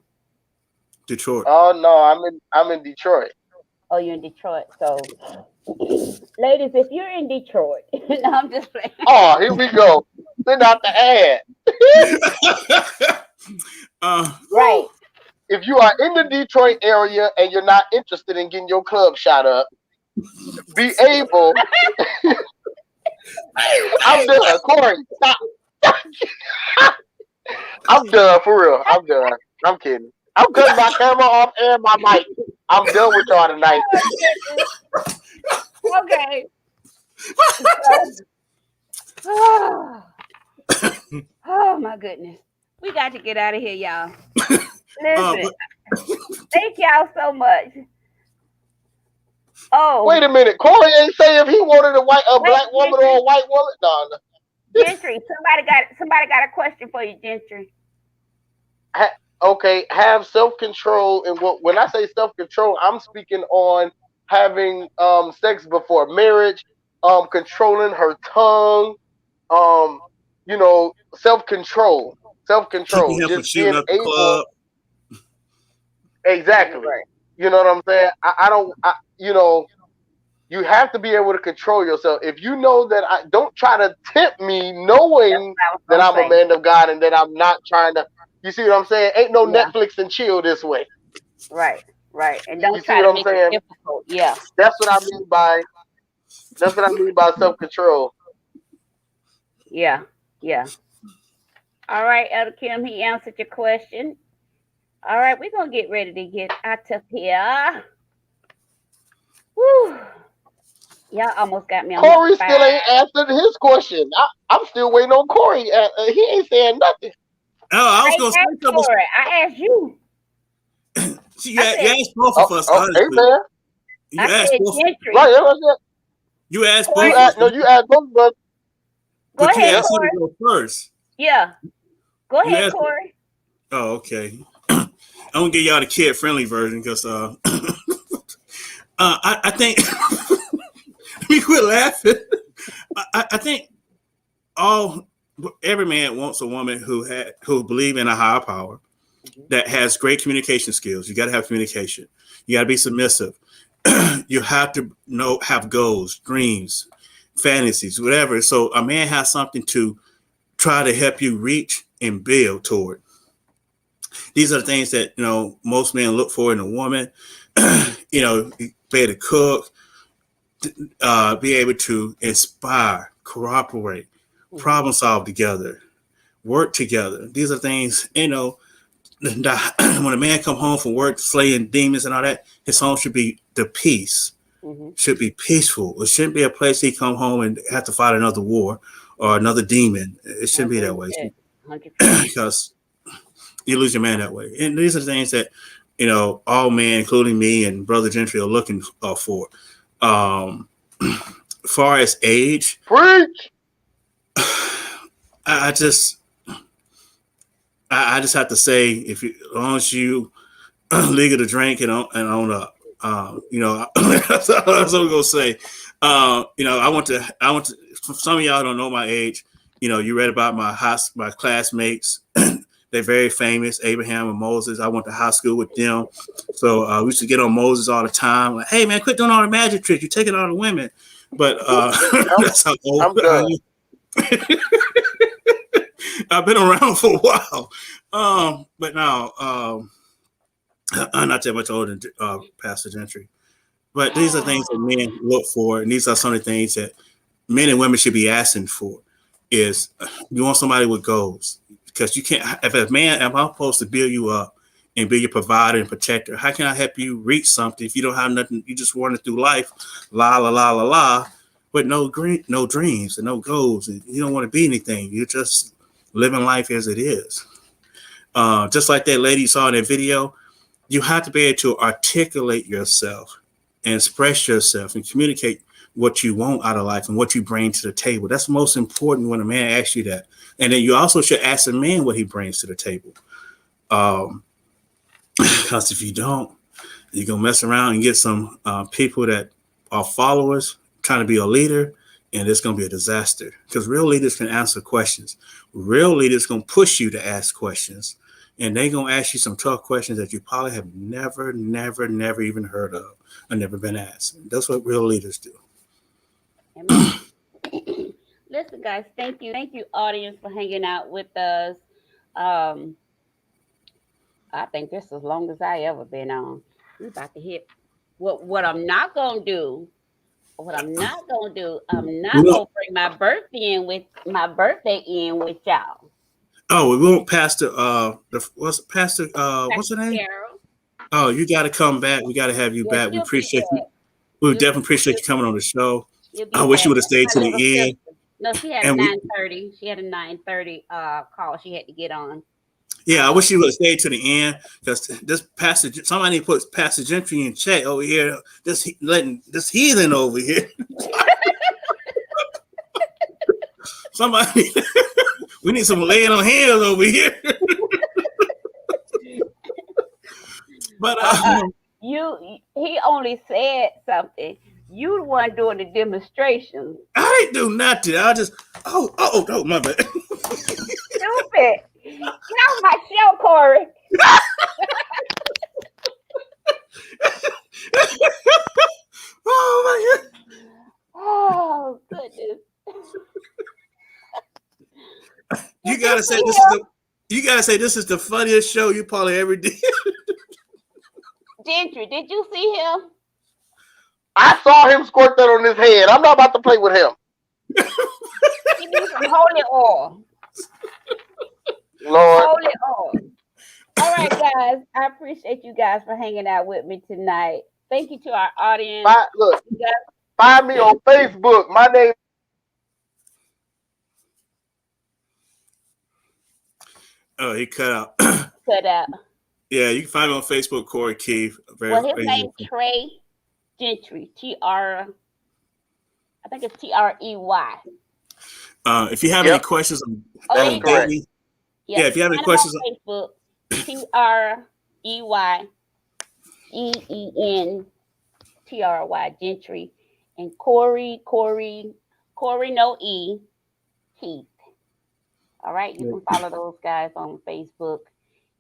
Detroit. Oh no, I'm in Detroit. Oh, you're in Detroit. So, ladies, if you're in Detroit, no, I'm just playing. Oh, here we go. Send out the ad. Right. If you are in the Detroit area and you're not interested in getting your club shot up, be able. I'm done, Corey. Stop. I'm done for real. I'm done. I'm kidding. I'm cutting my camera off and my mic. I'm done with y'all tonight. Okay. Oh my goodness. We got to get out of here, y'all. Listen. Thank y'all so much. Oh. Wait a minute. Corey ain't say if he wanted a black woman or a white woman. No. Gentry, somebody got a question for you, Gentry. Okay, have self-control, and when I say self-control, I'm speaking on having sex before marriage, controlling her tongue, self-control, just being able. Exactly. Right. You know what I'm saying? You have to be able to control yourself. If you know that don't try to tempt me, knowing that I'm a man of God and that I'm not trying to. You see what I'm saying? Ain't no Netflix and chill this way. Right. And don't you try to make it difficult. Yeah. That's what I mean by self-control. Yeah. All right, Elder Kim, he answered your question. All right, we're gonna get ready to get out of here. Woo. Y'all almost got me on. Corey still ain't answered his question. I'm still waiting on Corey. He ain't saying nothing. Oh, I was going to say something. I asked you. You asked both of us. Hey, man. You asked both. Right, that's what I said. You asked both. You asked both of us. Go ahead, you asked Corey. him to go first. Yeah. Go ahead, Corey. Oh, okay. I'm gonna give y'all the kid-friendly version because I think we quit laughing. I think every man wants a woman who believe in a higher power, that has great communication skills. You got to have communication. You got to be submissive. You have to have goals, dreams, fantasies, whatever. So a man has something to try to help you reach and build toward. These are the things that most men look for in a woman. Be able to cook, be able to inspire, cooperate, problem solve together, work together. These are things, when a man come home from work slaying demons and all that, his home should be the peace, should be peaceful. It shouldn't be a place he come home and have to fight another war or another demon. It shouldn't be that way. Because you lose your man that way. And these are the things that, all men, including me and Brother Gentry, are looking for. Far as age, preach. I just have to say, as long as you legal to drink and own up, that's what I'm gonna say. I want to. Some of y'all don't know my age. You read about my classmates. They're very famous, Abraham and Moses. I went to high school with them, so we used to get on Moses all the time. Like, hey man, quit doing all the magic tricks. You're taking all the women. But that's how old. I've been around for a while. But now, I'm not that much older than Pastor Gentry. But these are things that men look for, and these are some of the things that men and women should be asking for. Is you want somebody with goals, because you can't. If a man, am I supposed to build you up and be your provider and protector? How can I help you reach something if you don't have nothing? You just running through life, la la la la la, with no dreams and no goals, and you don't want to be anything. You're just living life as it is. Just like that lady you saw in that video, you have to be able to articulate yourself and express yourself and communicate what you want out of life and what you bring to the table. That's most important when a man asks you that. And then you also should ask a man what he brings to the table. Because if you don't, you're going to mess around and get some people that are followers trying to be a leader, and it's going to be a disaster. Because real leaders can answer questions. Real leaders going to push you to ask questions. And they're going to ask you some tough questions that you probably have never even heard of or never been asked. That's what real leaders do. Listen, guys, thank you, audience, for hanging out with us. I think this is as long as I ever been on. We're about to hit what I'm not gonna do. I'm not gonna bring my birthday in with y'all. Oh, we want Pastor what's her name? Carol. Oh, you got to come back. We got to have you back. We appreciate you. We definitely appreciate you coming on the show. I wish you would have stayed to the end. No, she had a 9:30. She had a 9:30 call she had to get on. Yeah, I wish you would have stayed to the end, because this Pastor, somebody put Pastor Gentry in check over here. Letting this heathen over here. Somebody, we need some laying on hands over here. But he only said something. You the one doing the demonstration. I didn't do nothing. I just oh my bad. Stupid. Get off my show, Corey. Oh my God. Oh goodness. You gotta say this is the funniest show you probably ever did. Gentry, did you see him? I saw him squirt that on his head. I'm not about to play with him. He needs some holy oil. Lord. Holy oil. All right, guys. I appreciate you guys for hanging out with me tonight. Thank you to our audience. Look, find me on Facebook. My name. Oh, he cut out. Cut out. Yeah, you can find me on Facebook, Corey Keith. Well, his name's Trey Gentry. I think it's Trey. If you have any questions on dating, if you have any questions on Facebook, TreEentry Gentry, and Corey no E Keith. All right, you can follow those guys on Facebook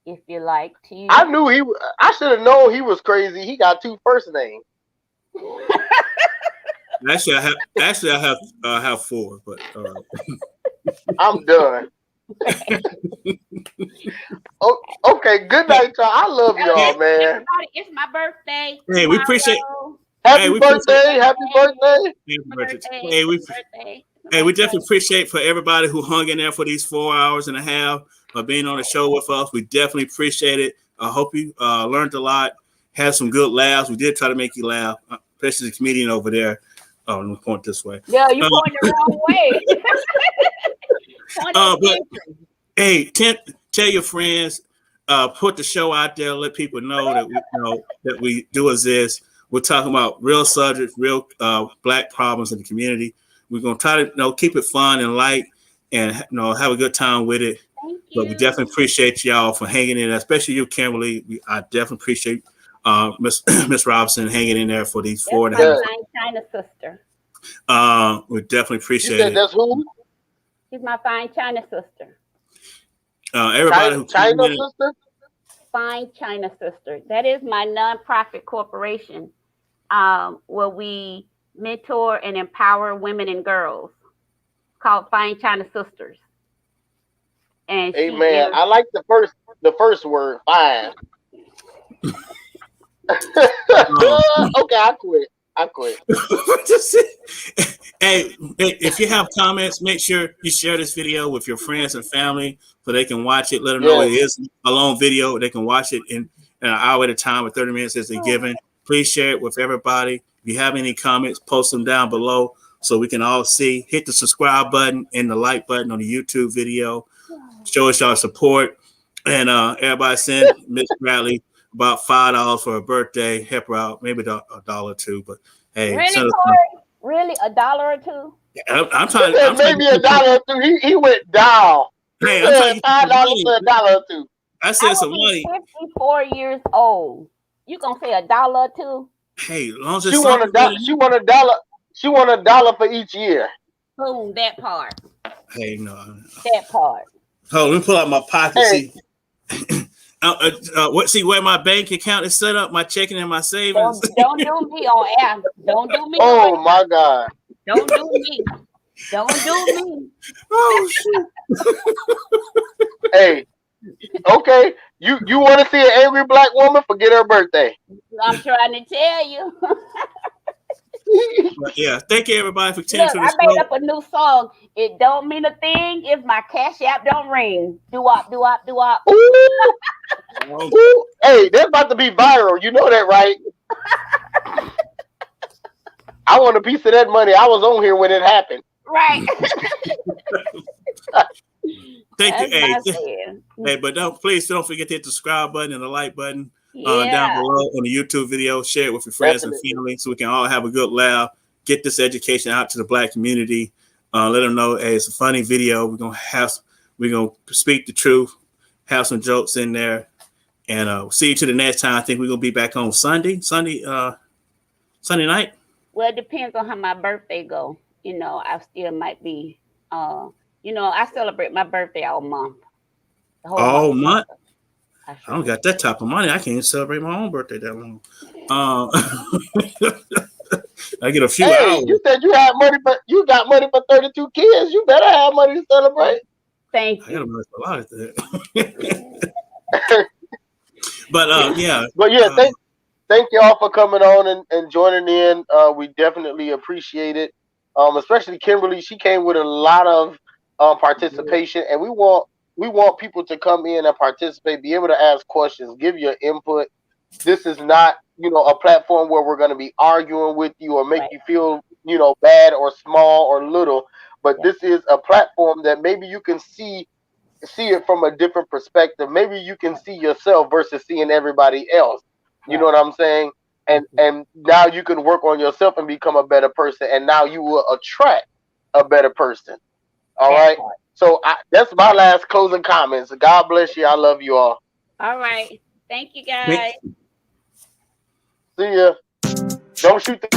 if you like to. I knew I should have known he was crazy. He got two first names. Actually, I have four, but I'm done. Okay, good night, y'all. I love y'all, man. It's my birthday. Hey, we appreciate. Happy birthday! Happy birthday! Hey, we definitely appreciate for everybody who hung in there for these 4 hours and a half of being on the show with us. We definitely appreciate it. I hope you learned a lot, had some good laughs. We did try to make you laugh, especially the comedian over there. Oh, let me point this way. Yeah, you pointing the wrong way. But hey, tell your friends, put the show out there, let people know that we do exist. We're talking about real subjects, real Black problems in the community. We're gonna try to keep it fun and light, and have a good time with it. But we definitely appreciate y'all for hanging in there, especially you, Kimberly. I definitely appreciate Miss Robinson hanging in there for these 4 and a half. My China sister. We definitely appreciate it. That's who? She's my fine China sister. Everybody who China sister? Fine China sister. That is my nonprofit corporation, where we mentor and empower women and girls, called Fine China Sisters. And she Amen. is, I like the first word, fine. Okay, I quit. Hey, if you have comments, make sure you share this video with your friends and family so they can watch it. Let them know it is a long video. They can watch it in an hour at a time or 30 minutes as they're given. Please share it with everybody. If you have any comments, post them down below so we can all see. Hit the subscribe button and the like button on the YouTube video. Show us your support. And everybody send Miss Bradley about $5 for her birthday. Help her out. Maybe $1 or $2. But hey, really, send us Corey? Really, $1 or $2? I'm trying. I'm maybe $1 or $2. He went down. Hey, I'm trying to $5 for $1 or $2. I said some money. 54 years old. You gonna say $1 or $2? Hey, as long as She want $1. She want $1. She want $1 for each year. Boom, that part. Hey, no. That part. Hold on, let me pull out my pocket. Hey. See, see where my bank account is set up, my checking and my savings. Don't do me on air. Don't do me. Oh my God. Don't do me. Don't do me. Oh shit. Hey. Okay. You want to see an angry black woman? Forget her birthday. I'm trying to tell you. But yeah, thank you everybody for tuning Look, to I this made show. up a new song. It don't mean a thing if my cash app don't ring. Do-wop, do-wop, do-wop. Ooh. Hey, they're about to be viral. You know that, right? I want a piece of that money. I was on here when it happened. Right. Thank you. That's Hey, my hey, but please don't forget to hit the subscribe button and the like button Yeah. down below on the YouTube video. Share it with your friends and family so we can all have a good laugh. Get this education out to the black community. Let them know, hey, it's a funny video. We're gonna speak the truth, have some jokes in there, and see you to the next time. I think we're gonna be back on Sunday night. Well, it depends on how my birthday go. You know, I still might be. I celebrate my birthday all month. The whole All month. I I don't got that type of money. I can't even celebrate my own birthday that long. I get a few hours. You said you had money, but you got money for 32 kids. You better have money to celebrate. Thank you. I got money for a lot of that. But yeah. But yeah, thank you all for coming on and joining in. We definitely appreciate it. Especially Kimberly, she came with a lot of participation, and we want people to come in and participate, be able to ask questions, give your input. This is not, a platform where we're going to be arguing with you or make you feel, bad or small or little. But this is a platform that maybe you can see it from a different perspective. Maybe you can see yourself versus seeing everybody else. You know what I'm saying? And now you can work on yourself and become a better person. And now you will attract a better person. All right. So that's my last closing comments. God bless you. I love you all. All right. Thank you, guys. See ya. Don't shoot the